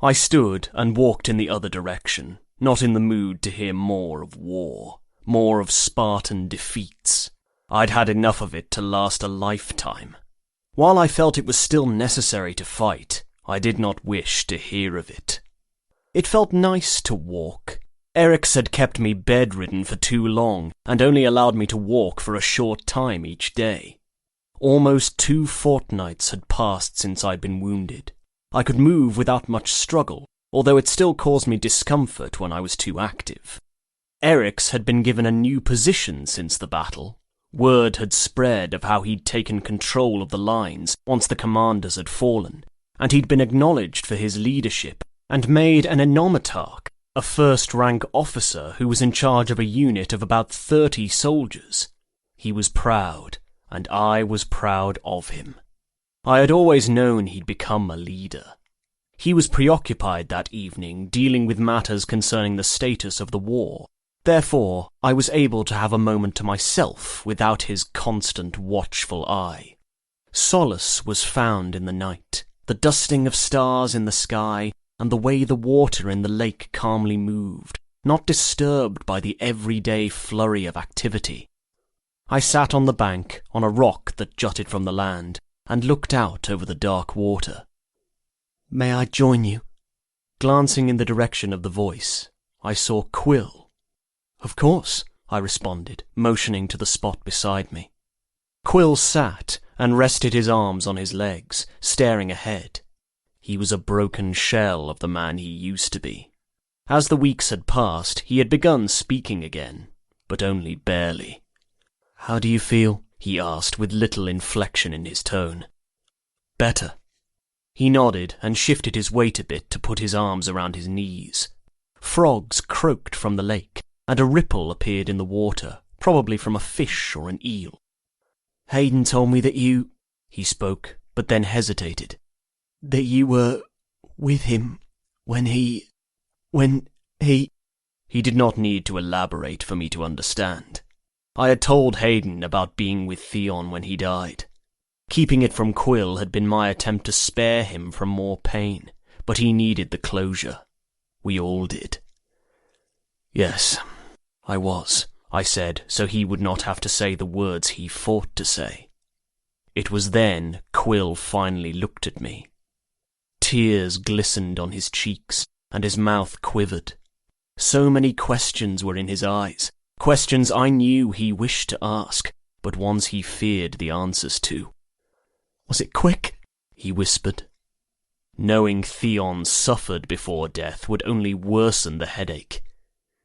I stood and walked in the other direction, not in the mood to hear more of war, more of Spartan defeats. I'd had enough of it to last a lifetime. While I felt it was still necessary to fight, I did not wish to hear of it. It felt nice to walk. Eric's had kept me bedridden for too long, and only allowed me to walk for a short time each day. Almost 2 fortnights had passed since I'd been wounded. I could move without much struggle, although it still caused me discomfort when I was too active. Eric's had been given a new position since the battle. Word had spread of how he'd taken control of the lines once the commanders had fallen, and he'd been acknowledged for his leadership and made an enomatarch, a first-rank officer who was in charge of a unit of about 30 soldiers. He was proud, and I was proud of him. I had always known he'd become a leader. He was preoccupied that evening dealing with matters concerning the status of the war. Therefore, I was able to have a moment to myself without his constant watchful eye. Solace was found in the night, the dusting of stars in the sky, and the way the water in the lake calmly moved, not disturbed by the everyday flurry of activity. I sat on the bank, on a rock that jutted from the land, and looked out over the dark water. "May I join you?" Glancing in the direction of the voice, I saw Quill. "Of course," I responded, motioning to the spot beside me. Quill sat and rested his arms on his legs, staring ahead. He was a broken shell of the man he used to be. As the weeks had passed, he had begun speaking again, but only barely. "How do you feel?" he asked with little inflection in his tone. "Better." He nodded and shifted his weight a bit to put his arms around his knees. Frogs croaked from the lake, and a ripple appeared in the water, probably from a fish or an eel. "Hayden told me that you—" he spoke, but then hesitated. "That you were with him when he... He did not need to elaborate for me to understand. I had told Hayden about being with Theon when he died. Keeping it from Quill had been my attempt to spare him from more pain, but he needed the closure. We all did. "Yes, I was," I said, so he would not have to say the words he fought to say. It was then Quill finally looked at me. Tears glistened on his cheeks, and his mouth quivered. So many questions were in his eyes, questions I knew he wished to ask, but ones he feared the answers to. "Was it quick?" he whispered. Knowing Theon suffered before death would only worsen the headache.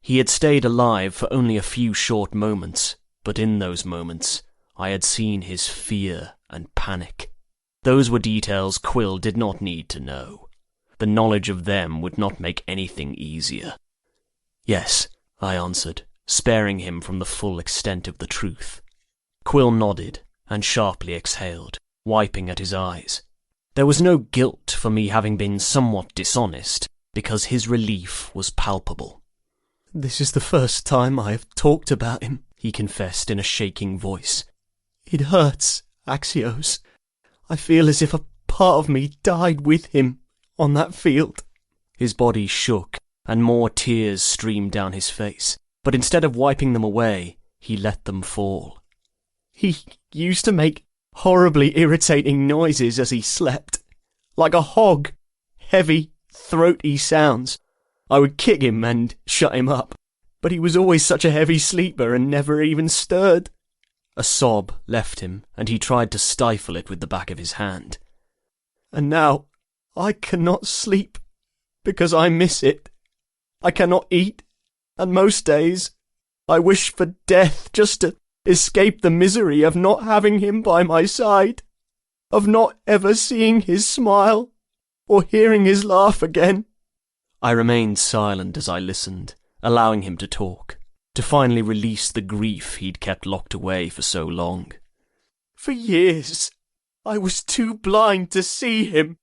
He had stayed alive for only a few short moments, but in those moments I had seen his fear and panic. Those were details Quill did not need to know. The knowledge of them would not make anything easier. "Yes," I answered, sparing him from the full extent of the truth. Quill nodded and sharply exhaled, wiping at his eyes. There was no guilt for me having been somewhat dishonest, because his relief was palpable. "This is the first time I have talked about him," he confessed in a shaking voice. "It hurts, Axios. I feel as if a part of me died with him on that field." His body shook, and more tears streamed down his face, but instead of wiping them away, he let them fall. "He used to make horribly irritating noises as he slept, like a hog, heavy, throaty sounds. I would kick him and shut him up, but he was always such a heavy sleeper and never even stirred." A sob left him, and he tried to stifle it with the back of his hand. "And now I cannot sleep, because I miss it. I cannot eat, and most days I wish for death just to escape the misery of not having him by my side, of not ever seeing his smile or hearing his laugh again." I remained silent as I listened, allowing him to talk, to finally release the grief he'd kept locked away for so long. "For years, I was too blind to see him,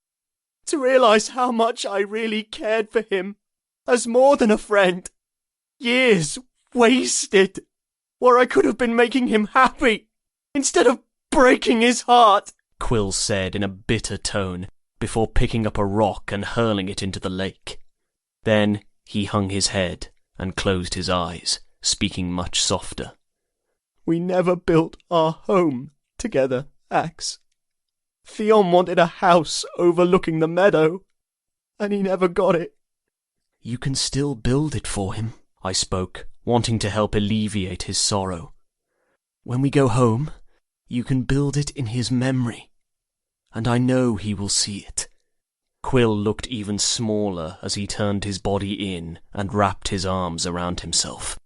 to realize how much I really cared for him, as more than a friend. Years wasted, where I could have been making him happy, instead of breaking his heart," Quill said in a bitter tone, before picking up a rock and hurling it into the lake. Then he hung his head and closed his eyes, speaking much softer. "We never built our home together, Ax. Theon wanted a house overlooking the meadow, and he never got it." "You can still build it for him," I spoke, wanting to help alleviate his sorrow. "When we go home, you can build it in his memory, and I know he will see it." Quill looked even smaller as he turned his body in and wrapped his arms around himself.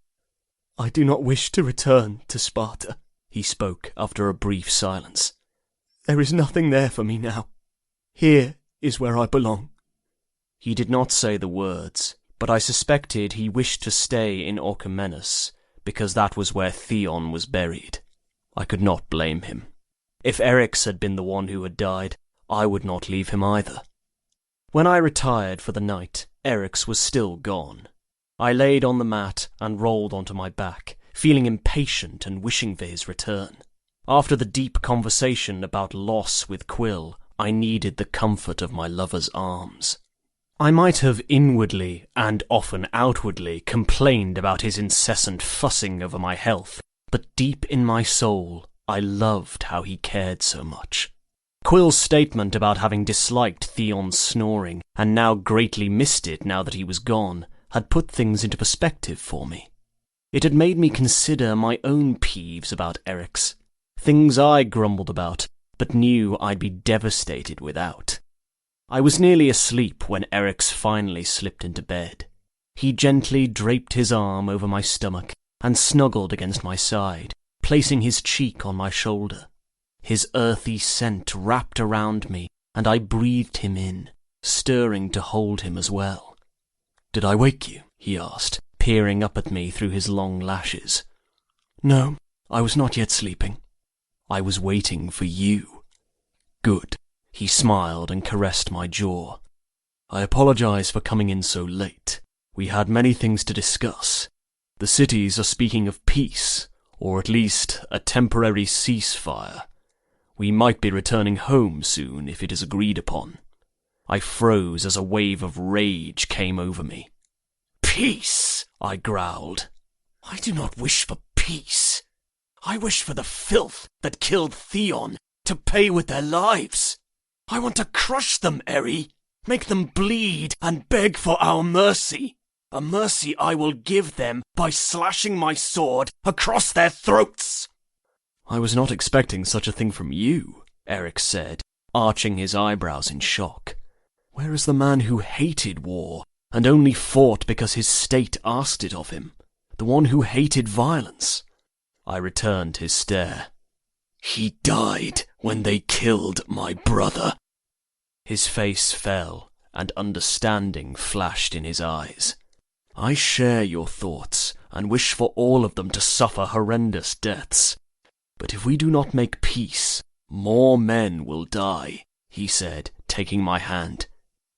"I do not wish to return to Sparta," he spoke after a brief silence. "There is nothing there for me now. Here is where I belong." He did not say the words, but I suspected he wished to stay in Orchomenus, because that was where Theon was buried. I could not blame him. If Eryx had been the one who had died, I would not leave him either. When I retired for the night, Eryx was still gone. I laid on the mat and rolled onto my back, feeling impatient and wishing for his return. After the deep conversation about loss with Quill, I needed the comfort of my lover's arms. I might have inwardly, and often outwardly, complained about his incessant fussing over my health, but deep in my soul, I loved how he cared so much. Quill's statement about having disliked Theon's snoring, and now greatly missed it now that he was gone, had put things into perspective for me. It had made me consider my own peeves about Eryx, things I grumbled about, but knew I'd be devastated without. I was nearly asleep when Eryx finally slipped into bed. He gently draped his arm over my stomach and snuggled against my side, placing his cheek on my shoulder. His earthy scent wrapped around me, and I breathed him in, stirring to hold him as well. "Did I wake you?" he asked, peering up at me through his long lashes. "No, I was not yet sleeping. I was waiting for you." "Good." He smiled and caressed my jaw. "I apologize for coming in so late. We had many things to discuss. The cities are speaking of peace, or at least a temporary ceasefire. We might be returning home soon if it is agreed upon." I froze as a wave of rage came over me. "Peace," I growled. "I do not wish for peace. I wish for the filth that killed Theon to pay with their lives. I want to crush them, Eri, make them bleed and beg for our mercy. A mercy I will give them by slashing my sword across their throats." "I was not expecting such a thing from you," Eric said, arching his eyebrows in shock. "Where is the man who hated war and only fought because his state asked it of him? The one who hated violence?" I returned his stare. "He died when they killed my brother." His face fell, and understanding flashed in his eyes. "I share your thoughts, and wish for all of them to suffer horrendous deaths. But if we do not make peace, more men will die," he said, taking my hand.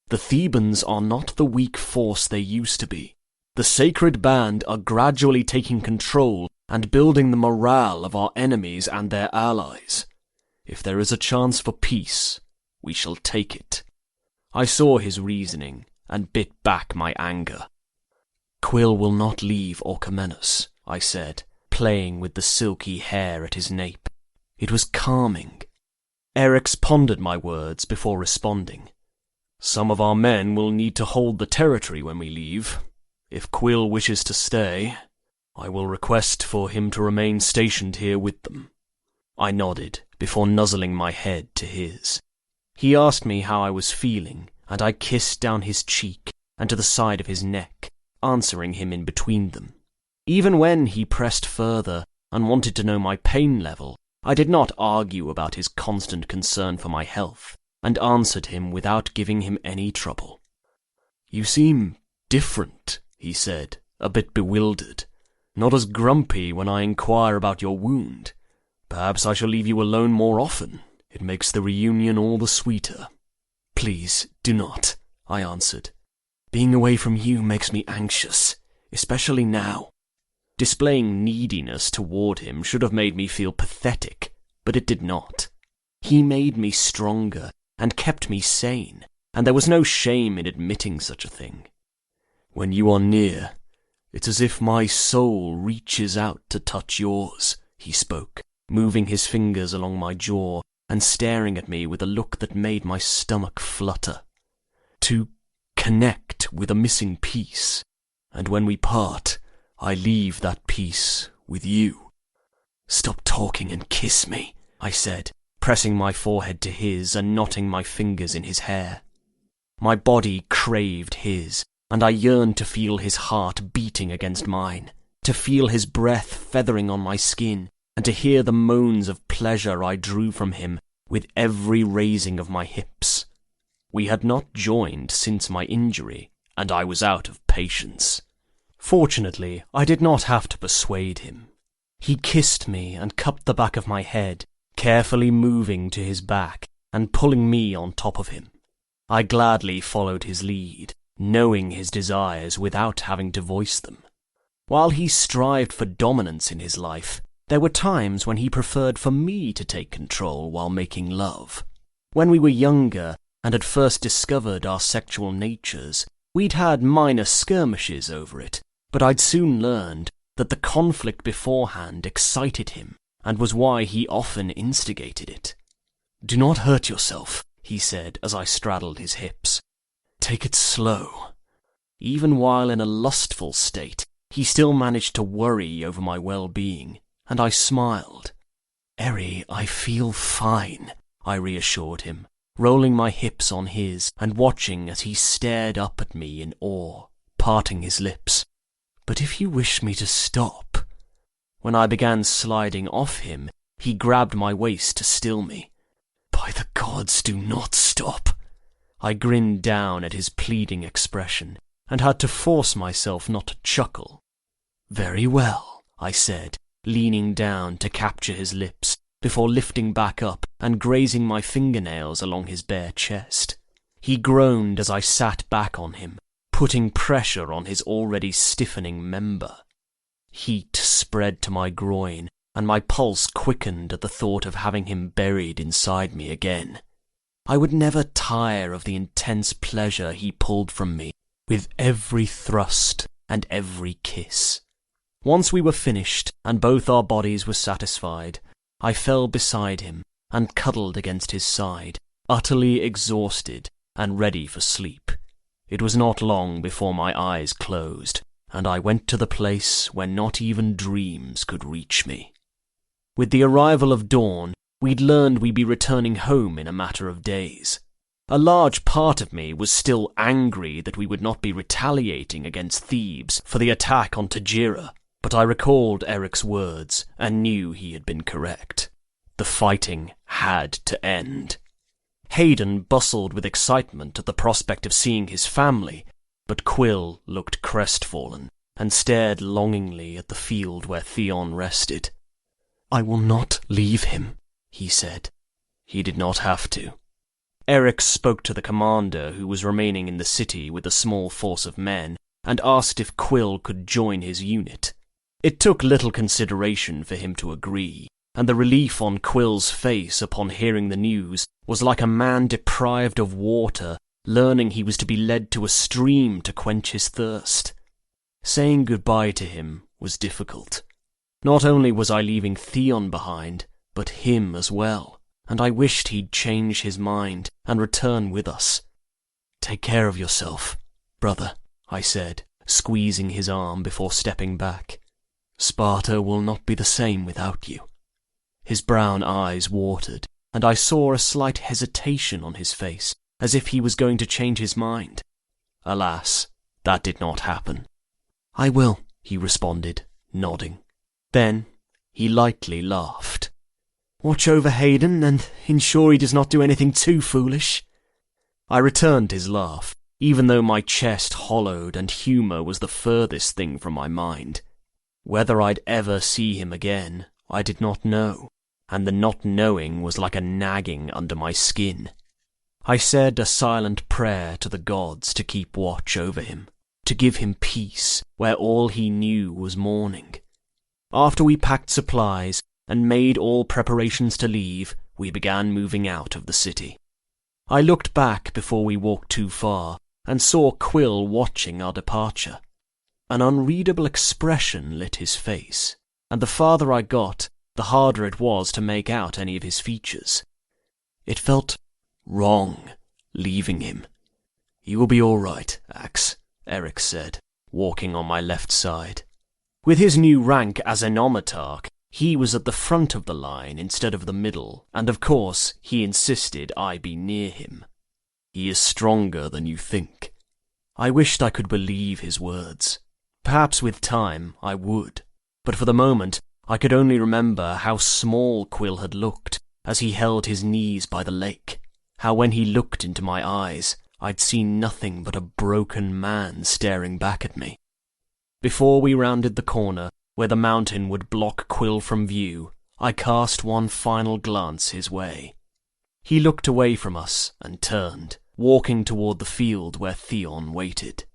"The Thebans are not the weak force they used to be. The Sacred Band are gradually taking control and building the morale of our enemies and their allies. If there is a chance for peace, we shall take it." I saw his reasoning and bit back my anger. "Quill will not leave Orchomenus," I said, playing with the silky hair at his nape. It was calming. Eryx pondered my words before responding. "Some of our men will need to hold the territory when we leave. If Quill wishes to stay, I will request for him to remain stationed here with them." I nodded before nuzzling my head to his. He asked me how I was feeling, and I kissed down his cheek and to the side of his neck, answering him in between them. Even when he pressed further and wanted to know my pain level, I did not argue about his constant concern for my health, and answered him without giving him any trouble. "You seem different," he said, a bit bewildered. "Not as grumpy when I inquire about your wound. Perhaps I shall leave you alone more often. It makes the reunion all the sweeter." "Please, do not," I answered. "Being away from you makes me anxious, especially now." Displaying neediness toward him should have made me feel pathetic, but it did not. He made me stronger and kept me sane, and there was no shame in admitting such a thing. "When you are near, it's as if my soul reaches out to touch yours," he spoke, moving his fingers along my jaw and staring at me with a look that made my stomach flutter. "To connect with a missing piece, and when we part, I leave that piece with you." "Stop talking and kiss me," I said, pressing my forehead to his and knotting my fingers in his hair. My body craved his, and I yearned to feel his heart beating against mine, to feel his breath feathering on my skin, and to hear the moans of pleasure I drew from him with every raising of my hips. We had not joined since my injury, and I was out of patience. Fortunately, I did not have to persuade him. He kissed me and cupped the back of my head, carefully moving to his back and pulling me on top of him. I gladly followed his lead, knowing his desires without having to voice them. While he strived for dominance in his life, there were times when he preferred for me to take control while making love. When we were younger and had first discovered our sexual natures, we'd had minor skirmishes over it, but I'd soon learned that the conflict beforehand excited him and was why he often instigated it. "Do not hurt yourself," he said as I straddled his hips. "Take it slow." Even while in a lustful state, he still managed to worry over my well-being, and I smiled. "Eri, I feel fine," I reassured him, rolling my hips on his and watching as he stared up at me in awe, parting his lips. "But if you wish me to stop—" When I began sliding off him, he grabbed my waist to still me. "By the gods, do not stop!" I grinned down at his pleading expression, and had to force myself not to chuckle. "Very well," I said, leaning down to capture his lips, before lifting back up and grazing my fingernails along his bare chest. He groaned as I sat back on him, putting pressure on his already stiffening member. Heat spread to my groin, and my pulse quickened at the thought of having him buried inside me again. I would never tire of the intense pleasure he pulled from me with every thrust and every kiss. Once we were finished, and both our bodies were satisfied, I fell beside him and cuddled against his side, utterly exhausted and ready for sleep. It was not long before my eyes closed, and I went to the place where not even dreams could reach me. With the arrival of dawn, we'd learned we'd be returning home in a matter of days. A large part of me was still angry that we would not be retaliating against Thebes for the attack on Tajira, but I recalled Eric's words and knew he had been correct. The fighting had to end. Hayden bustled with excitement at the prospect of seeing his family, but Quill looked crestfallen and stared longingly at the field where Theon rested. "I will not leave him," he said. He did not have to. Eric spoke to the commander who was remaining in the city with a small force of men and asked if Quill could join his unit. It took little consideration for him to agree, and the relief on Quill's face upon hearing the news was like a man deprived of water learning he was to be led to a stream to quench his thirst. Saying goodbye to him was difficult. Not only was I leaving Theon behind, but him as well, and I wished he'd change his mind and return with us. "Take care of yourself, brother," I said, squeezing his arm before stepping back. "Sparta will not be the same without you." His brown eyes watered, and I saw a slight hesitation on his face, as if he was going to change his mind. Alas, that did not happen. "I will," he responded, nodding. Then he lightly laughed. "Watch over Hayden and ensure he does not do anything too foolish." I returned his laugh, even though my chest hollowed and humour was the furthest thing from my mind. Whether I'd ever see him again, I did not know, and the not knowing was like a nagging under my skin. I said a silent prayer to the gods to keep watch over him, to give him peace where all he knew was mourning. After we packed supplies and made all preparations to leave, we began moving out of the city. I looked back before we walked too far and saw Quill watching our departure. An unreadable expression lit his face, and the farther I got, the harder it was to make out any of his features. It felt wrong, leaving him. "You will be all right, Ax," Eric said, walking on my left side. With his new rank as Enomatarch, he was at the front of the line instead of the middle, and of course he insisted I be near him. "He is stronger than you think." I wished I could believe his words. Perhaps with time I would, but for the moment I could only remember how small Quill had looked as he held his knees by the lake, how when he looked into my eyes I'd seen nothing but a broken man staring back at me. Before we rounded the corner, where the mountain would block Quill from view, I cast one final glance his way. He looked away from us and turned, walking toward the field where Theon waited.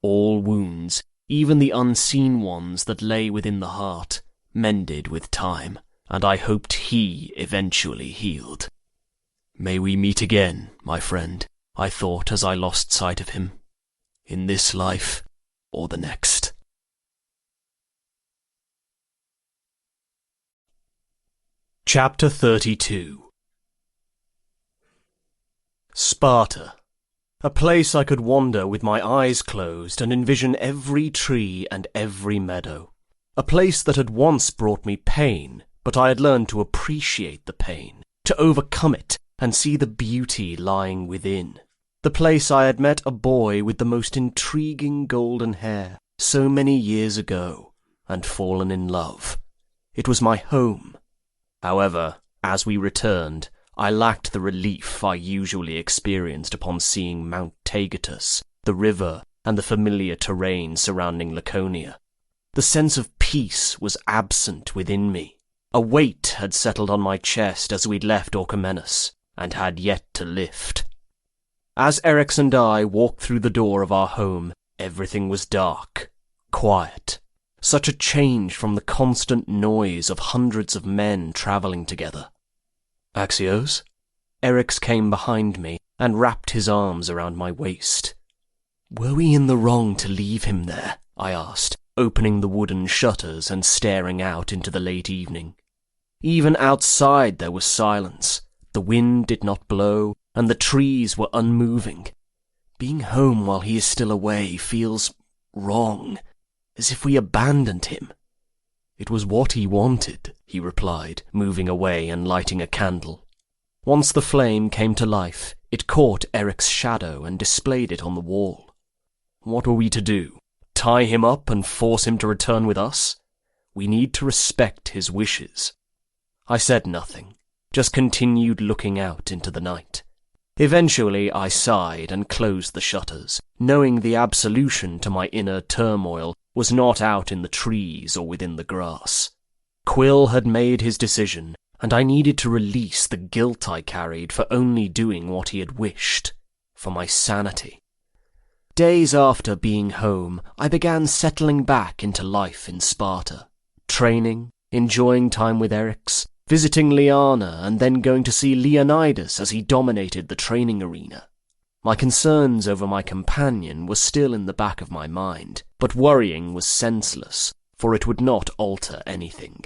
All wounds, even the unseen ones that lay within the heart, mended with time, and I hoped he eventually healed. "May we meet again, my friend," I thought as I lost sight of him. "In this life or the next." Chapter 32. Sparta. A place I could wander with my eyes closed and envision every tree and every meadow. A place that had once brought me pain, but I had learned to appreciate the pain, to overcome it and see the beauty lying within. The place I had met a boy with the most intriguing golden hair so many years ago, and fallen in love. It was my home. However, as we returned, I lacked the relief I usually experienced upon seeing Mount Taygetus, the river, and the familiar terrain surrounding Laconia. The sense of peace was absent within me. A weight had settled on my chest as we'd left Orchomenus, and had yet to lift. As Eryx and I walked through the door of our home, everything was dark, quiet. Such a change from the constant noise of hundreds of men travelling together. Axios? Eryx came behind me and wrapped his arms around my waist. Were we in the wrong to leave him there? I asked, opening the wooden shutters and staring out into the late evening. Even outside there was silence. The wind did not blow, and the trees were unmoving. Being home while he is still away feels wrong, as if we abandoned him. It was what he wanted, he replied, moving away and lighting a candle. Once the flame came to life, it caught Eric's shadow and displayed it on the wall. What were we to do? Tie him up and force him to return with us? We need to respect his wishes. I said nothing, just continued looking out into the night. Eventually I sighed and closed the shutters, knowing the absolution to my inner turmoil was not out in the trees or within the grass. Quill had made his decision, and I needed to release the guilt I carried for only doing what he had wished, for my sanity. Days after being home, I began settling back into life in Sparta, training, enjoying time with Eryx, visiting Liana and then going to see Leonidas as he dominated the training arena. My concerns over my companion were still in the back of my mind, but worrying was senseless, for it would not alter anything.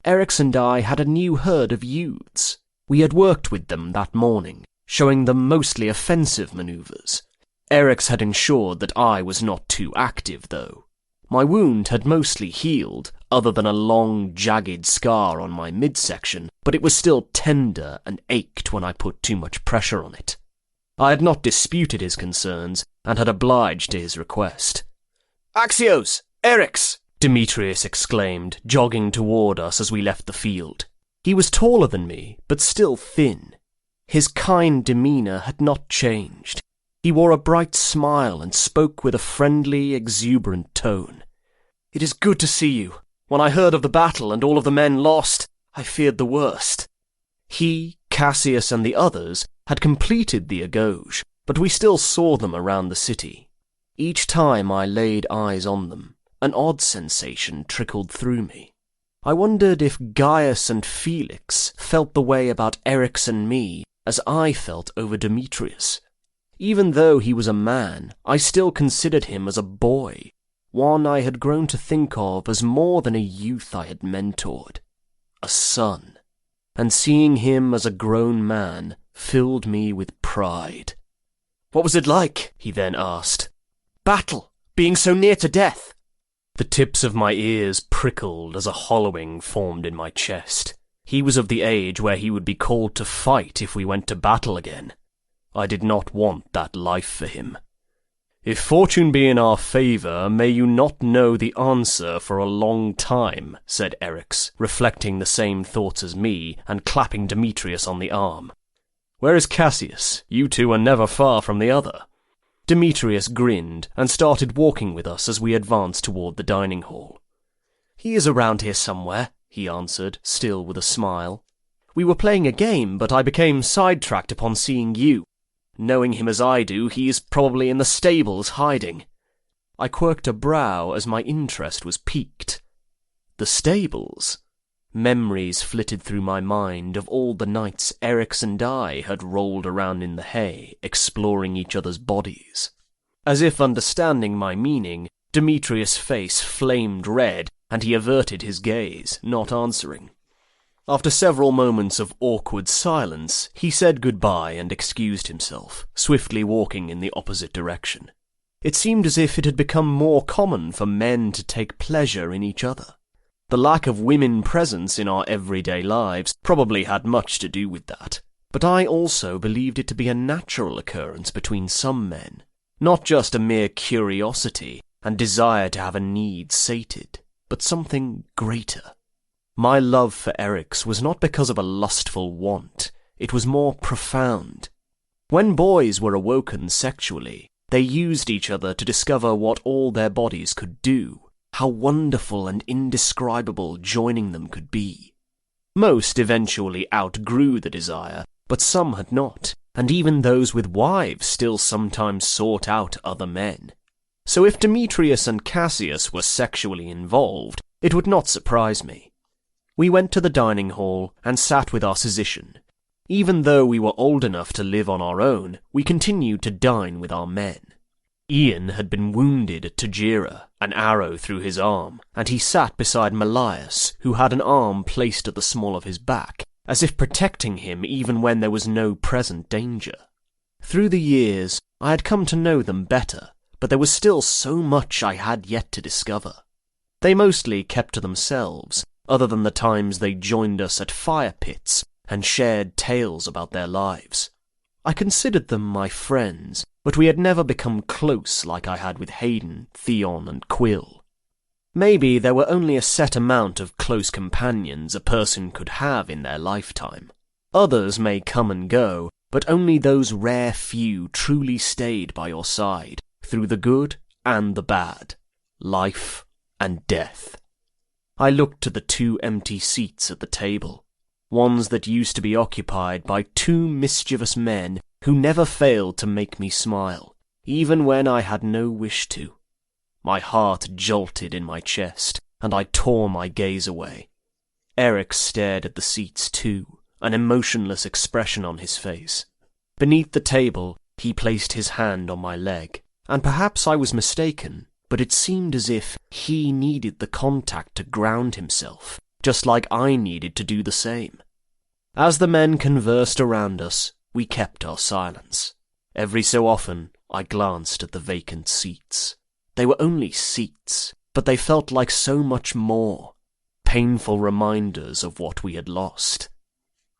Eryx and I had a new herd of youths. We had worked with them that morning, showing them mostly offensive manoeuvres. Eryx had ensured that I was not too active, though. My wound had mostly healed, other than a long, jagged scar on my midsection, but it was still tender and ached when I put too much pressure on it. I had not disputed his concerns, and had obliged to his request. "Axios! Eryx!" Demetrius exclaimed, jogging toward us as we left the field. He was taller than me, but still thin. His kind demeanour had not changed. He wore a bright smile and spoke with a friendly, exuberant tone. "It is good to see you. When I heard of the battle and all of the men lost, I feared the worst." He, Cassius, and the others had completed the agauge, but we still saw them around the city. Each time I laid eyes on them, an odd sensation trickled through me. I wondered if Gaius and Felix felt the way about Eryx and me as I felt over Demetrius. Even though he was a man, I still considered him as a boy, one I had grown to think of as more than a youth I had mentored, a son. And seeing him as a grown man filled me with pride. "What was it like?" he then asked. "Battle, being so near to death." The tips of my ears prickled as a hollowing formed in my chest. He was of the age where he would be called to fight if we went to battle again. I did not want that life for him. "If fortune be in our favour, may you not know the answer for a long time," said Eryx, reflecting the same thoughts as me, and clapping Demetrius on the arm. "Where is Cassius? You two are never far from the other." Demetrius grinned, and started walking with us as we advanced toward the dining hall. "He is around here somewhere," he answered, still with a smile. "We were playing a game, but I became sidetracked upon seeing you. Knowing him as I do, he is probably in the stables hiding." I quirked a brow as my interest was piqued. The stables? Memories flitted through my mind of all the nights Eryx and I had rolled around in the hay, exploring each other's bodies. As if understanding my meaning, Demetrius' face flamed red, and he averted his gaze, not answering. After several moments of awkward silence, he said goodbye and excused himself, swiftly walking in the opposite direction. It seemed as if it had become more common for men to take pleasure in each other. The lack of women presence in our everyday lives probably had much to do with that, but but I also believed it to be a natural occurrence between some men, not just a mere curiosity and desire to have a need sated, but something greater. My love for Eric's was not because of a lustful want, it was more profound. When boys were awoken sexually, they used each other to discover what all their bodies could do, how wonderful and indescribable joining them could be. Most eventually outgrew the desire, but some had not, and even those with wives still sometimes sought out other men. So if Demetrius and Cassius were sexually involved, it would not surprise me. We went to the dining hall and sat with our physician. Even though we were old enough to live on our own, we continued to dine with our men. Ian had been wounded at Tegera, an arrow through his arm, and he sat beside Malleus, who had an arm placed at the small of his back, as if protecting him even when there was no present danger. Through the years, I had come to know them better, but there was still so much I had yet to discover. They mostly kept to themselves, other than the times they joined us at fire pits and shared tales about their lives. I considered them my friends, but we had never become close like I had with Hayden, Theon, and Quill. Maybe there were only a set amount of close companions a person could have in their lifetime. Others may come and go, but only those rare few truly stayed by your side, through the good and the bad, life and death. I looked to the 2 empty seats at the table, ones that used to be occupied by 2 mischievous men who never failed to make me smile, even when I had no wish to. My heart jolted in my chest, and I tore my gaze away. Eric stared at the seats too, an emotionless expression on his face. Beneath the table, he placed his hand on my leg, and perhaps I was mistaken, but it seemed as if he needed the contact to ground himself, just like I needed to do the same. As the men conversed around us, we kept our silence. Every so often, I glanced at the vacant seats. They were only seats, but they felt like so much more, painful reminders of what we had lost.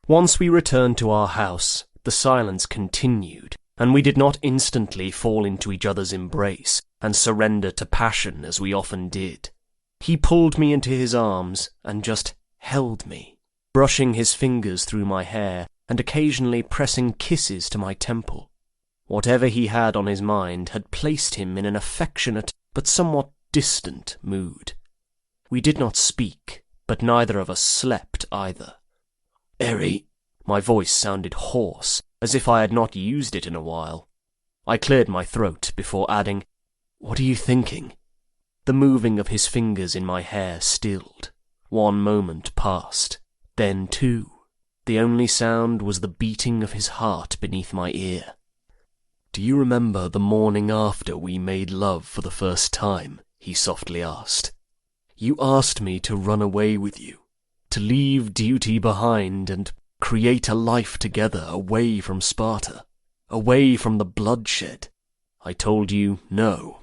Once we returned to our house, the silence continued, and we did not instantly fall into each other's embrace and surrender to passion as we often did. He pulled me into his arms and just held me, brushing his fingers through my hair and occasionally pressing kisses to my temple. Whatever he had on his mind had placed him in an affectionate but somewhat distant mood. We did not speak, but neither of us slept either. "Eri," my voice sounded hoarse, as if I had not used it in a while. I cleared my throat before adding, "What are you thinking?" The moving of his fingers in my hair stilled. 1 moment passed, then 2. The only sound was the beating of his heart beneath my ear. "Do you remember the morning after we made love for the first time?" he softly asked. "You asked me to run away with you, to leave duty behind and create a life together away from Sparta, away from the bloodshed. I told you no."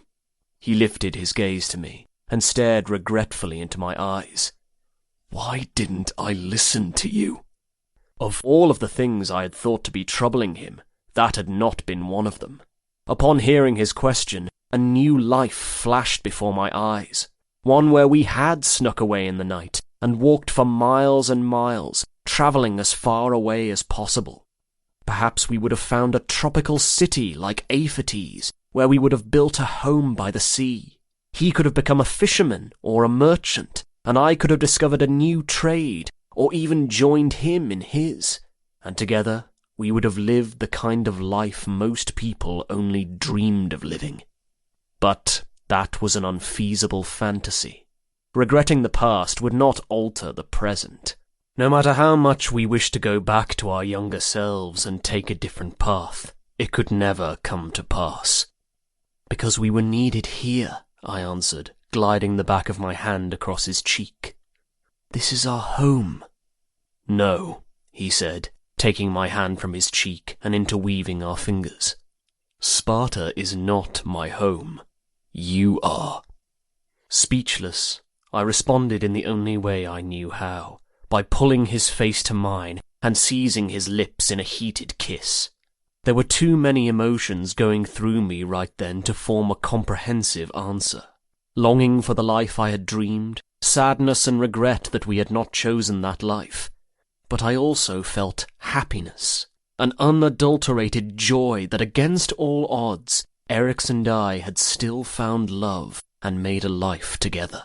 He lifted his gaze to me and stared regretfully into my eyes. "Why didn't I listen to you?" Of all of the things I had thought to be troubling him, that had not been one of them. Upon hearing his question, a new life flashed before my eyes, one where we had snuck away in the night and walked for miles and miles, travelling as far away as possible. Perhaps we would have found a tropical city like Aphates, where we would have built a home by the sea. He could have become a fisherman or a merchant, and I could have discovered a new trade, or even joined him in his, and together we would have lived the kind of life most people only dreamed of living. But that was an unfeasible fantasy. Regretting the past would not alter the present. No matter how much we wished to go back to our younger selves and take a different path, it could never come to pass. "Because we were needed here," I answered, gliding the back of my hand across his cheek. "This is our home." "No," he said, taking my hand from his cheek and interweaving our fingers. "Sparta is not my home. You are." Speechless, I responded in the only way I knew how, by pulling his face to mine and seizing his lips in a heated kiss. There were too many emotions going through me right then to form a comprehensive answer. Longing for the life I had dreamed, sadness and regret that we had not chosen that life. But I also felt happiness, an unadulterated joy that against all odds, Eric's and I had still found love and made a life together.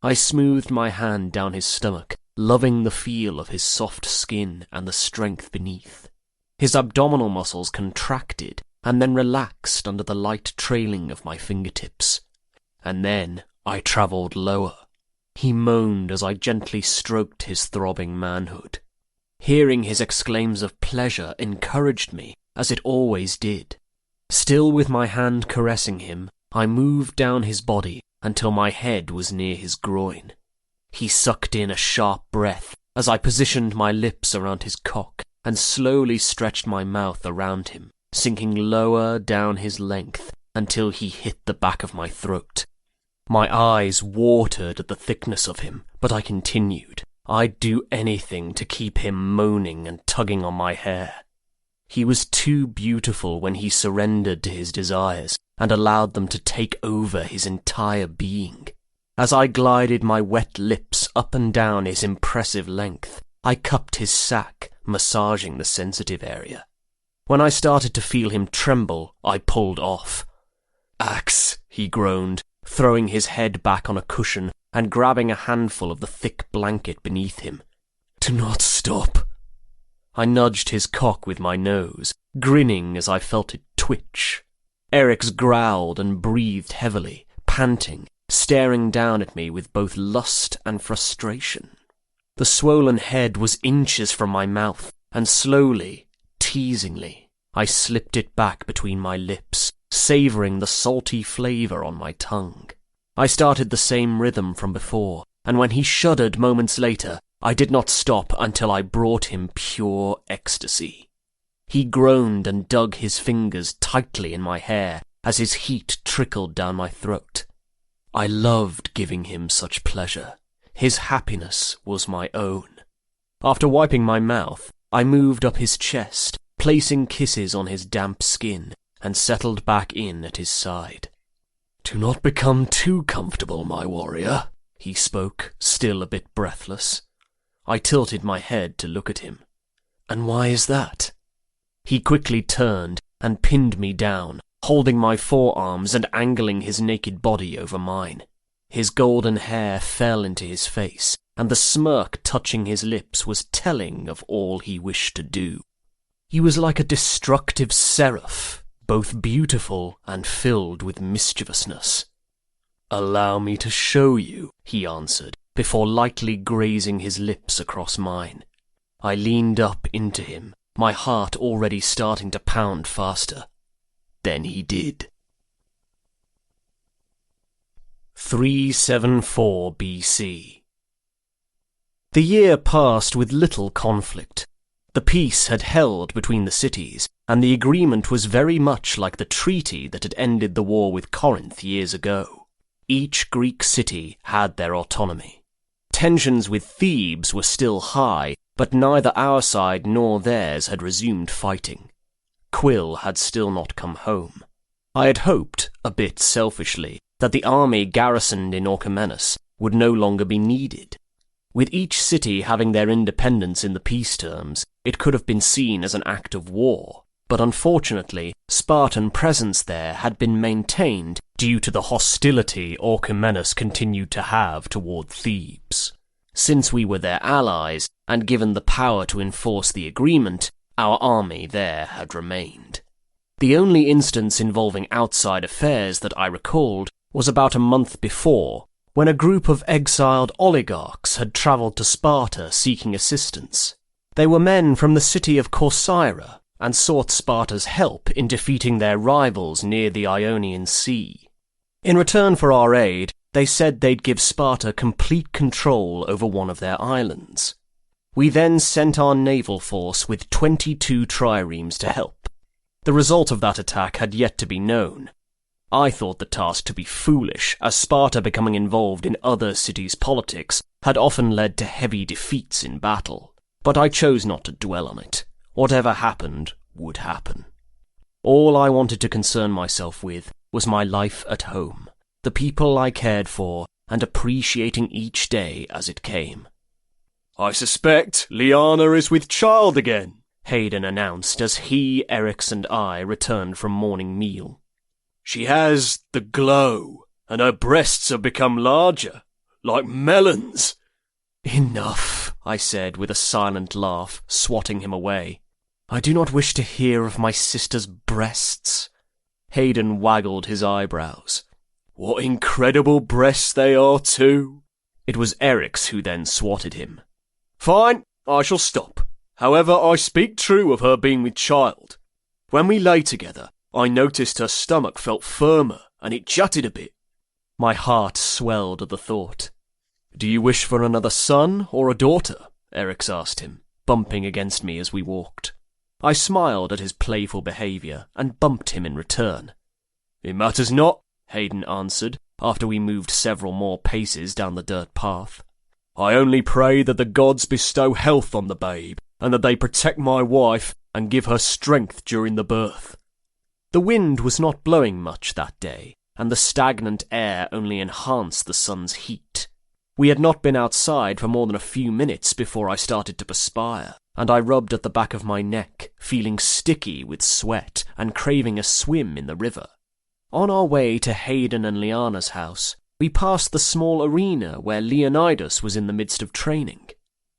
I smoothed my hand down his stomach, loving the feel of his soft skin and the strength beneath. His abdominal muscles contracted and then relaxed under the light trailing of my fingertips. And then I travelled lower. He moaned as I gently stroked his throbbing manhood. Hearing his exclaims of pleasure encouraged me, as it always did. Still with my hand caressing him, I moved down his body until my head was near his groin. He sucked in a sharp breath as I positioned my lips around his cock and slowly stretched my mouth around him, sinking lower down his length until he hit the back of my throat. My eyes watered at the thickness of him, but I continued. I'd do anything to keep him moaning and tugging on my hair. He was too beautiful when he surrendered to his desires and allowed them to take over his entire being. As I glided my wet lips up and down his impressive length, I cupped his sack, massaging the sensitive area. When I started to feel him tremble, I pulled off. "Axe," he groaned, throwing his head back on a cushion and grabbing a handful of the thick blanket beneath him. "Do not stop." I nudged his cock with my nose, grinning as I felt it twitch. Eric's growled and breathed heavily, panting, staring down at me with both lust and frustration. The swollen head was inches from my mouth, and slowly, teasingly, I slipped it back between my lips, savouring the salty flavour on my tongue. I started the same rhythm from before, and when he shuddered moments later, I did not stop until I brought him pure ecstasy. He groaned and dug his fingers tightly in my hair as his heat trickled down my throat. I loved giving him such pleasure. His happiness was my own. After wiping my mouth, I moved up his chest, placing kisses on his damp skin, and settled back in at his side. "Do not become too comfortable, my warrior," he spoke, still a bit breathless. I tilted my head to look at him. "And why is that?" He quickly turned and pinned me down, holding my forearms and angling his naked body over mine. His golden hair fell into his face, and the smirk touching his lips was telling of all he wished to do. He was like a destructive seraph, both beautiful and filled with mischievousness. "Allow me to show you," he answered, before lightly grazing his lips across mine. I leaned up into him, my heart already starting to pound faster. Then he did. 374 BC. The year passed with little conflict. The peace had held between the cities, and the agreement was very much like the treaty that had ended the war with Corinth years ago. Each Greek city had their autonomy. Tensions with Thebes were still high, but neither our side nor theirs had resumed fighting. Quill had still not come home. I had hoped, a bit selfishly, that the army garrisoned in Orchomenus would no longer be needed. With each city having their independence in the peace terms, it could have been seen as an act of war, but unfortunately, Spartan presence there had been maintained due to the hostility Orchomenus continued to have toward Thebes. Since we were their allies, and given the power to enforce the agreement, our army there had remained. The only instance involving outside affairs that I recalled was about a month before, when a group of exiled oligarchs had travelled to Sparta seeking assistance. They were men from the city of Corcyra, and sought Sparta's help in defeating their rivals near the Ionian Sea. In return for our aid, they said they'd give Sparta complete control over one of their islands. We then sent our naval force with 22 triremes to help. The result of that attack had yet to be known. I thought the task to be foolish, as Sparta becoming involved in other cities' politics had often led to heavy defeats in battle. But I chose not to dwell on it. Whatever happened would happen. All I wanted to concern myself with was my life at home, the people I cared for, and appreciating each day as it came. "I suspect Lyanna is with child again," Hayden announced as he, Erix, and I returned from morning meal. "She has the glow, and her breasts have become larger, like melons." "Enough," I said with a silent laugh, swatting him away. "I do not wish to hear of my sister's breasts." Hayden waggled his eyebrows. "What incredible breasts they are, too." It was Erix who then swatted him. "Fine, I shall stop. However, I speak true of her being with child. When we lay together, I noticed her stomach felt firmer, and it jutted a bit." My heart swelled at the thought. "Do you wish for another son or a daughter?" Erix asked him, bumping against me as we walked. I smiled at his playful behaviour and bumped him in return. "It matters not," Hayden answered, after we moved several more paces down the dirt path. "I only pray that the gods bestow health on the babe, and that they protect my wife and give her strength during the birth." The wind was not blowing much that day, and the stagnant air only enhanced the sun's heat. We had not been outside for more than a few minutes before I started to perspire, and I rubbed at the back of my neck, feeling sticky with sweat and craving a swim in the river. On our way to Hayden and Lyanna's house, we passed the small arena where Leonidas was in the midst of training.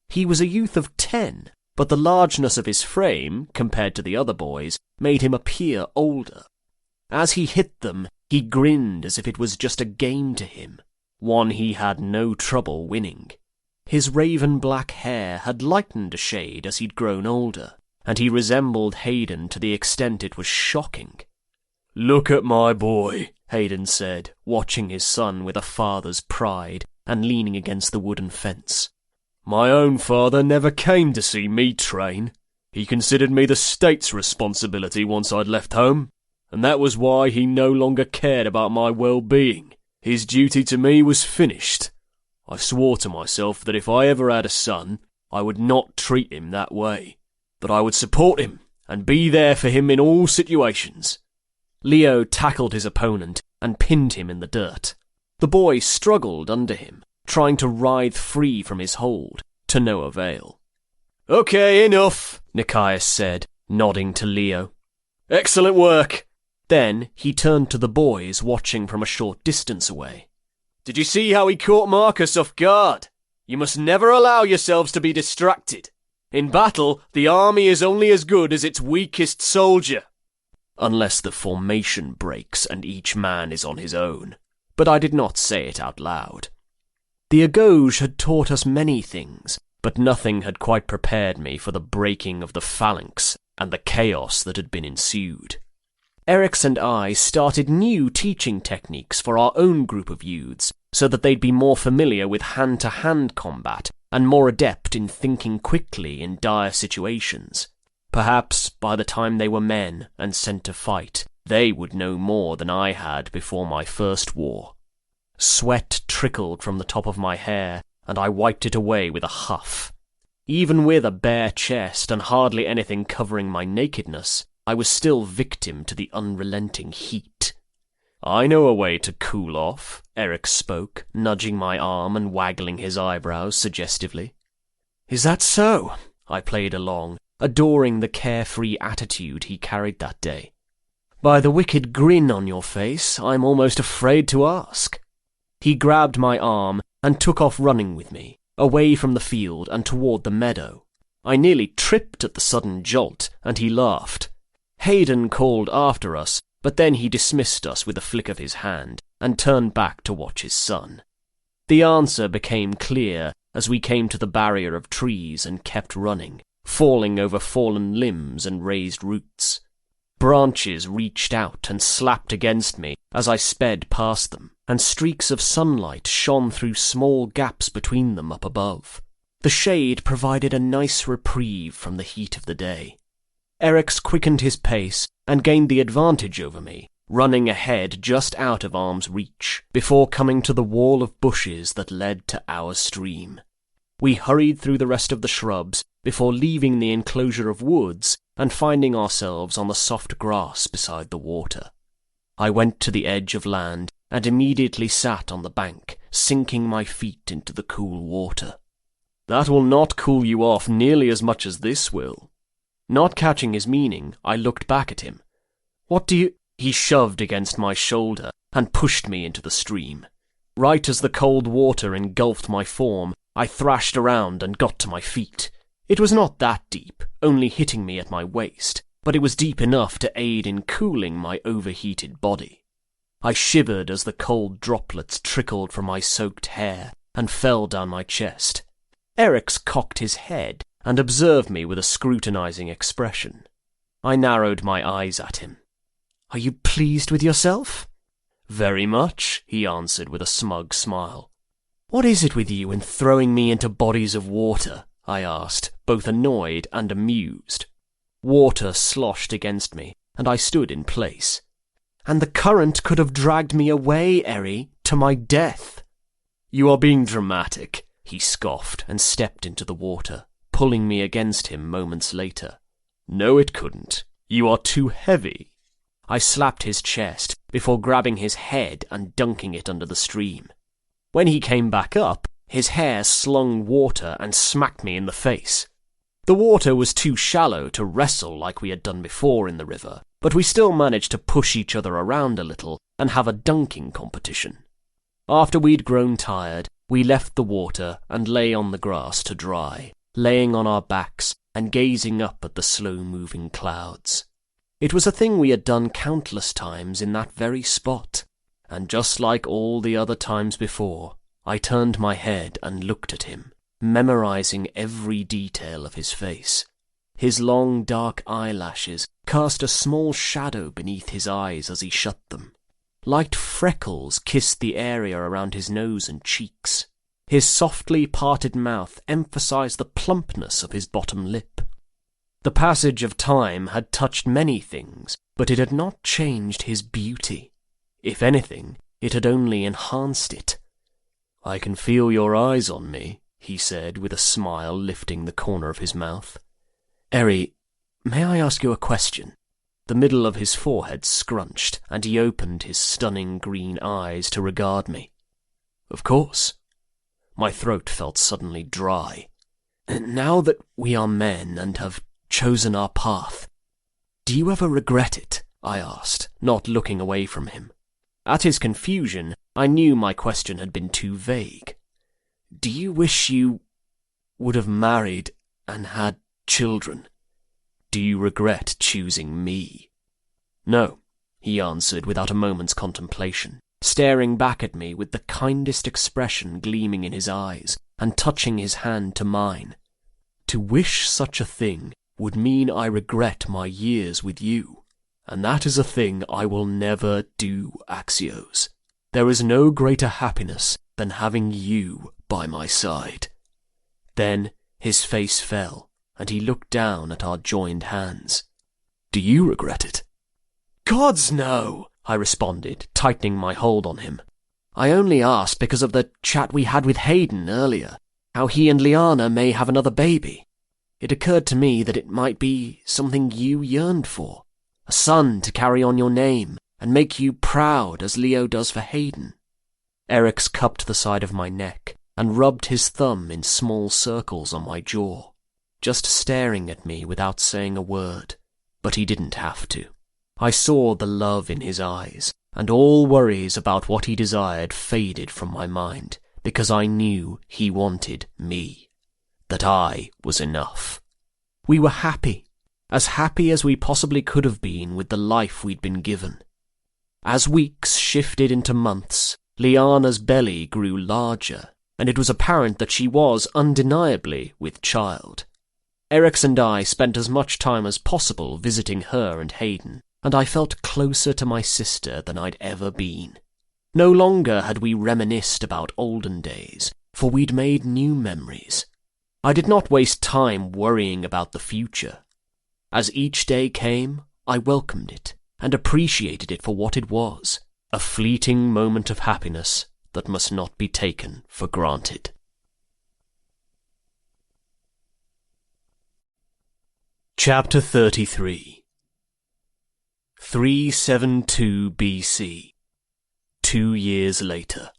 He was a youth of 10, but the largeness of his frame, compared to the other boys, made him appear older. As he hit them, he grinned as if it was just a game to him, one he had no trouble winning. His raven-black hair had lightened a shade as he'd grown older, and he resembled Hayden to the extent it was shocking. "Look at my boy," Hayden said, watching his son with a father's pride and leaning against the wooden fence. "My own father never came to see me train. He considered me the state's responsibility once I'd left home, and that was why he no longer cared about my well-being. His duty to me was finished. I swore to myself that if I ever had a son, I would not treat him that way, that I would support him and be there for him in all situations." Leo tackled his opponent and pinned him in the dirt. The boy struggled under him, trying to writhe free from his hold, to no avail. "Okay, enough," Nikias said, nodding to Leo. "Excellent work." Then he turned to the boys watching from a short distance away. "Did you see how he caught Marcus off guard? You must never allow yourselves to be distracted. In battle, the army is only as good as its weakest soldier." Unless the formation breaks and each man is on his own. But I did not say it out loud. The Agauge had taught us many things, but nothing had quite prepared me for the breaking of the phalanx and the chaos that had been ensued. Erix and I started new teaching techniques for our own group of youths, so that they'd be more familiar with hand-to-hand combat and more adept in thinking quickly in dire situations. Perhaps by the time they were men and sent to fight, they would know more than I had before my first war. Sweat trickled from the top of my hair, and I wiped it away with a huff. Even with a bare chest and hardly anything covering my nakedness, I was still victim to the unrelenting heat. "I know a way to cool off," Erix spoke, nudging my arm and waggling his eyebrows suggestively. "Is that so?" I played along, adoring the carefree attitude he carried that day. "By the wicked grin on your face, I'm almost afraid to ask." He grabbed my arm and took off running with me, away from the field and toward the meadow. I nearly tripped at the sudden jolt, and he laughed. Hayden called after us, but then he dismissed us with a flick of his hand and turned back to watch his son. The answer became clear as we came to the barrier of trees and kept running, falling over fallen limbs and raised roots. Branches reached out and slapped against me as I sped past them, and streaks of sunlight shone through small gaps between them up above. The shade provided a nice reprieve from the heat of the day. Erix quickened his pace and gained the advantage over me, running ahead just out of arm's reach, before coming to the wall of bushes that led to our stream. We hurried through the rest of the shrubs before leaving the enclosure of woods and finding ourselves on the soft grass beside the water. I went to the edge of land and immediately sat on the bank, sinking my feet into the cool water. "That will not cool you off nearly as much as this will." Not catching his meaning, I looked back at him. "What do you—" He shoved against my shoulder and pushed me into the stream. Right as the cold water engulfed my form, I thrashed around and got to my feet. It was not that deep, only hitting me at my waist, but it was deep enough to aid in cooling my overheated body. I shivered as the cold droplets trickled from my soaked hair and fell down my chest. Eric's cocked his head and observed me with a scrutinizing expression. I narrowed my eyes at him. "Are you pleased with yourself?" "Very much," he answered with a smug smile. "What is it with you in throwing me into bodies of water?" I asked, both annoyed and amused. Water sloshed against me, and I stood in place. "And the current could have dragged me away, Eri, to my death." "You are being dramatic," he scoffed and stepped into the water, pulling me against him moments later. "No, it couldn't. You are too heavy." I slapped his chest before grabbing his head and dunking it under the stream. When he came back up, his hair slung water and smacked me in the face. The water was too shallow to wrestle like we had done before in the river, but we still managed to push each other around a little and have a dunking competition. After we'd grown tired, we left the water and lay on the grass to dry, laying on our backs and gazing up at the slow-moving clouds. It was a thing we had done countless times in that very spot, and just like all the other times before, I turned my head and looked at him, memorizing every detail of his face. His long dark eyelashes cast a small shadow beneath his eyes as he shut them. Light freckles kissed the area around his nose and cheeks. His softly parted mouth emphasized the plumpness of his bottom lip. The passage of time had touched many things, but it had not changed his beauty. If anything, it had only enhanced it. "I can feel your eyes on me," he said with a smile lifting the corner of his mouth. "Eri, may I ask you a question?" The middle of his forehead scrunched, and he opened his stunning green eyes to regard me. "Of course." My throat felt suddenly dry. "Now that we are men and have chosen our path, do you ever regret it?" I asked, not looking away from him. At his confusion, I knew my question had been too vague. "Do you wish you would have married and had children? Do you regret choosing me?" "No," he answered without a moment's contemplation, staring back at me with the kindest expression gleaming in his eyes and touching his hand to mine. "To wish such a thing would mean I regret my years with you, and that is a thing I will never do, Axios. There is no greater happiness than having you by my side." Then his face fell, and he looked down at our joined hands. "Do you regret it?" "Gods, no!" I responded, tightening my hold on him. "I only asked because of the chat we had with Hayden earlier, how he and Liana may have another baby. It occurred to me that it might be something you yearned for, a son to carry on your name and make you proud as Leo does for Hayden." Eric's cupped the side of my neck and rubbed his thumb in small circles on my jaw, just staring at me without saying a word, but he didn't have to. I saw the love in his eyes, and all worries about what he desired faded from my mind, because I knew he wanted me, that I was enough. We were happy as we possibly could have been with the life we'd been given. As weeks shifted into months, Liana's belly grew larger, and it was apparent that she was undeniably with child. Eric's and I spent as much time as possible visiting her and Hayden, and I felt closer to my sister than I'd ever been. No longer had we reminisced about olden days, for we'd made new memories. I did not waste time worrying about the future. As each day came, I welcomed it and appreciated it for what it was, a fleeting moment of happiness that must not be taken for granted. Chapter 33 372 BC 2 years later.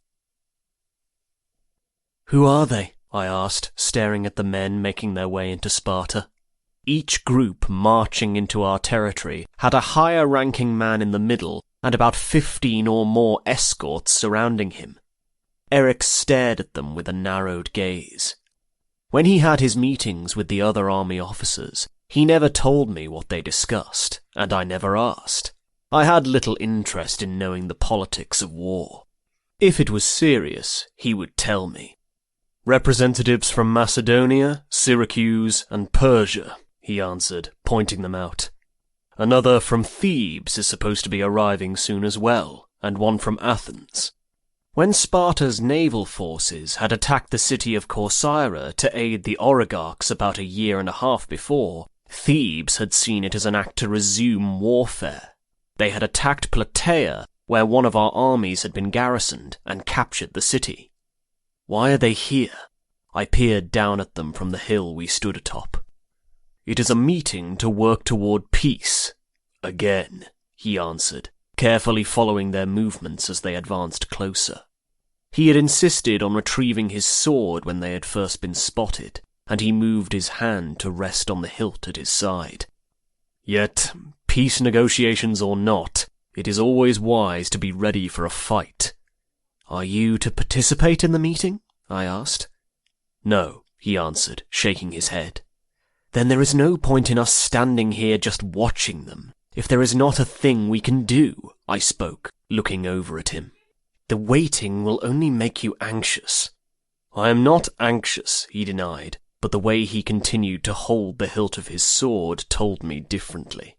"Who are they?" I asked, staring at the men making their way into Sparta. Each group marching into our territory had a higher-ranking man in the middle and about 15 or more escorts surrounding him. Eric stared at them with a narrowed gaze. When he had his meetings with the other army officers, he never told me what they discussed, and I never asked. I had little interest in knowing the politics of war. If it was serious, he would tell me. "Representatives from Macedonia, Syracuse, and Persia," he answered, pointing them out. "Another from Thebes is supposed to be arriving soon as well, and one from Athens." When Sparta's naval forces had attacked the city of Corcyra to aid the oligarchs about a year and a half before, Thebes had seen it as an act to resume warfare. They had attacked Plataea, where one of our armies had been garrisoned, and captured the city. "Why are they here?" I peered down at them from the hill we stood atop. "It is a meeting to work toward peace. Again," he answered, carefully following their movements as they advanced closer. He had insisted on retrieving his sword when they had first been spotted, and he moved his hand to rest on the hilt at his side. "Yet, peace negotiations or not, it is always wise to be ready for a fight." "Are you to participate in the meeting?" I asked. "No," he answered, shaking his head. "Then there is no point in us standing here just watching them, if there is not a thing we can do," I spoke, looking over at him. "The waiting will only make you anxious." "I am not anxious," he denied, but the way he continued to hold the hilt of his sword told me differently.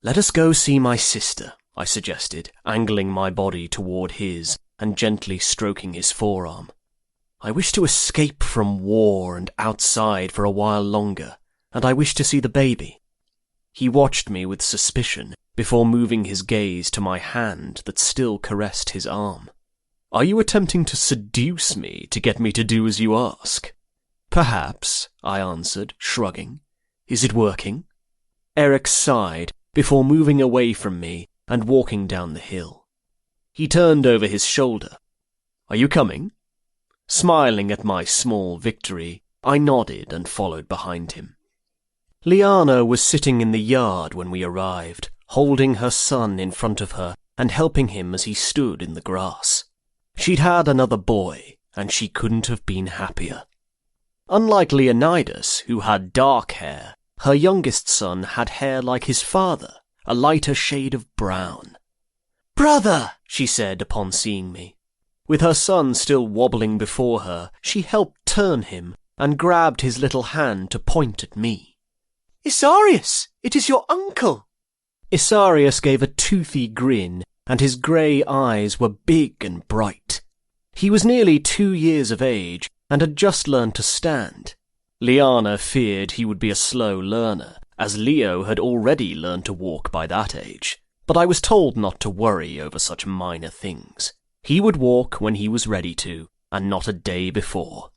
"Let us go see my sister," I suggested, angling my body toward his and gently stroking his forearm. "I wish to escape from war and outside for a while longer, and I wish to see the baby." He watched me with suspicion before moving his gaze to my hand that still caressed his arm. "Are you attempting to seduce me to get me to do as you ask?" "Perhaps," I answered, shrugging. "Is it working?" Eric sighed before moving away from me and walking down the hill. He turned over his shoulder. "Are you coming?" Smiling at my small victory, I nodded and followed behind him. Liana was sitting in the yard when we arrived, holding her son in front of her and helping him as he stood in the grass. She'd had another boy, and she couldn't have been happier. Unlike Leonidas, who had dark hair, her youngest son had hair like his father, a lighter shade of brown. "Brother!" she said upon seeing me. With her son still wobbling before her, she helped turn him and grabbed his little hand to point at me. "Isarius, it is your uncle!" Isarius gave a toothy grin, and his grey eyes were big and bright. He was nearly 2 years of age, and had just learned to stand. Liana feared he would be a slow learner, as Leo had already learned to walk by that age, but I was told not to worry over such minor things. He would walk when he was ready to, and not a day before.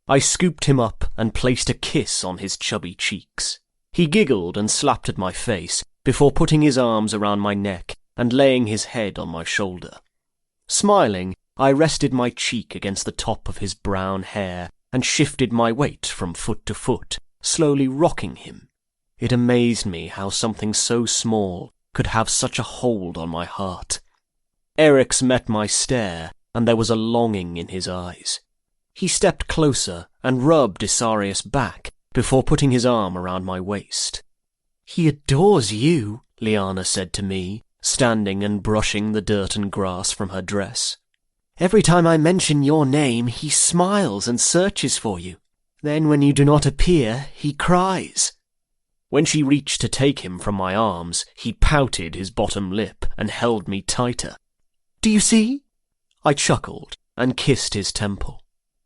I scooped him up and placed a kiss on his chubby cheeks. He giggled and slapped at my face before putting his arms around my neck and laying his head on my shoulder. Smiling, I rested my cheek against the top of his brown hair and shifted my weight from foot to foot, slowly rocking him. It amazed me how something so small could have such a hold on my heart. Eric's met my stare, and there was a longing in his eyes. He stepped closer and rubbed Isarius' back before putting his arm around my waist. "He adores you," Liana said to me, standing and brushing the dirt and grass from her dress. "Every time I mention your name, he smiles and searches for you. Then when you do not appear, he cries." When she reached to take him from my arms, he pouted his bottom lip and held me tighter. "Do you see?" I chuckled and kissed his temple.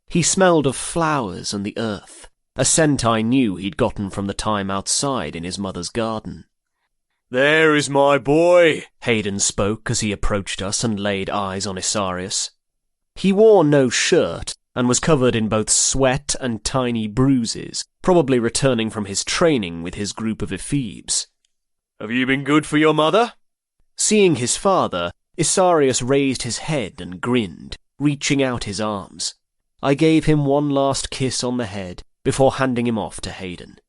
He smelled of flowers and the earth, a scent I knew he'd gotten from the time outside in his mother's garden. "There is my boy," Hayden spoke as he approached us and laid eyes on Isarius. He wore no shirt and was covered in both sweat and tiny bruises, probably returning from his training with his group of ephebes. Have you been good for your mother? Seeing his father, Isarius raised his head and grinned, reaching out his arms. I gave him one last kiss on the head before handing him off to Hayden.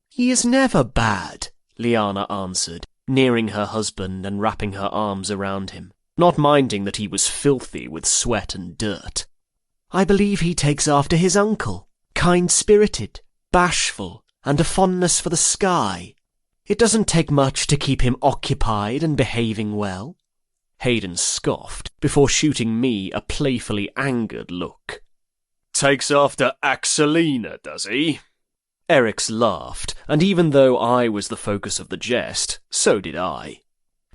He is never bad, Lyanna answered, nearing her husband and wrapping her arms around him, not minding that he was filthy with sweat and dirt. I believe he takes after his uncle, kind-spirited, bashful, and a fondness for the sky. It doesn't take much to keep him occupied and behaving well. Hayden scoffed before shooting me a playfully angered look. Takes after Axelina, does he? Eryx laughed, and even though I was the focus of the jest, so did I.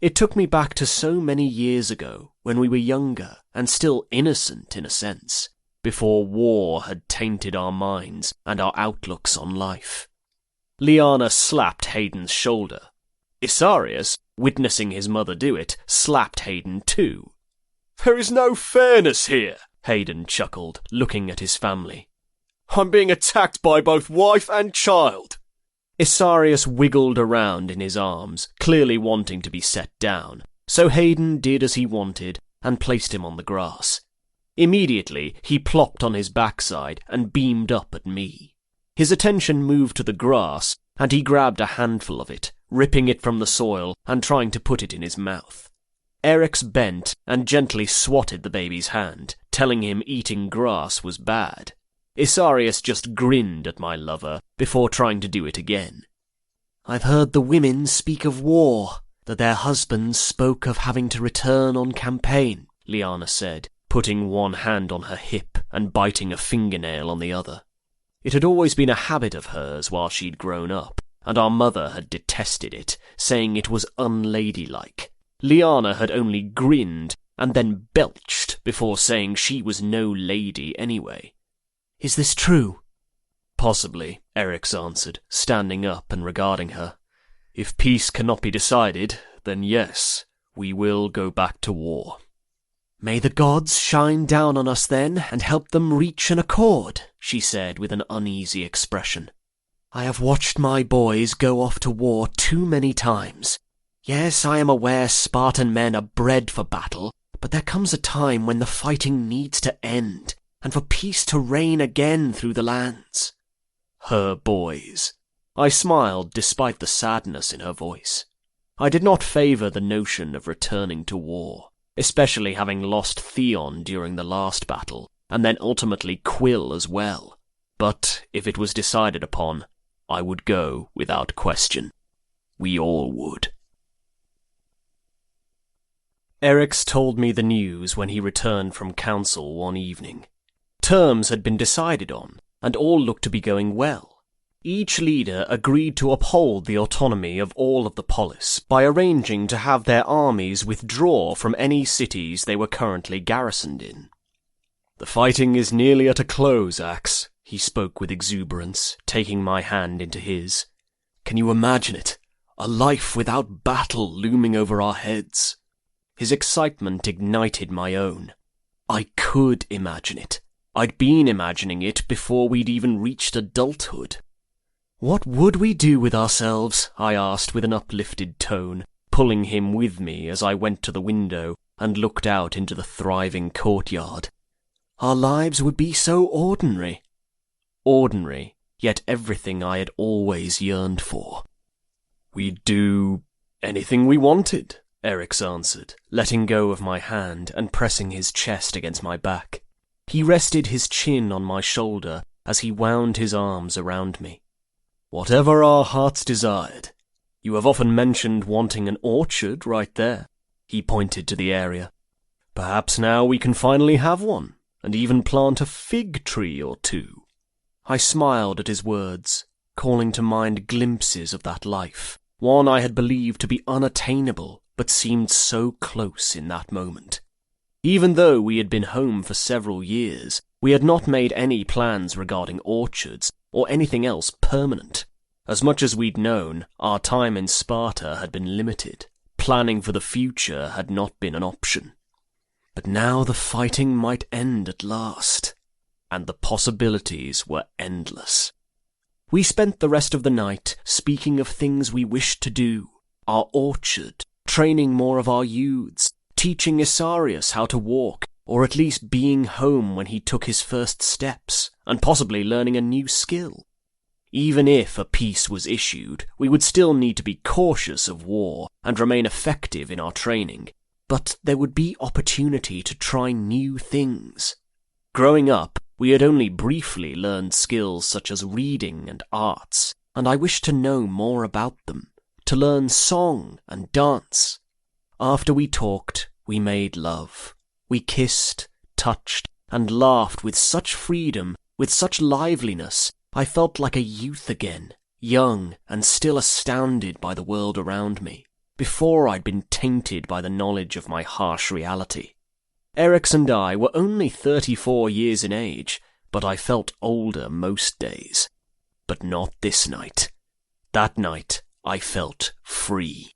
It took me back to so many years ago, when we were younger and still innocent in a sense, before war had tainted our minds and our outlooks on life. Lyanna slapped Hayden's shoulder. Isarius, witnessing his mother do it, slapped Hayden too. There is no fairness here, Hayden chuckled, looking at his family. I'm being attacked by both wife and child. Isarius wiggled around in his arms, clearly wanting to be set down, so Hayden did as he wanted and placed him on the grass. Immediately, he plopped on his backside and beamed up at me. His attention moved to the grass, and he grabbed a handful of it, ripping it from the soil and trying to put it in his mouth. Eryx bent and gently swatted the baby's hand, telling him eating grass was bad. Isarius just grinned at my lover before trying to do it again. I've heard the women speak of war, that their husbands spoke of having to return on campaign, Lyanna said, putting one hand on her hip and biting a fingernail on the other. It had always been a habit of hers while she'd grown up, and our mother had detested it, saying it was unladylike. Lyanna had only grinned and then belched before saying she was no lady anyway. Is this true? Possibly, Eryx answered, standing up and regarding her. If peace cannot be decided, then yes, we will go back to war. May the gods shine down on us then and help them reach an accord, she said with an uneasy expression. I have watched my boys go off to war too many times. Yes, I am aware Spartan men are bred for battle, but there comes a time when the fighting needs to end, and for peace to reign again through the lands. Her boys. I smiled despite the sadness in her voice. I did not favour the notion of returning to war, especially having lost Theon during the last battle, and then ultimately Quill as well. But if it was decided upon, I would go without question. We all would. Eryx told me the news when he returned from council one evening. Terms had been decided on, and all looked to be going well. Each leader agreed to uphold the autonomy of all of the polis by arranging to have their armies withdraw from any cities they were currently garrisoned in. The fighting is nearly at a close, Ax, he spoke with exuberance, taking my hand into his. Can you imagine it? A life without battle looming over our heads. His excitement ignited my own. I could imagine it. I'd been imagining it before we'd even reached adulthood. What would we do with ourselves? I asked with an uplifted tone, pulling him with me as I went to the window and looked out into the thriving courtyard. Our lives would be so ordinary. Ordinary, yet everything I had always yearned for. We'd do anything we wanted, Eryx answered, letting go of my hand and pressing his chest against my back. He rested his chin on my shoulder as he wound his arms around me. Whatever our hearts desired. You have often mentioned wanting an orchard right there. He pointed to the area. Perhaps now we can finally have one, and even plant a fig tree or two. I smiled at his words, calling to mind glimpses of that life, one I had believed to be unattainable, but seemed so close in that moment. Even though we had been home for several years, we had not made any plans regarding orchards or anything else permanent. As much as we'd known, our time in Sparta had been limited. Planning for the future had not been an option. But now the fighting might end at last, and the possibilities were endless. We spent the rest of the night speaking of things we wished to do, our orchard, training more of our youths, teaching Isarius how to walk, or at least being home when he took his first steps, and possibly learning a new skill. Even if a peace was issued, we would still need to be cautious of war and remain effective in our training, but there would be opportunity to try new things. Growing up, we had only briefly learned skills such as reading and arts, and I wished to know more about them, to learn song and dance. After we talked, we made love. We kissed, touched, and laughed with such freedom, with such liveliness, I felt like a youth again, young and still astounded by the world around me, before I'd been tainted by the knowledge of my harsh reality. Eryx and I were only 34 years in age, but I felt older most days. But not this night. That night, I felt free.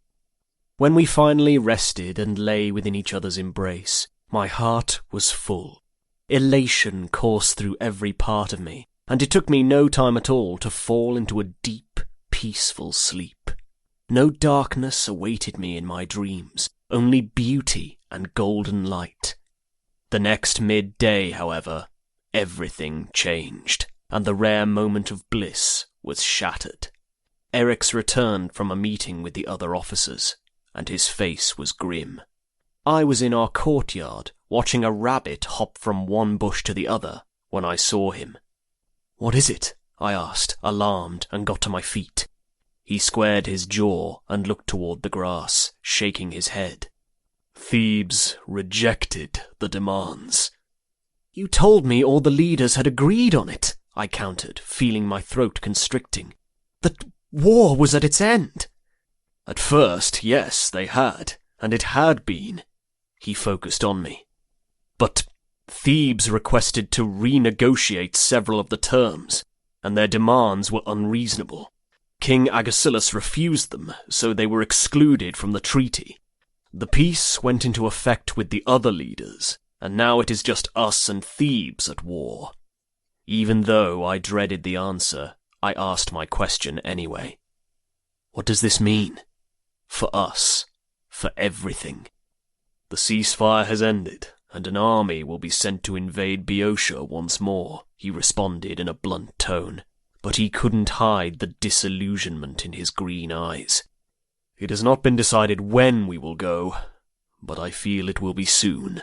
When we finally rested and lay within each other's embrace, my heart was full. Elation coursed through every part of me, and it took me no time at all to fall into a deep, peaceful sleep. No darkness awaited me in my dreams, only beauty and golden light. The next midday, however, everything changed, and the rare moment of bliss was shattered. Eryx returned from a meeting with the other officers, and his face was grim. I was in our courtyard, watching a rabbit hop from one bush to the other, when I saw him. "What is it?" I asked, alarmed, and got to my feet. He squared his jaw and looked toward the grass, shaking his head. "Thebes rejected the demands." "You told me all the leaders had agreed on it," I countered, feeling my throat constricting. "That war was at its end." "At first, yes, they had, and it had been." He focused on me. "But Thebes requested to renegotiate several of the terms, and their demands were unreasonable. King Agesilaus refused them, so they were excluded from the treaty. The peace went into effect with the other leaders, and now it is just us and Thebes at war." Even though I dreaded the answer, I asked my question anyway. "What does this mean? For us, for everything." "The ceasefire has ended, and an army will be sent to invade Boeotia once more," he responded in a blunt tone, but he couldn't hide the disillusionment in his green eyes. "It has not been decided when we will go, but I feel it will be soon."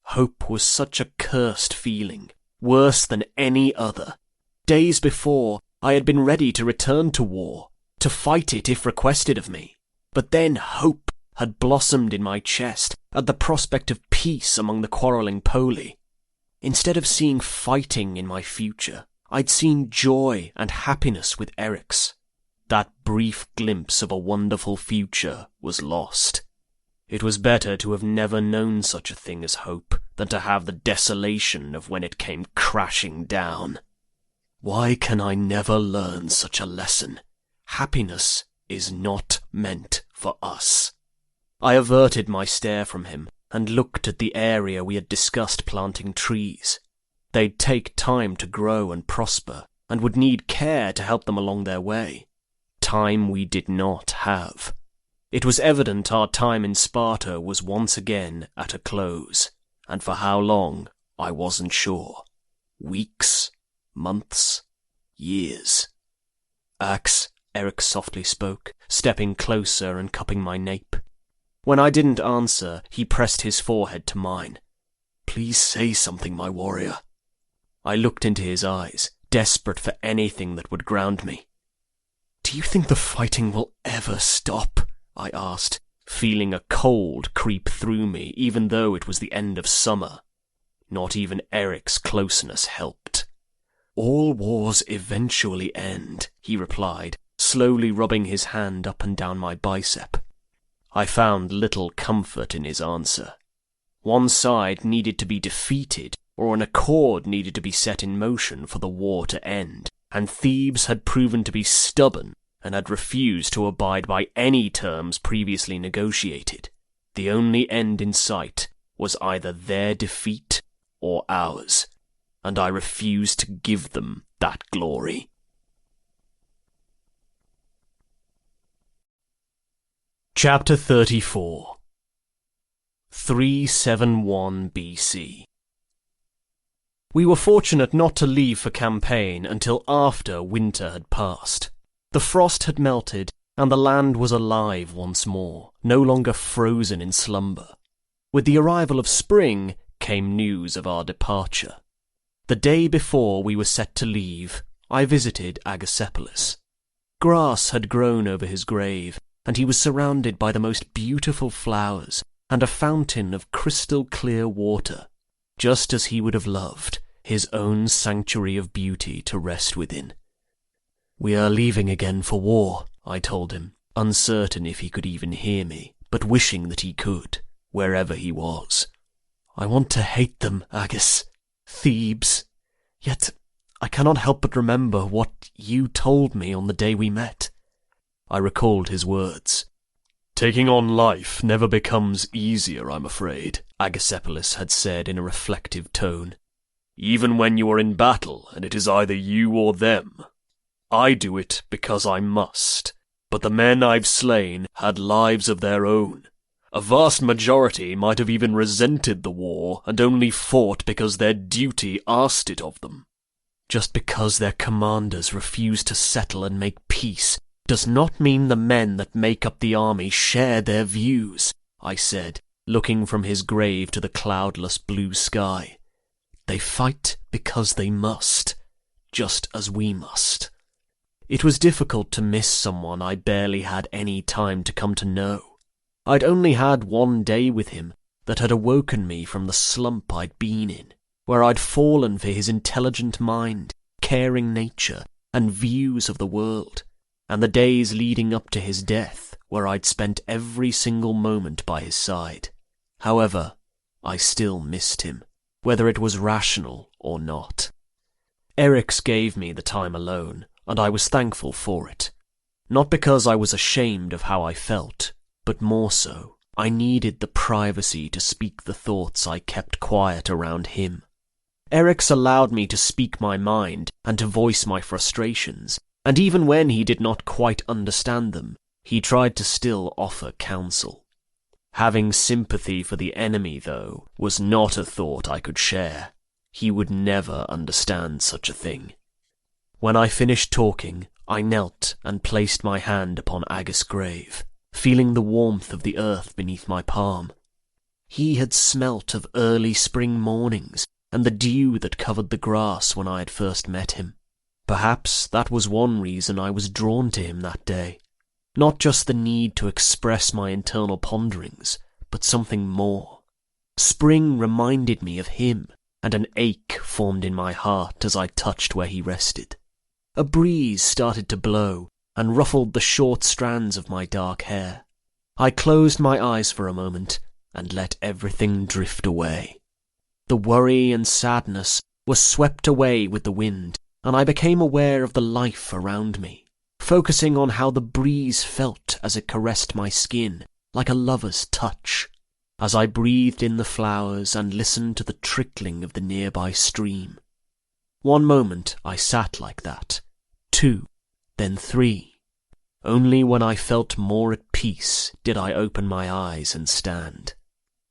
Hope was such a cursed feeling, worse than any other. Days before, I had been ready to return to war, to fight it if requested of me. But then hope had blossomed in my chest at the prospect of peace among the quarrelling Poli. Instead of seeing fighting in my future, I'd seen joy and happiness with Eryx. That brief glimpse of a wonderful future was lost. It was better to have never known such a thing as hope than to have the desolation of when it came crashing down. Why can I never learn such a lesson? Happiness is not meant for us. I averted my stare from him and looked at the area we had discussed planting trees. They'd take time to grow and prosper, and would need care to help them along their way. Time we did not have. It was evident our time in Sparta was once again at a close, and for how long, I wasn't sure. Weeks, months, years. "Ax," Eryx softly spoke, stepping closer and cupping my nape. When I didn't answer, he pressed his forehead to mine. "Please say something, my warrior." I looked into his eyes, desperate for anything that would ground me. "Do you think the fighting will ever stop?" I asked, feeling a cold creep through me even though it was the end of summer. Not even Eric's closeness helped. "All wars eventually end," he replied, slowly rubbing his hand up and down my bicep. I found little comfort in his answer. One side needed to be defeated, or an accord needed to be set in motion for the war to end, and Thebes had proven to be stubborn and had refused to abide by any terms previously negotiated. The only end in sight was either their defeat or ours, and I refused to give them that glory. Chapter 34 371 BC. We were fortunate not to leave for campaign until after winter had passed. The frost had melted, and the land was alive once more, no longer frozen in slumber. With the arrival of spring came news of our departure. The day before we were set to leave, I visited Agasepolis. Grass had grown over his grave, and he was surrounded by the most beautiful flowers and a fountain of crystal-clear water, just as he would have loved his own sanctuary of beauty to rest within. "We are leaving again for war," I told him, uncertain if he could even hear me, but wishing that he could, wherever he was. "I want to hate them, Agus. Thebes. Yet I cannot help but remember what you told me on the day we met." I recalled his words. "Taking on life never becomes easier, I'm afraid," Agasepolis had said in a reflective tone. "Even when you are in battle and it is either you or them. I do it because I must, but the men I've slain had lives of their own. A vast majority might have even resented the war and only fought because their duty asked it of them. Just because their commanders refuse to settle and make peace does not mean the men that make up the army share their views," I said, looking from his grave to the cloudless blue sky. "They fight because they must, just as we must." It was difficult to miss someone I barely had any time to come to know. I'd only had one day with him that had awoken me from the slump I'd been in, where I'd fallen for his intelligent mind, caring nature, and views of the world, and the days leading up to his death, where I'd spent every single moment by his side. However, I still missed him, whether it was rational or not. Eryx gave me the time alone, and I was thankful for it. Not because I was ashamed of how I felt, but more so, I needed the privacy to speak the thoughts I kept quiet around him. Eryx allowed me to speak my mind and to voice my frustrations, and even when he did not quite understand them, he tried to still offer counsel. Having sympathy for the enemy, though, was not a thought I could share. He would never understand such a thing. When I finished talking, I knelt and placed my hand upon Agus' grave, feeling the warmth of the earth beneath my palm. He had smelt of early spring mornings and the dew that covered the grass when I had first met him. Perhaps that was one reason I was drawn to him that day. Not just the need to express my internal ponderings, but something more. Spring reminded me of him, and an ache formed in my heart as I touched where he rested. A breeze started to blow and ruffled the short strands of my dark hair. I closed my eyes for a moment and let everything drift away. The worry and sadness were swept away with the wind, and I became aware of the life around me, focusing on how the breeze felt as it caressed my skin like a lover's touch, as I breathed in the flowers and listened to the trickling of the nearby stream. One moment I sat like that, 2, then 3. Only when I felt more at peace did I open my eyes and stand.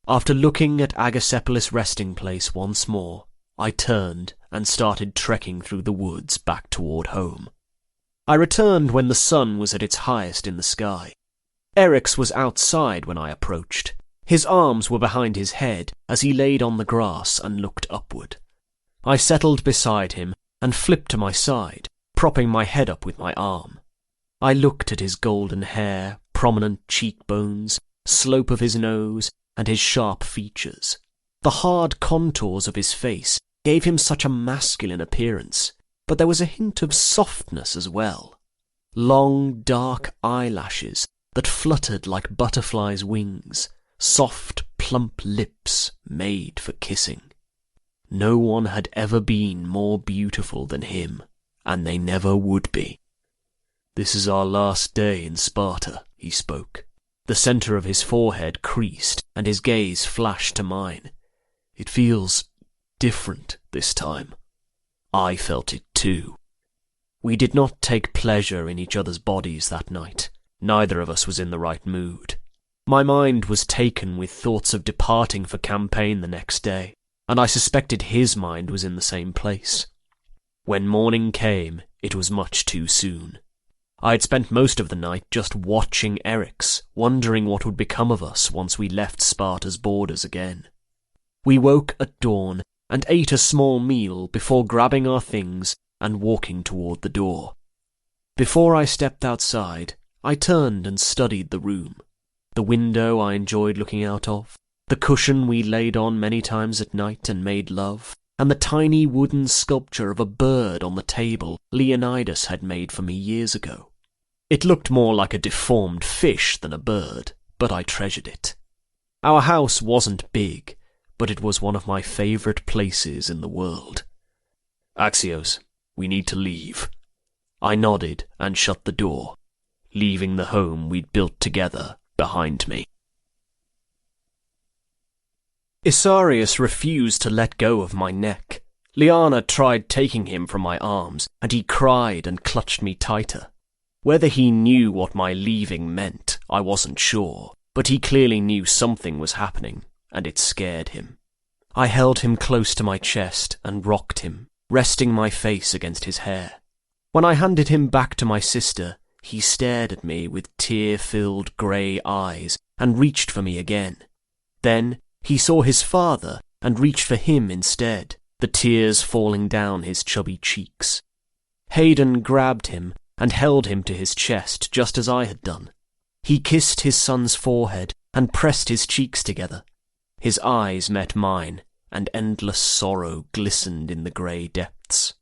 After looking at Agasepolis' resting place once more, I turned and started trekking through the woods back toward home. I returned when the sun was at its highest in the sky. Eryx was outside when I approached. His arms were behind his head as he laid on the grass and looked upward. I settled beside him and flipped to my side, propping my head up with my arm. I looked at his golden hair, prominent cheekbones, slope of his nose, and his sharp features. The hard contours of his face gave him such a masculine appearance, but there was a hint of softness as well. Long, dark eyelashes that fluttered like butterflies' wings, soft, plump lips made for kissing. No one had ever been more beautiful than him, and they never would be. "This is our last day in Sparta," he spoke. The centre of his forehead creased, and his gaze flashed to mine. "It feels different this time." I felt it too. We did not take pleasure in each other's bodies that night. Neither of us was in the right mood. My mind was taken with thoughts of departing for campaign the next day, and I suspected his mind was in the same place. When morning came, it was much too soon. I had spent most of the night just watching Eryx, wondering what would become of us once we left Sparta's borders again. We woke at dawn and ate a small meal before grabbing our things and walking toward the door. Before I stepped outside, I turned and studied the room. The window I enjoyed looking out of, the cushion we laid on many times at night and made love, and the tiny wooden sculpture of a bird on the table Leonidas had made for me years ago. It looked more like a deformed fish than a bird, but I treasured it. Our house wasn't big, but it was one of my favourite places in the world. Axios, we need to leave. I nodded and shut the door, leaving the home we'd built together behind me. Isarius refused to let go of my neck. Liana tried taking him from my arms, and he cried and clutched me tighter. Whether he knew what my leaving meant, I wasn't sure, but he clearly knew something was happening, and it scared him. I held him close to my chest and rocked him, resting my face against his hair. When I handed him back to my sister, he stared at me with tear-filled grey eyes and reached for me again. Then he saw his father and reached for him instead, the tears falling down his chubby cheeks. Hayden grabbed him and held him to his chest just as I had done. He kissed his son's forehead and pressed his cheeks together. His eyes met mine, and endless sorrow glistened in the grey depths.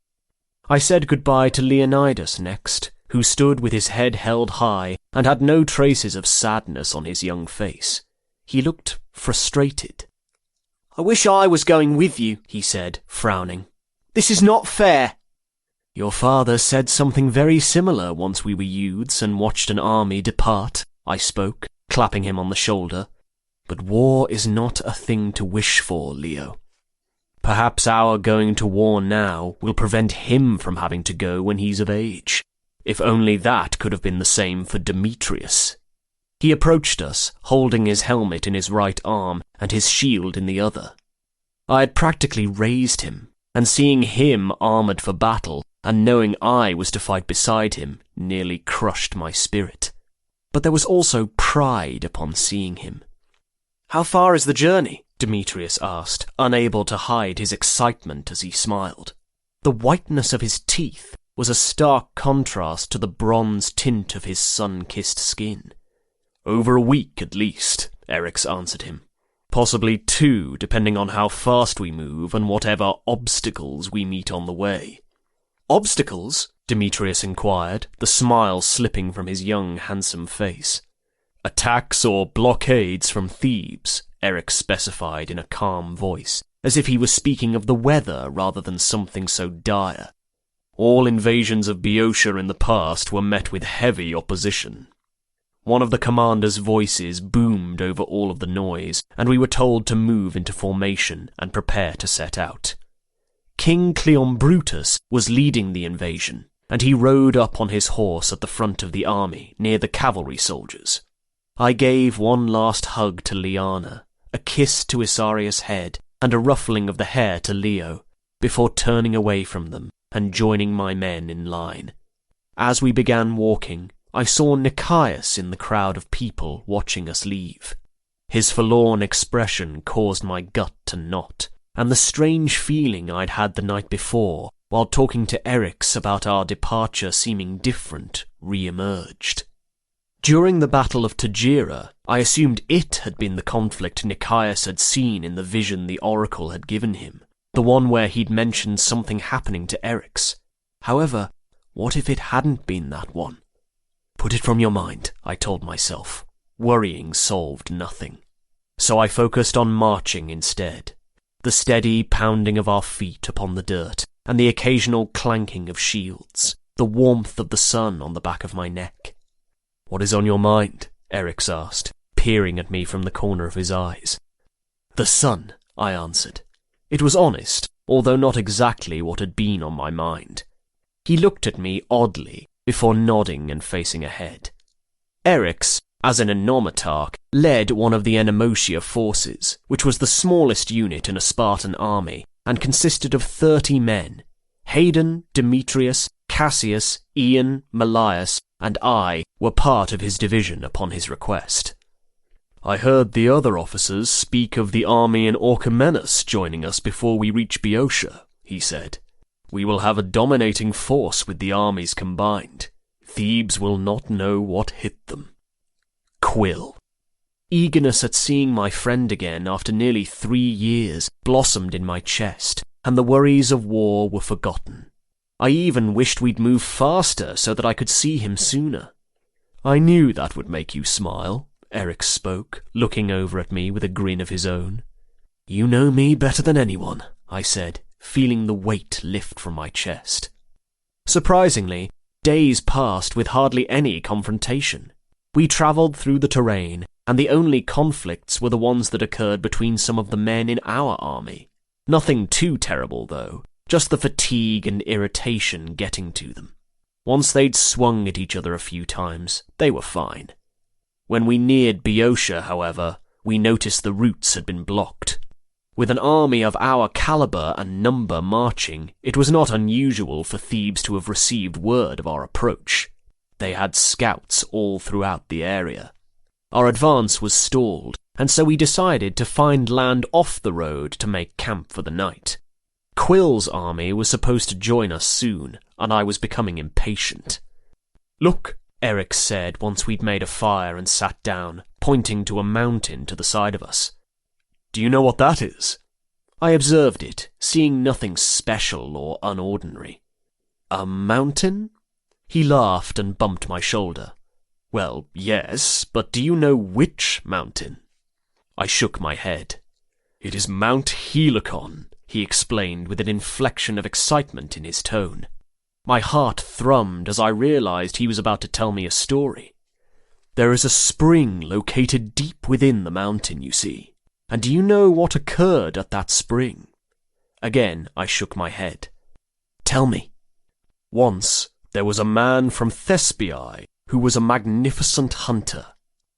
I said goodbye to Leonidas next, who stood with his head held high and had no traces of sadness on his young face. He looked frustrated. "I wish I was going with you," he said, frowning. "This is not fair." "Your father said something very similar once we were youths and watched an army depart," I spoke, clapping him on the shoulder. "But war is not a thing to wish for, Leo. Perhaps our going to war now will prevent him from having to go when he's of age. If only that could have been the same for Demetrius." He approached us, holding his helmet in his right arm and his shield in the other. I had practically raised him, and seeing him armoured for battle, and knowing I was to fight beside him, nearly crushed my spirit. But there was also pride upon seeing him. "How far is the journey?" Demetrius asked, unable to hide his excitement as he smiled. The whiteness of his teeth was a stark contrast to the bronze tint of his sun-kissed skin. "Over a week at least," Eryx answered him. "Possibly 2, depending on how fast we move and whatever obstacles we meet on the way." "Obstacles?" Demetrius inquired, the smile slipping from his young, handsome face. "Attacks or blockades from Thebes," Eryx specified in a calm voice, as if he was speaking of the weather rather than something so dire. "All invasions of Boeotia in the past were met with heavy opposition." One of the commander's voices boomed over all of the noise, and we were told to move into formation and prepare to set out. King Cleombrutus was leading the invasion, and he rode up on his horse at the front of the army, near the cavalry soldiers. I gave one last hug to Liana, a kiss to Isarius' head, and a ruffling of the hair to Leo, before turning away from them and joining my men in line. As we began walking, I saw Nicaeus in the crowd of people watching us leave. His forlorn expression caused my gut to knot, and the strange feeling I'd had the night before, while talking to Eryx about our departure seeming different, re-emerged. During the Battle of Tegera, I assumed it had been the conflict Nicaeus had seen in the vision the Oracle had given him, the one where he'd mentioned something happening to Eryx. However, what if it hadn't been that one? Put it from your mind, I told myself. Worrying solved nothing. So I focused on marching instead. The steady pounding of our feet upon the dirt, and the occasional clanking of shields, the warmth of the sun on the back of my neck. "What is on your mind?" Eryx asked, peering at me from the corner of his eyes. "The sun," I answered. It was honest, although not exactly what had been on my mind. He looked at me oddly, before nodding and facing ahead. Eryx, as an Enomatarch, led one of the Enomotia forces, which was the smallest unit in a Spartan army, and consisted of 30 men. Hayden, Demetrius, Cassius, Ian, Mallius, and I were part of his division upon his request. I heard the other officers speak of the army in Orchomenus joining us before we reach Boeotia, he said. We will have a dominating force with the armies combined. Thebes will not know what hit them. Quill. Eagerness at seeing my friend again after nearly 3 years blossomed in my chest, and the worries of war were forgotten. I even wished we'd move faster so that I could see him sooner. I knew that would make you smile, Eryx spoke, looking over at me with a grin of his own. You know me better than anyone, I said, feeling the weight lift from my chest. Surprisingly, days passed with hardly any confrontation. We travelled through the terrain, and the only conflicts were the ones that occurred between some of the men in our army. Nothing too terrible, though, just the fatigue and irritation getting to them. Once they'd swung at each other a few times, they were fine. When we neared Boeotia, however, we noticed the routes had been blocked. With an army of our caliber and number marching, it was not unusual for Thebes to have received word of our approach. They had scouts all throughout the area. Our advance was stalled, and so we decided to find land off the road to make camp for the night. Quill's army was supposed to join us soon, and I was becoming impatient. Look, Eryx said once we'd made a fire and sat down, pointing to a mountain to the side of us. Do you know what that is? I observed it, seeing nothing special or unordinary. A mountain? He laughed and bumped my shoulder. Well, yes, but do you know which mountain? I shook my head. It is Mount Helicon, he explained with an inflection of excitement in his tone. My heart thrummed as I realized he was about to tell me a story. There is a spring located deep within the mountain, you see. And do you know what occurred at that spring? Again, I shook my head. Tell me. Once, there was a man from Thespiae who was a magnificent hunter.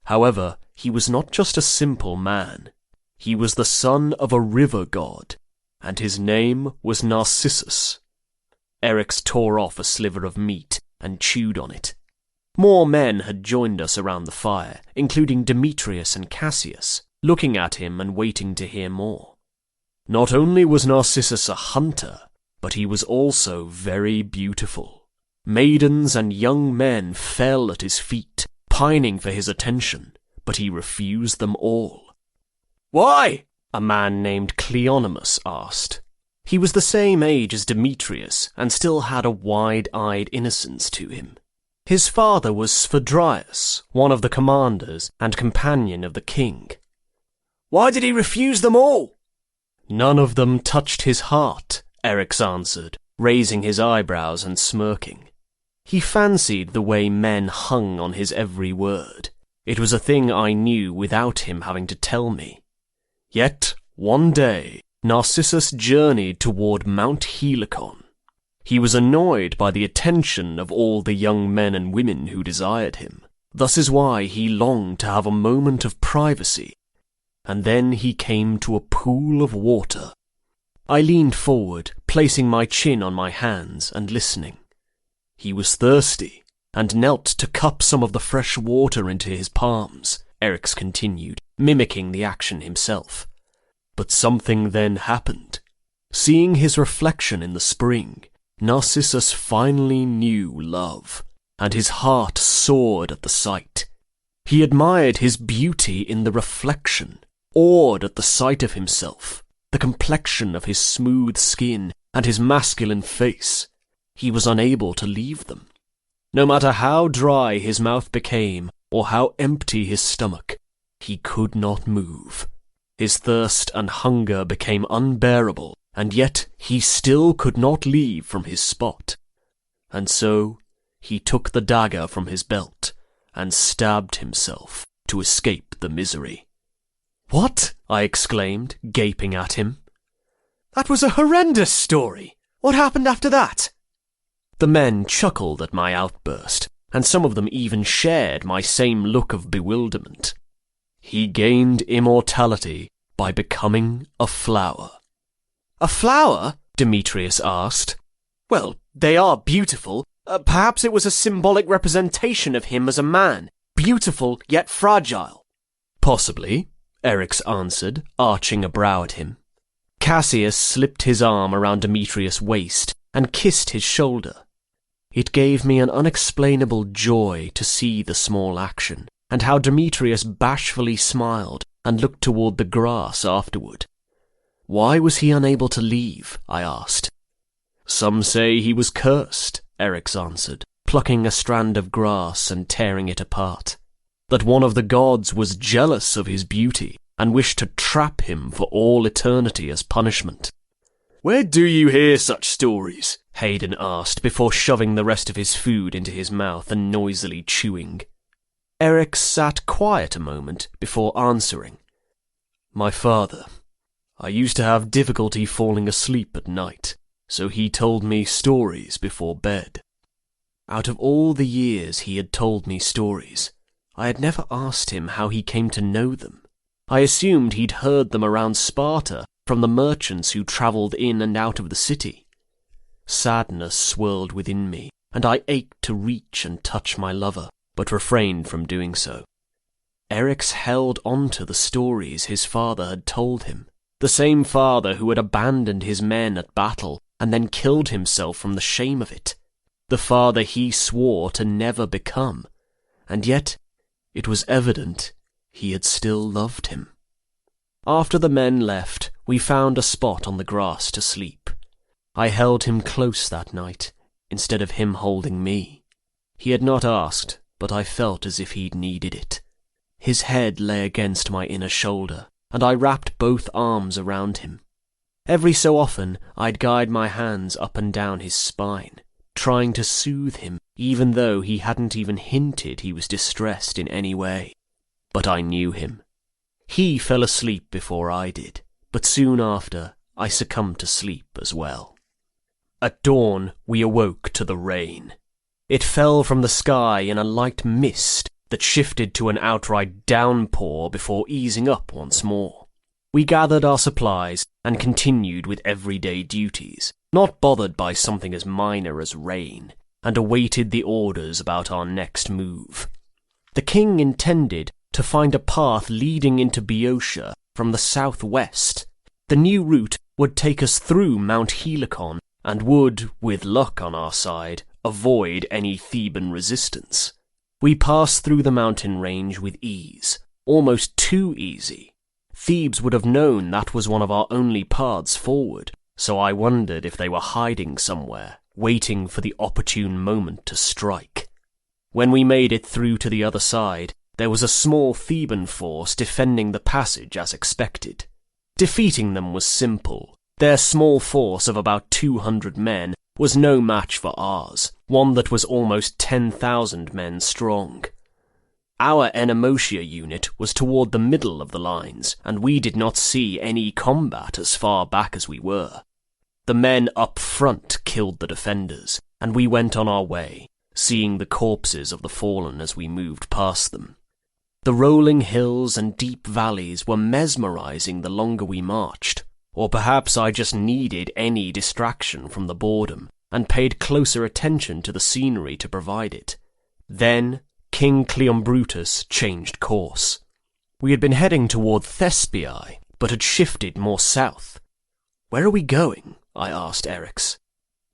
However, he was not just a simple man. He was the son of a river god, and his name was Narcissus. Eryx tore off a sliver of meat and chewed on it. More men had joined us around the fire, including Demetrius and Cassius, looking at him and waiting to hear more. Not only was Narcissus a hunter, but he was also very beautiful. Maidens and young men fell at his feet, pining for his attention, but he refused them all. Why? A man named Cleonymus asked. He was the same age as Demetrius, and still had a wide-eyed innocence to him. His father was Sphodrius, one of the commanders and companion of the king. Why did he refuse them all? None of them touched his heart, Eryx answered, raising his eyebrows and smirking. He fancied the way men hung on his every word. It was a thing I knew without him having to tell me. Yet, one day, Narcissus journeyed toward Mount Helicon. He was annoyed by the attention of all the young men and women who desired him. Thus is why he longed to have a moment of privacy. And then he came to a pool of water. I leaned forward, placing my chin on my hands and listening. He was thirsty, and knelt to cup some of the fresh water into his palms, Eryx continued, mimicking the action himself. But something then happened. Seeing his reflection in the spring, Narcissus finally knew love, and his heart soared at the sight. He admired his beauty in the reflection, awed at the sight of himself, the complexion of his smooth skin and his masculine face. He was unable to leave them. No matter how dry his mouth became, or how empty his stomach, he could not move. His thirst and hunger became unbearable, and yet he still could not leave from his spot. And so he took the dagger from his belt and stabbed himself to escape the misery. "What?" I exclaimed, gaping at him. "That was a horrendous story. What happened after that?" The men chuckled at my outburst, and some of them even shared my same look of bewilderment. He gained immortality by becoming a flower. A flower? Demetrius asked. Well, they are beautiful. Perhaps it was a symbolic representation of him as a man, beautiful yet fragile. Possibly, Eryx answered, arching a brow at him. Cassius slipped his arm around Demetrius' waist and kissed his shoulder. It gave me an unexplainable joy to see the small action, and how Demetrius bashfully smiled and looked toward the grass afterward. Why was he unable to leave? I asked. Some say he was cursed, Eryx answered, plucking a strand of grass and tearing it apart. That one of the gods was jealous of his beauty and wished to trap him for all eternity as punishment. Where do you hear such stories? Hayden asked before shoving the rest of his food into his mouth and noisily chewing. Eryx sat quiet a moment before answering. My father. I used to have difficulty falling asleep at night, so he told me stories before bed. Out of all the years he had told me stories, I had never asked him how he came to know them. I assumed he'd heard them around Sparta from the merchants who travelled in and out of the city. Sadness swirled within me, and I ached to reach and touch my lover, but refrained from doing so. Eryx held on to the stories his father had told him, the same father who had abandoned his men at battle and then killed himself from the shame of it, the father he swore to never become, and yet it was evident he had still loved him. After the men left, we found a spot on the grass to sleep. I held him close that night, instead of him holding me. He had not asked, but I felt as if he'd needed it. His head lay against my inner shoulder, and I wrapped both arms around him. Every so often, I'd guide my hands up and down his spine, trying to soothe him, even though he hadn't even hinted he was distressed in any way. But I knew him. He fell asleep before I did, but soon after, I succumbed to sleep as well. At dawn, we awoke to the rain. It fell from the sky in a light mist that shifted to an outright downpour before easing up once more. We gathered our supplies and continued with everyday duties, not bothered by something as minor as rain, and awaited the orders about our next move. The king intended to find a path leading into Boeotia from the southwest. The new route would take us through Mount Helicon and would, with luck on our side, avoid any Theban resistance. We passed through the mountain range with ease, almost too easy. Thebes would have known that was one of our only paths forward, so I wondered if they were hiding somewhere, waiting for the opportune moment to strike. When we made it through to the other side, there was a small Theban force defending the passage as expected. Defeating them was simple. Their small force of about 200 men was no match for ours, one that was almost 10,000 men strong. Our Enemotia unit was toward the middle of the lines, and we did not see any combat as far back as we were. The men up front killed the defenders, and we went on our way, seeing the corpses of the fallen as we moved past them. The rolling hills and deep valleys were mesmerizing the longer we marched, or perhaps I just needed any distraction from the boredom, and paid closer attention to the scenery to provide it. Then King Cleombrutus changed course. We had been heading toward Thespiae, but had shifted more south. Where are we going? I asked Eryx.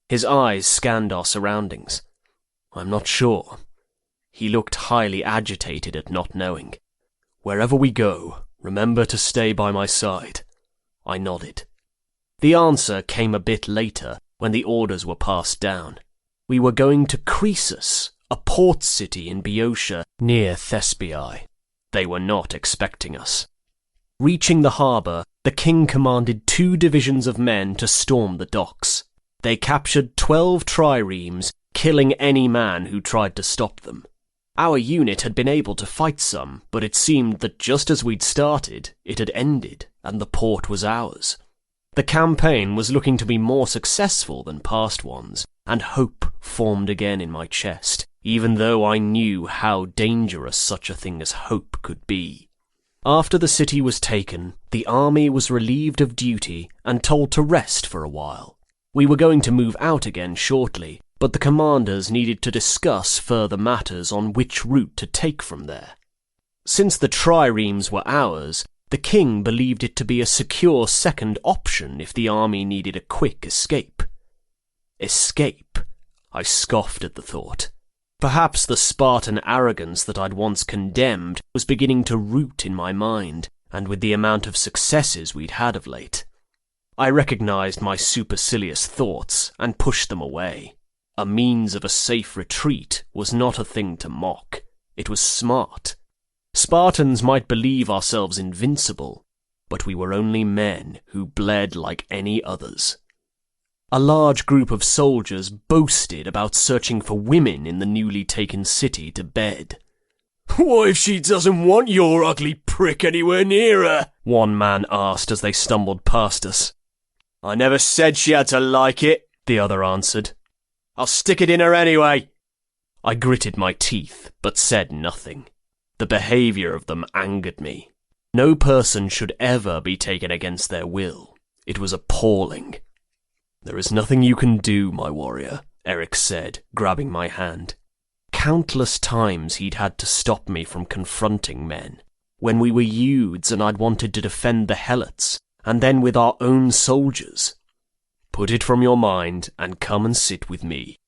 His eyes scanned our surroundings. I'm not sure. He looked highly agitated at not knowing. Wherever we go, remember to stay by my side. I nodded. The answer came a bit later, when the orders were passed down. We were going to Croesus, a port city in Boeotia near Thespiae. They were not expecting us. Reaching the harbour, the king commanded 2 divisions of men to storm the docks. They captured 12 triremes, killing any man who tried to stop them. Our unit had been able to fight some, but it seemed that just as we'd started, it had ended, and the port was ours. The campaign was looking to be more successful than past ones, and hope formed again in my chest, even though I knew how dangerous such a thing as hope could be. After the city was taken, the army was relieved of duty and told to rest for a while. We were going to move out again shortly, but the commanders needed to discuss further matters on which route to take from there. Since the triremes were ours, the king believed it to be a secure second option if the army needed a quick escape. Escape? I scoffed at the thought. Perhaps the Spartan arrogance that I'd once condemned was beginning to root in my mind, and with the amount of successes we'd had of late. I recognized my supercilious thoughts and pushed them away. A means of a safe retreat was not a thing to mock. It was smart. Spartans might believe ourselves invincible, but we were only men who bled like any others. A large group of soldiers boasted about searching for women in the newly taken city to bed. "What if she doesn't want your ugly prick anywhere near her?" one man asked as they stumbled past us. "I never said she had to like it," the other answered. "I'll stick it in her anyway." I gritted my teeth, but said nothing. The behaviour of them angered me. No person should ever be taken against their will. It was appalling. "There is nothing you can do, my warrior," Eric said, grabbing my hand. Countless times he'd had to stop me from confronting men. When we were youths and I'd wanted to defend the Helots, and then with our own soldiers. "Put it from your mind and come and sit with me."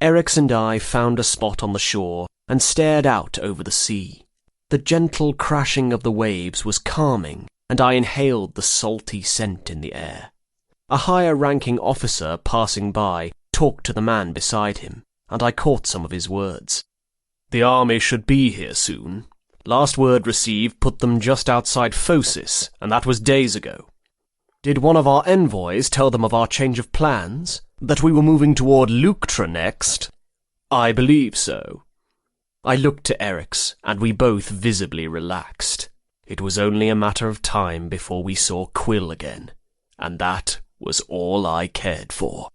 Eric's and I found a spot on the shore and stared out over the sea. The gentle crashing of the waves was calming, and I inhaled the salty scent in the air. A higher-ranking officer passing by talked to the man beside him, and I caught some of his words. "The army should be here soon. Last word received put them just outside Phocis, and that was days ago. Did one of our envoys tell them of our change of plans? That we were moving toward Leuctra next?" "I believe so." I looked to Eric's, and we both visibly relaxed. It was only a matter of time before we saw Quill again, and that was all I cared for.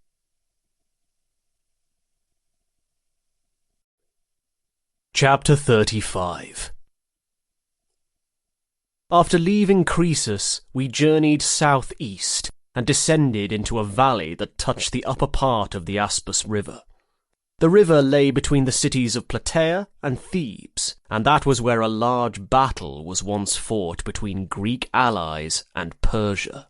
Chapter 35. After leaving Croesus, we journeyed southeast and descended into a valley that touched the upper part of the Aspus River. The river lay between the cities of Plataea and Thebes, and that was where a large battle was once fought between Greek allies and Persia.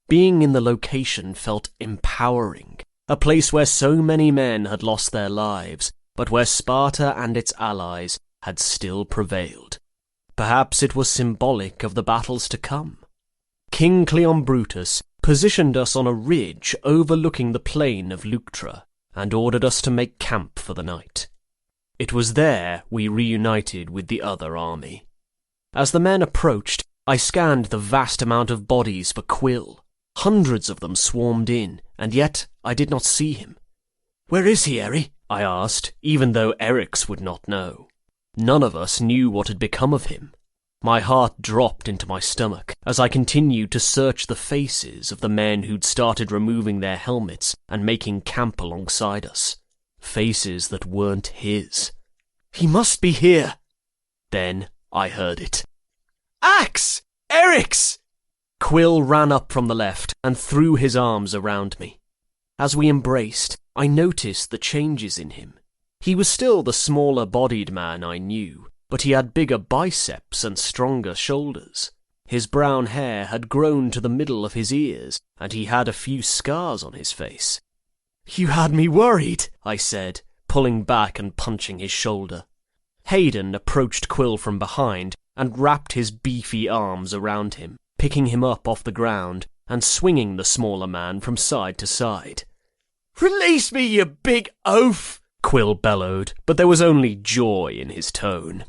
Being in the location felt empowering, a place where so many men had lost their lives, but where Sparta and its allies had still prevailed. Perhaps it was symbolic of the battles to come. King Cleombrutus positioned us on a ridge overlooking the plain of Leuctra, and ordered us to make camp for the night. It was there we reunited with the other army. As the men approached, I scanned the vast amount of bodies for Quill. Hundreds of them swarmed in, and yet I did not see him. "Where is he, Eri?" I asked, even though Eric's would not know. None of us knew what had become of him. My heart dropped into my stomach as I continued to search the faces of the men who'd started removing their helmets and making camp alongside us. Faces that weren't his. "He must be here." Then I heard it. "Axe! Eric's!" Quill ran up from the left and threw his arms around me. As we embraced, I noticed the changes in him. He was still the smaller-bodied man I knew, but he had bigger biceps and stronger shoulders. His brown hair had grown to the middle of his ears, and he had a few scars on his face. "You had me worried," I said, pulling back and punching his shoulder. Hayden approached Quill from behind and wrapped his beefy arms around him, picking him up off the ground and swinging the smaller man from side to side. "Release me, you big oaf!" Quill bellowed, but there was only joy in his tone.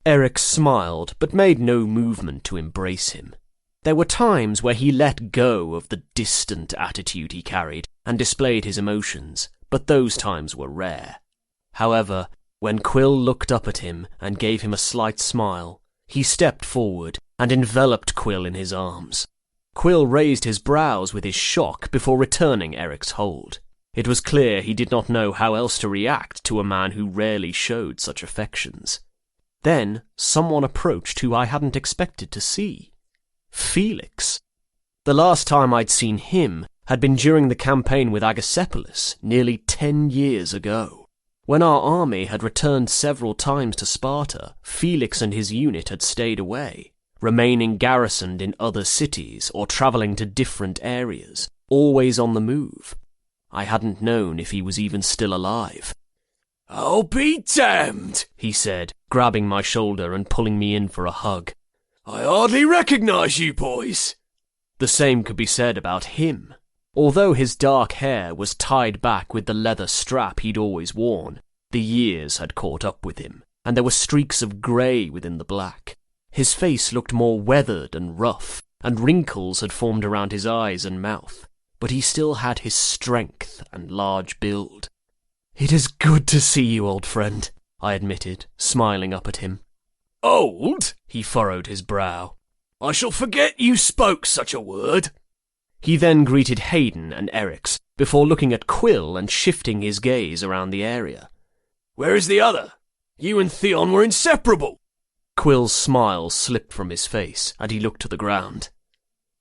Eric smiled, but made no movement to embrace him. There were times where he let go of the distant attitude he carried and displayed his emotions, but those times were rare. However, when Quill looked up at him and gave him a slight smile, he stepped forward and enveloped Quill in his arms. Quill raised his brows with his shock before returning Eric's hold. It was clear he did not know how else to react to a man who rarely showed such affections. Then someone approached who I hadn't expected to see. Felix. The last time I'd seen him had been during the campaign with Agacephalus nearly 10 years ago. When our army had returned several times to Sparta, Felix and his unit had stayed away, remaining garrisoned in other cities or travelling to different areas, always on the move. I hadn't known if he was even still alive. "I'll be damned," he said, grabbing my shoulder and pulling me in for a hug. "I hardly recognise you boys." The same could be said about him. Although his dark hair was tied back with the leather strap he'd always worn, the years had caught up with him, and there were streaks of grey within the black. His face looked more weathered and rough, and wrinkles had formed around his eyes and mouth, but he still had his strength and large build. "It is good to see you, old friend," I admitted, smiling up at him. "Old?" He furrowed his brow. "I shall forget you spoke such a word." He then greeted Hayden and Eric's, before looking at Quill and shifting his gaze around the area. "Where is the other? You and Theon were inseparable." Quill's smile slipped from his face, and he looked to the ground.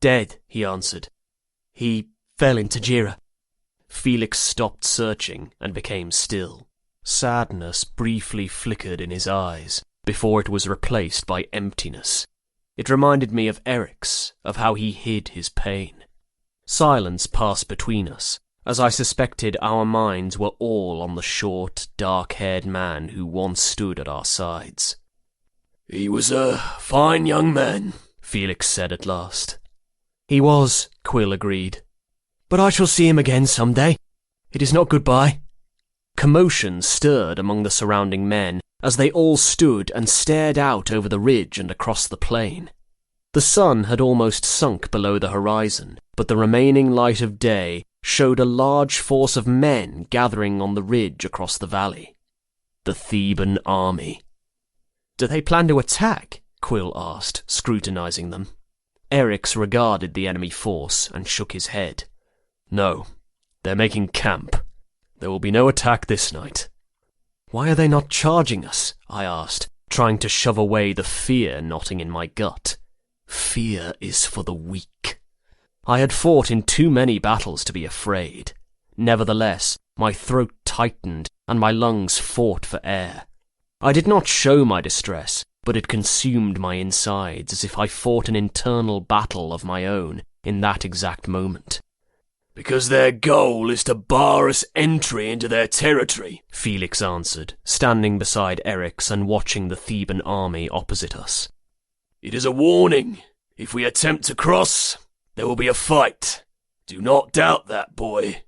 "Dead," he answered. "He fell into Jira." Felix stopped searching and became still. Sadness briefly flickered in his eyes, before it was replaced by emptiness. It reminded me of Eric's, of how he hid his pain. Silence passed between us, as I suspected our minds were all on the short, dark-haired man who once stood at our sides. "He was a fine young man," Felix said at last. "He was," Quill agreed. "But I shall see him again some day. It is not goodbye." Commotion stirred among the surrounding men as they all stood and stared out over the ridge and across the plain. The sun had almost sunk below the horizon, but the remaining light of day showed a large force of men gathering on the ridge across the valley. The Theban army. "Do they plan to attack?" Quill asked, scrutinizing them. Erix regarded the enemy force and shook his head. "No, they're making camp. There will be no attack this night." "Why are they not charging us?" I asked, trying to shove away the fear knotting in my gut. Fear is for the weak. I had fought in too many battles to be afraid. Nevertheless, my throat tightened and my lungs fought for air. I did not show my distress, but it consumed my insides as if I fought an internal battle of my own in that exact moment. "Because their goal is to bar us entry into their territory," Felix answered, standing beside Erix and watching the Theban army opposite us. "It is a warning. If we attempt to cross, there will be a fight. Do not doubt that, boy."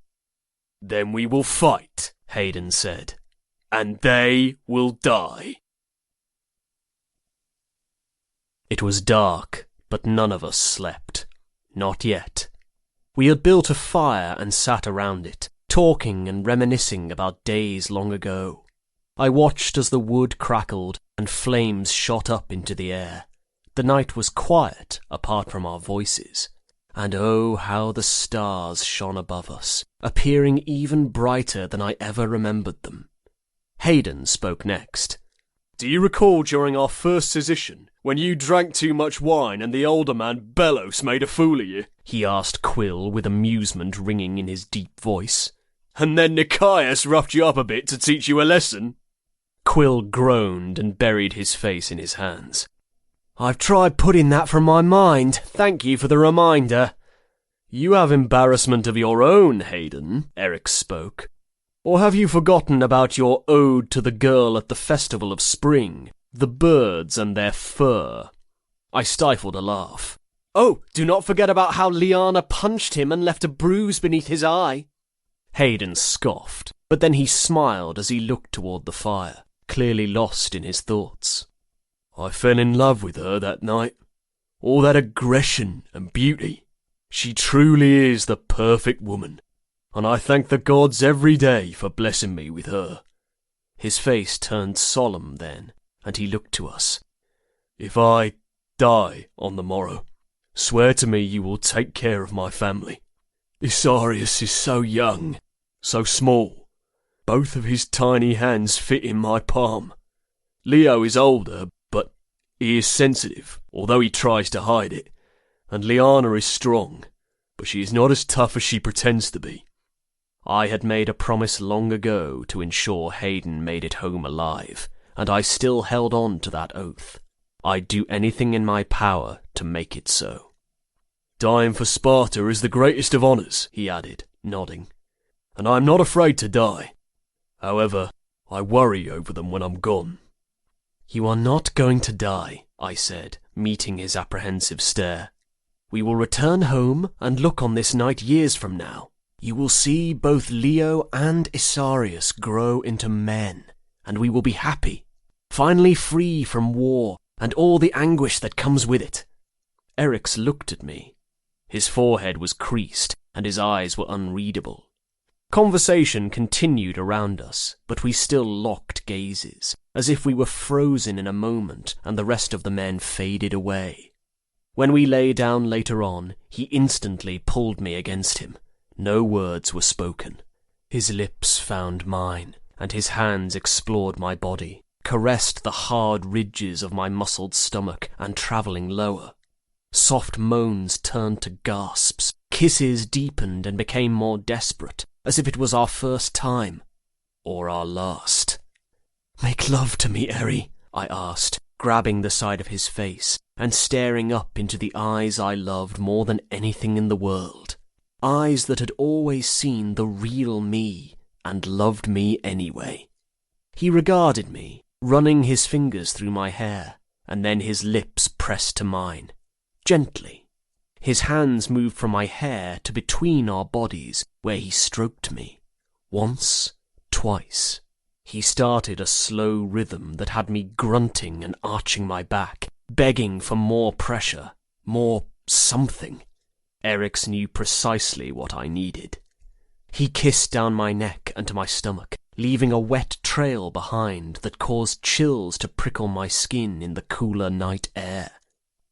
"Then we will fight," Hayden said. "And they will die." It was dark, but none of us slept. Not yet. We had built a fire and sat around it, talking and reminiscing about days long ago. I watched as the wood crackled and flames shot up into the air. The night was quiet, apart from our voices. And oh, how the stars shone above us, appearing even brighter than I ever remembered them. Hayden spoke next. "Do you recall during our first sedition, when you drank too much wine and the older man Belos made a fool of you?" he asked Quill with amusement ringing in his deep voice. "And then Nikias roughed you up a bit to teach you a lesson?" Quill groaned and buried his face in his hands. "I've tried putting that from my mind. Thank you for the reminder." "You have embarrassment of your own, Hayden," Erix spoke. "Or have you forgotten about your ode to the girl at the Festival of Spring, the birds and their fur?" I stifled a laugh. "Oh, do not forget about how Liana punched him and left a bruise beneath his eye." Hayden scoffed, but then he smiled as he looked toward the fire, clearly lost in his thoughts. "I fell in love with her that night. All that aggression and beauty. She truly is the perfect woman, and I thank the gods every day for blessing me with her." His face turned solemn then, and he looked to us. "If I die on the morrow, swear to me you will take care of my family. Isarius is so young, so small. Both of his tiny hands fit in my palm. Leo is older, but he is sensitive, although he tries to hide it. And Liana is strong, but she is not as tough as she pretends to be. I had made a promise long ago to ensure Hayden made it home alive, and I still held on to that oath. I'd do anything in my power to make it so. Dying for Sparta is the greatest of honours, he added, nodding. And I am not afraid to die. However, I worry over them when I'm gone. You are not going to die, I said, meeting his apprehensive stare. We will return home and look on this night years from now. You will see both Leo and Isarius grow into men, and we will be happy, finally free from war and all the anguish that comes with it. Eryx looked at me. His forehead was creased, and his eyes were unreadable. Conversation continued around us, but we still locked gazes, as if we were frozen in a moment and the rest of the men faded away. When we lay down later on, he instantly pulled me against him. No words were spoken. His lips found mine, and his hands explored my body, caressed the hard ridges of my muscled stomach and travelling lower. Soft moans turned to gasps, kisses deepened and became more desperate, as if it was our first time, or our last. "Make love to me, Eri," I asked, grabbing the side of his face and staring up into the eyes I loved more than anything in the world. Eyes that had always seen the real me and loved me anyway. He regarded me, running his fingers through my hair, and then his lips pressed to mine. Gently. His hands moved from my hair to between our bodies, where he stroked me. Once, twice. He started a slow rhythm that had me grunting and arching my back, begging for more pressure, more something. Eryx knew precisely what I needed. He kissed down my neck and to my stomach, leaving a wet trail behind that caused chills to prickle my skin in the cooler night air.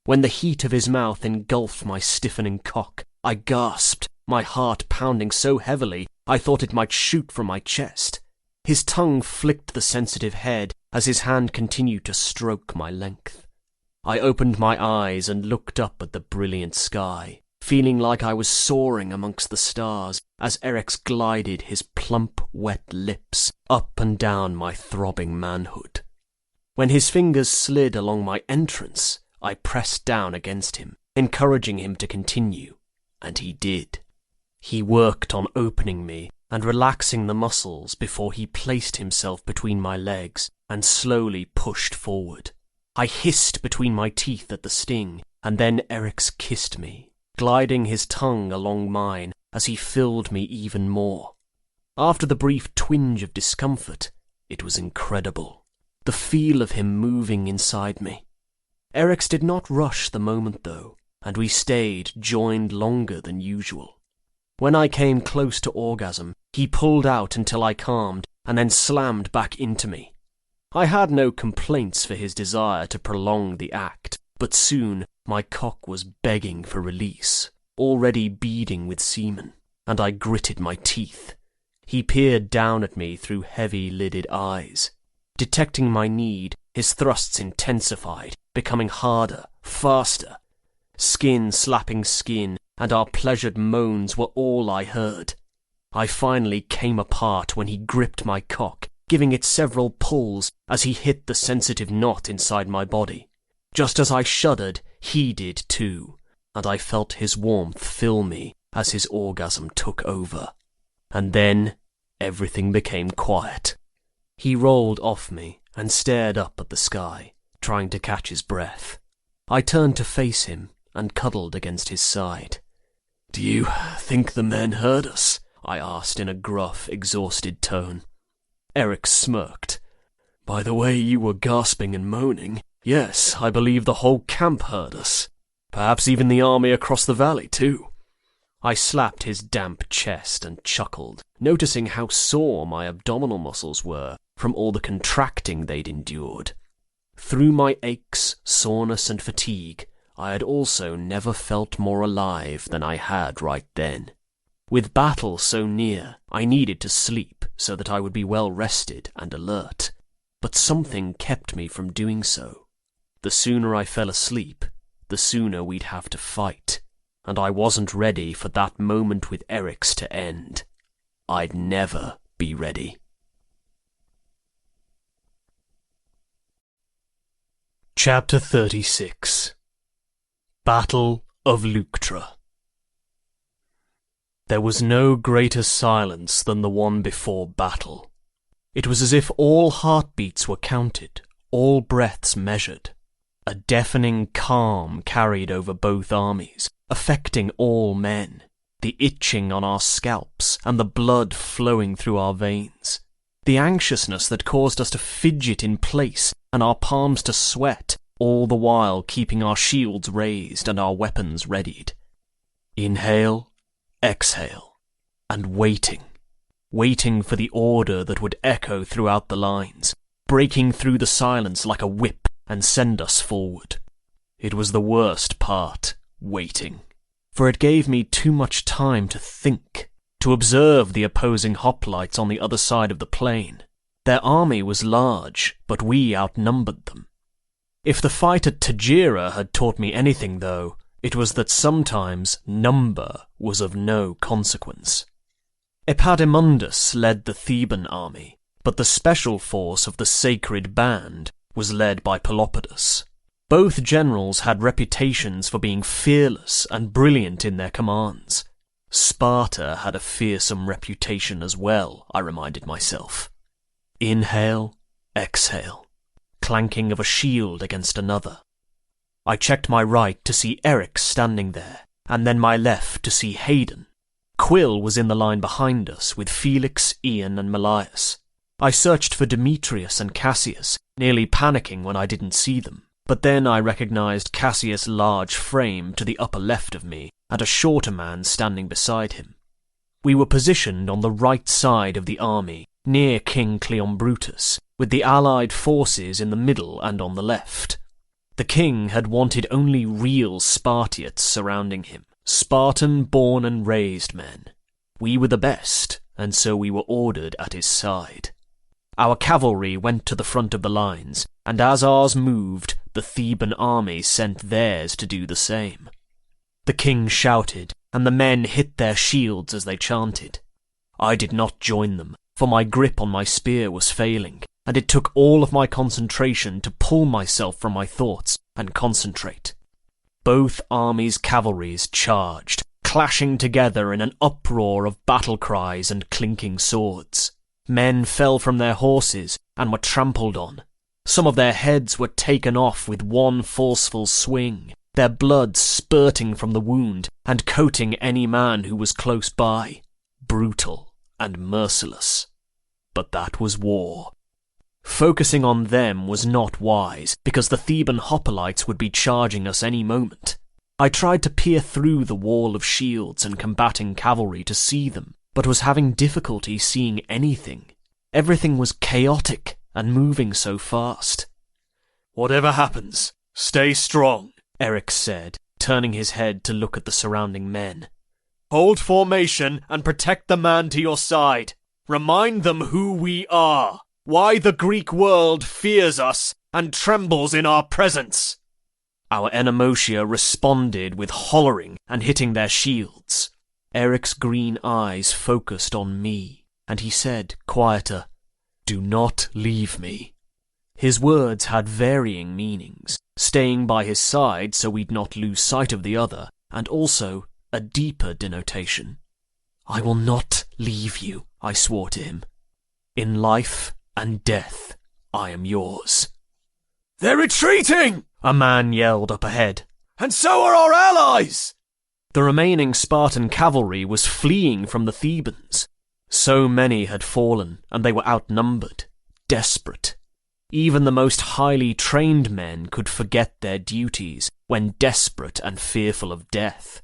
When the heat of his mouth engulfed my stiffening cock, I gasped, my heart pounding so heavily I thought it might shoot from my chest. His tongue flicked the sensitive head as his hand continued to stroke my length. I opened my eyes and looked up at the brilliant sky, feeling like I was soaring amongst the stars as Eryx glided his plump, wet lips up and down my throbbing manhood. When his fingers slid along my entrance, I pressed down against him, encouraging him to continue, and he did. He worked on opening me and relaxing the muscles before he placed himself between my legs and slowly pushed forward. I hissed between my teeth at the sting, and then Eryx kissed me, gliding his tongue along mine as he filled me even more. After the brief twinge of discomfort, it was incredible, the feel of him moving inside me. Eryx did not rush the moment, though, and we stayed joined longer than usual. When I came close to orgasm, he pulled out until I calmed and then slammed back into me. I had no complaints for his desire to prolong the act, but soon my cock was begging for release, already beading with semen, and I gritted my teeth. He peered down at me through heavy-lidded eyes. Detecting my need, his thrusts intensified, becoming harder, faster. Skin slapping skin, and our pleasured moans were all I heard. I finally came apart when he gripped my cock, giving it several pulls as he hit the sensitive knot inside my body. Just as I shuddered, he did too, and I felt his warmth fill me as his orgasm took over. And then everything became quiet. He rolled off me and stared up at the sky, trying to catch his breath. I turned to face him and cuddled against his side. "Do you think the men heard us?" I asked in a gruff, exhausted tone. Eryx smirked. "By the way you were gasping and moaning, yes, I believe the whole camp heard us. Perhaps even the army across the valley, too." I slapped his damp chest and chuckled, noticing how sore my abdominal muscles were from all the contracting they'd endured. Through my aches, soreness, and fatigue, I had also never felt more alive than I had right then. With battle so near, I needed to sleep so that I would be well rested and alert. But something kept me from doing so. The sooner I fell asleep, the sooner we'd have to fight. And I wasn't ready for that moment with Eryx to end. I'd never be ready. Chapter 36. Battle of Leuctra. There was no greater silence than the one before battle. It was as if all heartbeats were counted, all breaths measured. A deafening calm carried over both armies, affecting all men, the itching on our scalps and the blood flowing through our veins, the anxiousness that caused us to fidget in place and our palms to sweat, all the while keeping our shields raised and our weapons readied. Inhale, exhale, and waiting for the order that would echo throughout the lines, breaking through the silence like a whip and send us forward. It was the worst part, waiting, for it gave me too much time to think, to observe the opposing hoplites on the other side of the plain. Their army was large, but we outnumbered them. If the fight at Tagera had taught me anything, though, it was that sometimes number was of no consequence. Epaminondas led the Theban army, but the special force of the Sacred Band was led by Pelopidas. Both generals had reputations for being fearless and brilliant in their commands. Sparta had a fearsome reputation as well, I reminded myself. Inhale, exhale, clanking of a shield against another. I checked my right to see Eryx standing there, and then my left to see Hayden. Quill was in the line behind us with Felix, Ian, and Melias. I searched for Demetrius and Cassius, nearly panicking when I didn't see them, but then I recognized Cassius' large frame to the upper left of me, and a shorter man standing beside him. We were positioned on the right side of the army, near King Cleombrotus, with the allied forces in the middle and on the left. The king had wanted only real Spartiates surrounding him, Spartan born and raised men. We were the best, and so we were ordered at his side. Our cavalry went to the front of the lines, and as ours moved, the Theban army sent theirs to do the same. The king shouted, and the men hit their shields as they chanted. I did not join them, for my grip on my spear was failing, and it took all of my concentration to pull myself from my thoughts and concentrate. Both armies' cavalries charged, clashing together in an uproar of battle cries and clinking swords. Men fell from their horses and were trampled on. Some of their heads were taken off with one forceful swing, their blood spurting from the wound and coating any man who was close by. Brutal and merciless. But that was war. Focusing on them was not wise, because the Theban hoplites would be charging us any moment. I tried to peer through the wall of shields and combating cavalry to see them, but was having difficulty seeing anything. Everything was chaotic and moving so fast. Whatever happens, stay strong, Eryx said, turning his head to look at the surrounding men. Hold formation and protect the man to your side. Remind them who we are, why the Greek world fears us and trembles in our presence. Our Enomotia responded with hollering and hitting their shields. Eryx's green eyes focused on me, and he said, quieter, "Do not leave me." His words had varying meanings, staying by his side so we'd not lose sight of the other, and also a deeper denotation. "I will not leave you," I swore to him. "In life and death, I am yours." "They're retreating!" a man yelled up ahead. "And so are our allies!" The remaining Spartan cavalry was fleeing from the Thebans. So many had fallen, and they were outnumbered, desperate. Even the most highly trained men could forget their duties when desperate and fearful of death.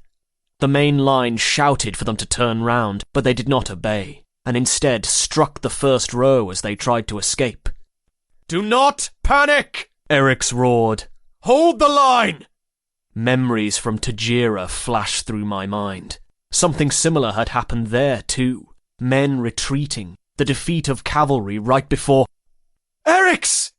The main line shouted for them to turn round, but they did not obey, and instead struck the first row as they tried to escape. "Do not panic!" Eryx roared. "Hold the line!" Memories from Tagera flashed through my mind. Something similar had happened there too. Men retreating, the defeat of cavalry right before... Eryx!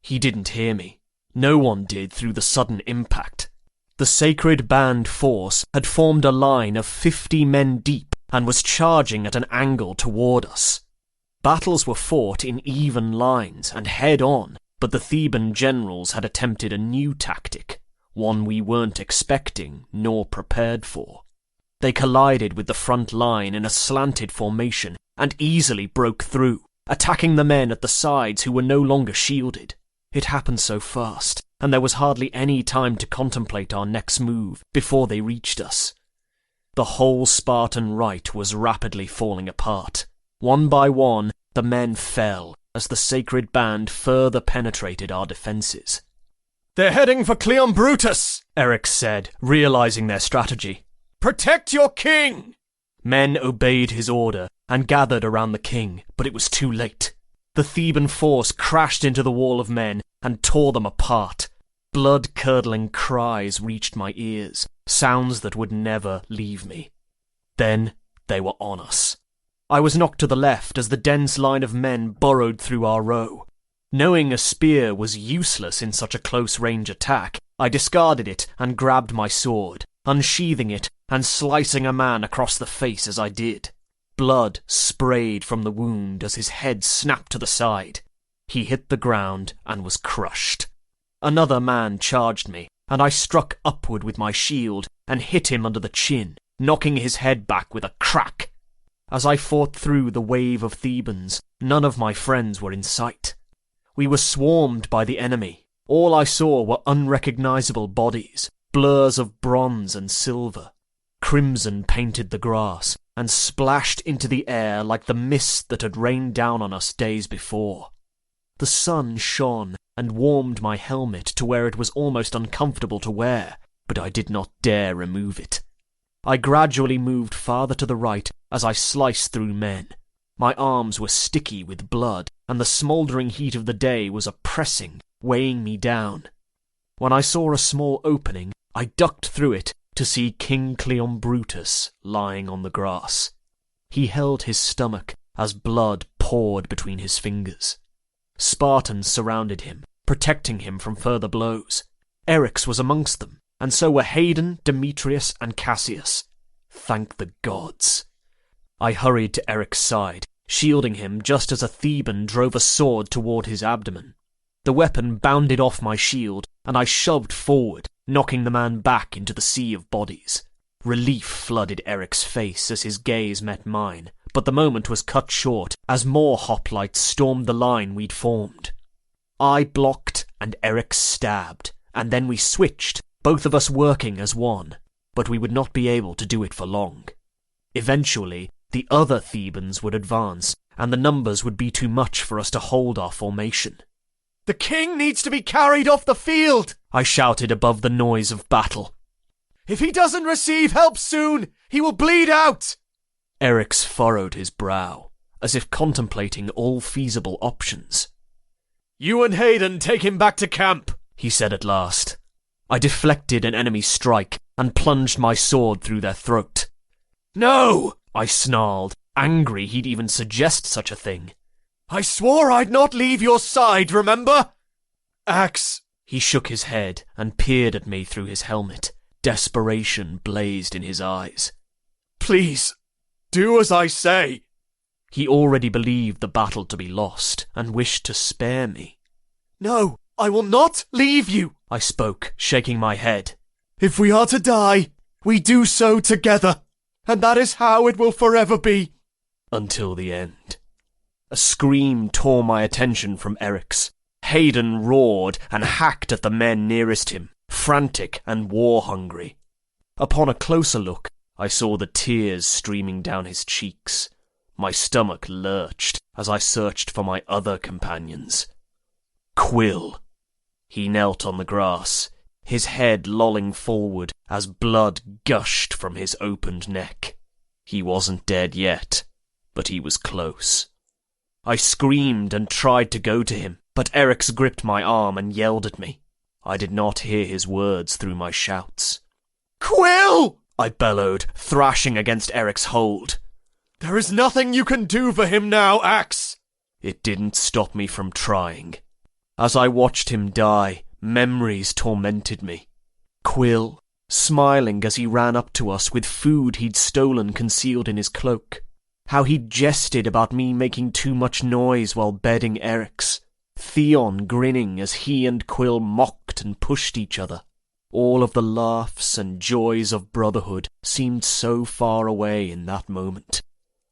He didn't hear me. No one did through the sudden impact. The sacred band force had formed a line of 50 men deep and was charging at an angle toward us. Battles were fought in even lines and head-on, but the Theban generals had attempted a new tactic, one we weren't expecting nor prepared for. They collided with the front line in a slanted formation and easily broke through, attacking the men at the sides who were no longer shielded. It happened so fast, and there was hardly any time to contemplate our next move before they reached us. The whole Spartan right was rapidly falling apart. One by one, the men fell as the sacred band further penetrated our defences. "They're heading for Cleon Brutus," Eryx said, realising their strategy. "Protect your king!" Men obeyed his order and gathered around the king, but it was too late. The Theban force crashed into the wall of men and tore them apart. Blood-curdling cries reached my ears, sounds that would never leave me. Then they were on us. I was knocked to the left as the dense line of men burrowed through our row. Knowing a spear was useless in such a close-range attack, I discarded it and grabbed my sword, unsheathing it and slicing a man across the face as I did. Blood sprayed from the wound as his head snapped to the side. He hit the ground and was crushed. Another man charged me, and I struck upward with my shield and hit him under the chin, knocking his head back with a crack. As I fought through the wave of Thebans, none of my friends were in sight. We were swarmed by the enemy. All I saw were unrecognisable bodies, blurs of bronze and silver. Crimson painted the grass and splashed into the air like the mist that had rained down on us days before. The sun shone and warmed my helmet to where it was almost uncomfortable to wear, but I did not dare remove it. I gradually moved farther to the right as I sliced through men. My arms were sticky with blood, and the smouldering heat of the day was oppressing, weighing me down. When I saw a small opening, I ducked through it to see King Cleon Brutus lying on the grass. He held his stomach as blood poured between his fingers. Spartans surrounded him, protecting him from further blows. Eryx was amongst them, and so were Hayden, Demetrius, and Cassius. Thank the gods. I hurried to Eryx's side, shielding him just as a Theban drove a sword toward his abdomen. The weapon bounded off my shield, and I shoved forward, knocking the man back into the sea of bodies. Relief flooded Eryx's face as his gaze met mine, but the moment was cut short as more hoplites stormed the line we'd formed. I blocked and Eryx stabbed, and then we switched, both of us working as one, but we would not be able to do it for long. Eventually, the other Thebans would advance, and the numbers would be too much for us to hold our formation. "The king needs to be carried off the field!" I shouted above the noise of battle. "If he doesn't receive help soon, he will bleed out!" Eryx furrowed his brow, as if contemplating all feasible options. "You and Hayden take him back to camp," he said at last. I deflected an enemy strike and plunged my sword through their throat. "No!" I snarled, angry he'd even suggest such a thing. "I swore I'd not leave your side, remember? Axe." He shook his head and peered at me through his helmet. Desperation blazed in his eyes. "Please, do as I say." He already believed the battle to be lost and wished to spare me. "No, I will not leave you," I spoke, shaking my head. "If we are to die, we do so together, and that is how it will forever be." Until the end. A scream tore my attention from Eryx. Hayden roared and hacked at the men nearest him, frantic and war-hungry. Upon a closer look, I saw the tears streaming down his cheeks. My stomach lurched as I searched for my other companions. Quill. He knelt on the grass, his head lolling forward as blood gushed from his opened neck. He wasn't dead yet, but he was close. I screamed and tried to go to him, but Eryx gripped my arm and yelled at me. I did not hear his words through my shouts. "Quill!" I bellowed, thrashing against Eric's hold. There is nothing you can do for him now, Axe! It didn't stop me from trying. As I watched him die, memories tormented me. Quill, smiling as he ran up to us with food he'd stolen concealed in his cloak. How he'd jested about me making too much noise while bedding Eric's. Theon grinning as he and Quill mocked and pushed each other. All of the laughs and joys of brotherhood seemed so far away in that moment.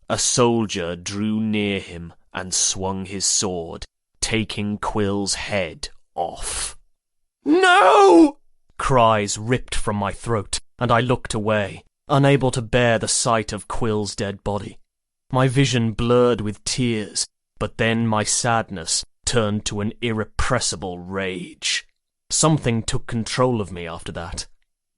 A soldier drew near him and swung his sword, taking Quill's head off. No! Cries ripped from my throat, and I looked away, unable to bear the sight of Quill's dead body. My vision blurred with tears, but then my sadness turned to an irrepressible rage. Something took control of me after that.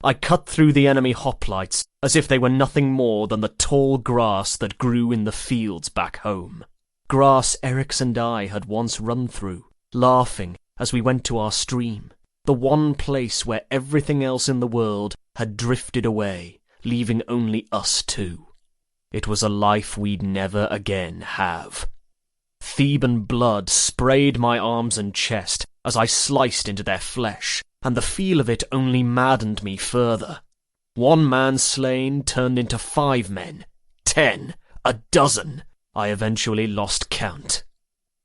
I cut through the enemy hoplites as if they were nothing more than the tall grass that grew in the fields back home. Grass Eric's and I had once run through, laughing as we went to our stream, the one place where everything else in the world had drifted away, leaving only us two. It was a life we'd never again have. Theban blood sprayed my arms and chest as I sliced into their flesh, and the feel of it only maddened me further. 1 man slain turned into 5 men, 10, a dozen. I eventually lost count.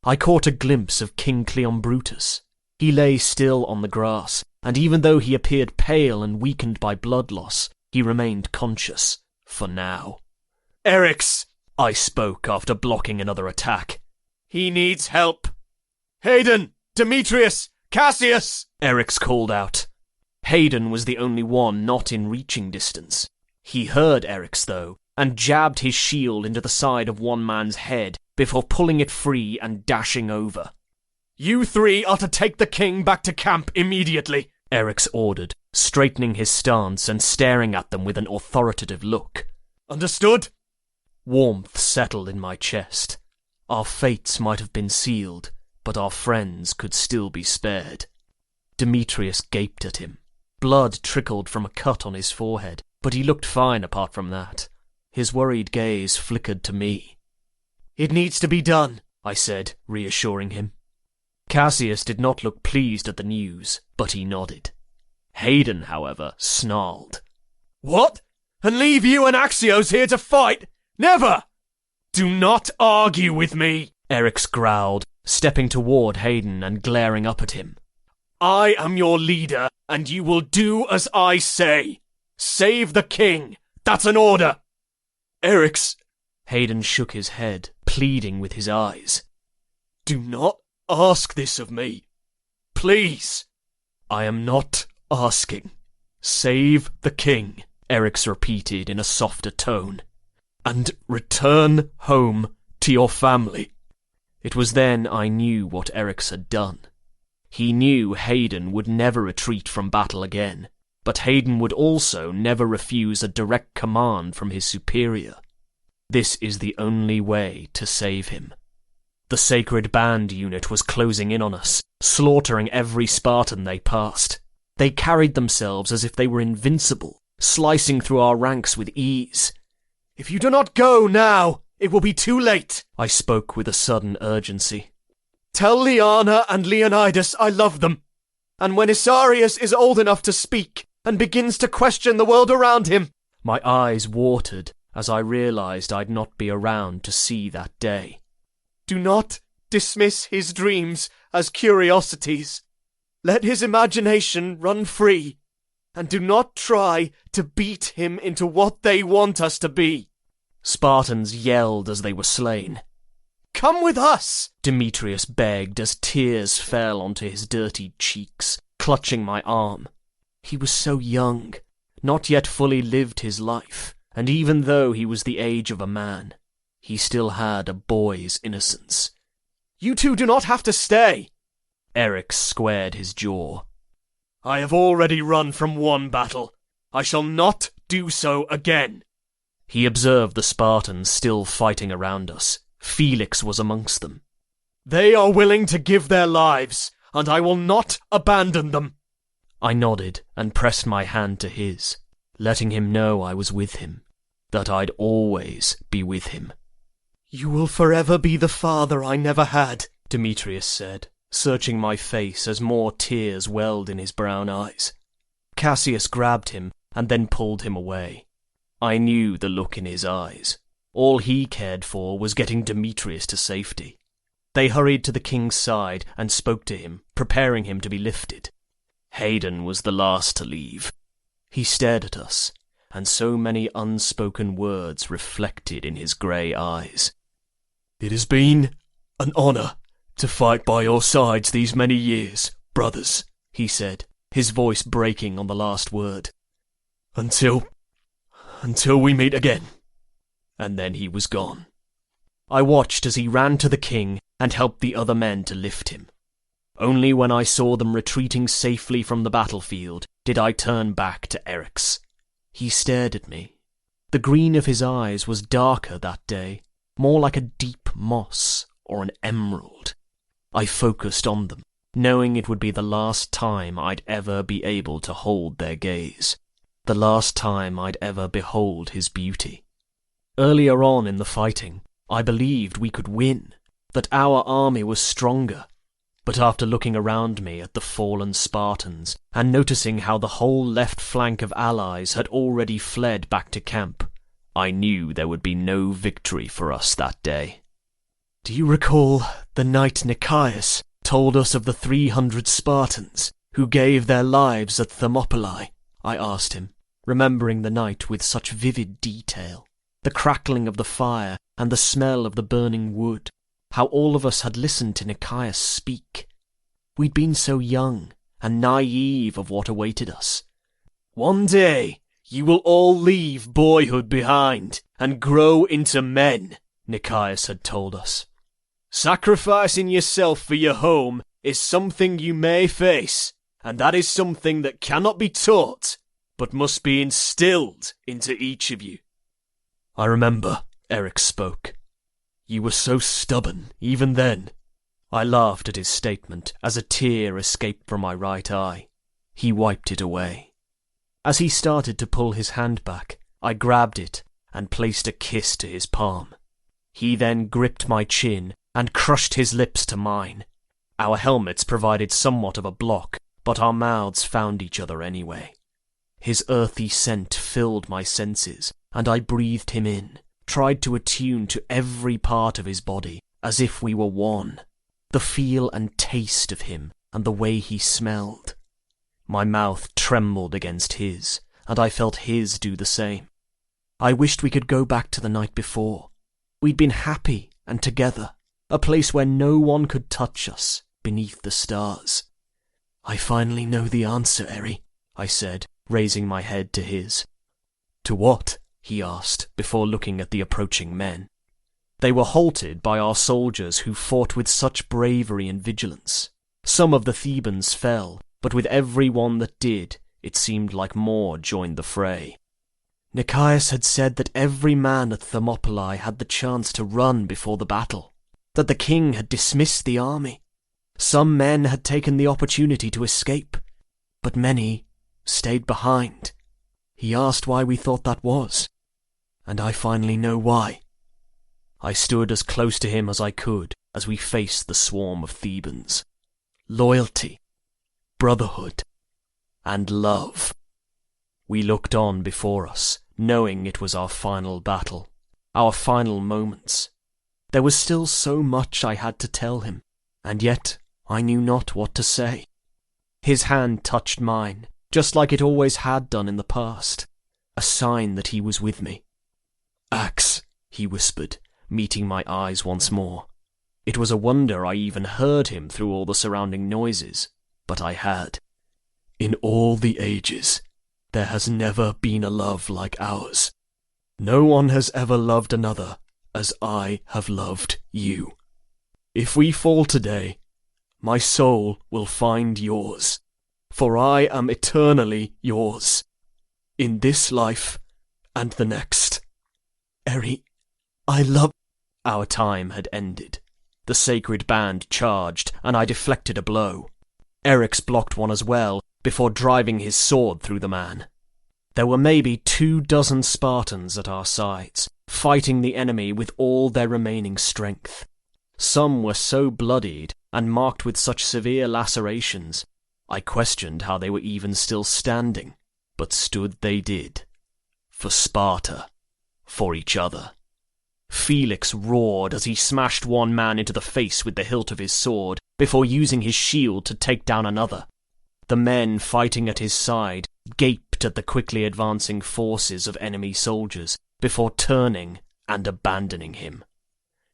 I caught a glimpse of King Cleombrutus. He lay still on the grass, and even though he appeared pale and weakened by blood loss, he remained conscious, for now. Eric's, I spoke after blocking another attack. He needs help. Hayden, Demetrius, Cassius! Eric's called out. Hayden was the only one not in reaching distance. He heard Eric's, though, and jabbed his shield into the side of 1 man's head before pulling it free and dashing over. You 3 are to take the king back to camp immediately, Eric's ordered, straightening his stance and staring at them with an authoritative look. Understood? Warmth settled in my chest. Our fates might have been sealed, but our friends could still be spared. Demetrius gaped at him. Blood trickled from a cut on his forehead, but he looked fine apart from that. His worried gaze flickered to me. It needs to be done, I said, reassuring him. Cassius did not look pleased at the news, but he nodded. Hayden, however, snarled. What? And leave you and Axios here to fight? Never! Do not argue with me, Eric's growled, stepping toward Hayden and glaring up at him. I am your leader, and you will do as I say. Save the king. That's an order. Eric's. Hayden shook his head, pleading with his eyes. Do not ask this of me. Please. I am not asking. Save the king, Eric's repeated in a softer tone. And return home to your family. It was then I knew what Eric's had done. He knew Hayden would never retreat from battle again, but Hayden would also never refuse a direct command from his superior. This is the only way to save him. The Sacred Band unit was closing in on us, slaughtering every Spartan they passed. They carried themselves as if they were invincible, slicing through our ranks with ease. If you do not go now, it will be too late, I spoke with a sudden urgency. Tell Lyanna and Leonidas I love them, and when Isarius is old enough to speak and begins to question the world around him. My eyes watered as I realized I'd not be around to see that day. Do not dismiss his dreams as curiosities. Let his imagination run free, and do not try to beat him into what they want us to be. Spartans yelled as they were slain. Come with us, Demetrius begged as tears fell onto his dirty cheeks, clutching my arm. He was so young, not yet fully lived his life, and even though he was the age of a man, he still had a boy's innocence. You two do not have to stay. Eric squared his jaw. I have already run from 1 battle. I shall not do so again. He observed the Spartans still fighting around us. Felix was amongst them. They are willing to give their lives, and I will not abandon them. I nodded and pressed my hand to his. letting him know I was with him, that I'd always be with him. "You will forever be the father I never had," Demetrius said, searching my face as more tears welled in his brown eyes. Cassius grabbed him and then pulled him away. I knew the look in his eyes. All he cared for was getting Demetrius to safety. They hurried to the king's side and spoke to him, preparing him to be lifted. Hayden was the last to leave. He stared at us, and so many unspoken words reflected in his grey eyes. "It has been an honour to fight by your sides these many years, brothers," he said, his voice breaking on the last word. Until we meet again." And then he was gone. I watched as he ran to the king and helped the other men to lift him. Only when I saw them retreating safely from the battlefield did I turn back to Eric's. He stared at me. The green of his eyes was darker that day, more like a deep moss or an emerald. I focused on them, knowing it would be the last time I'd ever be able to hold their gaze, the last time I'd ever behold his beauty. Earlier on in the fighting, I believed we could win, that our army was stronger. But after looking around me at the fallen Spartans and noticing how the whole left flank of allies had already fled back to camp, I knew there would be no victory for us that day. "Do you recall the night Nicaeus told us of the 300 Spartans who gave their lives at Thermopylae?" I asked him, remembering the night with such vivid detail. The crackling of the fire and the smell of the burning wood, how all of us had listened to Nicaeus speak. We'd been so young and naive of what awaited us. "One day you will all leave boyhood behind and grow into men," Nicaeus had told us. "Sacrificing yourself for your home is something you may face, and that is something that cannot be taught, but must be instilled into each of you." "I remember," Eric spoke. "You were so stubborn, even then." I laughed at his statement as a tear escaped from my right eye. He wiped it away. As he started to pull his hand back, I grabbed it and placed a kiss to his palm. He then gripped my chin and crushed his lips to mine. Our helmets provided somewhat of a block, but our mouths found each other anyway. His earthy scent filled my senses, and I breathed him in, tried to attune to every part of his body, as if we were one. The feel and taste of him, and the way he smelled. My mouth trembled against his, and I felt his do the same. I wished we could go back to the night before. We'd been happy and together, a place where no one could touch us, beneath the stars. "I finally know the answer, Eri," I said, raising my head to his. "To what?" he asked, before looking at the approaching men. They were halted by our soldiers who fought with such bravery and vigilance. Some of the Thebans fell, but with every one that did, it seemed like more joined the fray. Nicaeus had said that every man at Thermopylae had the chance to run before the battle, that the king had dismissed the army. Some men had taken the opportunity to escape, but many stayed behind. He asked why we thought that was, and I finally know why. I stood as close to him as I could as we faced the swarm of Thebans. Loyalty, brotherhood, and love. We looked on before us, knowing it was our final battle, our final moments. There was still so much I had to tell him, and yet I knew not what to say. His hand touched mine, just like it always had done in the past, a sign that he was with me. "Ax," he whispered, meeting my eyes once more. It was a wonder I even heard him through all the surrounding noises, but I had. "In all the ages, there has never been a love like ours. No one has ever loved another as I have loved you. If we fall today, my soul will find yours, for I am eternally yours, in this life and the next. Eri, I love..." Our time had ended. The sacred band charged, and I deflected a blow. Eric's blocked one as well, before driving his sword through the man. There were maybe 24 Spartans at our sides, fighting the enemy with all their remaining strength. Some were so bloodied and marked with such severe lacerations, I questioned how they were even still standing, but stood they did. For Sparta. For each other. Felix roared as he smashed one man into the face with the hilt of his sword, before using his shield to take down another. The men fighting at his side gaped at the quickly advancing forces of enemy soldiers, before turning and abandoning him.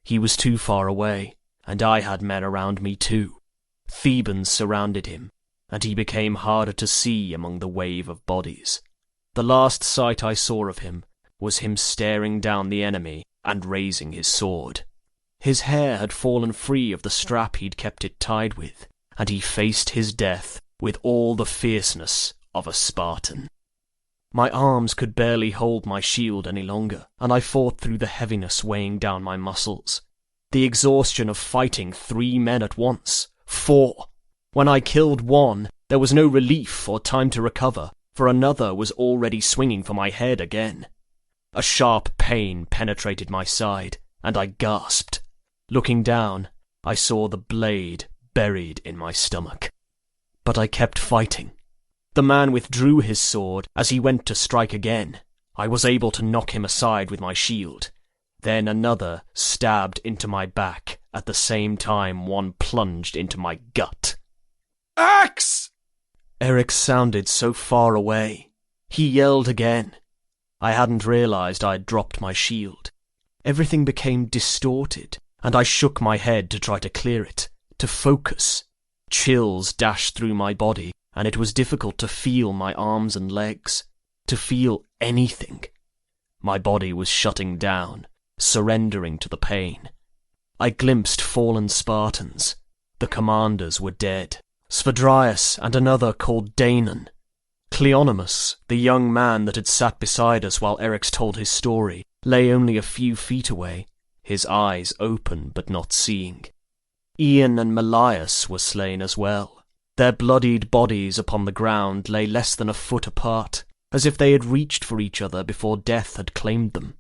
He was too far away, and I had men around me too. Thebans surrounded him, and he became harder to see among the wave of bodies. The last sight I saw of him was him staring down the enemy and raising his sword. His hair had fallen free of the strap he'd kept it tied with, and he faced his death with all the fierceness of a Spartan. My arms could barely hold my shield any longer, and I fought through the heaviness weighing down my muscles. The exhaustion of fighting 3 men at once. 4. When I killed one, there was no relief or time to recover, for another was already swinging for my head again. A sharp pain penetrated my side, and I gasped. Looking down, I saw the blade buried in my stomach. But I kept fighting. The man withdrew his sword as he went to strike again. I was able to knock him aside with my shield. Then another stabbed into my back at the same time one plunged into my gut. Axe! Eric sounded so far away. He yelled again. I hadn't realized I'd dropped my shield. Everything became distorted, and I shook my head to try to clear it, to focus. Chills dashed through my body, and it was difficult to feel my arms and legs, to feel anything. My body was shutting down, surrendering to the pain. I glimpsed fallen Spartans. The commanders were dead. Sphodrius and another called Danon. Cleonymus, the young man that had sat beside us while Eryx told his story, lay only a few feet away, his eyes open but not seeing. Ian and Melias were slain as well. Their bloodied bodies upon the ground lay less than a foot apart, as if they had reached for each other before death had claimed them.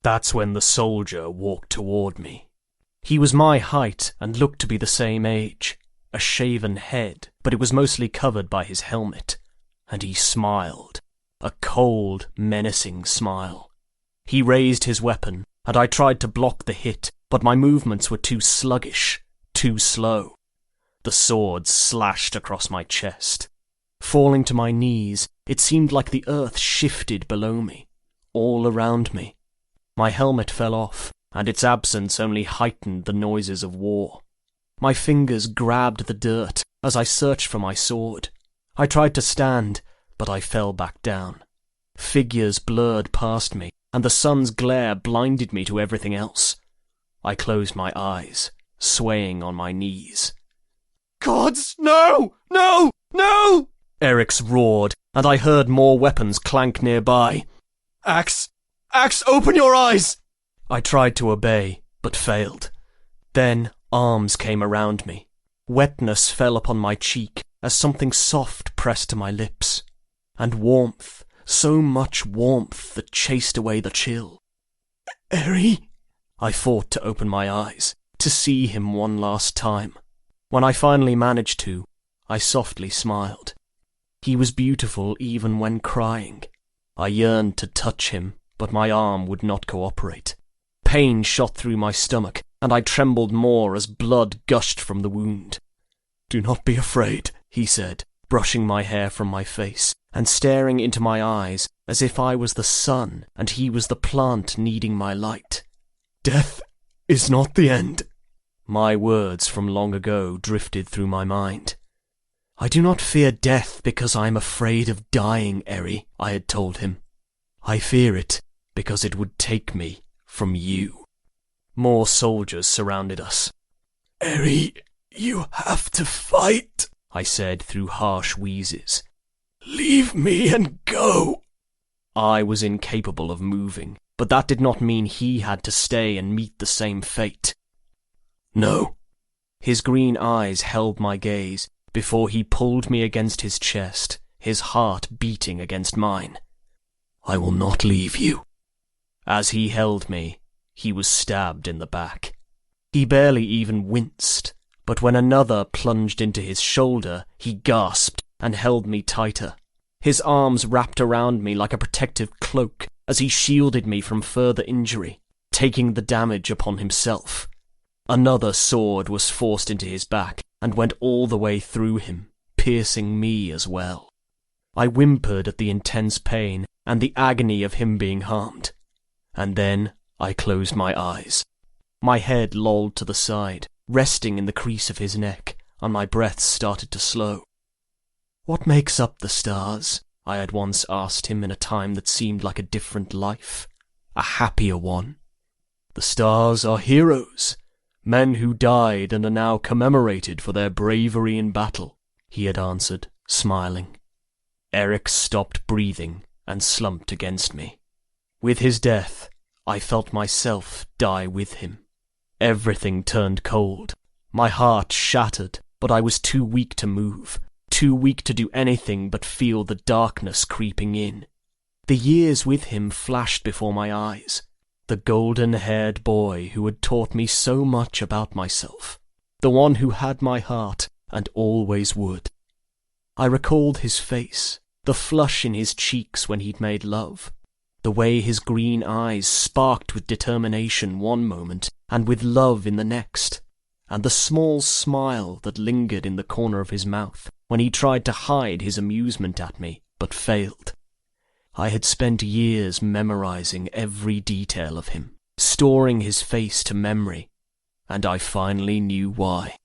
That's when the soldier walked toward me. He was my height and looked to be the same age. A shaven head, but it was mostly covered by his helmet. And he smiled. A cold, menacing smile. He raised his weapon, and I tried to block the hit, but my movements were too sluggish, too slow. The sword slashed across my chest. Falling to my knees, it seemed like the earth shifted below me, all around me. My helmet fell off, and its absence only heightened the noises of war. My fingers grabbed the dirt as I searched for my sword. I tried to stand, but I fell back down. Figures blurred past me, and the sun's glare blinded me to everything else. I closed my eyes, swaying on my knees. Gods, no! No! No! Eryx roared, and I heard more weapons clank nearby. Axe! Axe, open your eyes! I tried to obey, but failed. Then arms came around me. Wetness fell upon my cheek as something soft pressed to my lips. And warmth, so much warmth that chased away the chill. Eri? I fought to open my eyes, to see him one last time. When I finally managed to, I softly smiled. He was beautiful even when crying. I yearned to touch him, but my arm would not cooperate. Pain shot through my stomach, and I trembled more as blood gushed from the wound. "Do not be afraid," he said, brushing my hair from my face, and staring into my eyes as if I was the sun and he was the plant needing my light. "Death is not the end." My words from long ago drifted through my mind. "I do not fear death because I am afraid of dying, Eri," I had told him. "I fear it because it would take me from you." More soldiers surrounded us. "Eri, you have to fight," I said through harsh wheezes. "Leave me and go." I was incapable of moving, but that did not mean he had to stay and meet the same fate. "No." His green eyes held my gaze before he pulled me against his chest, his heart beating against mine. I will not leave you." As he held me, he was stabbed in the back. He barely even winced, but when another plunged into his shoulder, he gasped and held me tighter. His arms wrapped around me like a protective cloak as he shielded me from further injury, taking the damage upon himself. Another sword was forced into his back and went all the way through him, piercing me as well. I whimpered at the intense pain and the agony of him being harmed. And then I closed my eyes. My head lolled to the side, resting in the crease of his neck, and my breath started to slow. "What makes up the stars?" I had once asked him in a time that seemed like a different life, a happier one. "The stars are heroes, men who died and are now commemorated for their bravery in battle," he had answered, smiling. Eryx stopped breathing and slumped against me. With his death, I felt myself die with him. Everything turned cold. My heart shattered, but I was too weak to move, too weak to do anything but feel the darkness creeping in. The years with him flashed before my eyes. The golden-haired boy who had taught me so much about myself. The one who had my heart and always would. I recalled his face, the flush in his cheeks when he'd made love, the way his green eyes sparked with determination one moment and with love in the next, and the small smile that lingered in the corner of his mouth when he tried to hide his amusement at me, but failed. I had spent years memorizing every detail of him, storing his face to memory, and I finally knew why.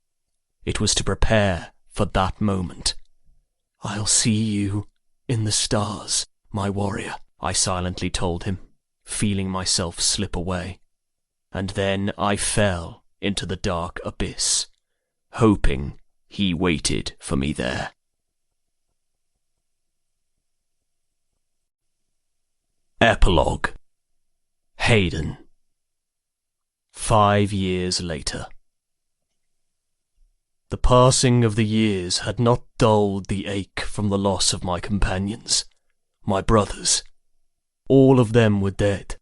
It was to prepare for that moment. "I'll see you in the stars, my warrior," I silently told him, feeling myself slip away. And then I fell into the dark abyss, hoping he waited for me there. Epilogue. Hayden. 5 years later. The passing of the years had not dulled the ache from the loss of my companions, my brothers. All of them were dead,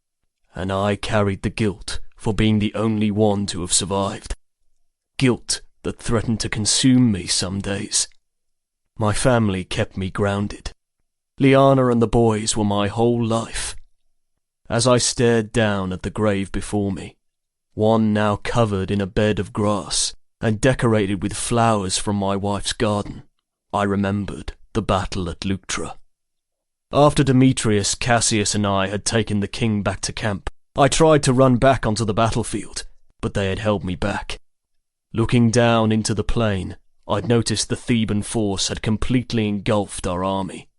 and I carried the guilt for being the only one to have survived. Guilt that threatened to consume me some days. My family kept me grounded. Liana and the boys were my whole life. As I stared down at the grave before me, one now covered in a bed of grass and decorated with flowers from my wife's garden, I remembered the battle at Leuctra. After Demetrius, Cassius and I had taken the king back to camp, I tried to run back onto the battlefield, but they had held me back. Looking down into the plain, I'd noticed the Theban force had completely engulfed our army.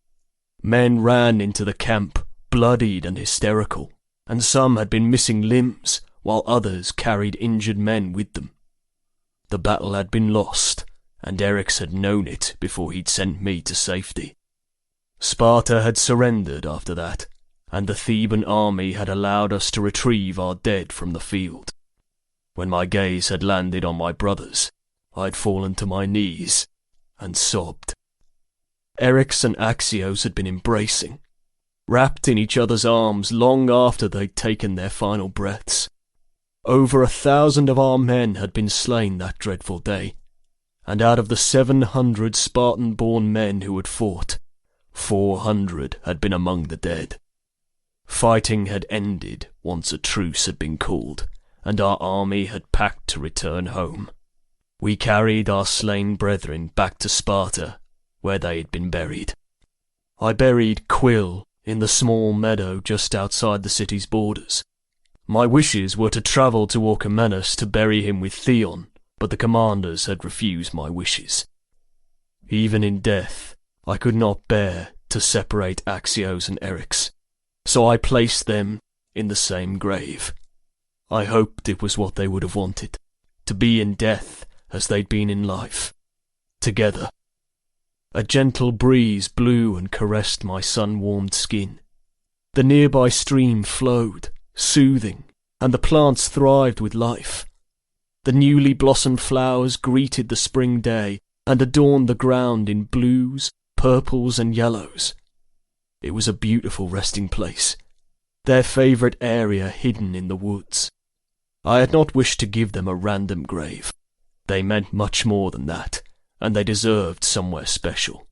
Men ran into the camp, bloodied and hysterical, and some had been missing limbs, while others carried injured men with them. The battle had been lost, and Eryx had known it before he'd sent me to safety. Sparta had surrendered after that, and the Theban army had allowed us to retrieve our dead from the field. When my gaze had landed on my brothers, I'd fallen to my knees and sobbed. Eryx and Axios had been embracing, wrapped in each other's arms long after they'd taken their final breaths. Over 1,000 of our men had been slain that dreadful day, and out of the 700 Spartan-born men who had fought, 400 had been among the dead. Fighting had ended once a truce had been called, and our army had packed to return home. We carried our slain brethren back to Sparta, where they had been buried. I buried Quill in the small meadow just outside the city's borders. My wishes were to travel to Orchomenus to bury him with Theon, but the commanders had refused my wishes. Even in death, I could not bear to separate Axios and Eryx, so I placed them in the same grave. I hoped it was what they would have wanted, to be in death as they'd been in life, together. A gentle breeze blew and caressed my sun-warmed skin. The nearby stream flowed, soothing, and the plants thrived with life. The newly blossomed flowers greeted the spring day and adorned the ground in blues, purples and yellows. It was a beautiful resting place, their favourite area hidden in the woods. I had not wished to give them a random grave. They meant much more than that, and they deserved somewhere special.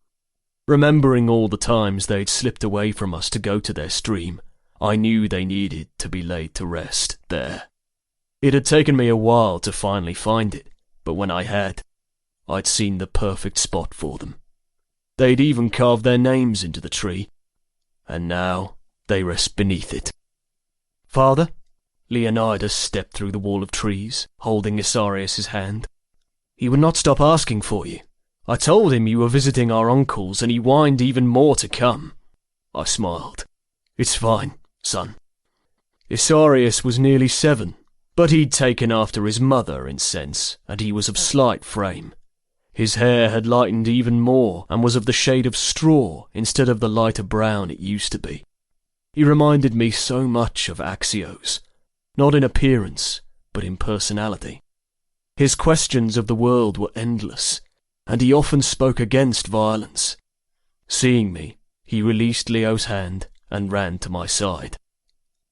Remembering all the times they'd slipped away from us to go to their stream, I knew they needed to be laid to rest there. It had taken me a while to finally find it, but when I had, I'd seen the perfect spot for them. They'd even carved their names into the tree, and now they rest beneath it. Father? Leonidas stepped through the wall of trees, holding Isarius' hand. He would not stop asking for you. I told him you were visiting our uncles, and he whined even more to come. I smiled. It's fine, son. Isarius was nearly 7, but he'd taken after his mother in sense, and he was of slight frame. His hair had lightened even more, and was of the shade of straw instead of the lighter brown it used to be. He reminded me so much of Axios, not in appearance, but in personality. His questions of the world were endless, and he often spoke against violence. Seeing me, he released Leo's hand and ran to my side.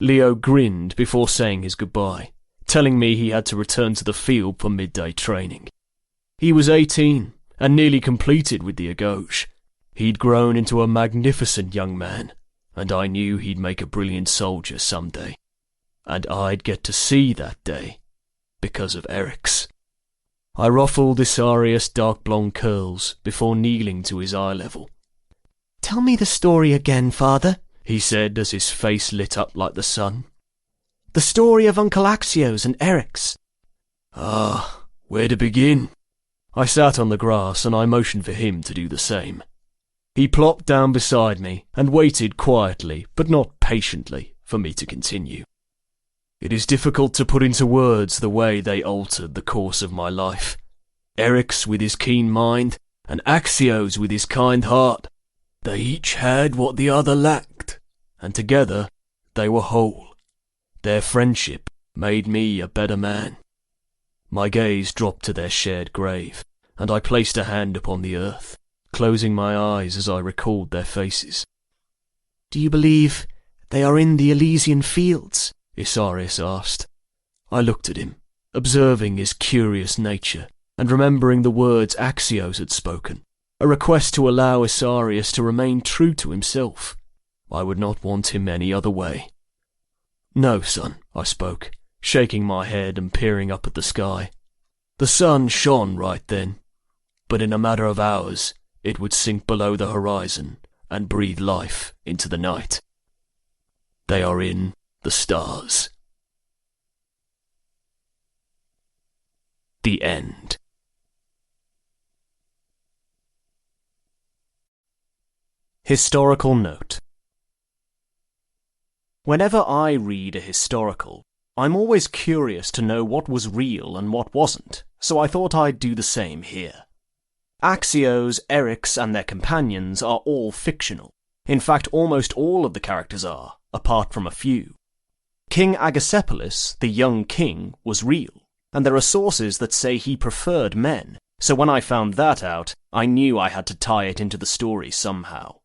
Leo grinned before saying his goodbye, telling me he had to return to the field for midday training. He was 18 and nearly completed with the Agauge. He'd grown into a magnificent young man, and I knew he'd make a brilliant soldier someday. And I'd get to see that day, because of Eric's. I ruffled Isarius' dark blonde curls before kneeling to his eye level. Tell me the story again, Father, he said as his face lit up like the sun. The story of Uncle Axios and Eric's. Ah, where to begin? I sat on the grass and I motioned for him to do the same. He plopped down beside me and waited quietly, but not patiently, for me to continue. It is difficult to put into words the way they altered the course of my life. Eric's with his keen mind, and Axios with his kind heart. They each had what the other lacked, and together they were whole. Their friendship made me a better man. My gaze dropped to their shared grave, and I placed a hand upon the earth, closing my eyes as I recalled their faces. Do you believe they are in the Elysian fields? Isarius asked. I looked at him, observing his curious nature, and remembering the words Axios had spoken, a request to allow Isarius to remain true to himself. I would not want him any other way. No, son, I spoke, shaking my head and peering up at the sky. The sun shone right then, but in a matter of hours it would sink below the horizon and breathe life into the night. They are in the stars. The end. Historical note. Whenever I read a historical, I'm always curious to know what was real and what wasn't, so I thought I'd do the same here. Axios, Eric's, and their companions are all fictional. In fact, almost all of the characters are, apart from a few. King Agassipolis, the young king, was real, and there are sources that say he preferred men, so when I found that out, I knew I had to tie it into the story somehow.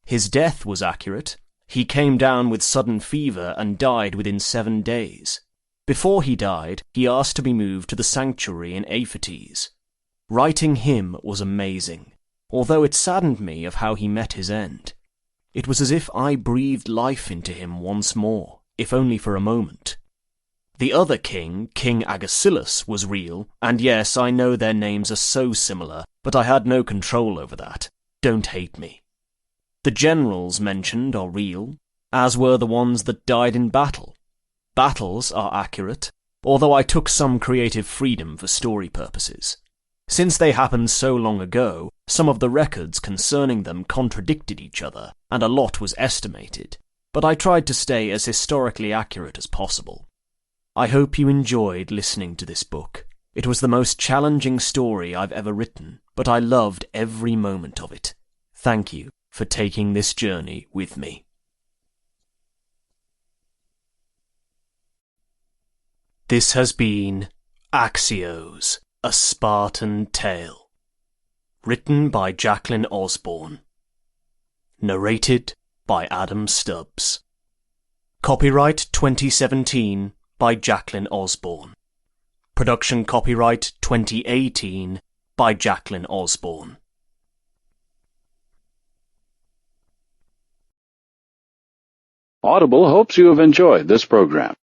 His death was accurate. He came down with sudden fever and died within 7 days. Before he died, he asked to be moved to the sanctuary in Aphates. Writing him was amazing, although it saddened me of how he met his end. It was as if I breathed life into him once more, if only for a moment. The other king, King Agesilaus, was real, and yes, I know their names are so similar, but I had no control over that. Don't hate me. The generals mentioned are real, as were the ones that died in battle. Battles are accurate, although I took some creative freedom for story purposes. Since they happened so long ago, some of the records concerning them contradicted each other, and a lot was estimated, but I tried to stay as historically accurate as possible. I hope you enjoyed listening to this book. It was the most challenging story I've ever written, but I loved every moment of it. Thank you for taking this journey with me. This has been Axios, a Spartan Tale. Written by Jaclyn Osborn. Narrated by Adam Stubbs. Copyright 2017 by Jaclyn Osborn. Production copyright 2018 by Jaclyn Osborn. Audible hopes you have enjoyed this program.